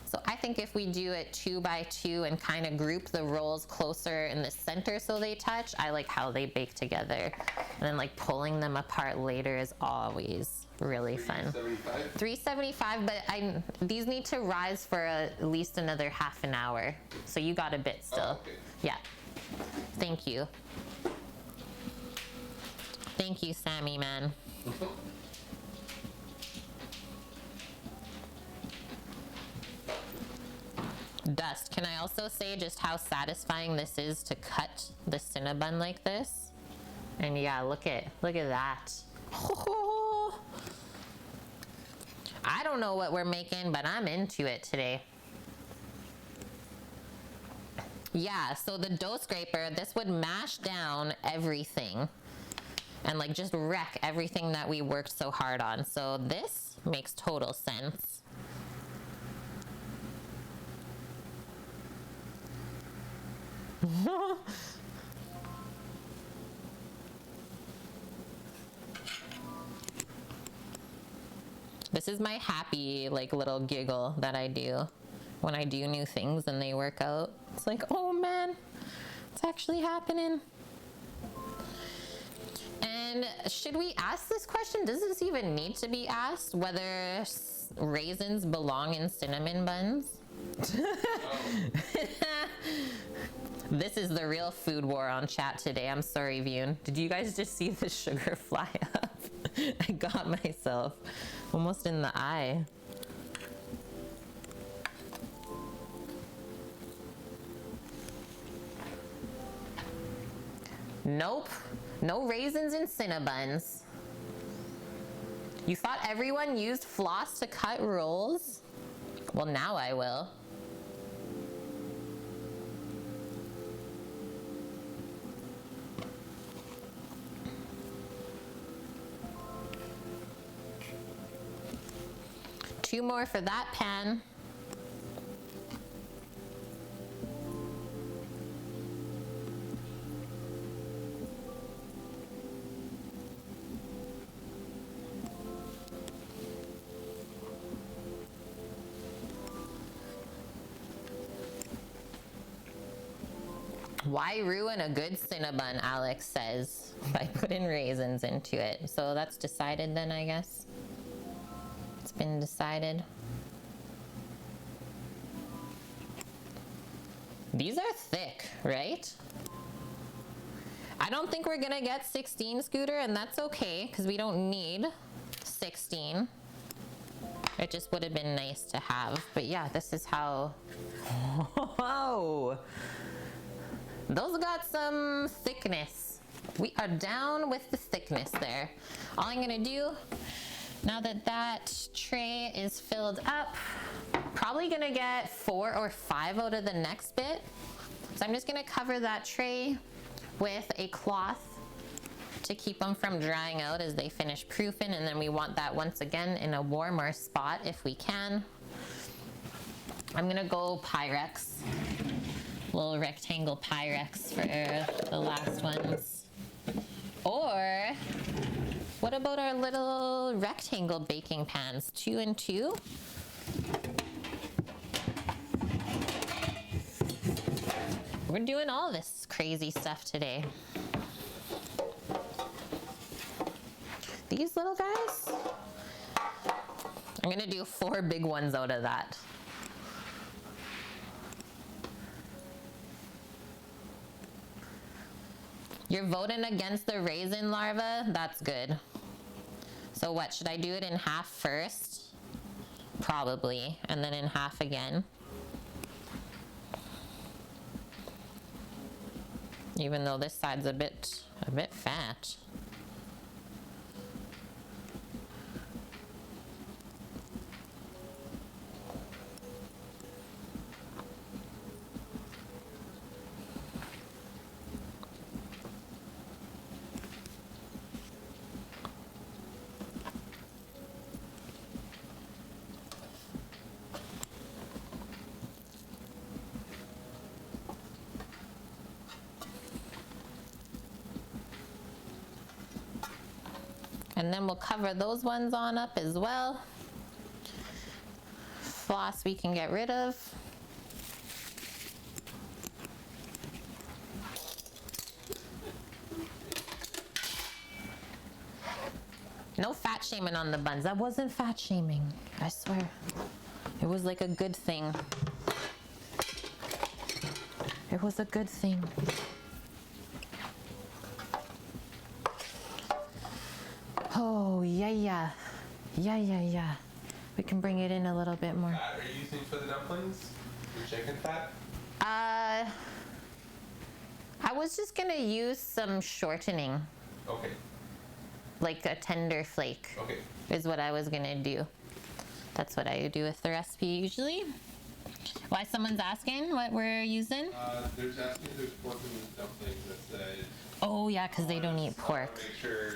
So I think if we do it 2 by 2 and kind of group the rolls closer in the center so they touch, I like how they bake together. And then like pulling them apart later is always really fun. 375? 375, but these need to rise for at least another half an hour. So you got a bit still. Oh, okay. Yeah. Thank you. Thank you, Sammy, man. Dust. Can I also say just how satisfying this is to cut the Cinnabon like this? And yeah, look at that. I don't know what we're making, but I'm into it today. Yeah, so the dough scraper, this would mash down everything and like just wreck everything that we worked so hard on. So this makes total sense. This is my happy like little giggle that I do when I do new things and they work out. It's like, oh man, it's actually happening. And should we ask this question? Does this even need to be asked? Whether raisins belong in cinnamon buns? This is the real food war on chat today. I'm sorry, Vune. Did you guys just see the sugar fly up? I got myself almost in the eye. Nope. No raisins in Cinnabuns. You thought everyone used floss to cut rolls? Well, now I will. Two more for that pan. Why ruin a good Cinnabon, Alex says, by putting raisins into it. So that's decided then, I guess. It's been decided. These are thick, right? I don't think we're gonna get 16, Scooter, and that's okay, because we don't need 16. It just would have been nice to have. But yeah, this is how... Whoa! Those got some thickness. We are down with the thickness there. All I'm gonna do, now that that tray is filled up, probably gonna get 4 or 5 out of the next bit. So I'm just gonna cover that tray with a cloth to keep them from drying out as they finish proofing, and then we want that once again in a warmer spot if we can. I'm gonna go Pyrex. Little rectangle Pyrex for the last ones. Or what about our little rectangle baking pans? 2 and 2. We're doing all this crazy stuff today. These little guys, I'm gonna do 4 big ones out of that. You're voting against the raisin larva? That's good. So what, should I do it in half first? Probably, and then in half again. Even though this side's a bit fat. And then we'll cover those ones on up as well. Floss we can get rid of. No fat shaming on the buns. That wasn't fat shaming, I swear. It was like a good thing. It was a good thing. Oh, yeah. We can bring it in a little bit more. Fat are you using for the dumplings? The chicken fat? I was just gonna use some shortening, Okay. like a tender flake, Okay. is what I was gonna do. That's what I do with the recipe usually. Why someone's asking what we're using? There's asking if there's pork in the dumplings that said. Oh yeah, because they don't eat So I pork. wanna make sure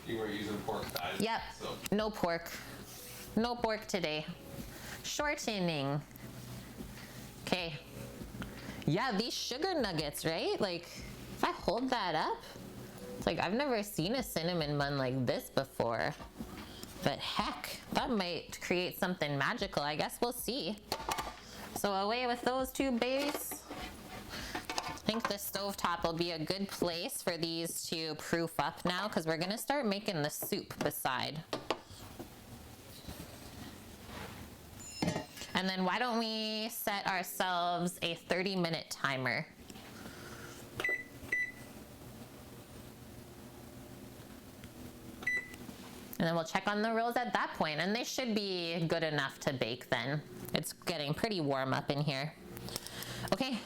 you weren't using pork fat. Yep, So. no pork. No pork today. Shortening. Okay. Yeah, these sugar nuggets, right? Like, if I hold that up, it's like I've never seen a cinnamon bun like this before. But heck, that might create something magical. I guess we'll see. So away with those 2 babies. think the stovetop will be a good place for these to proof up now, because we're gonna start making the soup beside. And then why don't we set ourselves a 30-minute timer? And then we'll check on the rolls at that point, and they should be good enough to bake then. It's getting pretty warm up in here. Okay,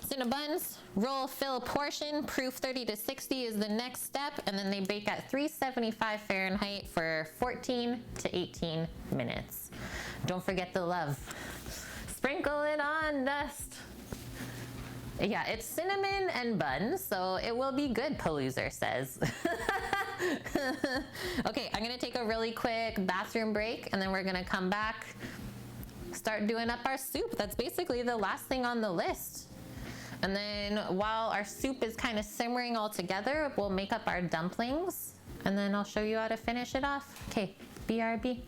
Cinna buns, roll, fill, portion, proof 30 to 60 is the next step, and then they bake at 375 Fahrenheit for 14 to 18 minutes. Don't forget the love. Sprinkle it on dust. Yeah, it's cinnamon and buns, so it will be good, Paloozer says. Okay, I'm gonna take a really quick bathroom break, and then we're gonna come back, start doing up our soup. That's basically the last thing on the list. And then while our soup is kind of simmering all together, we'll make up our dumplings, and then I'll show you how to finish it off. Okay, BRB.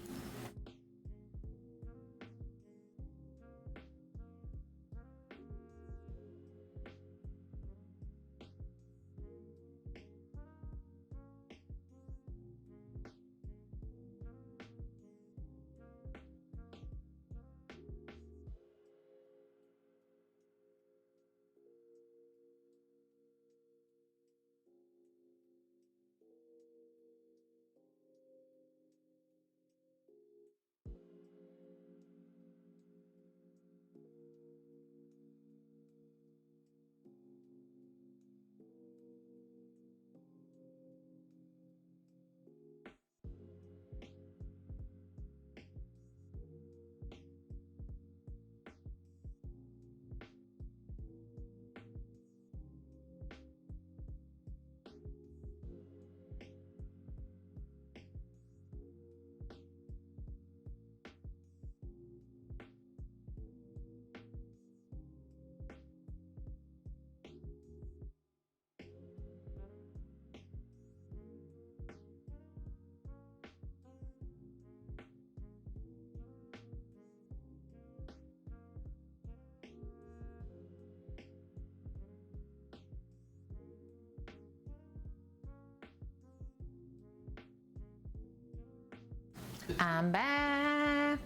I'm back.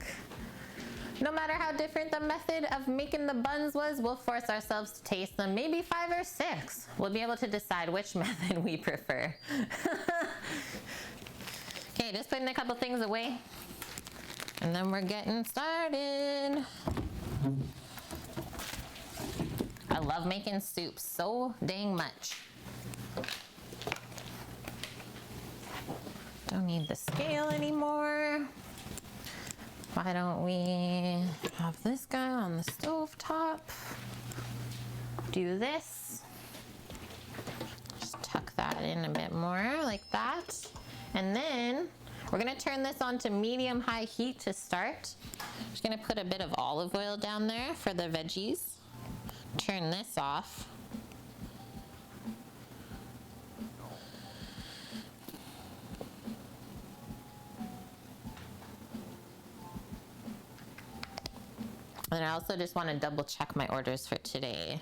No matter how different the method of making the buns was, we'll force ourselves to taste them. Maybe 5 or 6. We'll be able to decide which method we prefer. Okay, just putting a couple things away, and then we're getting started. I love making soup so dang much. Don't need the scale anymore. Why don't we have this guy on the stove top? Do this. Just tuck that in a bit more like that. And then we're gonna turn this on to medium-high heat to start. Just gonna put a bit of olive oil down there for the veggies. Turn this off. And I also just want to double check my orders for today.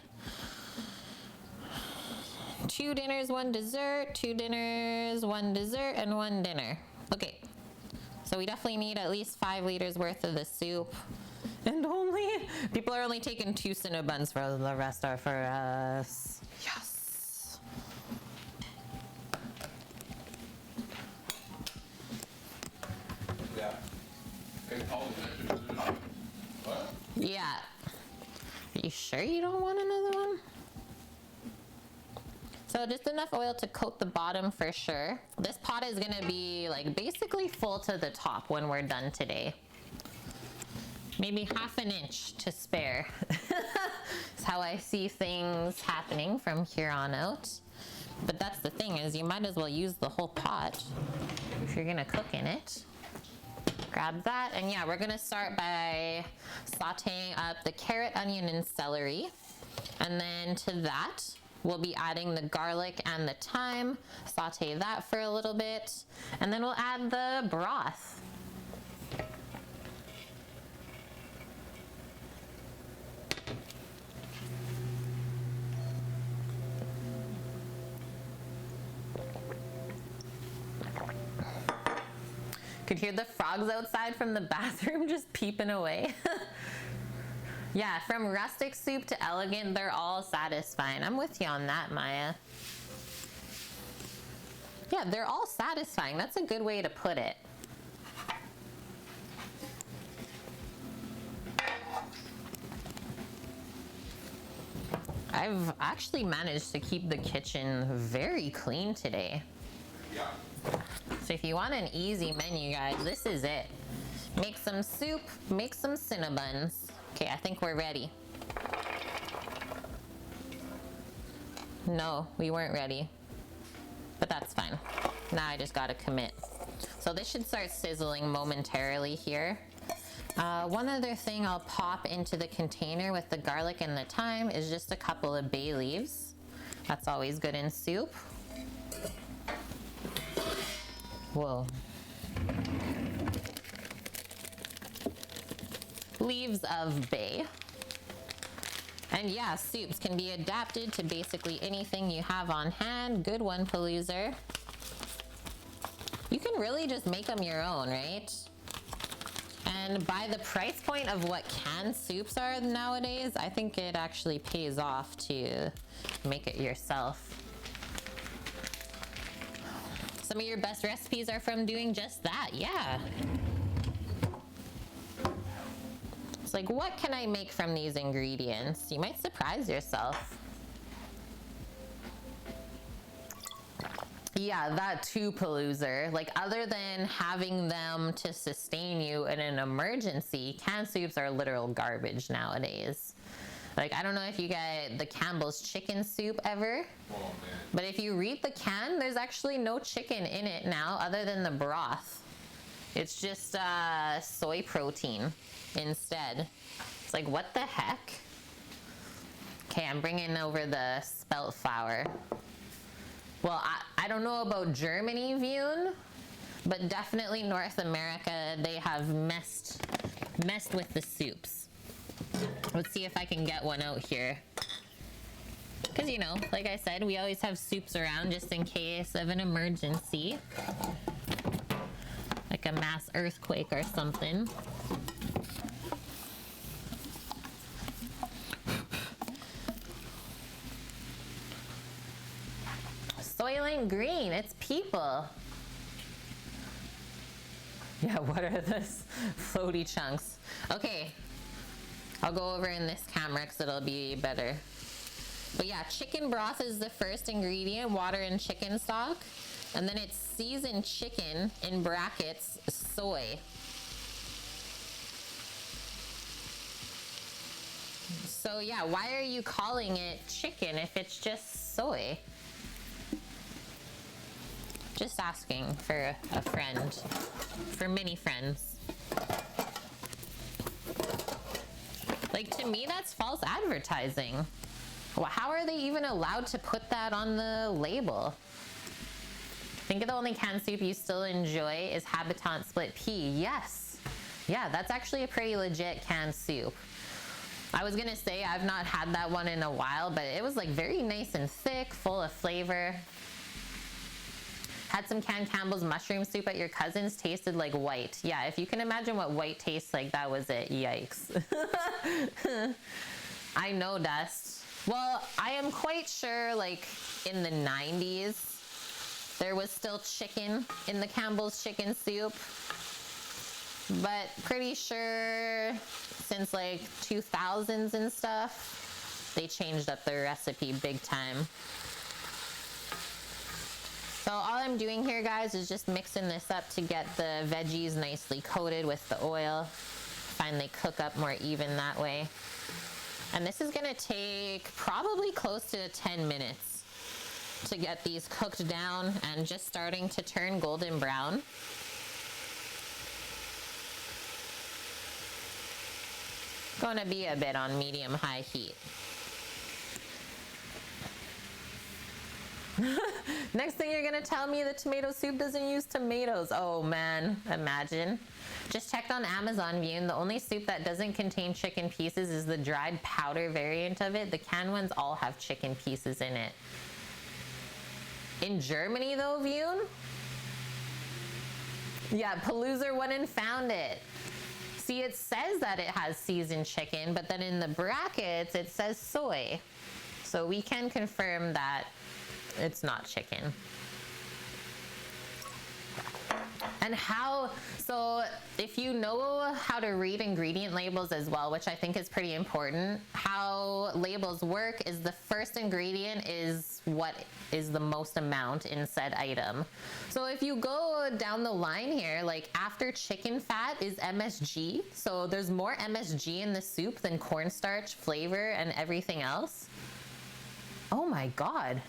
2 dinners, 1 dessert, 2 dinners, 1 dessert, and 1 dinner. Okay, so we definitely need at least 5 liters worth of the soup. And people are only taking 2 Cinna buns, for the rest are for us. Yes. Yeah. And all the vegetables. What? Yeah. Are you sure you don't want another one? So just enough oil to coat the bottom for sure. This pot is gonna be like basically full to the top when we're done today. Maybe ½ an inch to spare. That's how I see things happening from here on out. But that's the thing, is you might as well use the whole pot if you're gonna cook in it. Grab that, and yeah, we're gonna start by sauteing up the carrot, onion, and celery. And then to that, we'll be adding the garlic and the thyme, saute that for a little bit, and then we'll add the broth. Could hear the frogs outside from the bathroom just peeping away. Yeah, from rustic soup to elegant, they're all satisfying. I'm with you on that, Maya. Yeah, they're all satisfying. That's a good way to put it. I've actually managed to keep the kitchen very clean today. Yeah. So if you want an easy menu, guys, this is it. Make some soup, make some Cinna buns. Okay, I think we're ready. No, we weren't ready. But that's fine. Now I just gotta commit. So this should start sizzling momentarily here. One other thing I'll pop into the container with the garlic and the thyme is just a couple of bay leaves. That's always good in soup. Whoa. Leaves of bay. And yeah, soups can be adapted to basically anything you have on hand. Good one, Paloozer. You can really just make them your own, right? And by the price point of what canned soups are nowadays, I think it actually pays off to make it yourself. Some of your best recipes are from doing just that, yeah. It's like, what can I make from these ingredients? You might surprise yourself. Yeah, that too, Paloozer. Like, other than having them to sustain you in an emergency, canned soups are literal garbage nowadays. Like, I don't know if you get the Campbell's chicken soup ever. Oh, man. But if you read the can, there's actually no chicken in it now other than the broth. It's just soy protein instead. It's like, what the heck? Okay, I'm bringing over the spelt flour. Well, I don't know about Germany, Vune, but definitely North America, they have messed with the soups. Let's see if I can get one out here. Because, you know, like I said, we always have soups around just in case of an emergency. Like a mass earthquake or something. Soylent Green, it's people. Yeah, what are this floaty chunks? Okay, I'll go over in this camera because it'll be better. But yeah, chicken broth is the first ingredient, water and chicken stock. And then it's seasoned chicken, in brackets, soy. So yeah, why are you calling it chicken if it's just soy? Just asking for a friend, for many friends. Like, to me, that's false advertising. Well, how are they even allowed to put that on the label? I think the only canned soup you still enjoy is Habitant Split Pea. Yes. Yeah, that's actually a pretty legit canned soup. I was gonna say I've not had that one in a while, but it was like very nice and thick, full of flavor. Had some canned Campbell's mushroom soup at your cousin's, tasted like white. Yeah, if you can imagine what white tastes like, that was it. Yikes. I know, Dust. Well, I am quite sure, like, in the 90s, there was still chicken in the Campbell's chicken soup. But pretty sure since, like, 2000s and stuff, they changed up their recipe big time. So all I'm doing here, guys, is just mixing this up to get the veggies nicely coated with the oil. Find they cook up more even that way. And this is gonna take probably close to 10 minutes to get these cooked down and just starting to turn golden brown. Gonna be a bit on medium-high heat. Next thing you're gonna tell me the tomato soup doesn't use tomatoes. Oh man, imagine. Just checked on Amazon View, and the only soup that doesn't contain chicken pieces is the dried powder variant of it. The canned ones all have chicken pieces in it. In Germany though, View, Yeah, Palooza went and found it. See, it says that it has seasoned chicken, but then in the brackets, it says soy. So we can confirm that it's not chicken. And so if you know how to read ingredient labels as well, which I think is pretty important, how labels work is the first ingredient is what is the most amount in said item. So if you go down the line here, like after chicken fat is MSG, so there's more MSG in the soup than cornstarch, flavor, and everything else. Oh my God.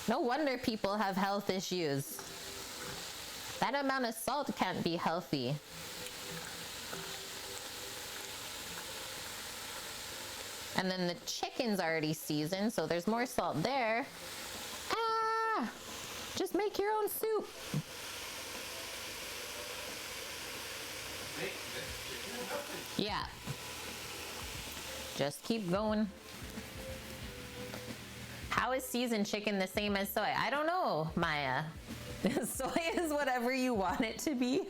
No wonder people have health issues. That amount of salt can't be healthy. And then the chicken's already seasoned, so there's more salt there. Ah! Just make your own soup. Yeah. Just keep going. How is seasoned chicken the same as soy? I don't know, Maya. Soy is whatever you want it to be.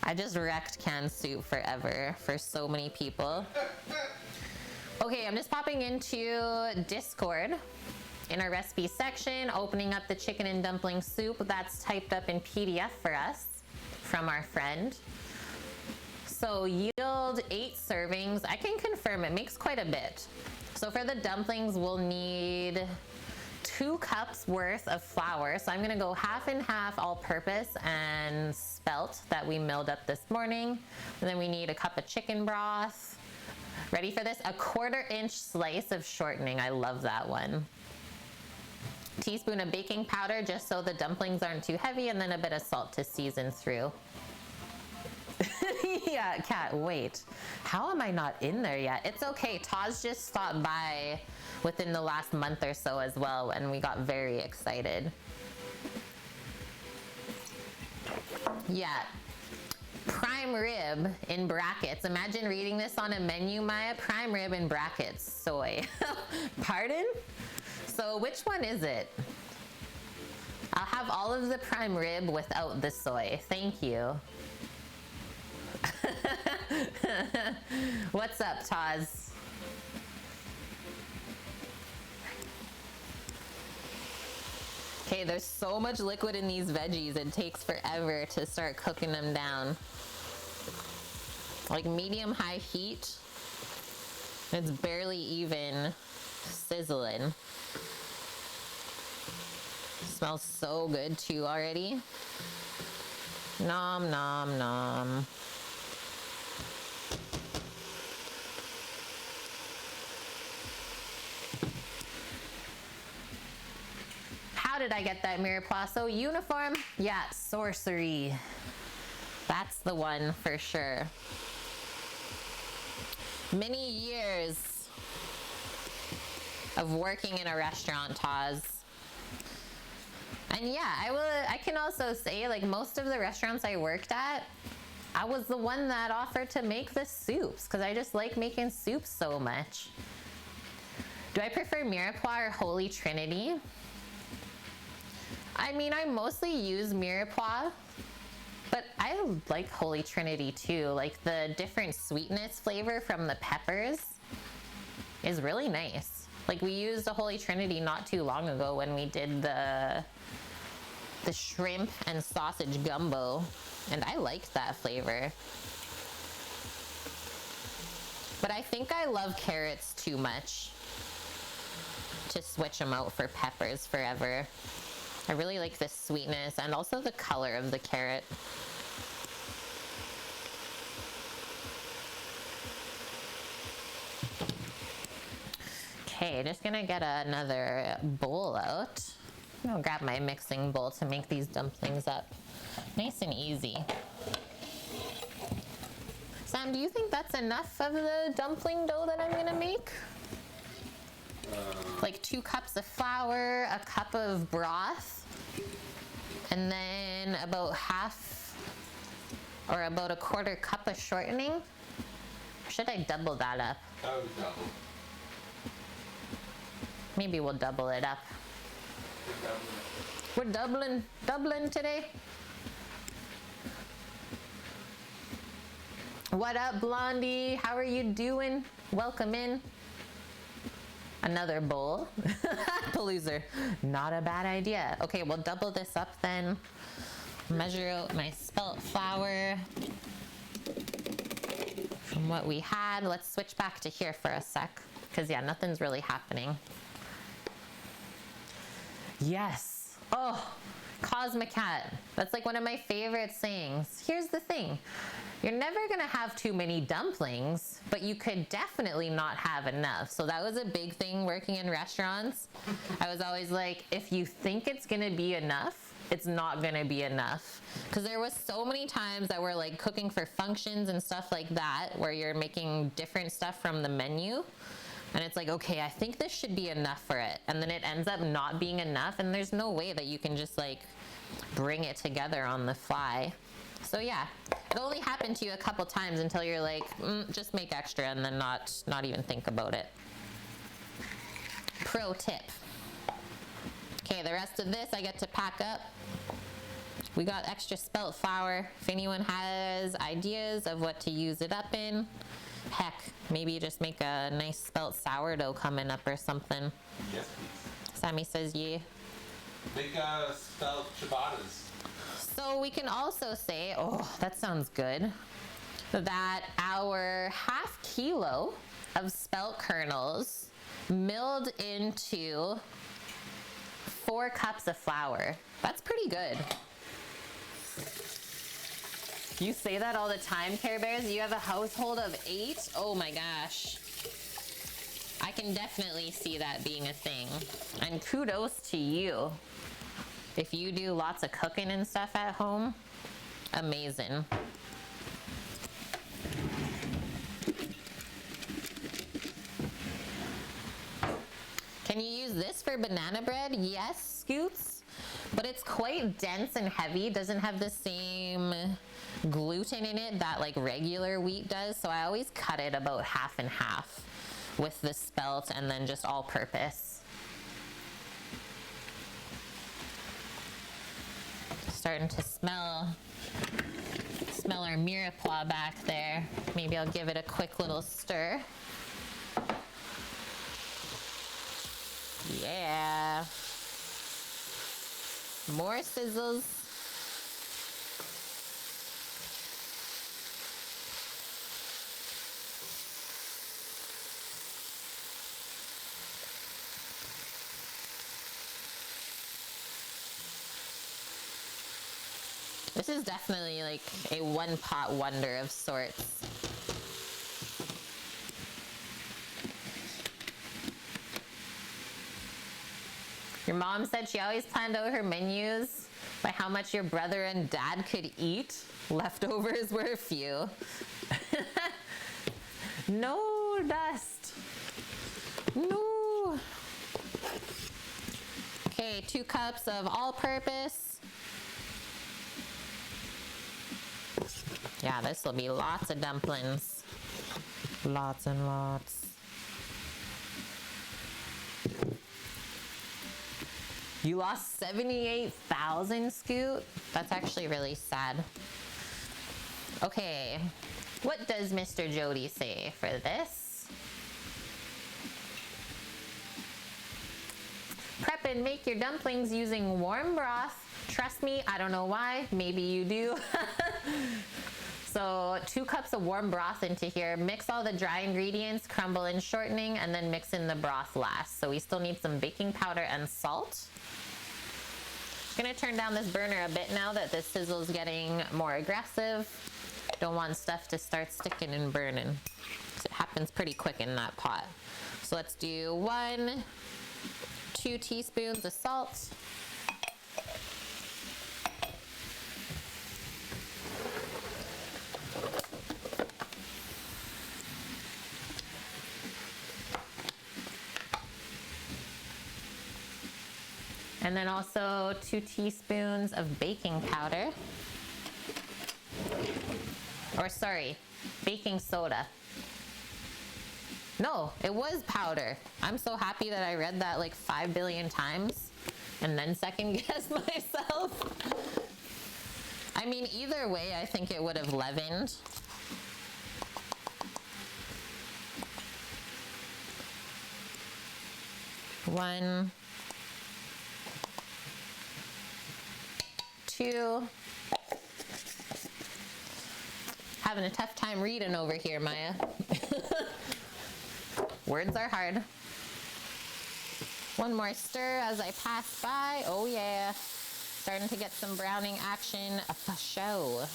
I just wrecked canned soup forever for so many people. Okay, I'm just popping into Discord in our recipe section, opening up the chicken and dumpling soup that's typed up in PDF for us from our friend. So yield 8 servings. I can confirm it makes quite a bit. So for the dumplings, we'll need 2 cups worth of flour. So I'm gonna go half and half all-purpose and spelt that we milled up this morning. And then we need a cup of chicken broth. Ready for this? A 1/4 inch slice of shortening. I love that one. Teaspoon of baking powder just so the dumplings aren't too heavy, and then a bit of salt to season through. Yeah, Kat, wait. How am I not in there yet? It's okay. Taz just stopped by within the last month or so as well, and we got very excited. Yeah. Prime rib in brackets. Imagine reading this on a menu, Maya. Prime rib in brackets, soy. Pardon? So which one is it? I'll have all of the prime rib without the soy. Thank you. What's up, Taz? Okay, there's so much liquid in these veggies, it takes forever to start cooking them down. Like medium-high heat, it's barely even sizzling. Smells so good too already. Nom, nom, nom. How did I get that Mirepoix so uniform? Yeah, sorcery. That's the one for sure. Many years of working in a restaurant, Taz. And yeah, I can also say, like, most of the restaurants I worked at, I was the one that offered to make the soups because I just like making soups so much. Do I prefer Mirepoix or Holy Trinity? I mean, I mostly use Mirepoix, but I like Holy Trinity too. Like the different sweetness flavor from the peppers is really nice. Like we used a Holy Trinity not too long ago when we did the shrimp and sausage gumbo, and I liked that flavor. But I think I love carrots too much to switch them out for peppers forever. I really like the sweetness and also the color of the carrot. Okay, just gonna get another bowl out. I'm gonna grab my mixing bowl to make these dumplings up nice and easy. Sam, do you think that's enough of the dumpling dough that I'm gonna make? Like 2 cups of flour, a cup of broth, and then about half or about a 1/4 cup of shortening. Or should I double that up? I would double. Maybe we'll double it up. We're doubling today. What up, Blondie? How are you doing? Welcome in. Another bowl. Paloozer. Not a bad idea. Okay, we'll double this up then. Measure out my spelt flour from what we had. Let's switch back to here for a sec, because yeah, nothing's really happening. Yes. Oh, Cosmic Cat. That's like one of my favorite sayings. Here's the thing. You're never gonna have too many dumplings, but you could definitely not have enough. So that was a big thing working in restaurants. I was always like, if you think it's gonna be enough, it's not gonna be enough. Because there was so many times that we're like cooking for functions and stuff like that, where you're making different stuff from the menu. And it's like, okay, I think this should be enough for it. And then it ends up not being enough, and there's no way that you can just like bring it together on the fly. So yeah, it only happened to you a couple times until you're like, just make extra, and then not even think about it. Pro tip. Okay, the rest of this I get to pack up. We got extra spelt flour. If anyone has ideas of what to use it up in, heck, maybe just make a nice spelt sourdough coming up or something. Yes, please. Sammy says yeah. Make spelt ciabattas. So we can also say, oh, that sounds good, that our ½ kilo of spelt kernels milled into 4 cups of flour. That's pretty good. You say that all the time, Care Bears. You have a household of 8? Oh my gosh. I can definitely see that being a thing. And kudos to you. If you do lots of cooking and stuff at home, amazing. Can you use this for banana bread? Yes, Scoots. But it's quite dense and heavy. Doesn't have the same gluten in it that like regular wheat does. So I always cut it about half and half with the spelt and then just all purpose. Starting to smell our mirepoix back there. Maybe I'll give it a quick little stir. Yeah. More sizzles. This is definitely like a one-pot wonder of sorts. Your mom said she always planned out her menus by how much your brother and dad could eat. Leftovers were a few. No dust. No. Okay, 2 cups of all-purpose. Yeah, this will be lots of dumplings. Lots and lots. You lost 78,000, Scoot? That's actually really sad. Okay, what does Mr. Jody say for this? Prep and make your dumplings using warm broth. Trust me, I don't know why. Maybe you do. So 2 cups of warm broth into here. Mix all the dry ingredients, crumble in shortening, and then mix in the broth last. So we still need some baking powder and salt. I'm gonna turn down this burner a bit now that the sizzle's getting more aggressive. Don't want stuff to start sticking and burning. It happens pretty quick in that pot. So let's do 1, 2 teaspoons of salt. And then also 2 teaspoons of baking powder. Or sorry, baking soda. No, it was powder. I'm so happy that I read that like 5 billion times and then second guessed myself. I mean, either way, I think it would have leavened. One, two. Having a tough time reading over here, Maya. Words are hard. One more stir as I pass by. Oh yeah. Starting to get some browning action for show.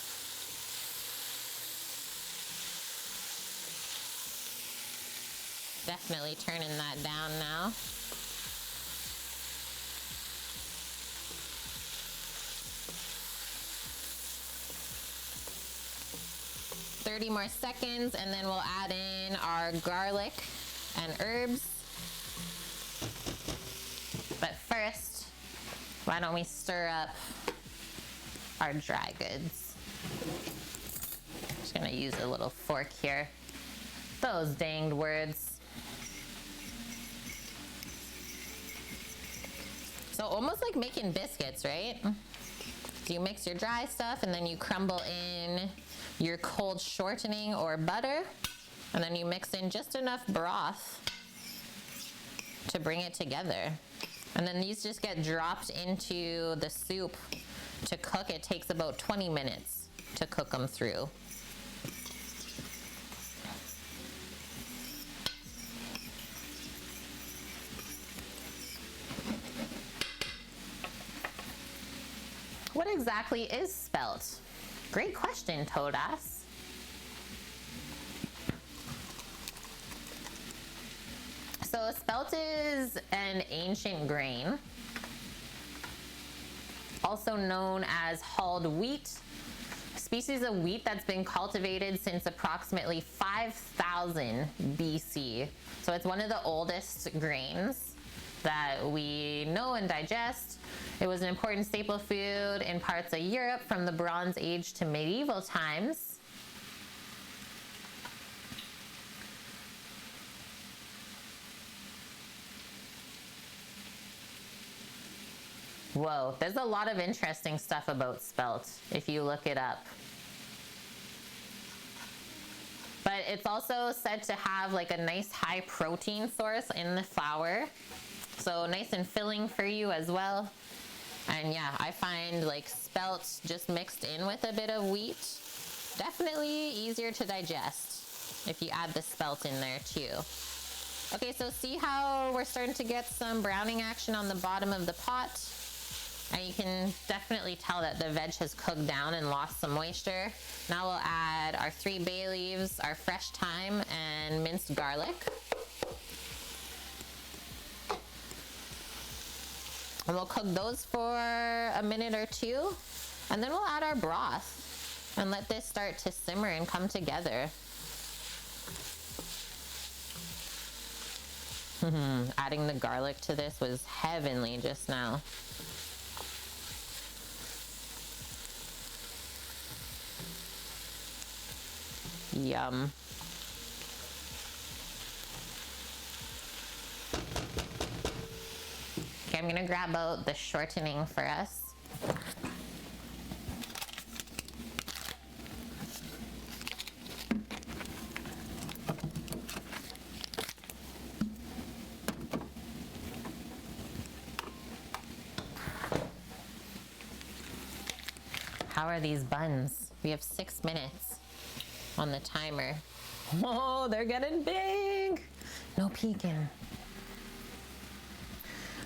Definitely turning that down now. Thirty more seconds, and then we'll add in our garlic and herbs. But first, why don't we stir up our dry goods? Just gonna use a little fork here. Those danged words. So almost like making biscuits, right? So you mix your dry stuff and then you crumble in your cold shortening or butter, and then you mix in just enough broth to bring it together. And then these just get dropped into the soup to cook. It takes about 20 minutes to cook them through. What exactly is spelt? Great question, Todas. So spelt is an ancient grain, also known as hulled wheat, species of wheat that's been cultivated since approximately 5000 BC. So it's one of the oldest grains that we know and digest. It was an important staple food in parts of Europe from the Bronze Age to medieval times. Whoa, there's a lot of interesting stuff about spelt if you look it up. But it's also said to have like a nice high protein source in the flour. So nice and filling for you as well. And yeah, I find like spelt just mixed in with a bit of wheat, definitely easier to digest if you add the spelt in there too. Okay, so see how we're starting to get some browning action on the bottom of the pot? And you can definitely tell that the veg has cooked down and lost some moisture. Now we'll add our 3 bay leaves, our fresh thyme, and minced garlic. And we'll cook those for a minute or two. And then we'll add our broth and let this start to simmer and come together. Adding the garlic to this was heavenly just now. Yum. Okay, I'm gonna grab out the shortening for us. How are these buns? We have 6 minutes on the timer. Oh, they're getting big. No peeking.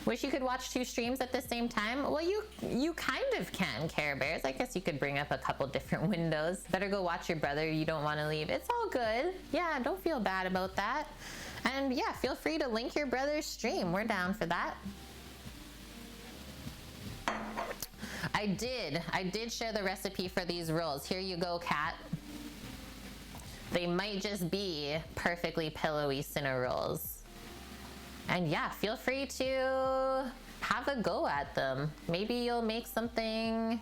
Wish you could watch 2 streams at the same time? Well, you kind of can, Care Bears. I guess you could bring up a couple different windows. Better go watch your brother. You don't want to leave. It's all good. Yeah, don't feel bad about that. And yeah, feel free to link your brother's stream. We're down for that. I did share the recipe for these rolls. Here you go, Kat. They might just be perfectly pillowy Cinna rolls. And yeah, feel free to have a go at them. Maybe you'll make something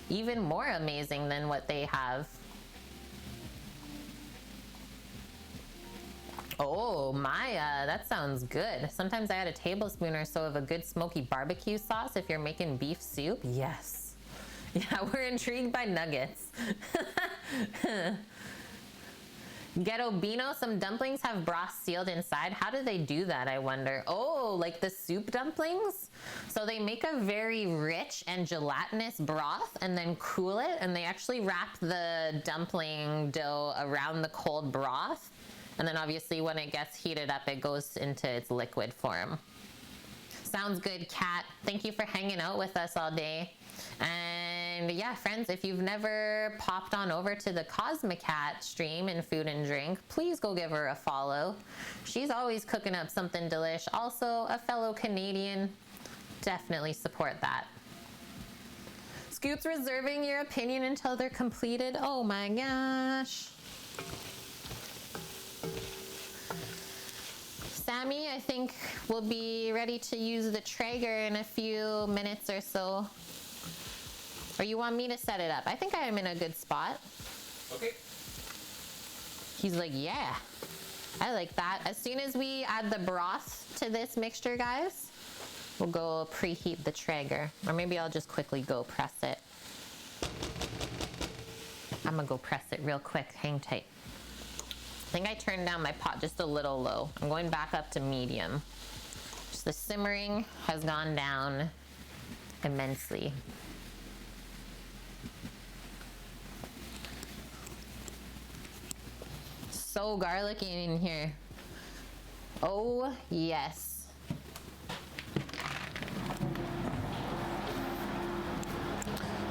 even more amazing than what they have. Oh, Maya, that sounds good. Sometimes I add a tablespoon or so of a good smoky barbecue sauce if you're making beef soup. Yes. Yeah, we're intrigued by nuggets. Ghetto Beano, some dumplings have broth sealed inside. How do they do that, I wonder? Oh, like the soup dumplings? So they make a very rich and gelatinous broth and then cool it, and they actually wrap the dumpling dough around the cold broth. And then obviously when it gets heated up, it goes into its liquid form. Sounds good, Kat. Thank you for hanging out with us all day. And yeah, friends, if you've never popped on over to the Cosmicat stream in Food and Drink, please go give her a follow. She's always cooking up something delish. Also, a fellow Canadian. Definitely support that. Scoot's reserving your opinion until they're completed. Oh my gosh. Sammy, I think we'll be ready to use the Traeger in a few minutes or so. Or you want me to set it up? I think I am in a good spot. Okay. He's like, yeah, I like that. As soon as we add the broth to this mixture, guys, we'll go preheat the Traeger. Or maybe I'll just quickly go press it. I'm gonna go press it real quick. Hang tight. I think I turned down my pot just a little low. I'm going back up to medium. Just the simmering has gone down immensely. So garlicky in here. Oh, yes.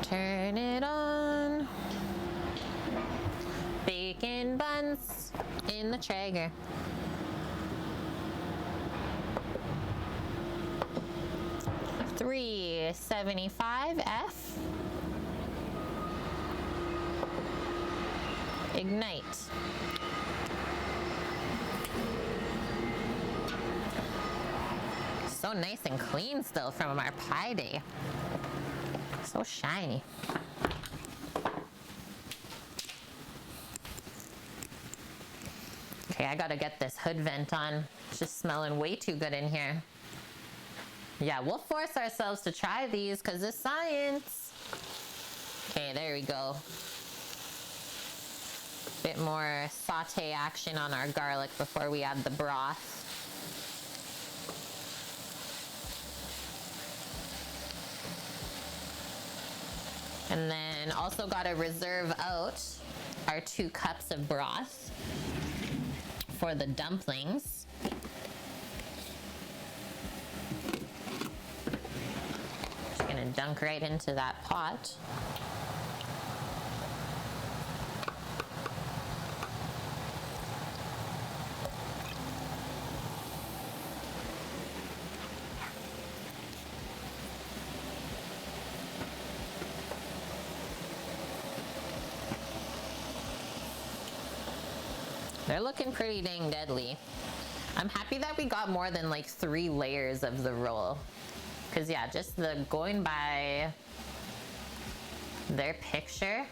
Turn it on. Bacon buns in the Traeger. $3.75F. Ignite. So nice and clean still from our pie day. So shiny. Okay, I gotta get this hood vent on. It's just smelling way too good in here. Yeah, we'll force ourselves to try these because it's science. Okay, there we go. Bit more saute action on our garlic before we add the broth. And then also gotta reserve out our 2 cups of broth for the dumplings. Just gonna dunk right into that pot. They're looking pretty dang deadly. I'm happy that we got more than like 3 layers of the roll. Cause yeah, just the going by their picture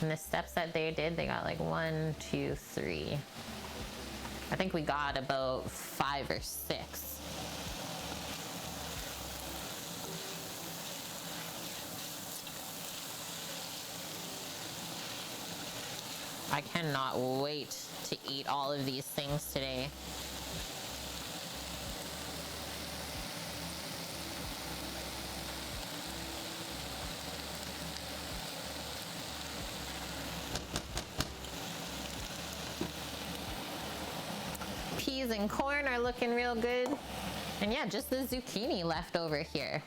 and the steps that they did, they got like 1, 2, 3. I think we got about 5 or 6. I cannot wait to eat all of these things today. Peas and corn are looking real good. And yeah, just the zucchini left over here.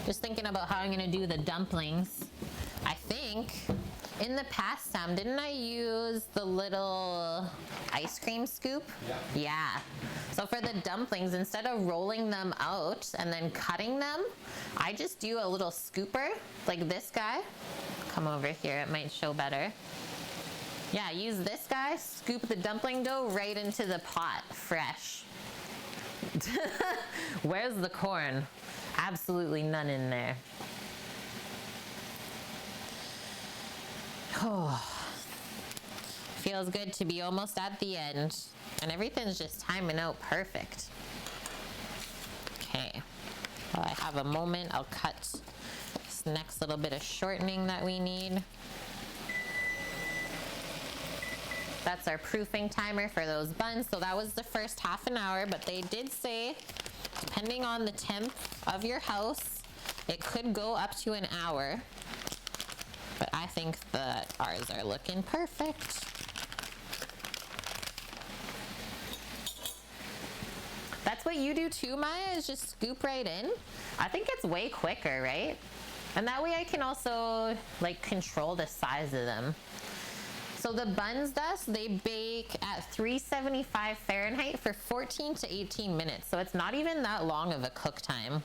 Just thinking about how I'm gonna do the dumplings. I think in the past, Sam, didn't I use the little ice cream scoop? Yeah. So for the dumplings, instead of rolling them out and then cutting them, I just do a little scooper, like this guy. Come over here, it might show better. Yeah, use this guy, scoop the dumpling dough right into the pot, fresh. Where's the corn? absolutely none in there. Oh, feels good to be almost at the end, and everything's just timing out perfect. Okay, while I have a moment, I'll cut this next little bit of shortening that we need. That's our proofing timer for those buns. So that was the first half an hour, but they did say, depending on the temp of your house, it could go up to an hour. But I think that ours are looking perfect. That's what you do too, Maya, is just scoop right in. I think it's way quicker, right? And that way I can also like control the size of them. So the buns dust, they bake at 375 Fahrenheit for 14 to 18 minutes. So it's not even that long of a cook time.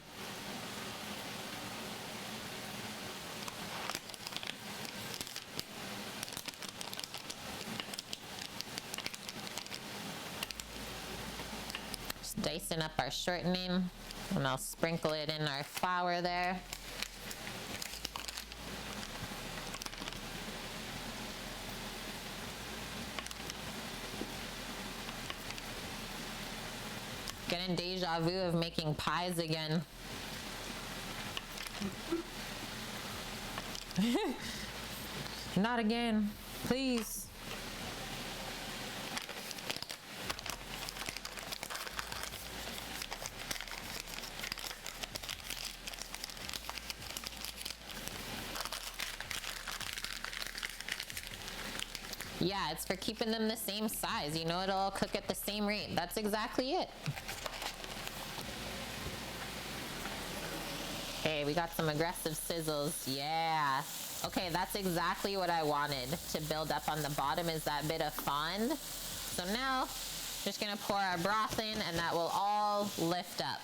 Just dicing up our shortening, and I'll sprinkle it in our flour there. Getting deja vu of making pies again. Not again, please. Yeah, it's for keeping them the same size. You know, it'll all cook at the same rate. That's exactly it. Okay, we got some aggressive sizzles. Yeah. Okay, that's exactly what I wanted to build up on the bottom, is that bit of fond. So now, just gonna pour our broth in, and that will all lift up.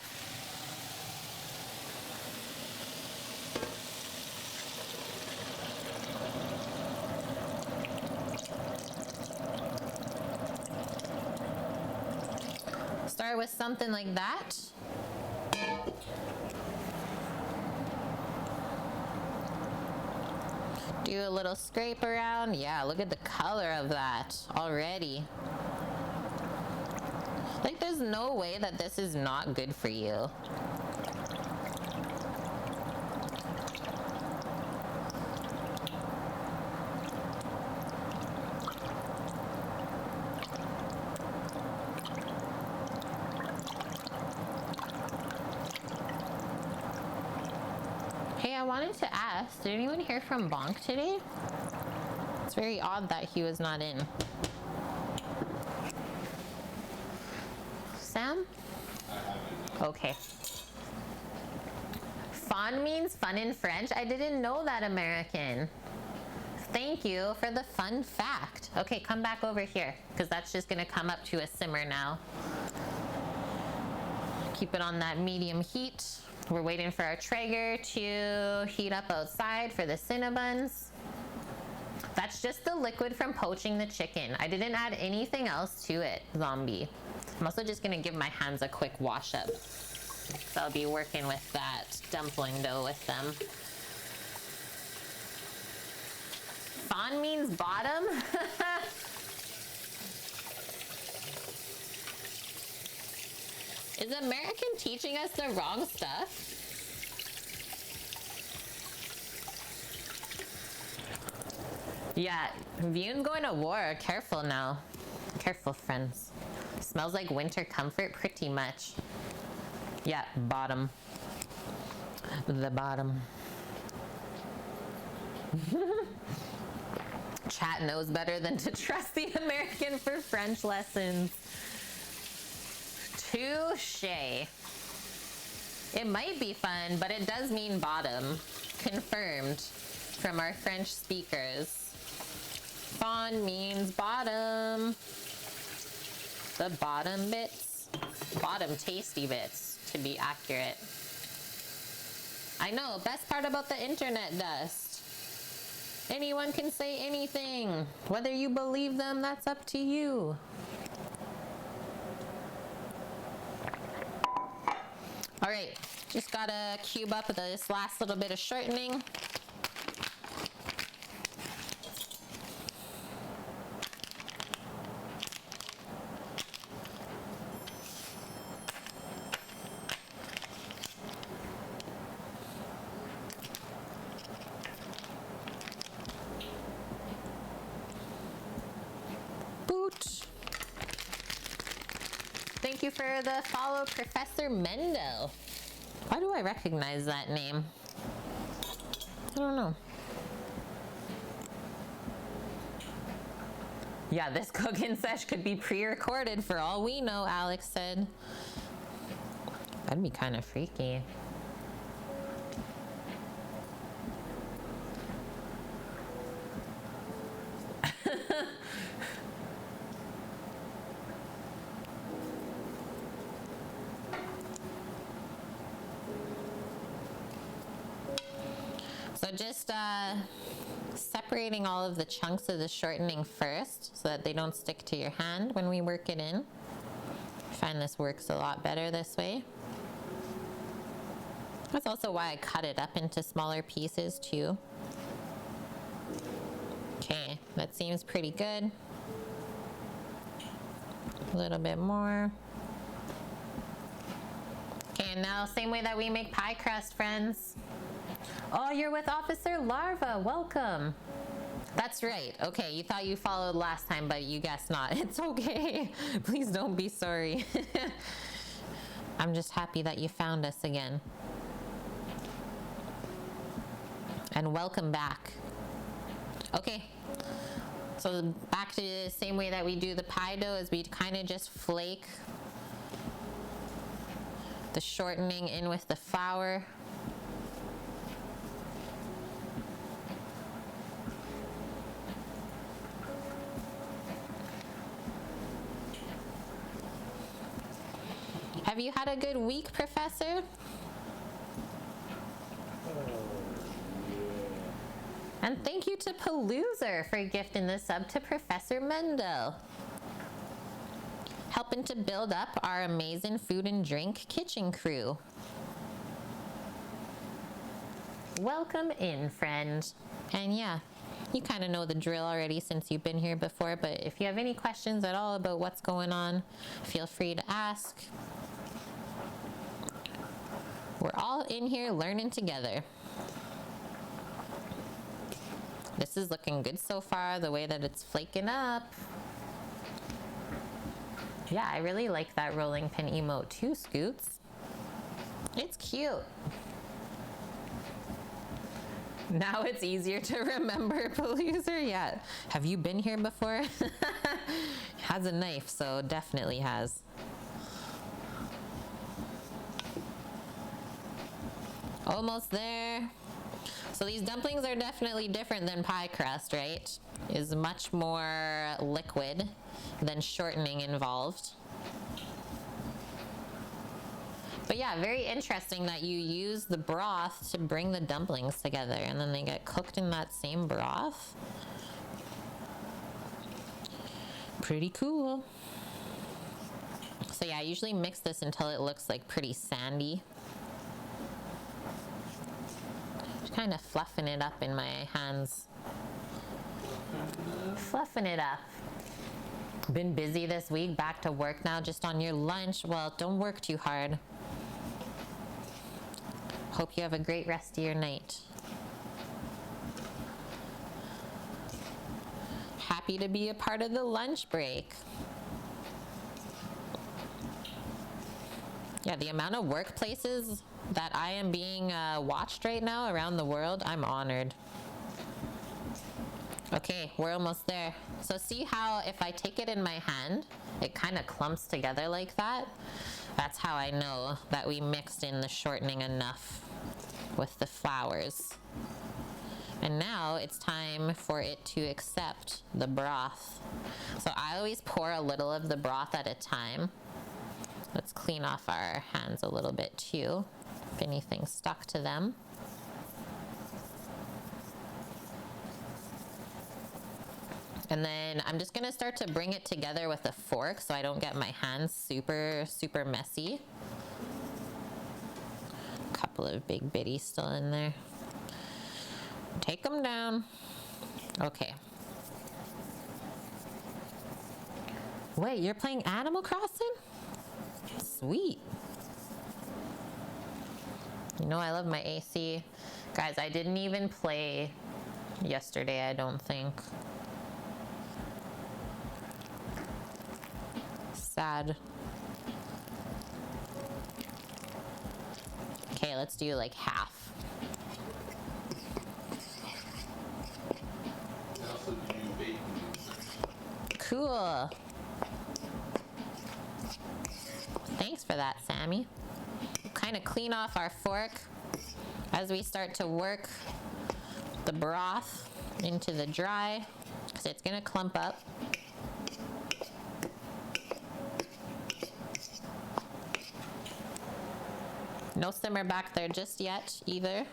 Start with something like that. Do a little scrape around. Yeah, look at the color of that already. Like, there's no way that this is not good for you. Hey, I wanted to ask, did anyone hear from Bonk today? It's very odd that he was not in. Sam? Okay. Fun means fun in French? I didn't know that, American. Thank you for the fun fact. Okay, come back over here, because that's just gonna come up to a simmer now. Keep it on that medium heat. We're waiting for our Traeger to heat up outside for the Cinna buns. That's just the liquid from poaching the chicken. I didn't add anything else to it, zombie. I'm also just gonna give my hands a quick wash up. So I'll be working with that dumpling dough with them. Fawn means bottom? Is American teaching us the wrong stuff? Yeah, Vune's going to war. Careful now. Careful, friends. Smells like winter comfort pretty much. Yeah, bottom. The bottom. Chat knows better than to trust the American for French lessons. Touche. It might be fun, but it does mean bottom. Confirmed from our French speakers. Fond means bottom. The bottom bits. Bottom tasty bits, to be accurate. I know, best part about the internet, Dust. Anyone can say anything. Whether you believe them, that's up to you. All right, just gotta cube up this last little bit of shortening. Thank you for the follow, Professor Mendel. Why do I recognize that name? I don't know. Yeah, this cooking sesh could be pre-recorded for all we know, Alex said. That'd be kind of freaky. So just separating all of the chunks of the shortening first so that they don't stick to your hand when we work it in. I find this works a lot better this way. That's also why I cut it up into smaller pieces too. Okay, that seems pretty good. A little bit more. Okay, and now same way that we make pie crust, friends. Oh, you're with Officer Larva. Welcome. That's right. Okay, you thought you followed last time, but you guessed not. It's okay. Please don't be sorry. I'm just happy that you found us again. And welcome back. Okay. So back to the same way that we do the pie dough is we kind of just flake the shortening in with the flour. Have you had a good week, Professor? And thank you to Paloozer for gifting the sub to Professor Mendel. Helping to build up our amazing food and drink kitchen crew. Welcome in, friend. And yeah, you kind of know the drill already since you've been here before, but if you have any questions at all about what's going on, feel free to ask. We're all in here learning together. This is looking good so far, the way that it's flaking up. Yeah, I really like that rolling pin emote too, Scoots. It's cute. Now it's easier to remember, Paloozer. Yeah. Have you been here before? Has a knife, so definitely has. Almost there. So these dumplings are definitely different than pie crust, right? Is much more liquid than shortening involved. But yeah, very interesting that you use the broth to bring the dumplings together and then they get cooked in that same broth. Pretty cool. So yeah, I usually mix this until it looks like pretty sandy. Kind of fluffing it up in my hands. Fluffing it up. Been busy this week, back to work now, just on your lunch. Well, don't work too hard. Hope you have a great rest of your night. Happy to be a part of the lunch break. Yeah, the amount of workplaces that I am being watched right now around the world, I'm honored. Okay, we're almost there. So see how if I take it in my hand, it kind of clumps together like that? That's how I know that we mixed in the shortening enough with the flours. And now it's time for it to accept the broth. So I always pour a little of the broth at a time. Let's clean off our hands a little bit too, if anything's stuck to them. And then I'm just gonna start to bring it together with a fork so I don't get my hands super, super messy. couple of big bitties still in there. Take them down. Okay. Wait, you're playing Animal Crossing? Sweet. You know I love my AC. Guys, I didn't even play yesterday, I don't think. Sad. Okay, let's do like half. I also do bacon. Cool. Thanks for that, Sammy. Kind of clean off our fork as we start to work the broth into the dry, because it's gonna clump up. No simmer back there just yet either.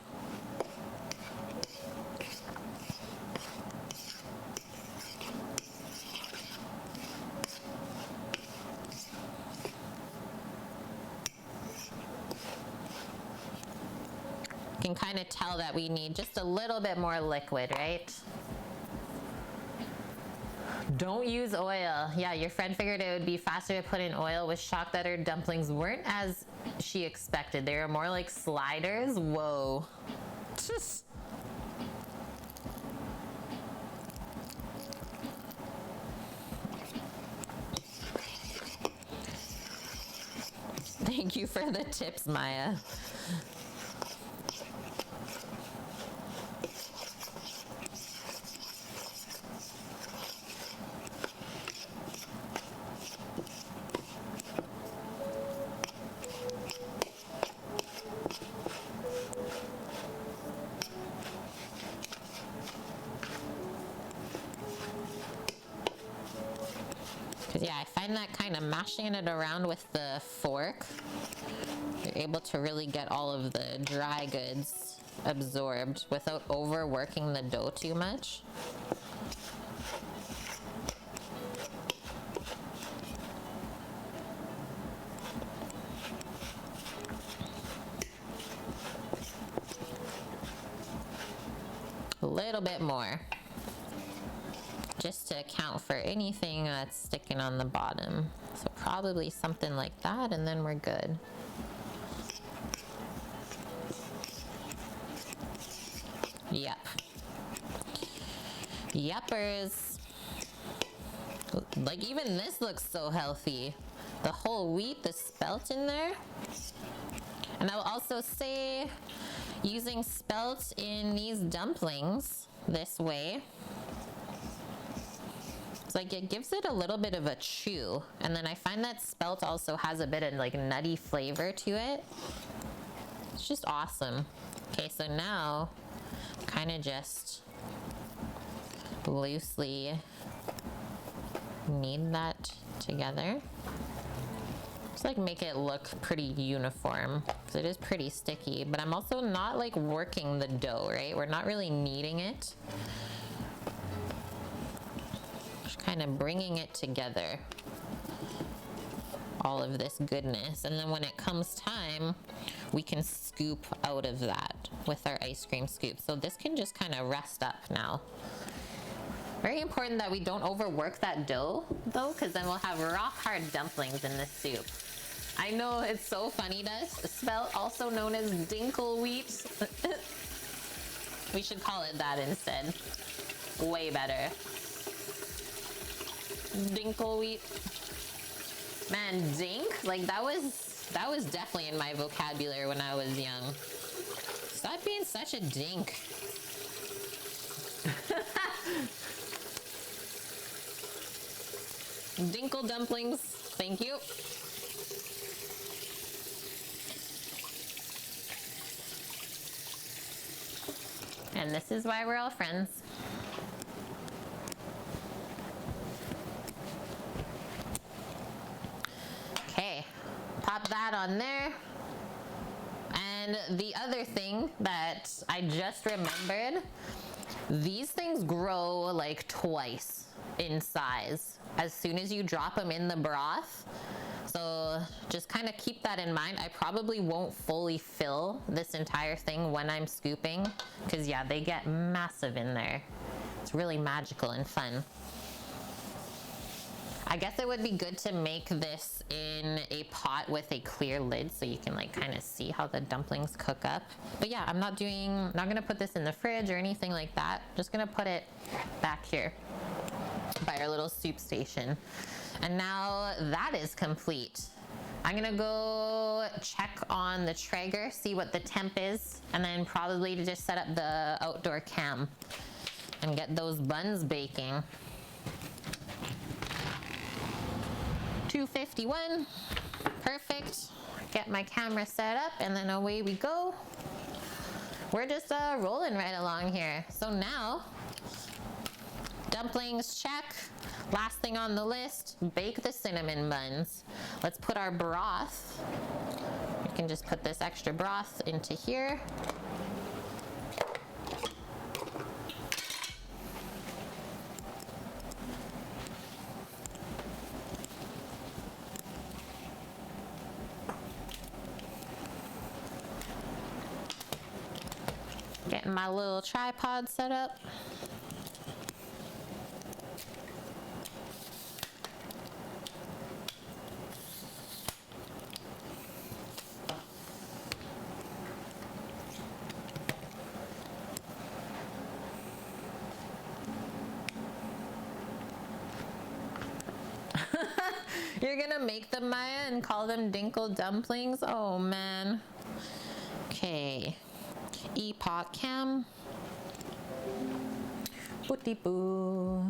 You can kind of tell that we need just a little bit more liquid, right? Don't use oil. Yeah, your friend figured it would be faster to put in oil. Was shocked that her dumplings weren't as she expected. They were more like sliders. Whoa. Just. Thank you for the tips, Maya. Yeah, I find that kind of mashing it around with the fork, you're able to really get all of the dry goods absorbed without overworking the dough too much. A little bit more, just to account for anything that's sticking on the bottom. So probably something like that, and then we're good. Yep. Yuppers. Like even this looks so healthy. The whole wheat, the spelt in there. And I will also say, using spelt in these dumplings this way, it's like it gives it a little bit of a chew, and then I find that spelt also has a bit of like nutty flavor to it. It's just awesome. Okay, so now kind of just loosely knead that together. Just like make it look pretty uniform, because it is pretty sticky, but I'm also not like working the dough, right? We're not really kneading it. Just kind of bringing it together, all of this goodness, and then when it comes time, we can scoop out of that with our ice cream scoop. So this can just kind of rest up now. Very important that we don't overwork that dough though, because then we'll have rock hard dumplings in this soup. I know, it's so funny to us. Spelt, also known as dinkle wheat. We should call it that instead. Way better. Dinkle wheat. Man, dink, like that was definitely in my vocabulary when I was young. Stop being such a dink. Dinkle dumplings, thank you. And this is why we're all friends. Okay, pop that on there. And the other thing that I just remembered, these things grow like twice in size as soon as you drop them in the broth. So just kind of keep that in mind. I probably won't fully fill this entire thing when I'm scooping, because yeah, they get massive in there. It's really magical and fun. I guess it would be good to make this in a pot with a clear lid so you can like kind of see how the dumplings cook up. But yeah, I'm not gonna put this in the fridge or anything like that. Just gonna put it back here by our little soup station. And now that is complete. I'm gonna go check on the Traeger, see what the temp is, and then probably to just set up the outdoor cam and get those buns baking. 251, perfect. Get my camera set up and then away we go. We're just rolling right along here. So now, dumplings check. Last thing on the list, bake the cinnamon buns. Let's put our broth. You can just put this extra broth into here. Getting my little tripod set up. You're gonna make them, Maya, and call them Dinkle Dumplings? Oh man. Okay. Epot cam. Booty boo.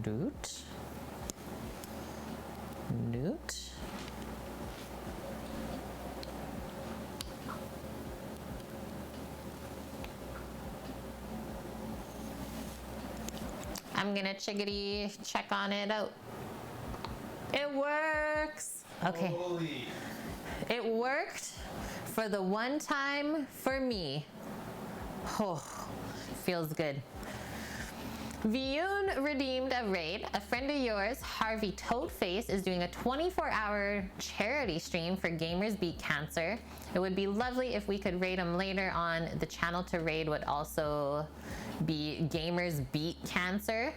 Doot. Doot. I'm gonna chickadee check on it out. It works. Okay. Holy. It worked for the one time for me. Oh, feels good. Viyun redeemed a raid. A friend of yours, Harvey Toadface, is doing a 24-hour charity stream for Gamers Beat Cancer. It would be lovely if we could raid him later on. The channel to raid would also be Gamers Beat Cancer.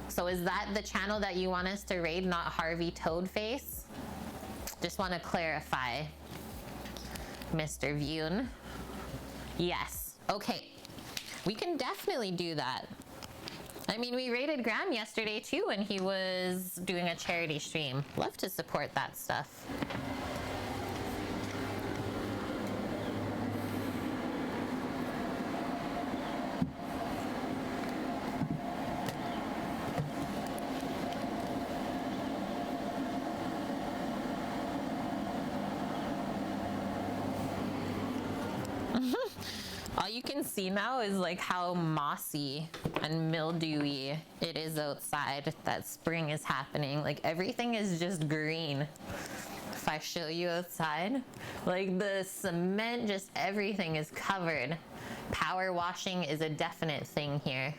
So is that the channel that you want us to raid, not Harvey Toadface? Just want to clarify, Mr. Viyun. Yes. Okay. We can definitely do that. I mean, we raided Graham yesterday too when he was doing a charity stream. Love to support that stuff. All you can see now is like how mossy and mildewy it is outside, that spring is happening. Like everything is just green. If I show you outside, like the cement, just everything is covered. Power washing is a definite thing here.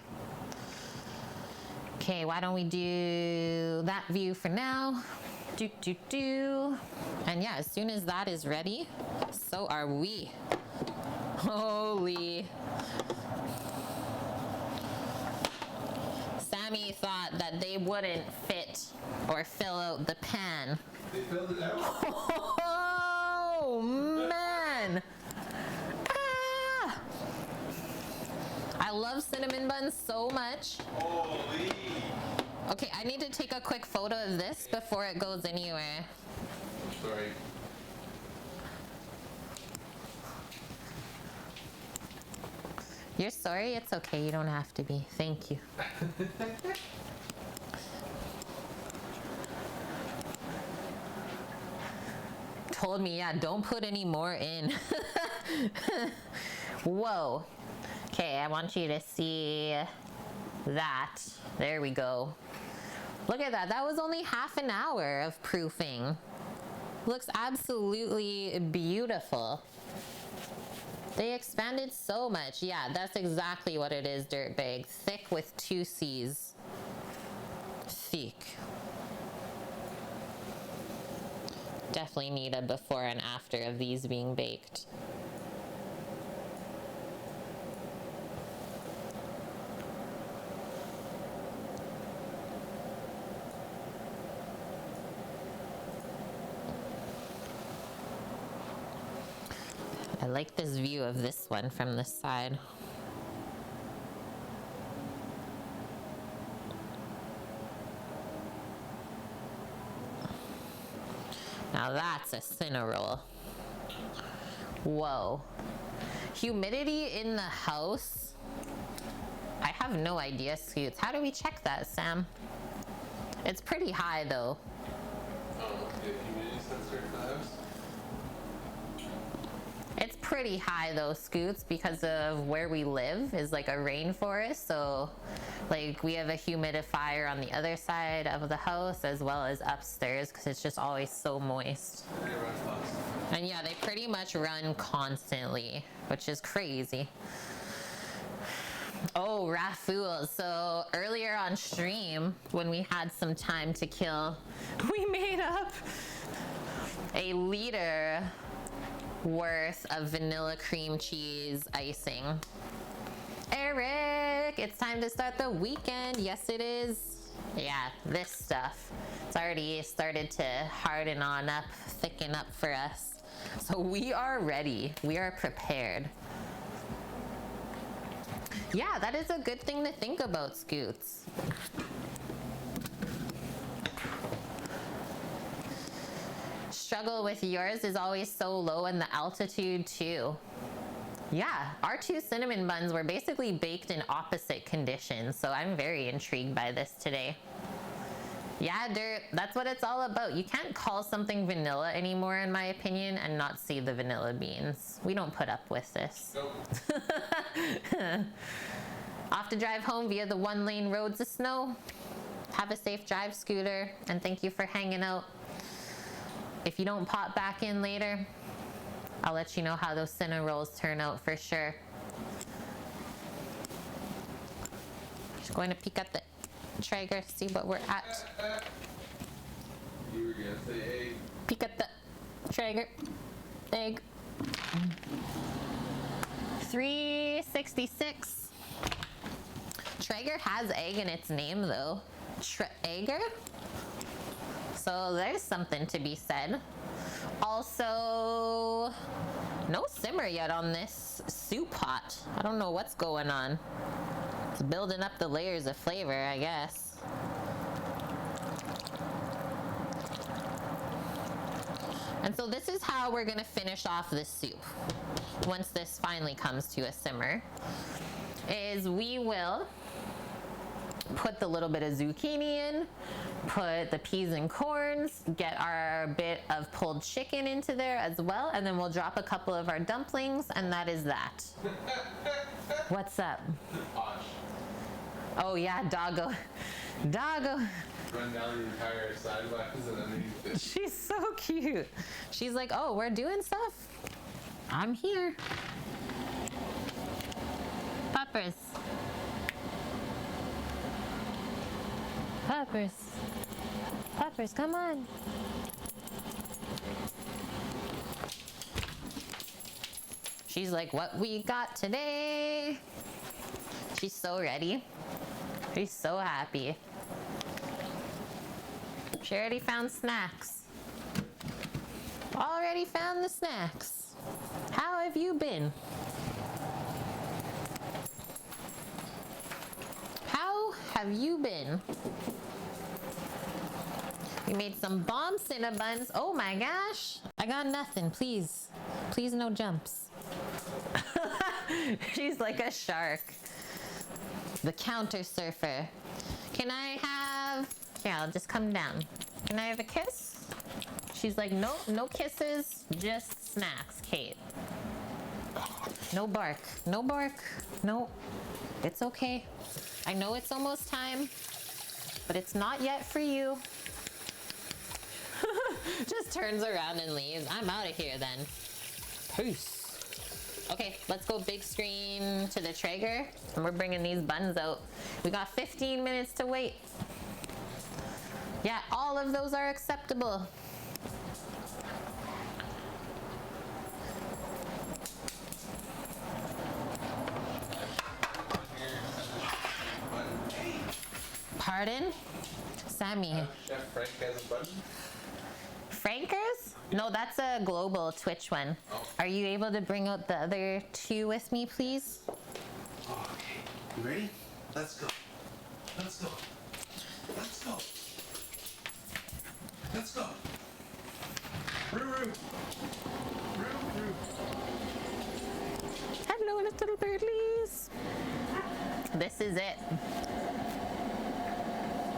Okay, why don't we do that view for now? And yeah, as soon as that is ready, so are we. Holy. Sammy thought that they wouldn't fit or fill out the pan. They filled it out. Oh, man. Ah! I love cinnamon buns so much. Holy. Okay, I need to take a quick photo of this before it goes anywhere. Sorry. You're sorry? It's okay. You don't have to be. Thank you. Told me, yeah, don't put any more in. Whoa. Okay, I want you to see that. There we go. Look at that. That was only half an hour of proofing. Looks absolutely beautiful. They expanded so much. Yeah, that's exactly what it is, Dirtbag. Thick with 2 C's. Thick. Definitely need a before and after of these being baked. I like this view of this one from this side. Now that's a Cinna roll. Whoa. Humidity in the house? I have no idea, Scoots. How do we check that, Sam? It's pretty high though. The humidity sensor in the house? It's pretty high though, Scoots, because of where we live is like a rainforest. So like we have a humidifier on the other side of the house as well as upstairs because it's just always so moist. They run fast. And yeah, they pretty much run constantly, which is crazy. Oh, Raful. So earlier on stream, when we had some time to kill, we made up a liter worth of vanilla cream cheese icing. Eric, it's time to start the weekend. Yes, it is. Yeah, this stuff. It's already started to harden on up, thicken up for us. So we are ready. We are prepared. Yeah, that is a good thing to think about, Scoots. Struggle with yours is always so low in the altitude too. Yeah, our 2 cinnamon buns were basically baked in opposite conditions, so I'm very intrigued by this today. Yeah, Dirt, that's what it's all about. You can't call something vanilla anymore, in my opinion, and not see the vanilla beans. We don't put up with this. Nope. Off to drive home via the 1-lane roads of snow. Have a safe drive, Scooter, and thank you for hanging out. If you don't pop back in later, I'll let you know how those Cinna rolls turn out for sure. Just going to peek at the Traeger, see what we're at. You were gonna say egg. Peek at the Traeger. Egg. 366. Traeger has egg in its name though. Traeger? So there's something to be said. Also, no simmer yet on this soup pot. I don't know what's going on. It's building up the layers of flavor, I guess. And so this is how we're gonna finish off this soup. Once this finally comes to a simmer, is we will put the little bit of zucchini in, put the peas and corns, get our bit of pulled chicken into there as well, and then we'll drop a couple of our dumplings, and that is that. What's up? Posh. Oh yeah, doggo. Doggo. Run down the entire sidelines and underneath it. She's so cute. She's like, oh, we're doing stuff. I'm here. Poppers. Poppers. Poppers, come on. She's like, what we got today? She's so ready. She's so happy. She already found snacks. Already found the snacks. How have you been? How have you been? We made some bomb Cinna buns. Oh my gosh. I got nothing, please. Please no jumps. She's like a shark. The counter surfer. Can I have, here, I'll just come down. Can I have a kiss? She's like, no, no kisses, just snacks, Kate. No bark, no bark, no, it's okay. I know it's almost time, but it's not yet for you. Just just turns around and leaves. I'm out of here then. Peace. Okay, let's go big screen to the Traeger, and we're bringing these buns out. We got 15 minutes to wait. Yeah, all of those are acceptable. Pardon? Sammy. Chef Frank has a button? Frankers? No, that's a global Twitch one. Oh. Are you able to bring out the other two with me, please? Okay. You ready? Let's go. Let's go. Let's go. Let's go. Roo-roo. Roo-roo. Hello, little birdlies. This is it.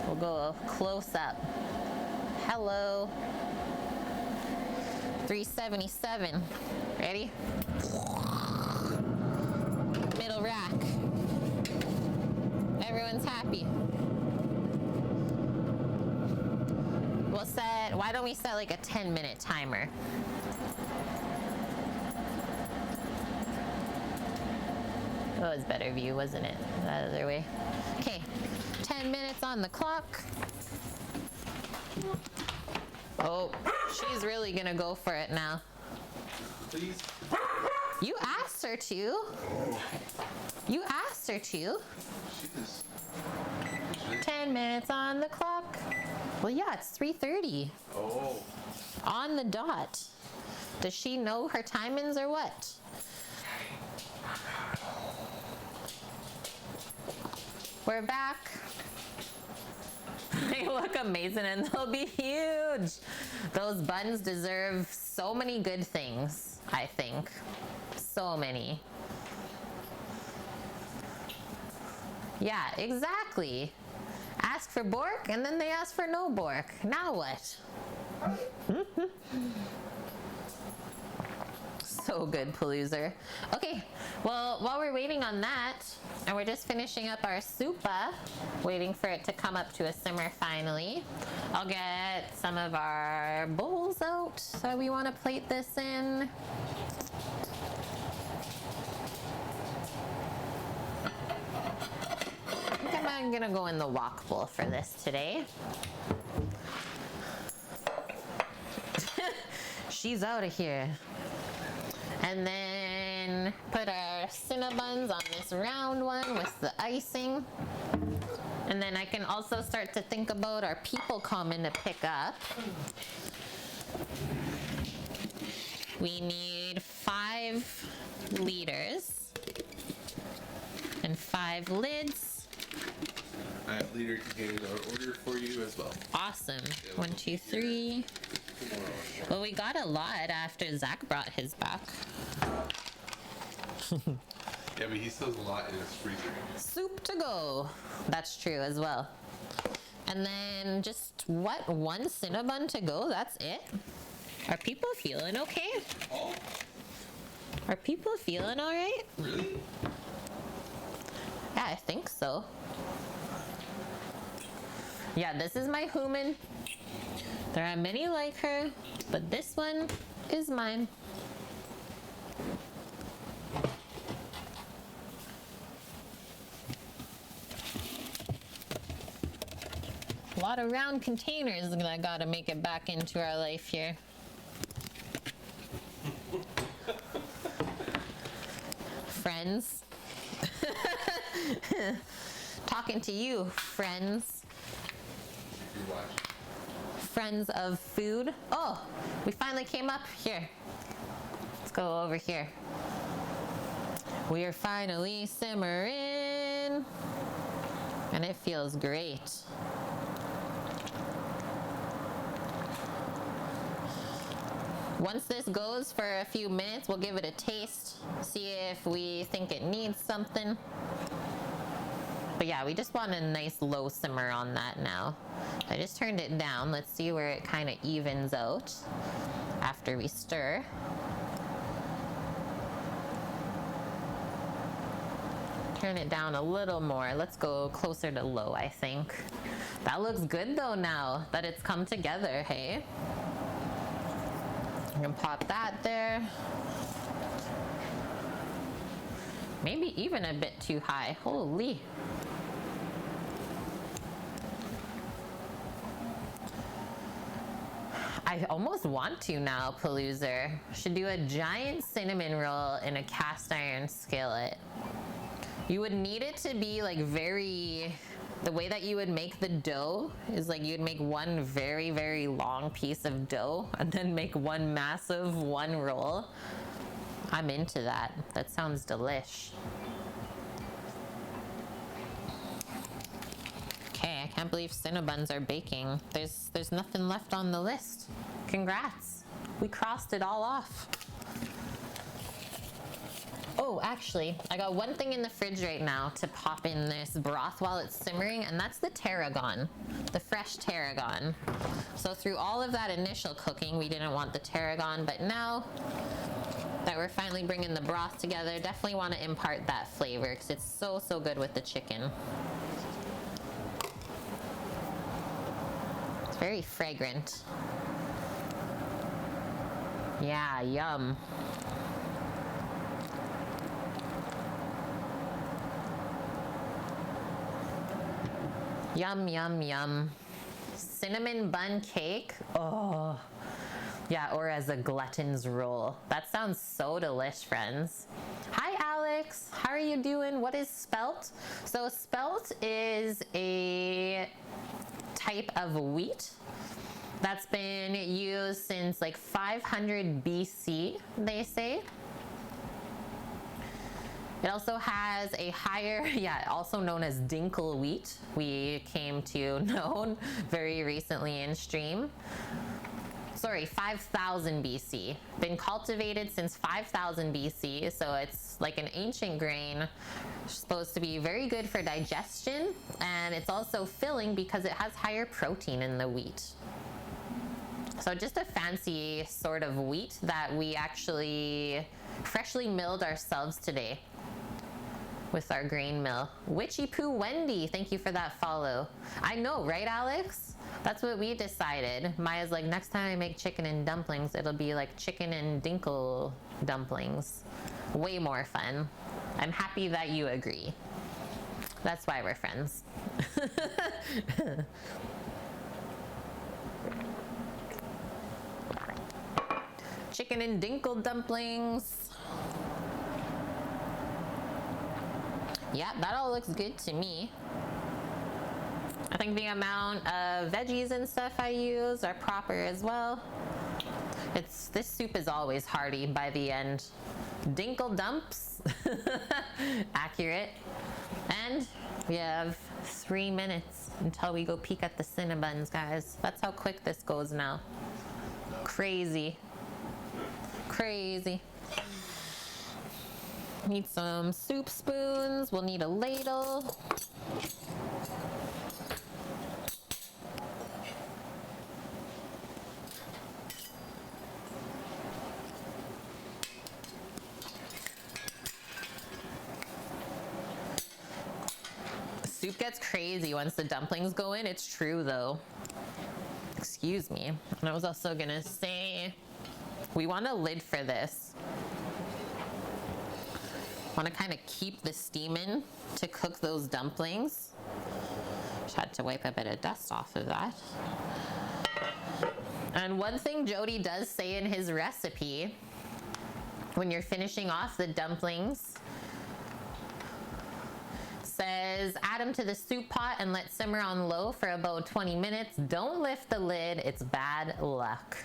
We'll go close up. Hello. 377. Ready? Middle rack. Everyone's happy. We'll set, why don't we set like a 10-minute timer? That was better view, wasn't it? That other way. Okay, 10 minutes on the clock. Oh, she's really gonna go for it now. Please. You asked her to. You asked her to. She just... 10 minutes on the clock. Well, yeah, it's 3:30. Oh. On the dot. Does she know her timings or what? We're back. They look amazing and they'll be huge. Those buns deserve so many good things, I think. So many. Yeah, exactly. Ask for Bork and then they ask for no Bork. Now what? So good, Paloozer. Okay, well, while we're waiting on that, and we're just finishing up our soupa, waiting for it to come up to a simmer finally, I'll get some of our bowls out that we want to plate this in. I think I'm gonna go in the wok bowl for this today. She's out of here. And then put our Cinna buns on this round one with the icing. And then I can also start to think about our people coming to pick up. We need 5 liters and 5 lids. I have liter containers on order for you as well. Awesome. 1, 2, 3. Well, we got a lot after Zach brought his back. Yeah, but he still has a lot in his freezer. Soup to go. That's true as well. And then just what? 1 Cinnabon to go? That's it? Are people feeling okay? Oh, Are people feeling all right? really? Yeah, I think so. Yeah, this is my human. There are many like her, but this one is mine. A lot of round containers that I gotta make it back into our life here. Friends. Talking to you, friends. You watch. Friends of food. Oh, we finally came up here. Let's go over here. We are finally simmering. And it feels great. Once this goes for a few minutes, we'll give it a taste, see if we think it needs something. But yeah, we just want a nice low simmer on that now. I just turned it down. Let's see where it kind of evens out after we stir. Turn it down a little more. Let's go closer to low, I think. That looks good though now that it's come together, hey? I'm gonna pop that there. Maybe even a bit too high. Holy. I almost want to now, Paloozer. Should do a giant cinnamon roll in a cast iron skillet. You would need it to be like very, the way that you would make the dough is like you'd make one very, very long piece of dough and then make one massive one roll. I'm into that. That sounds delish. Okay, I can't believe Cinnabuns are baking. There's nothing left on the list. Congrats. We crossed it all off. Oh, actually, I got one thing in the fridge right now to pop in this broth while it's simmering, and that's the tarragon, the fresh tarragon. So through all of that initial cooking, we didn't want the tarragon, but now that we're finally bringing the broth together, definitely want to impart that flavor because it's so, so good with the chicken. It's very fragrant. Yeah, yum. Yum, yum, yum. Cinnamon bun cake. Oh. Yeah, or as a glutton's roll. That sounds so delish, friends. Hi, Alex. How are you doing? What is spelt? So spelt is a type of wheat that's been used since like 500 BC, they say. It also has a higher, also known as dinkel wheat, we came to know very recently in stream. Sorry, 5000 BC. Been cultivated since 5000 BC, so it's like an ancient grain, supposed to be very good for digestion, and it's also filling because it has higher protein in the wheat. So just a fancy sort of wheat that we actually freshly milled ourselves today with our grain mill. Witchy Poo Wendy, thank you for that follow. I know, right, Alex? That's what we decided. Maya's like, next time I make chicken and dumplings, it'll be like chicken and dinkle dumplings. Way more fun. I'm happy that you agree. That's why we're friends. Chicken and dinkle dumplings. Yeah, that all looks good to me. I think the amount of veggies and stuff I use are proper as well. This soup is always hearty by the end. Dinkle dumps. Accurate. And we have 3 minutes until we go peek at the Cinnabuns, guys. That's how quick this goes now. Crazy. Crazy. Need some soup spoons. We'll need a ladle. Soup gets crazy once the dumplings go in. It's true though. Excuse me. And I was also gonna say, we want a lid for this. Want to kind of keep the steam in to cook those dumplings. Just had to wipe a bit of dust off of that. And one thing Jody does say in his recipe, when you're finishing off the dumplings, says add them to the soup pot and let simmer on low for about 20 minutes. Don't lift the lid, it's bad luck.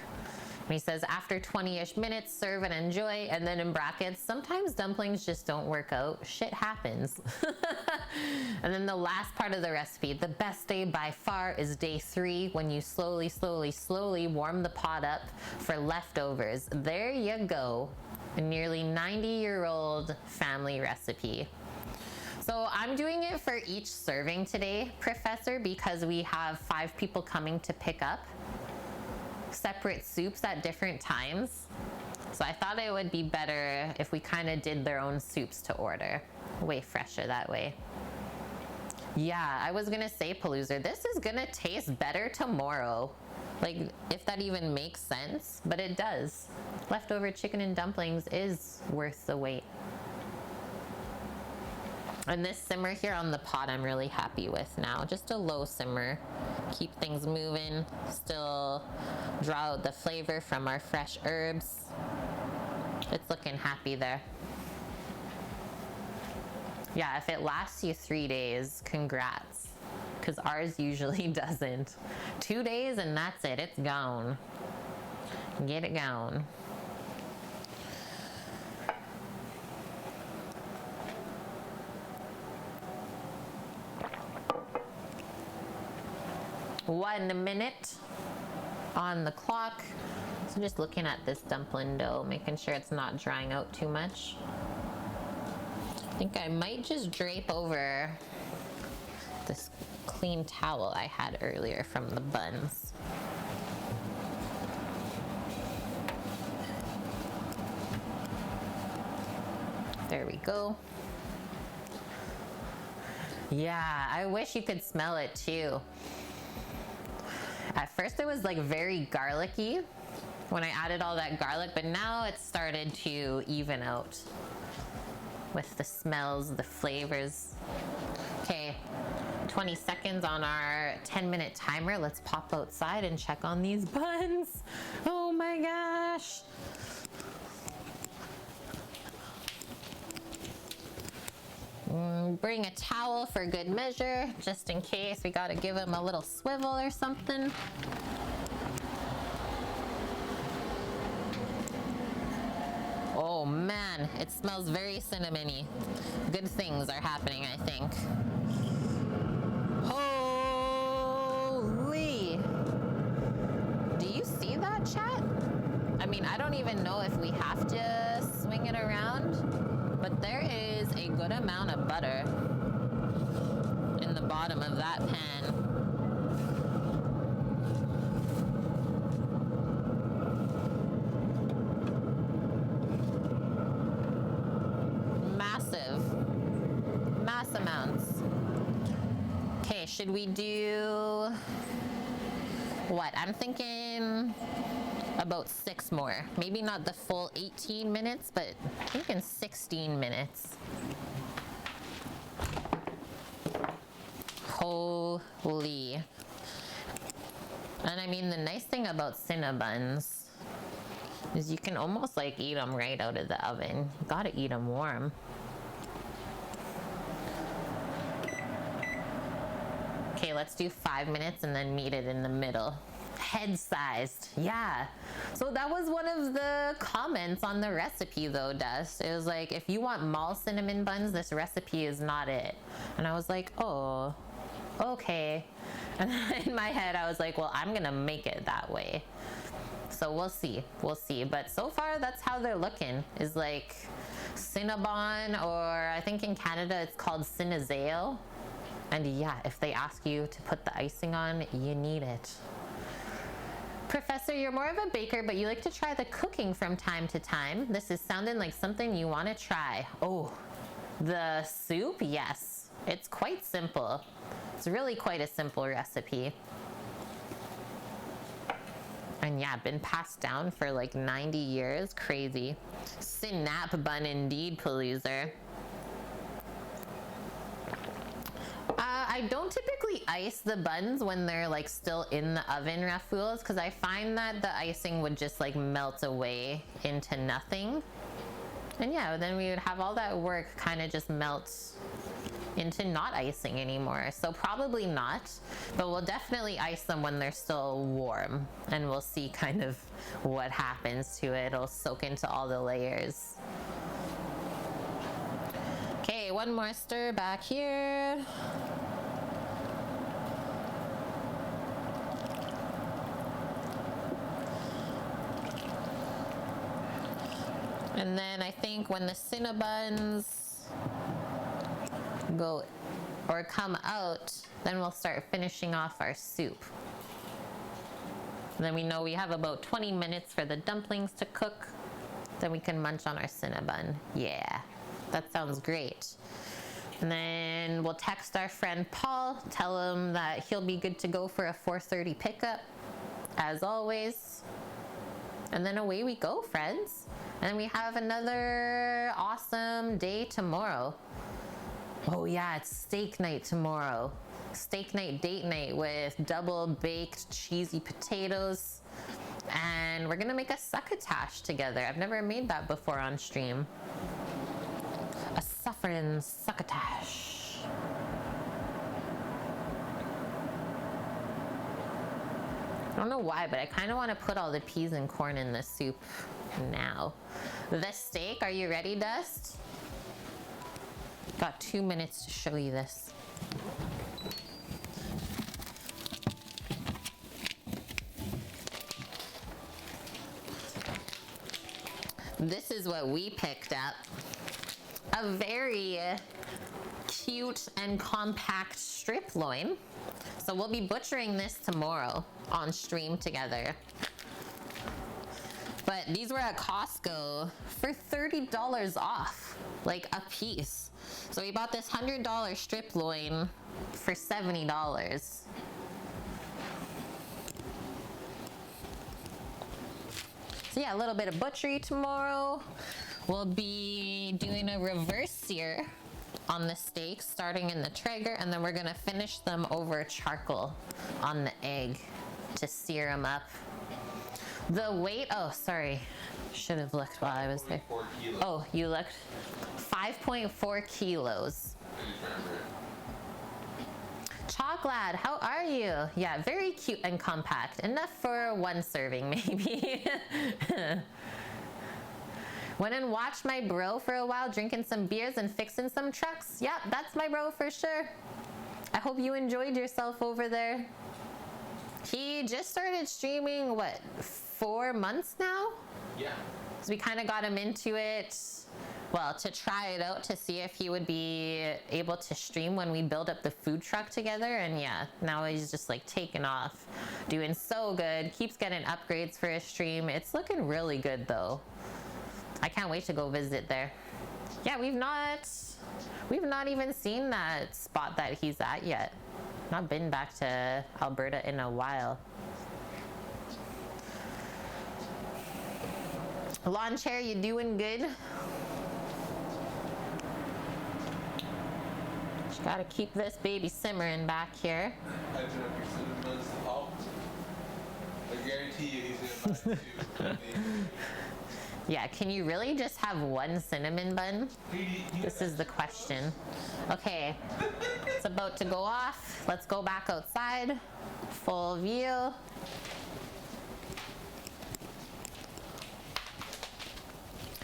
And he says after 20-ish minutes, serve and enjoy. And then in brackets, sometimes dumplings just don't work out. Shit happens. And then the last part of the recipe, the best day by far is day 3 when you slowly, slowly, slowly warm the pot up for leftovers. There you go. A nearly 90-year-old family recipe. So I'm doing it for each serving today, Professor, because we have 5 people coming to pick up separate soups at different times. So I thought it would be better if we kind of did their own soups to order. Way fresher that way. Yeah, I was gonna say, Paloozer, this is gonna taste better tomorrow. Like, if that even makes sense, but it does. Leftover chicken and dumplings is worth the wait. And this simmer here on the pot I'm really happy with now. Just a low simmer. Keep things moving. Still draw out the flavor from our fresh herbs. It's looking happy there. Yeah, if it lasts you 3 days, congrats. Because ours usually doesn't. 2 days and that's it. It's gone. Get it gone. One minute on the clock. So just looking at this dumpling dough, making sure it's not drying out too much. I think I might just drape over this clean towel I had earlier from the buns. There we go. Yeah, I wish you could smell it too. At first it was like very garlicky when I added all that garlic, but now it's started to even out with the smells, the flavors. Okay, 20 seconds on our 10-minute timer. Let's pop outside and check on these buns. Oh my gosh. Bring a towel for good measure, just in case we gotta give them a little swivel or something. Oh man, it smells very cinnamony. Good things are happening, I think. Holy! Do you see that, chat? I mean, I don't even know if we have to swing it around, but there is a good amount of butter in the bottom of that pan. Mass amounts. Okay, should we do what? I'm thinking about 6 more. Maybe not the full 18 minutes, but I'm thinking 16 minutes. Holy. And I mean, the nice thing about Cinna buns is you can almost like eat them right out of the oven. You gotta eat them warm. Okay, let's do 5 minutes and then meet it in the middle. Head-sized, yeah. So that was one of the comments on the recipe though, Dust. It was like, if you want mall cinnamon buns, this recipe is not it. And I was like, oh, okay. And in my head, I was like, well, I'm gonna make it that way. So we'll see. But so far, that's how they're looking, is like Cinnabon, or I think in Canada, it's called Cinnazale. And yeah, if they ask you to put the icing on, you need it. Professor, you're more of a baker, but you like to try the cooking from time to time. This is sounding like something you want to try. Oh, the soup? Yes. It's quite simple. It's really quite a simple recipe. And yeah, been passed down for like 90 years. Crazy. Synap bun indeed, Paloozer. I don't typically ice the buns when they're like still in the oven, Raffools, because I find that the icing would just like melt away into nothing. And yeah, then we would have all that work kind of just melt into not icing anymore. So probably not, but we'll definitely ice them when they're still warm, and we'll see kind of what happens to it. It'll soak into all the layers. Okay, one more stir back here. And then I think when the Cinnabuns go or come out, then we'll start finishing off our soup. And then we know we have about 20 minutes for the dumplings to cook. Then we can munch on our Cinnabon. Yeah, that sounds great. And then we'll text our friend Paul, tell him that he'll be good to go for a 4:30 pickup. as always. And then away we go, friends. And we have another awesome day tomorrow. Oh yeah, it's steak night tomorrow. Steak night, date night with double baked cheesy potatoes. And we're gonna make a succotash together. I've never made that before on stream. A suffering succotash. I don't know why, but I kind of want to put all the peas and corn in the soup now. The steak, are you ready, Dust? Got 2 minutes to show you this. This is what we picked up. A very cute and compact strip loin. So we'll be butchering this tomorrow on stream together. But these were at Costco for $30 off, like a piece. So we bought this $100 strip loin for $70. So yeah, a little bit of butchery tomorrow. We'll be doing a reverse sear on the steaks, starting in the Traeger, and then we're gonna finish them over charcoal on the egg to sear them up. The weight, oh, sorry. Should have looked while I was there. Oh, you looked? 5.4 kilos. Chalklad, how are you? Yeah, very cute and compact. Enough for one serving, maybe. Went and watched my bro for a while, drinking some beers and fixing some trucks. Yep, that's my bro for sure. I hope you enjoyed yourself over there. He just started streaming, what, 4 months now? Yeah. So we kind of got him into it, well, to try it out to see if he would be able to stream when we build up the food truck together. And yeah, now he's just like taking off, doing so good, keeps getting upgrades for his stream. It's looking really good though. I can't wait to go visit there. Yeah, we've not even seen that spot that he's at yet. Not been back to Alberta in a while. Lawn chair, you doing good? Just gotta keep this baby simmering back here. I don't know if your cinnamon's helped. I guarantee you he's gonna buy 2. Yeah, can you really just have one cinnamon bun? This is the question. Okay, it's about to go off. Let's go back outside. Full view.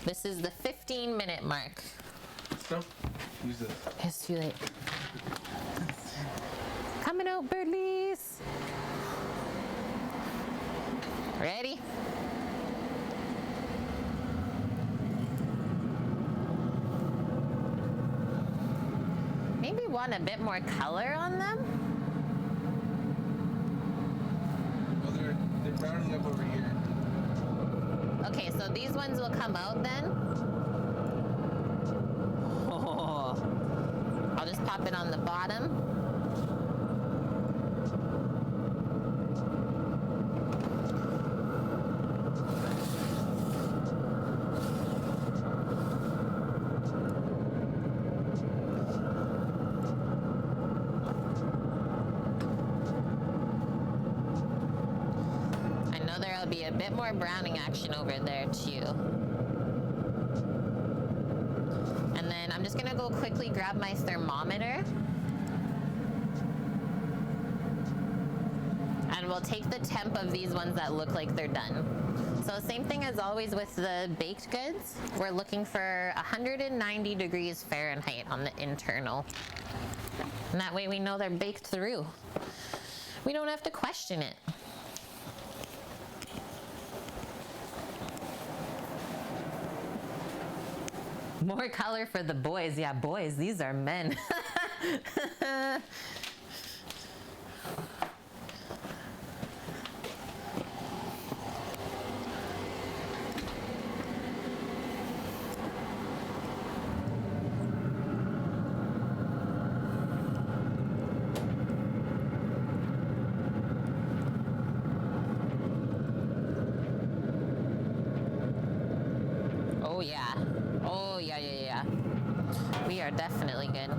This is the 15-minute mark. So, use this. It's too late. Coming out, birdlies. Ready? Maybe want a bit more color on them. Well, they're browning up over here. Okay, so these ones will come out then. Oh, I'll just pop it on the bottom. Be a bit more browning action over there too. And then I'm just gonna go quickly grab my thermometer. And we'll take the temp of these ones that look like they're done. So same thing as always with the baked goods. We're looking for 190 degrees Fahrenheit on the internal. And that way we know they're baked through. We don't have to question it. More color for the boys. Yeah, boys, these are men. yeah. Oh, yeah, yeah, yeah. We are definitely good.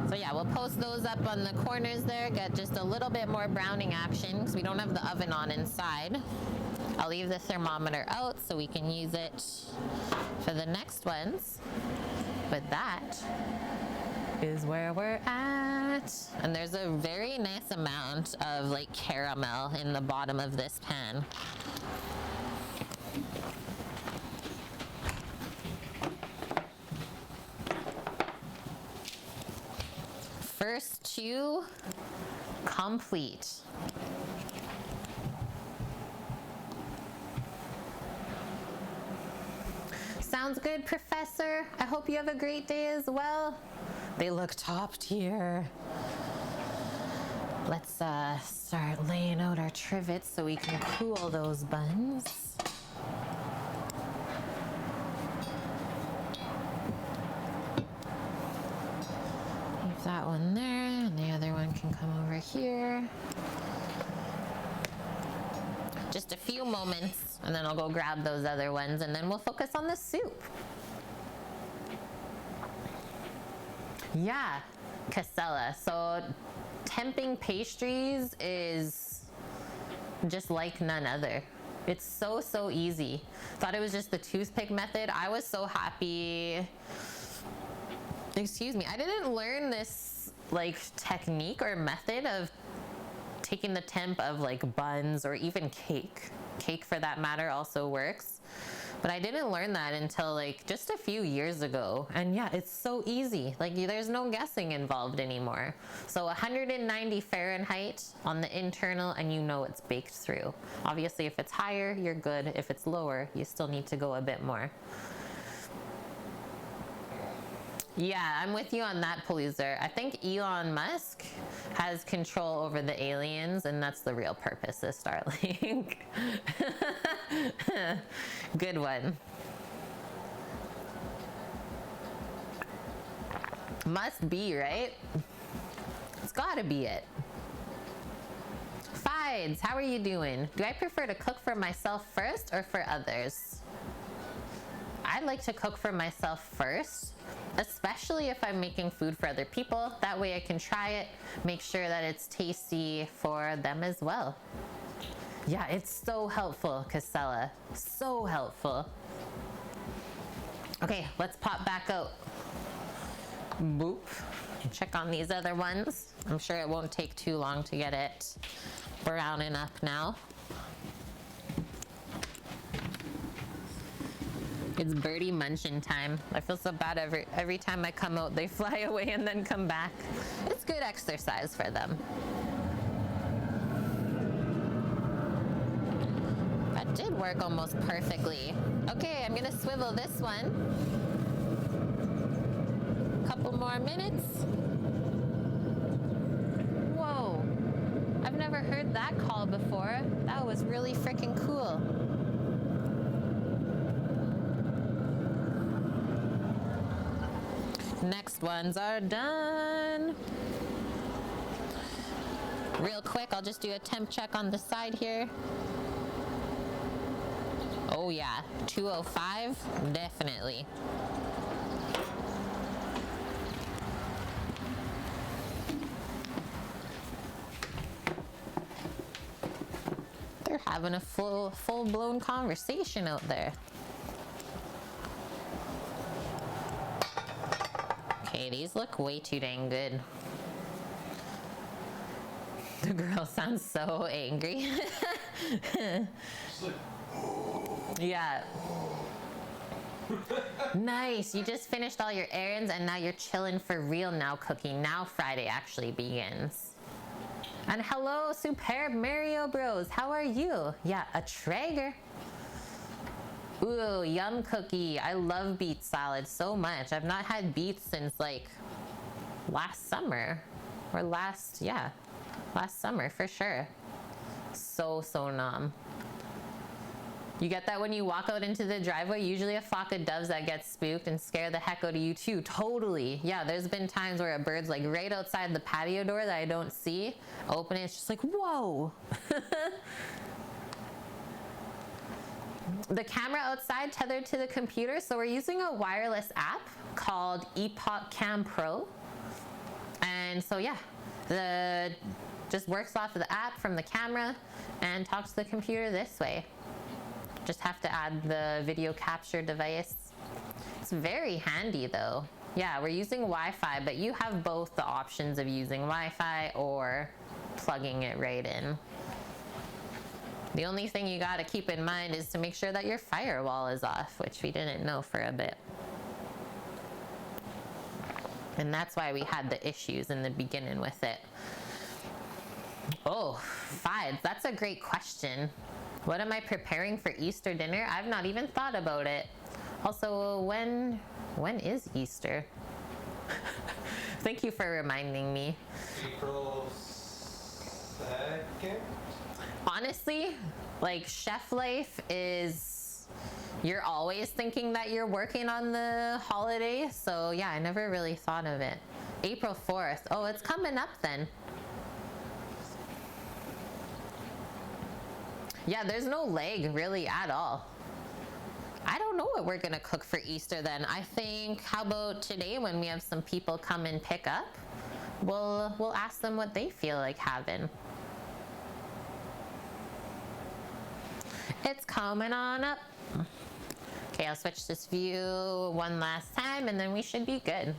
So yeah, we'll post those up on the corners there, get just a little bit more browning action because we don't have the oven on inside. I'll leave the thermometer out so we can use it for the next ones. But that is where we're at. And there's a very nice amount of like caramel in the bottom of this pan. First two complete. Sounds good, Professor. I hope you have a great day as well. They look top tier. Let's start laying out our trivets so we can cool those buns. Leave that one there, and the other one can come over here. Just a few moments, and then I'll go grab those other ones, and then we'll focus on the soup. Yeah, Casella. So temping pastries is just like none other. It's so, so easy. Thought it was just the toothpick method. I was so happy. Excuse me, I didn't learn this like technique or method of taking the temp of like buns or even cake. Cake for that matter also works. But I didn't learn that until like just a few years ago. And yeah, it's so easy. Like there's no guessing involved anymore. So 190 Fahrenheit on the internal and you know it's baked through. Obviously if it's higher, you're good. If it's lower, you still need to go a bit more. Yeah, I'm with you on that, Paloozer. I think Elon Musk has control over the aliens, and that's the real purpose of Starlink. Good one. Must be, right? It's gotta be it. Fides, how are you doing? Do I prefer to cook for myself first or for others? I like to cook for myself first, especially if I'm making food for other people. That way I can try it, make sure that it's tasty for them as well. Yeah, it's so helpful, Casella. So helpful. Okay, let's pop back out. Boop. Check on these other ones. I'm sure it won't take too long to get it browning up now. It's birdie munching time. I feel so bad every time I come out, they fly away and then come back. It's good exercise for them. That did work almost perfectly. Okay, I'm gonna swivel this one. Couple more minutes. Whoa, I've never heard that call before. That was really freaking cool. Next ones are done. Real quick, I'll just do a temp check on the side here. Oh yeah, 205, definitely. They're having a full-blown conversation out there. Okay, these look way too dang good. The girl sounds so angry. Yeah. Nice, you just finished all your errands and now you're chilling for real now, Cookie. Now Friday actually begins. And hello, Superb Mario Bros. How are you? Yeah, a Traeger. Ooh, yum, Cookie. I love beet salad so much. I've not had beets since like last summer or last summer for sure. So nom. You get that when you walk out into the driveway, usually a flock of doves that get spooked and scare the heck out of you too. Totally. Yeah, there's been times where a bird's like right outside the patio door that I don't see. Open it, it's just like, whoa. the camera outside tethered to the computer. So we're using a wireless app called Epoch Cam Pro. And so yeah, just works off of the app from the camera and talks to the computer this way. Just have to add the video capture device. It's very handy though. Yeah, we're using Wi-Fi, but you have both the options of using Wi-Fi or plugging it right in. The only thing you gotta keep in mind is to make sure that your firewall is off, which we didn't know for a bit. And that's why we had the issues in the beginning with it. Oh, Fides, that's a great question. What am I preparing for Easter dinner? I've not even thought about it. Also, when is Easter? Thank you for reminding me. April 2nd? Honestly, like chef life is, you're always thinking that you're working on the holiday. So yeah, I never really thought of it. April 4th. Oh, it's coming up then. Yeah, there's no leg really at all. I don't know what we're gonna cook for Easter then. I think, how about today when we have some people come and pick up? We'll ask them what they feel like having. It's coming on up. Okay, I'll switch this view one last time and then we should be good.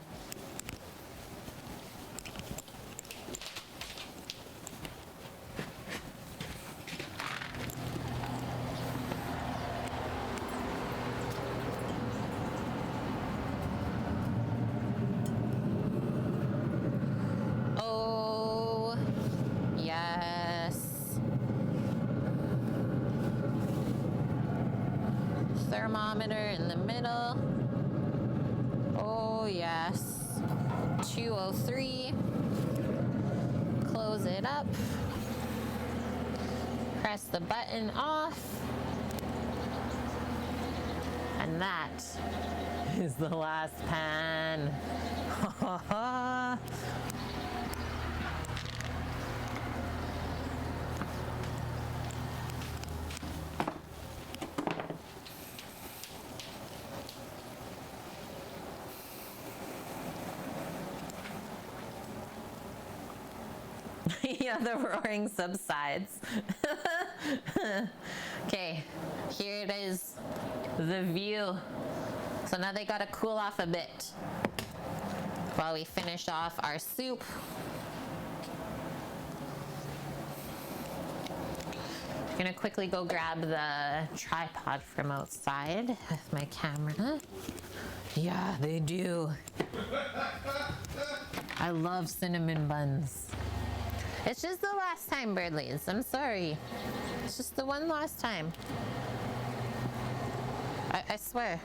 Oh, yes. Thermometer in the middle. Oh, yes. 203. Close it up. Press the button off. And that is the last pan. Yeah, the roaring subsides. Okay, here it is, the view. So now they gotta cool off a bit while we finish off our soup. I'm gonna quickly go grab the tripod from outside with my camera. Yeah, they do. I love cinnamon buns. It's just the last time, Birdlies. I'm sorry. It's just the one last time. I swear.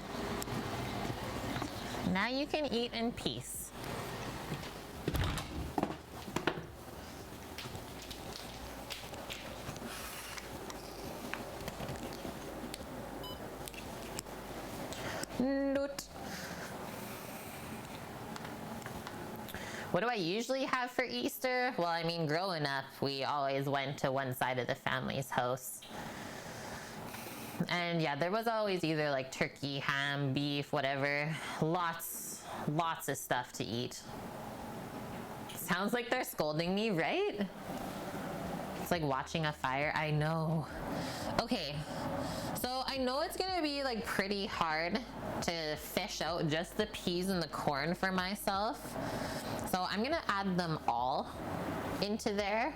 Now you can eat in peace. Noot. What do I usually have for Easter? Well, I mean, growing up, we always went to one side of the family's house. And yeah, there was always either like turkey, ham, beef, whatever. Lots of stuff to eat. Sounds like they're scolding me, right? It's like watching a fire. I know. Okay, so I know it's gonna be like pretty hard to fish out just the peas and the corn for myself. So I'm gonna add them all into there,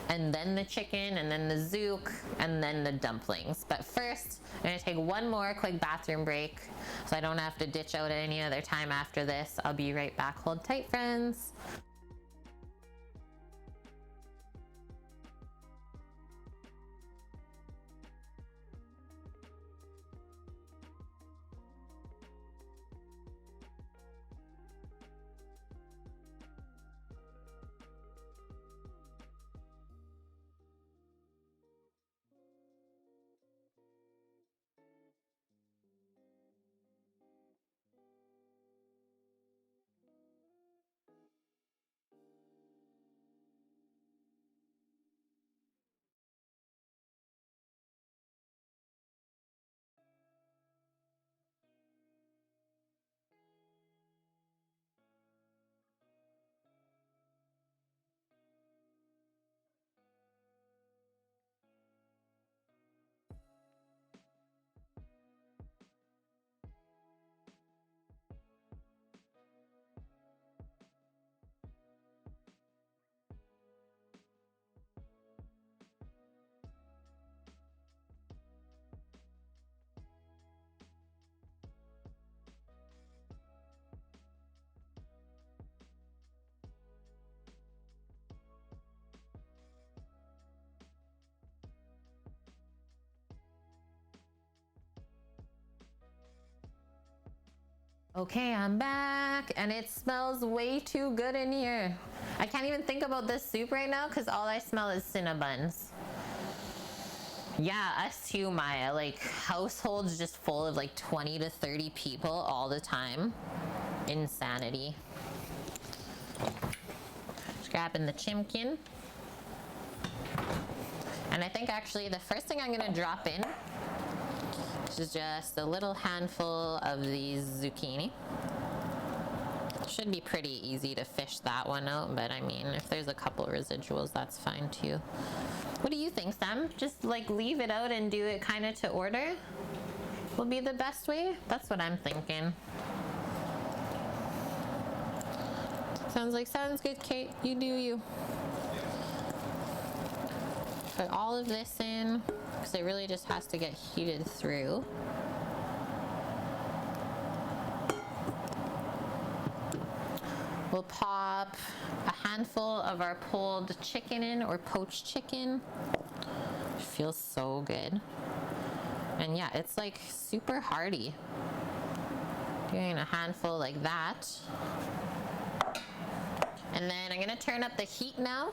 and then the chicken, and then the zook, and then the dumplings. But first, I'm gonna take one more quick bathroom break so I don't have to ditch out at any other time after this. I'll be right back. Hold tight, friends. Okay, I'm back, and it smells way too good in here. I can't even think about this soup right now because all I smell is Cinna buns. Yeah, us too, Maya. Like, households just full of like 20 to 30 people all the time. Insanity. Just grabbing the chimkin. And I think actually the first thing I'm gonna drop in is just a little handful of these zucchini. Should be pretty easy to fish that one out, but I mean, if there's a couple residuals, that's fine too. What do you think, Sam? Just like leave it out and do it kind of to order will be the best way? That's what I'm thinking. Sounds good, Kate. You do you. Put all of this in, because it really just has to get heated through. We'll pop a handful of our pulled chicken in, or poached chicken. It feels so good. And yeah, it's like super hearty. Doing a handful like that. And then I'm gonna turn up the heat now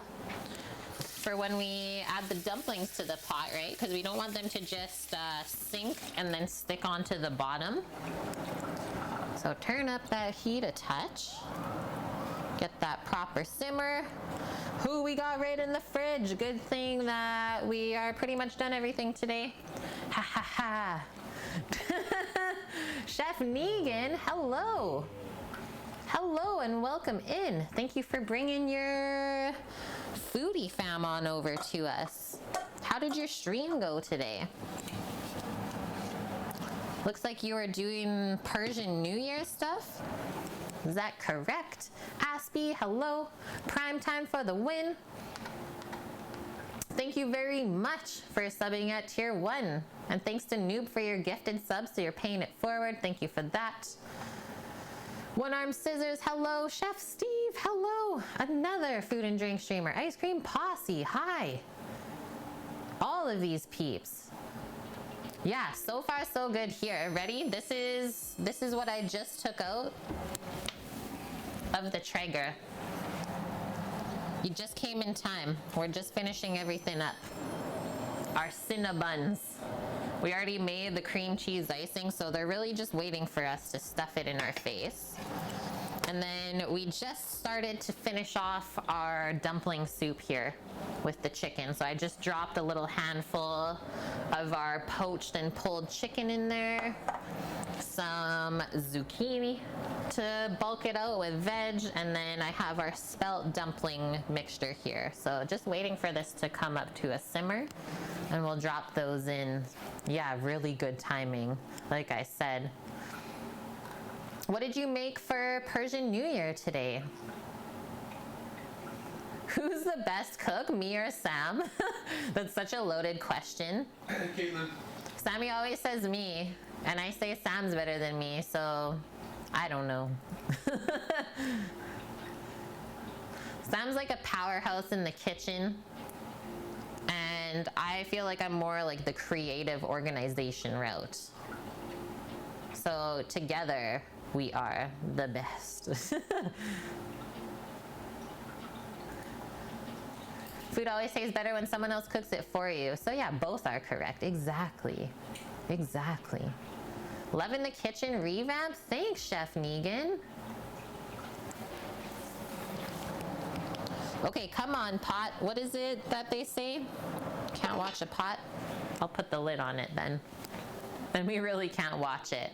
for when we add the dumplings to the pot, right? Because we don't want them to just sink and then stick onto the bottom. So turn up that heat a touch. Get that proper simmer. Who we got right in the fridge. Good thing that we are pretty much done everything today. Ha ha ha. Chef Negan, hello. Hello and welcome in. Thank you for bringing your foodie fam on over to us. How did your stream go today? Looks like you were doing Persian New Year stuff. Is that correct? Aspie, hello. Prime time for the win. Thank you very much for subbing at tier 1. And thanks to Noob for your gifted subs, so you're paying it forward. Thank you for that. One Arm Scissors, hello. Chef Steve, hello. Another food and drink streamer. Ice Cream Posse, hi. All of these peeps. Yeah, so far so good here. Ready? This is what I just took out of the Traeger. You just came in time. We're just finishing everything up. Our Cinna buns. We already made the cream cheese icing, so they're really just waiting for us to stuff it in our face. And then we just started to finish off our dumpling soup here with the chicken. So I just dropped a little handful of our poached and pulled chicken in there. Some zucchini to bulk it out with veg. And then I have our spelt dumpling mixture here. So just waiting for this to come up to a simmer. And we'll drop those in. Yeah, really good timing, like I said. What did you make for Persian New Year today? Who's the best cook, me or Sam? That's such a loaded question. Caitlin. Sammy always says me, and I say Sam's better than me, so I don't know. Sam's like a powerhouse in the kitchen, and I feel like I'm more like the creative organization route. So together, we are the best. Food always tastes better when someone else cooks it for you. So yeah, both are correct. Exactly. Exactly. Loving the kitchen revamp. Thanks, Chef Negan. Okay, come on, pot. What is it that they say? Can't watch a pot? I'll put the lid on it then. Then we really can't watch it.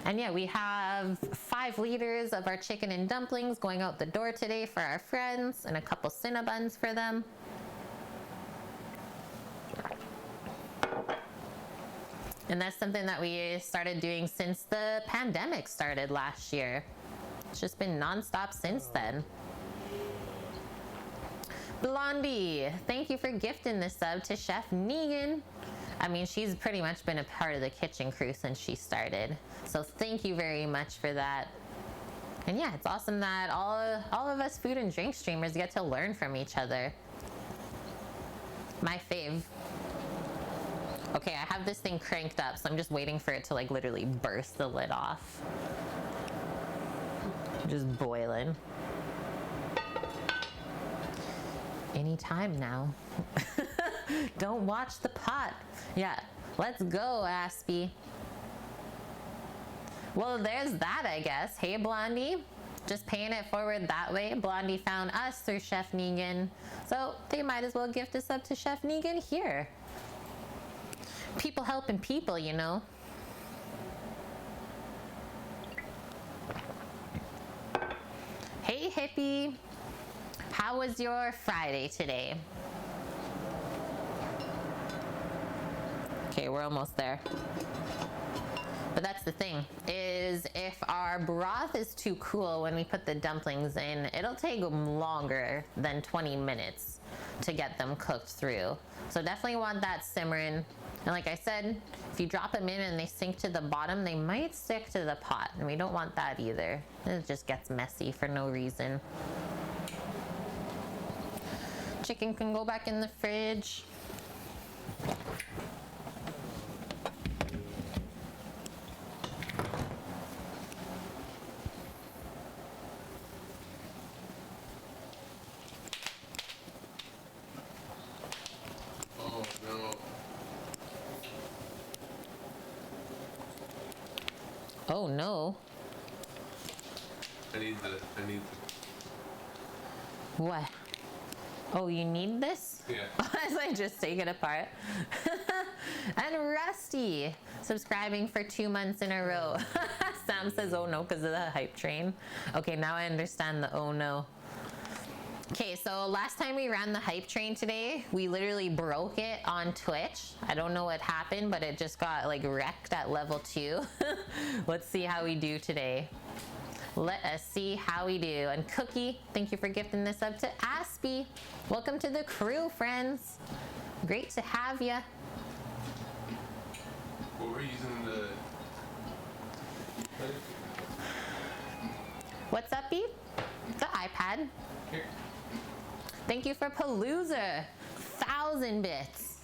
And yeah, we have 5 liters of our chicken and dumplings going out the door today for our friends, and a couple Cinna buns for them. And that's something that we started doing since the pandemic started last year. It's just been nonstop since then. Blondie, thank you for gifting this sub to Chef Negan. I mean, she's pretty much been a part of the kitchen crew since she started. So thank you very much for that. And yeah, it's awesome that all of us food and drink streamers get to learn from each other. My fave. Okay, I have this thing cranked up, so I'm just waiting for it to like literally burst the lid off. Just boiling. Anytime now. Don't watch the pot. Yeah, let's go, Aspie. Well, there's that, I guess. Hey, Blondie. Just paying it forward that way. Blondie found us through Chef Negan. So they might as well gift us up to Chef Negan here. People helping people, you know. Hey, hippie. How was your Friday today? Okay, we're almost there. But that's the thing, is if our broth is too cool when we put the dumplings in, it'll take them longer than 20 minutes to get them cooked through. So definitely want that simmering. And like I said, if you drop them in and they sink to the bottom, they might stick to the pot, and we don't want that either. It just gets messy for no reason. Chicken can go back in the fridge. Oh no. I need What? Oh, you need this? Yeah. As I just take it apart. And Rusty, subscribing for 2 months in a row. Sam says, oh no, because of the hype train. Okay, now I understand the oh no. Okay, so last time we ran the hype train today, we literally broke it on Twitch. I don't know what happened, but it just got like wrecked at level 2. Let's see how we do today. Let us see how we do. And Cookie, thank you for gifting this up to Aspie. Welcome to the crew, friends. Great to have ya. What were you using the... What's up, B? The iPad. Here. Thank you for Palooza. 1,000 bits.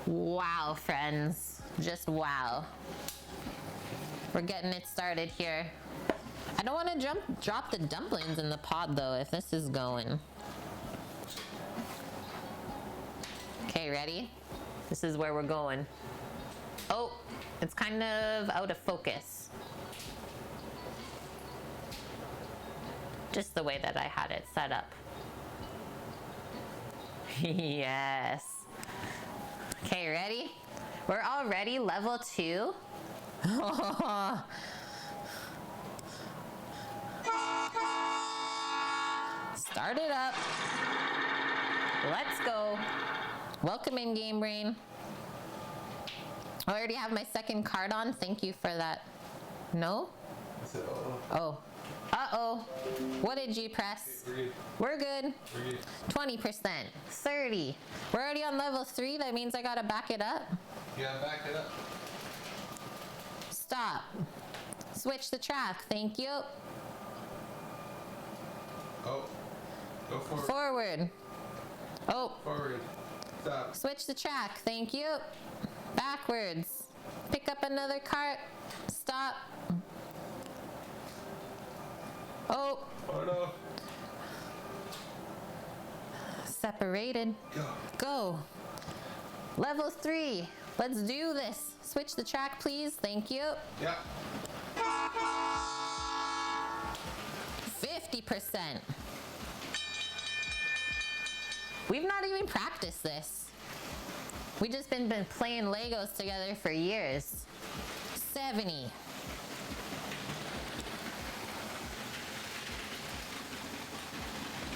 Wow, friends. Just wow. We're getting it started here. I don't want to drop the dumplings in the pot though if this is going. Okay, ready? This is where we're going. Oh, it's kind of out of focus. Just the way that I had it set up. Yes. Okay, ready? We're already level 2. Start it up. Let's go. Welcome in, Game Brain. I already have my second card on. Thank you for that. No? Oh. Uh-oh. What did you press? We're good. 20%. 30. We're already on level 3. That means I gotta back it up. Yeah, back it up. Stop. Switch the track. Thank you. Oh. Go forward. Forward. Oh. Forward. Stop. Switch the track. Thank you. Backwards. Pick up another cart. Stop. Oh. Oh no. Separated. Go. Go. Level 3. Let's do this. Switch the track, please. Thank you. Yeah. 50%. We've not even practiced this. We just been playing Legos together for years. 70.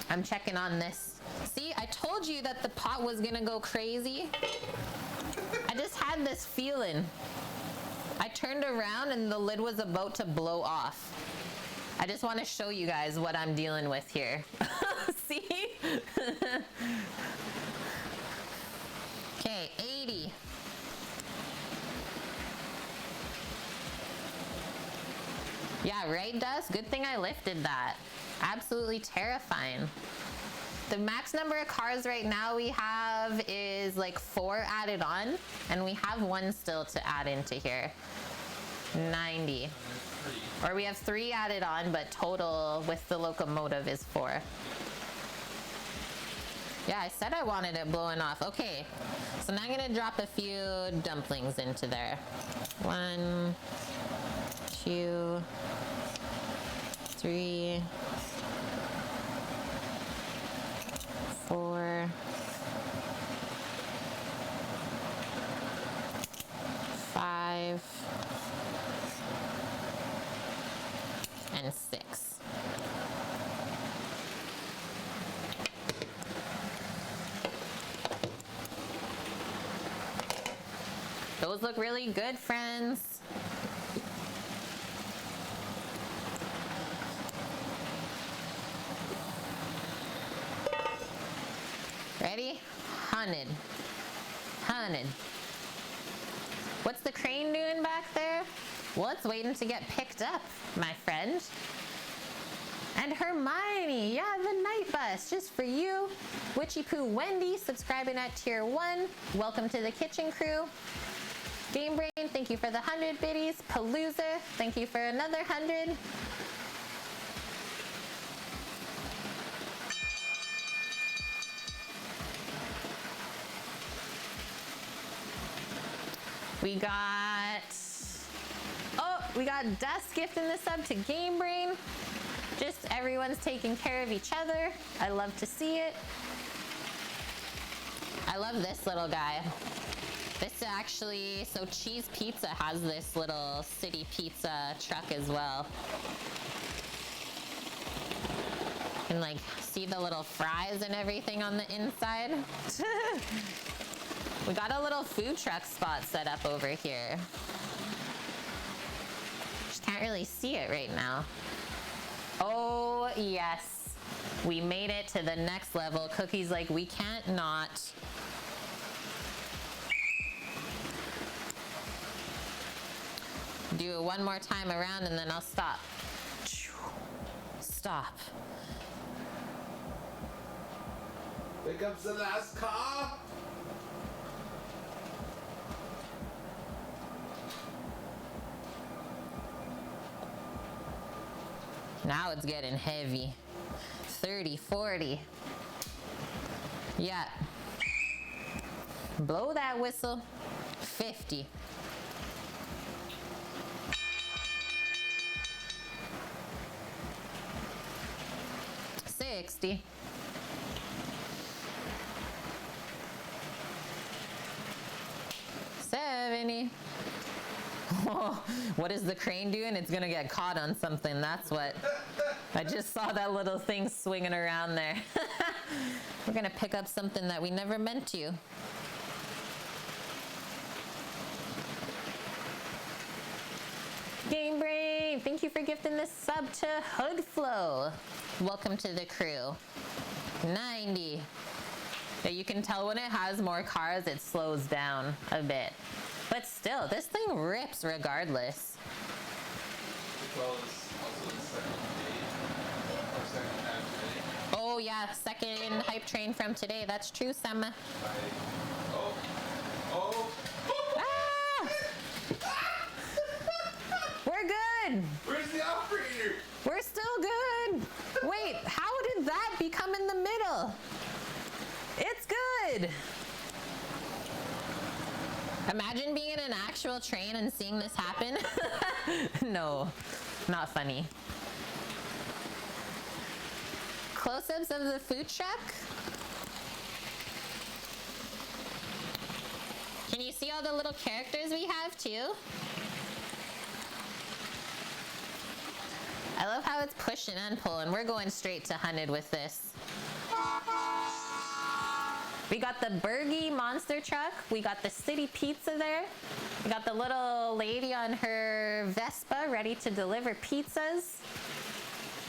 I'm checking on this. See, I told you that the pot was gonna go crazy. I just had this feeling. I turned around and the lid was about to blow off. I just want to show you guys what I'm dealing with here. See? Okay, 80. Yeah, right, Dust? Good thing I lifted that. Absolutely terrifying. The max number of cars right now we have have is like 4 added on, and we have 1 still to add into here. 90. Or we have 3 added on, but total with the locomotive is 4. Yeah, I said I wanted it blowing off. Okay, so now I'm gonna drop a few dumplings into there. 1, 2, 3, 4, 5, and 6. Those look really good, friends. Ready? 100. 100. What's the crane doing back there? Well, it's waiting to get picked up, my friend. And Hermione, yeah, the night bus, just for you. Witchy Poo Wendy, subscribing at tier 1. Welcome to the kitchen crew. Game Brain, thank you for the 100 biddies. Palooza, thank you for another 100. We got Dust gifting the sub to Game Brain. Just everyone's taking care of each other. I love to see it. I love this little guy. This actually, so Cheese Pizza has this little city pizza truck as well. And like, see the little fries and everything on the inside? We got a little food truck spot set up over here. Just can't really see it right now. Oh, yes. We made it to the next level. Cookie's like, we can't not. Do it one more time around and then I'll stop. Stop. Here comes the last car. Now it's getting heavy. 30, 40. Yeah. Blow that whistle. 50. 60. 70. Oh, what is the crane doing? It's gonna get caught on something, that's what. I just saw that little thing swinging around there. We're gonna pick up something that we never meant to. Game Brain, thank you for gifting this sub to Hoodflow. Welcome to the crew. 90. Yeah, you can tell when it has more cars, it slows down a bit. But still, this thing rips regardless. Oh yeah, second hype train from today. That's true, Sama. Ah! We're good. Where's the operator? We're still good. Wait, how did that become in the middle? It's good. Imagine being in an actual train and seeing this happen. No, not funny. Close-ups of the food truck. Can you see all the little characters we have too? I love how it's pushing and pulling. We're going straight to 100 with this. We got the Bergie monster truck. We got the city pizza there. We got the little lady on her Vespa ready to deliver pizzas.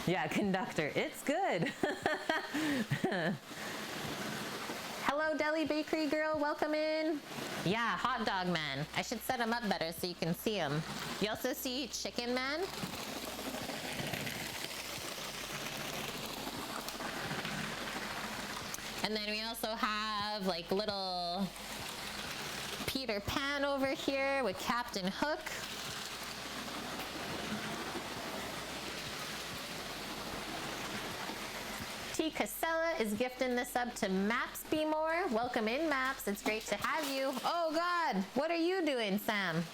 Yeah, conductor, it's good. Hello, Deli Bakery Girl, welcome in. Yeah, Hot Dog Man. I should set him up better so you can see him. You also see Chicken Man. And then we also have like little Peter Pan over here with Captain Hook. T. Casella is gifting this up to Maps Be More. Welcome in, Maps. It's great to have you. Oh God, what are you doing, Sam?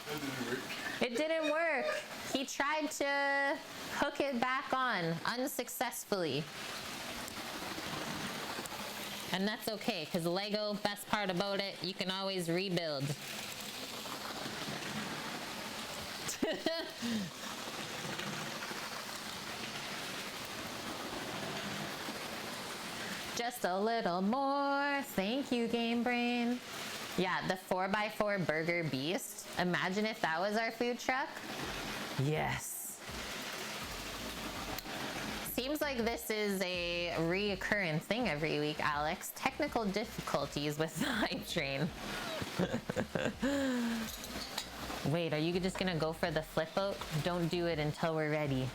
It didn't work. He tried to hook it back on unsuccessfully. And that's okay, because Lego, best part about it, you can always rebuild. Just a little more. Thank you, Game Brain. Yeah, the 4x4 Burger Beast. Imagine if that was our food truck. Yes. Seems like this is a reoccurring thing every week, Alex. Technical difficulties with the hype train. Wait, are you just gonna go for the flip out? Don't do it until we're ready.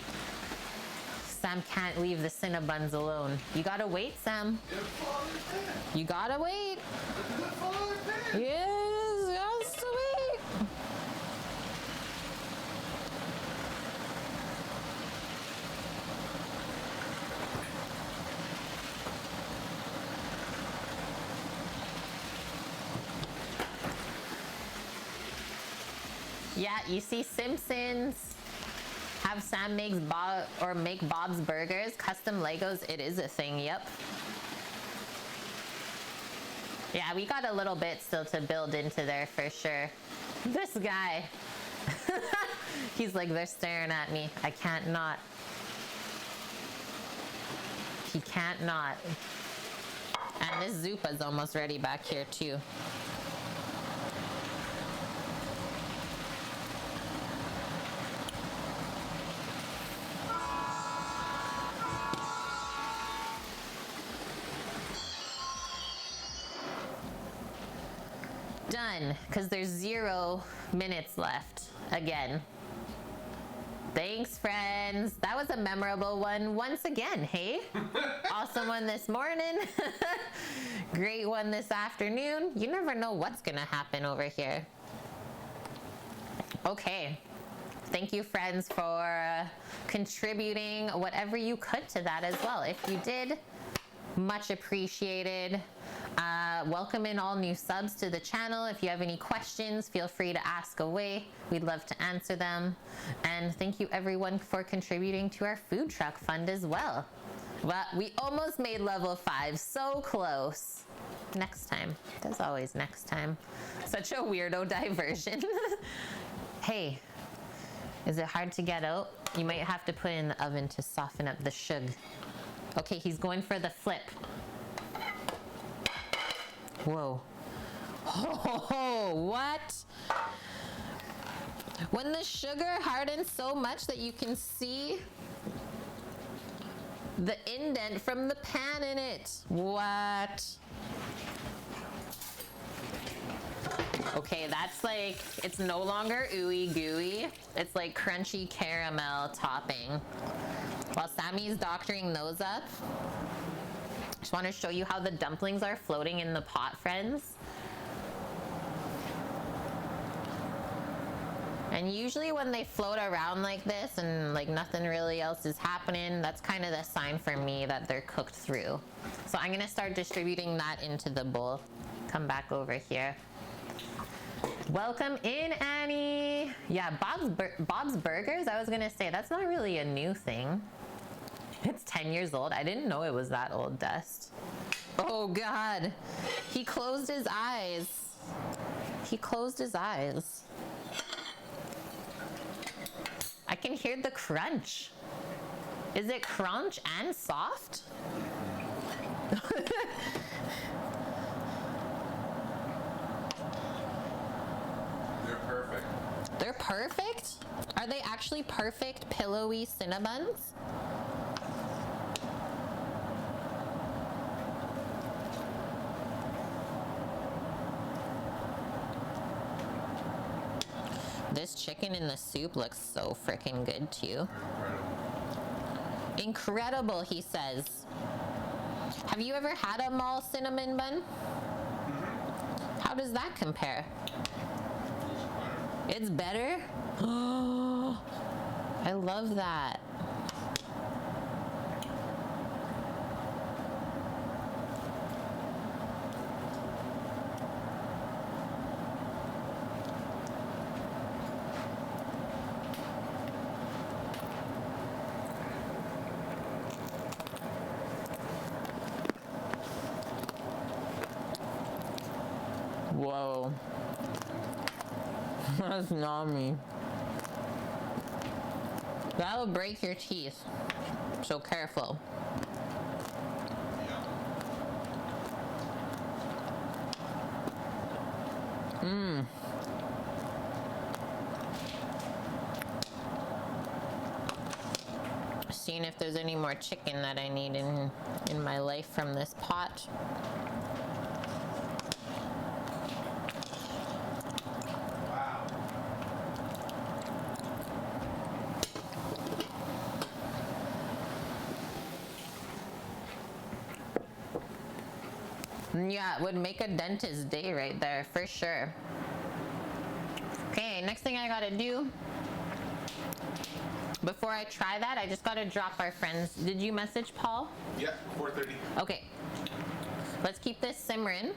Sam can't leave the Cinnabuns alone. You gotta wait, Sam. You gotta wait. Yes, has to wait. Yeah, you see Simpsons. Have Sam make Bob's Burgers, custom Legos. It is a thing, yep. Yeah, we got a little bit still to build into there for sure. This guy. He's like, they're staring at me. I can't not. He can't not. And this Zupa's almost ready back here too. Done, because there's 0 minutes left again. Thanks, friends. That was a memorable one once again, hey? Awesome one this morning. Great one this afternoon. You never know what's gonna happen over here. Okay. Thank you, friends, for contributing whatever you could to that as well. If you did, much appreciated. Welcome in all new subs to the channel. If you have any questions, feel free to ask away. We'd love to answer them. And thank you everyone for contributing to our food truck fund as well. Well, we almost made level 5, so close. Next time, there's always next time. Such a weirdo diversion. Hey, is it hard to get out? You might have to put it in the oven to soften up the sugar. Okay, he's going for the flip. Whoa. Oh, what? When the sugar hardens so much that you can see the indent from the pan in it. What? Okay, that's like, it's no longer ooey gooey. It's like crunchy caramel topping. While Sammy's doctoring those up, just want to show you how the dumplings are floating in the pot, friends. And usually when they float around like this and like nothing really else is happening, that's kind of the sign for me that they're cooked through. So I'm gonna start distributing that into the bowl. Come back over here. Welcome in, Annie. Yeah, Bob's Burgers, I was gonna say, that's not really a new thing. It's 10 years old. I didn't know it was that old, Dust. Oh God, he closed his eyes. He closed his eyes. I can hear the crunch. Is it crunch and soft? They're perfect. They're perfect? Are they actually perfect pillowy Cinnabuns? This chicken in the soup looks so freaking good too. Incredible. Incredible, he says. Have you ever had a mall cinnamon bun? How does that compare? It's better? Oh, I love that. Whoa. That's yummy. That'll break your teeth. So careful. Mmm. Seeing if there's any more chicken that I need in my life from this pot. Yeah, it would make a dentist day right there, for sure. Okay, next thing I gotta do, before I try that, I just gotta drop our friends. Did you message Paul? Yeah, 4:30. Okay. Let's keep this simmering.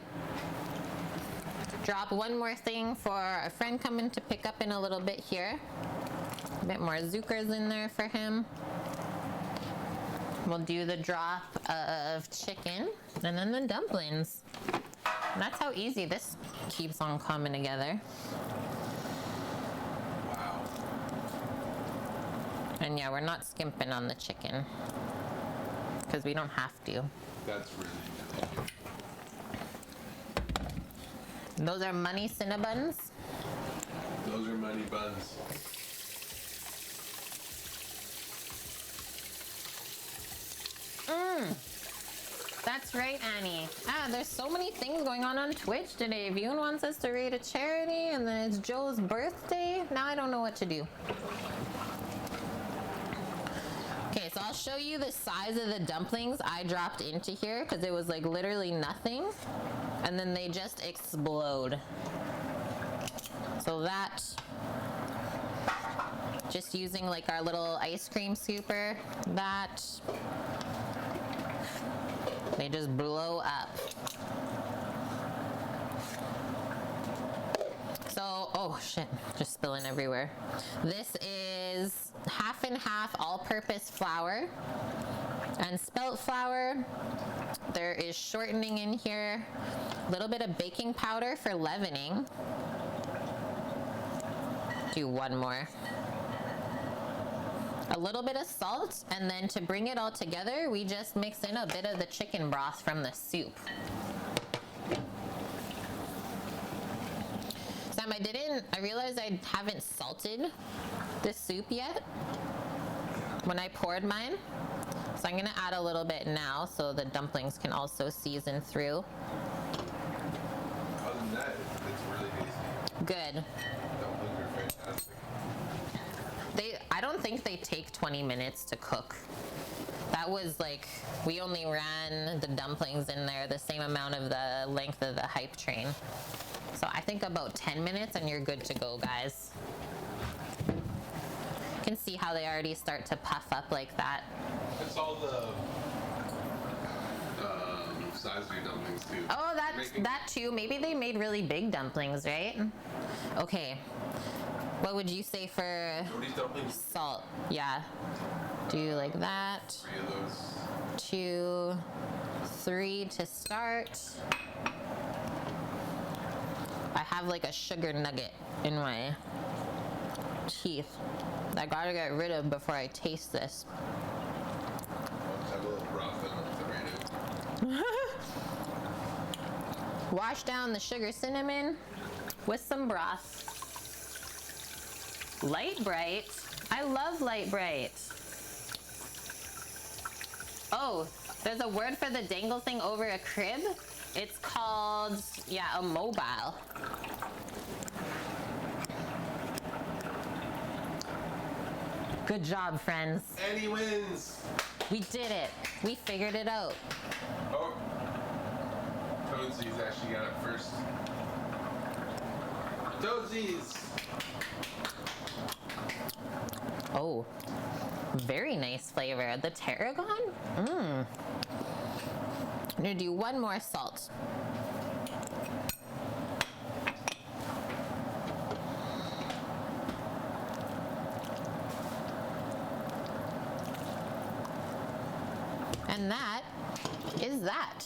Drop one more thing for a friend coming to pick up in a little bit here. A bit more Zuckers in there for him. We'll do the drop of chicken and then the dumplings. And that's how easy this keeps on coming together. Wow. And yeah, we're not skimping on the chicken because we don't have to. That's really good. Those are money Cinnabuns. Those are money buns. That's right, Annie. There's so many things going on Twitch today. Vune wants us to raid a charity, and then it's Joe's birthday. Now I don't know what to do. Okay, so I'll show you the size of the dumplings I dropped into here because it was like literally nothing, and then they just explode. So that, just using like our little ice cream scooper, that they just blow up. So, oh shit, just spilling everywhere. This is half and half all-purpose flour and spelt flour. There is shortening in here, a little bit of baking powder for leavening. Do one more. A little bit of salt, and then to bring it all together, we just mix in a bit of the chicken broth from the soup. Sam, I realized I haven't salted this soup yet when I poured mine. So I'm gonna add a little bit now so the dumplings can also season through. Other than that, it's really tasty. Good. Dumplings are fantastic. I don't think they take 20 minutes to cook. That was like, we only ran the dumplings in there the same amount of the length of the hype train. So I think about 10 minutes and you're good to go, guys. You can see how they already start to puff up like that. It's all the size of your dumplings too. Oh, that too. Maybe they made really big dumplings, right? Okay. What would you say for Jody's dumplings? salt? Yeah. Do like that. 3 of those. 2, 3 to start. I have like a sugar nugget in my teeth that I gotta get rid of before I taste this. Just have a little broth in it. Wash down the sugar cinnamon with some broth. Light Bright. I love Light Bright. Oh, there's a word for the dangle thing over a crib. It's called, yeah, a mobile. Good job, friends. And he wins. We did it. We figured it out. Oh, She got it first. Toesies! Oh, very nice flavor. The tarragon? Mmm. I'm gonna do one more salt. And that is that.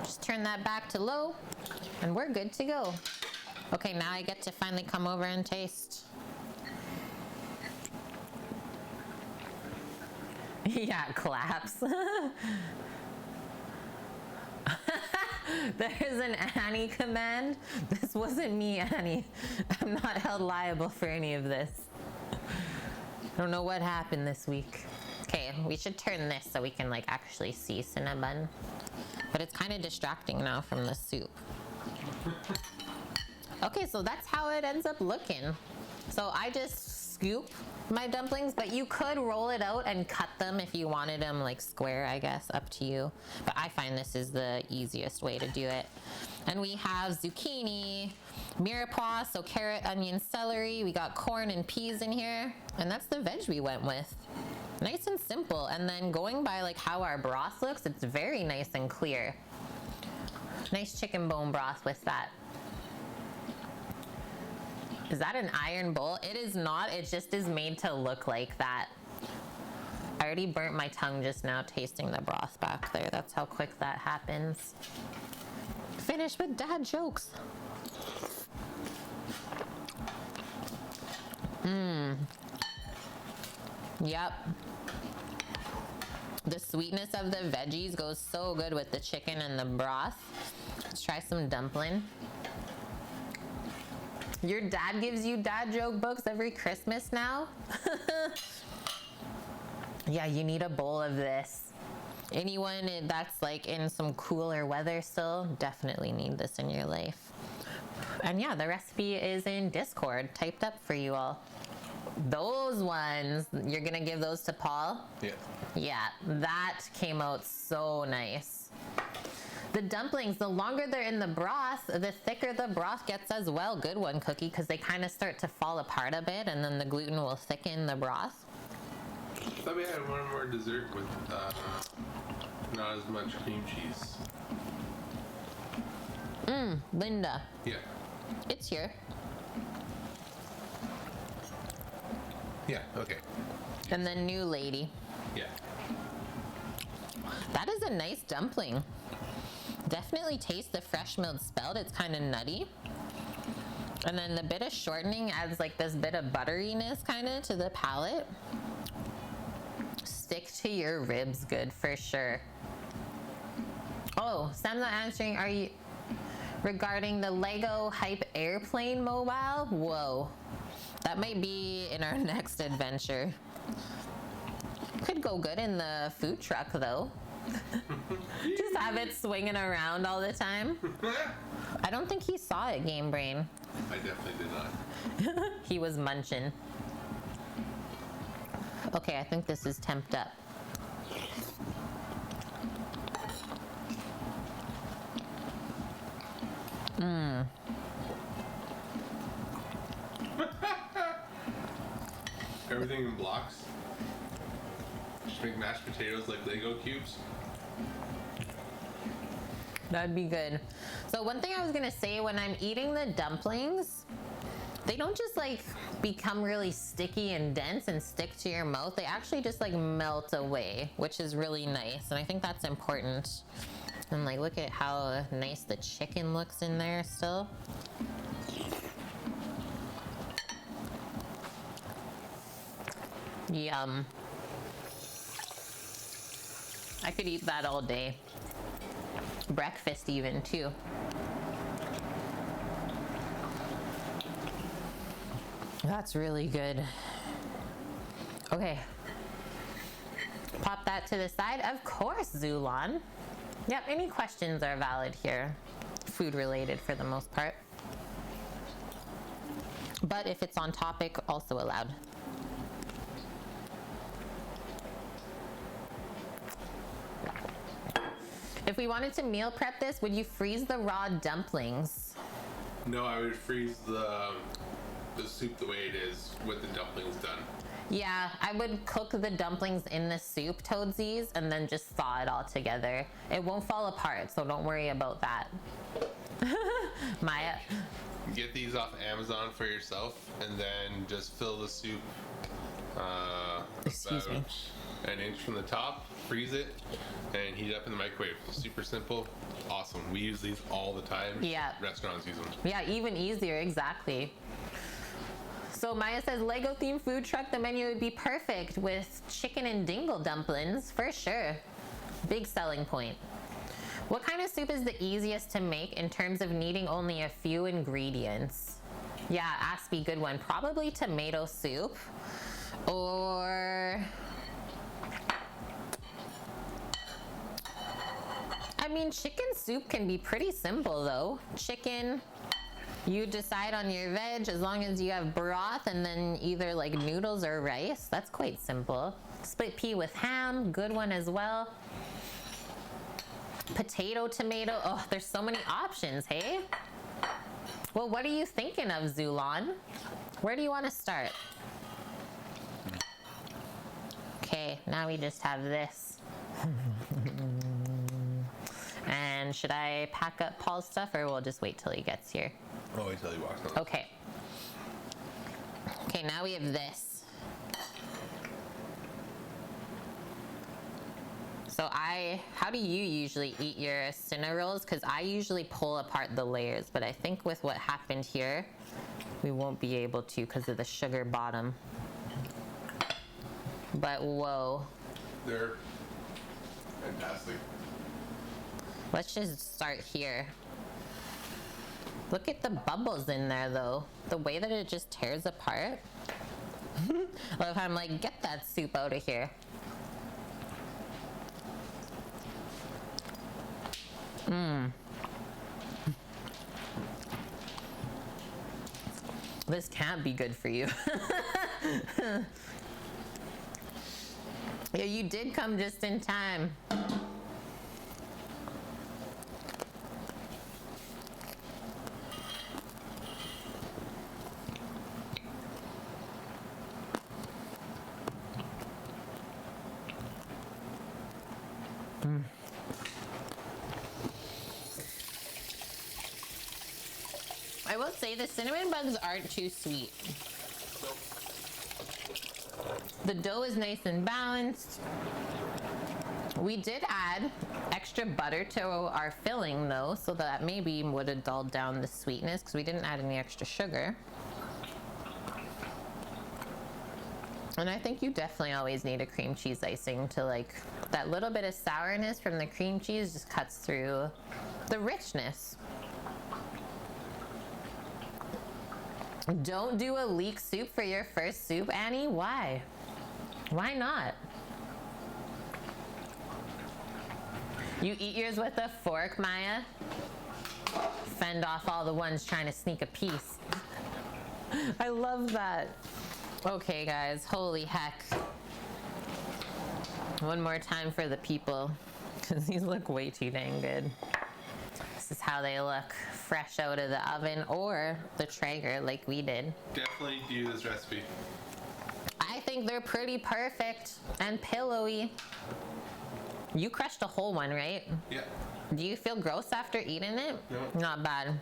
Just turn that back to low and we're good to go. Okay, now I get to finally come over and taste. Yeah, claps. There's an Annie command. This wasn't me, Annie. I'm not held liable for any of this. I don't know what happened this week. Okay, we should turn this so we can like actually see Cinnabon. But it's kind of distracting now from the soup. Okay, so that's how it ends up looking. So I just scoop my dumplings, but you could roll it out and cut them if you wanted them like square, I guess, up to you. But I find this is the easiest way to do it. And we have zucchini, mirepoix, so carrot, onion, celery. We got corn and peas in here. And that's the veg we went with. Nice and simple. And then going by like how our broth looks, it's very nice and clear. Nice chicken bone broth with that. Is that an iron bowl? It is not. It just is made to look like that. I already burnt my tongue just now tasting the broth back there. That's how quick that happens. Finished with dad jokes. Yep. The sweetness of the veggies goes so good with the chicken and the broth. Let's try some dumpling. Your dad gives you dad joke books every Christmas now? Yeah, you need a bowl of this. Anyone that's like in some cooler weather still, definitely need this in your life. And yeah, the recipe is in Discord, typed up for you all. Those ones, you're gonna give those to Paul? Yeah. Yeah, that came out so nice. The dumplings, the longer they're in the broth, the thicker the broth gets as well. Good one, Cookie, because they kind of start to fall apart a bit and then the gluten will thicken the broth. I thought we had one more dessert with not as much cream cheese. Linda. Yeah. It's here. Yeah, okay. And the new lady. Yeah. That is a nice dumpling. Definitely taste the fresh milled spelt. It's kind of nutty. And then the bit of shortening adds like this bit of butteriness kind of to the palate. Stick to your ribs good for sure. Oh, Sam's not answering. Are you regarding the Lego Hype Airplane Mobile? Whoa. That might be in our next adventure. Could go good in the food truck though. Just have it swinging around all the time. I don't think he saw it, Game Brain. I definitely did not. He was munching. Okay, I think this is temped up. Everything in blocks. Just make mashed potatoes like Lego cubes. That'd be good. So one thing I was gonna say, when I'm eating the dumplings, they don't just like become really sticky and dense and stick to your mouth. They actually just like melt away, which is really nice. And I think that's important. And like, look at how nice the chicken looks in there still. Yum. I could eat that all day. Breakfast even too. That's really good. Okay. Pop that to the side. Of course, Zulon. Yep, any questions are valid here. Food related for the most part. But if it's on topic, also allowed. If we wanted to meal prep this, would you freeze the raw dumplings? No, I would freeze the soup the way it is with the dumplings done. Yeah, I would cook the dumplings in the soup, toadsies, and then just thaw it all together. It won't fall apart, so don't worry about that. Maya. Get these off Amazon for yourself, and then just fill the soup Excuse me. an inch from the top, freeze it, and heat it up in the microwave. Super simple, awesome. We use these all the time. Yeah. Restaurants use them. Yeah, even easier, exactly. So Maya says Lego themed food truck, the menu would be perfect with chicken and dingle dumplings, for sure. Big selling point. What kind of soup is the easiest to make in terms of needing only a few ingredients? Yeah, Aspie, good one. Probably tomato soup or... I mean, chicken soup can be pretty simple though. Chicken, you decide on your veg as long as you have broth and then either like noodles or rice. That's quite simple. Split pea with ham, good one as well. Potato, tomato, oh, there's so many options, hey? Well, what are you thinking of, Zulon? Where do you want to start? Okay, now we just have this. And should I pack up Paul's stuff or we'll just wait till he gets here? I'll wait till he walks on. Okay. Okay, now we have this. So how do you usually eat your Cinna rolls? Because I usually pull apart the layers, but I think with what happened here, we won't be able to because of the sugar bottom. But whoa. They're fantastic. Let's just start here. Look at the bubbles in there though. The way that it just tears apart. Love how I'm like, get that soup out of here. This can't be good for you. Yeah, you did come just in time. I will say the cinnamon buns aren't too sweet. The dough is nice and balanced. We did add extra butter to our filling though, so that maybe would have dulled down the sweetness because we didn't add any extra sugar. And I think you definitely always need a cream cheese icing to like, that little bit of sourness from the cream cheese just cuts through the richness. Don't do a leek soup for your first soup, Annie. Why? Why not? You eat yours with a fork, Maya? Fend off all the ones trying to sneak a piece. I love that. Okay, guys, holy heck. One more time for the people, because these look way too dang good. This is how they look, fresh out of the oven or the Traeger like we did. Definitely do this recipe. I think they're pretty perfect and pillowy. You crushed a whole one, right? Yeah. Do you feel gross after eating it? No. Not bad.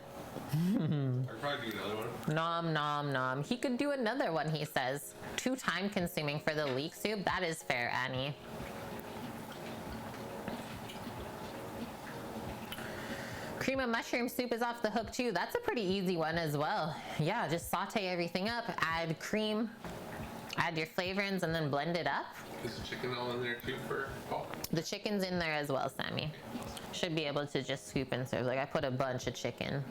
I'll probably do another one. Nom, nom, nom. He could do another one, he says. Too time consuming for the leek soup. That is fair, Annie. Cream of mushroom soup is off the hook too. That's a pretty easy one as well. Yeah, just saute everything up, add cream, add your flavorings, and then blend it up. Is the chicken all in there too for Paul? The chicken's in there as well, Sammy. Should be able to just scoop and serve. Like I put a bunch of chicken.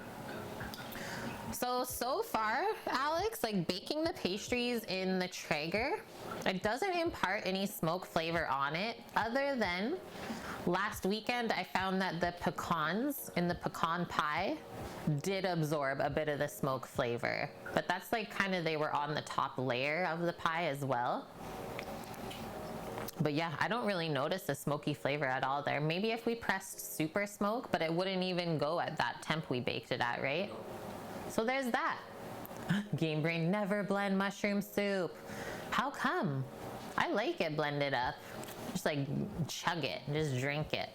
So far, Alex, like baking the pastries in the Traeger, it doesn't impart any smoke flavor on it other than last weekend I found that the pecans in the pecan pie did absorb a bit of the smoke flavor. But that's like kind of, they were on the top layer of the pie as well. But yeah, I don't really notice the smoky flavor at all there. Maybe if we pressed super smoke, but it wouldn't even go at that temp we baked it at, right? So there's that. Game Brain, never blend mushroom soup. How come? I like it blended up. Just like chug it, just drink it.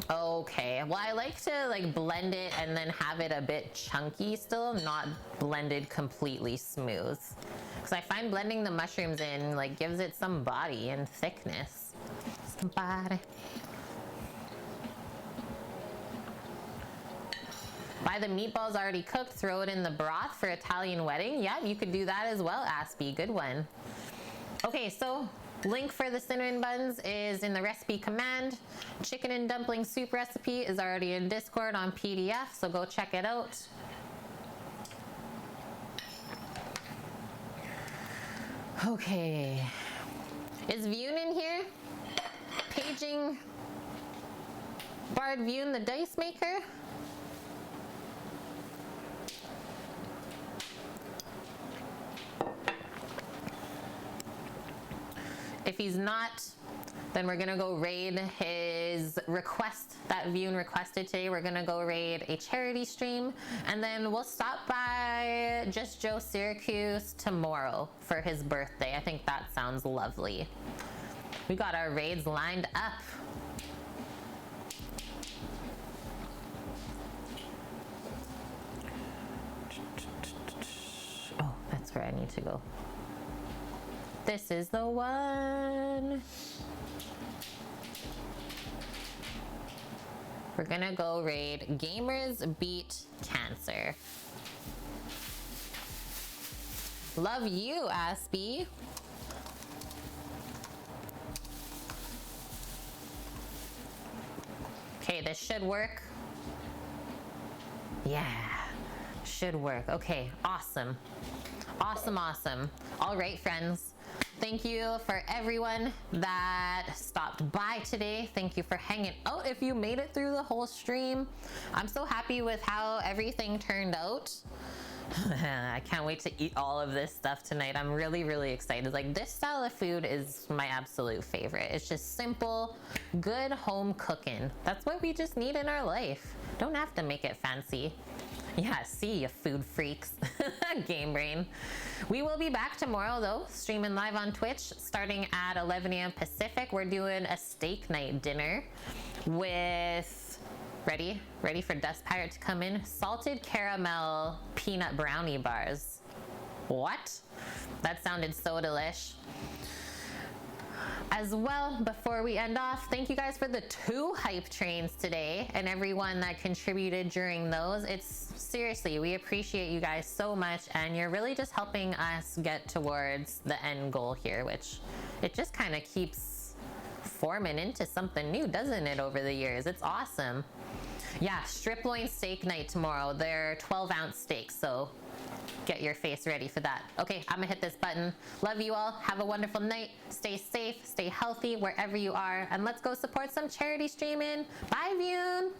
Okay, well I like to like blend it and then have it a bit chunky still, not blended completely smooth. Because I find blending the mushrooms in like gives it some body and thickness. Some body. Buy the meatballs already cooked, throw it in the broth for Italian wedding. Yeah, you could do that as well, Aspie, good one. Okay, so link for the cinnamon buns is in the recipe command. Chicken and dumpling soup recipe is already in Discord on PDF, so go check it out. Okay. Is Vune in here? Paging Bard Vune the dice maker? If he's not, then we're gonna go raid his request that Vune requested today. We're gonna go raid a charity stream, and then we'll stop by Just Joe Syracuse tomorrow for his birthday. I think that sounds lovely. We got our raids lined up. Oh, that's where I need to go. This is the one. We're gonna go raid Gamers Beat Cancer. Love you, Aspie. Okay, this should work. Yeah, should work. Okay, awesome. Awesome, awesome. All right, friends. Thank you for everyone that stopped by today. Thank you for hanging out if you made it through the whole stream. I'm so happy with how everything turned out. I can't wait to eat all of this stuff tonight. I'm really, really excited. Like, this style of food is my absolute favorite. It's just simple, good home cooking. That's what we just need in our life. Don't have to make it fancy. Yeah, see you food freaks. Game Brain. We will be back tomorrow though, streaming live on Twitch starting at 11 a.m. Pacific. We're doing a steak night dinner with, ready for Dust Pirate to come in, salted caramel peanut brownie bars. What? That sounded so delish. As well, before we end off, thank you guys for the 2 hype trains today and everyone that contributed during those. It's seriously, we appreciate you guys so much, and you're really just helping us get towards the end goal here, which it just kind of keeps forming into something new, doesn't it, over the years? It's awesome. Yeah, strip loin steak night tomorrow. They're 12-ounce steaks, so get your face ready for that. Okay, I'm gonna hit this button. Love you all. Have a wonderful night. Stay safe, stay healthy wherever you are, and let's go support some charity streaming. Bye, Vune.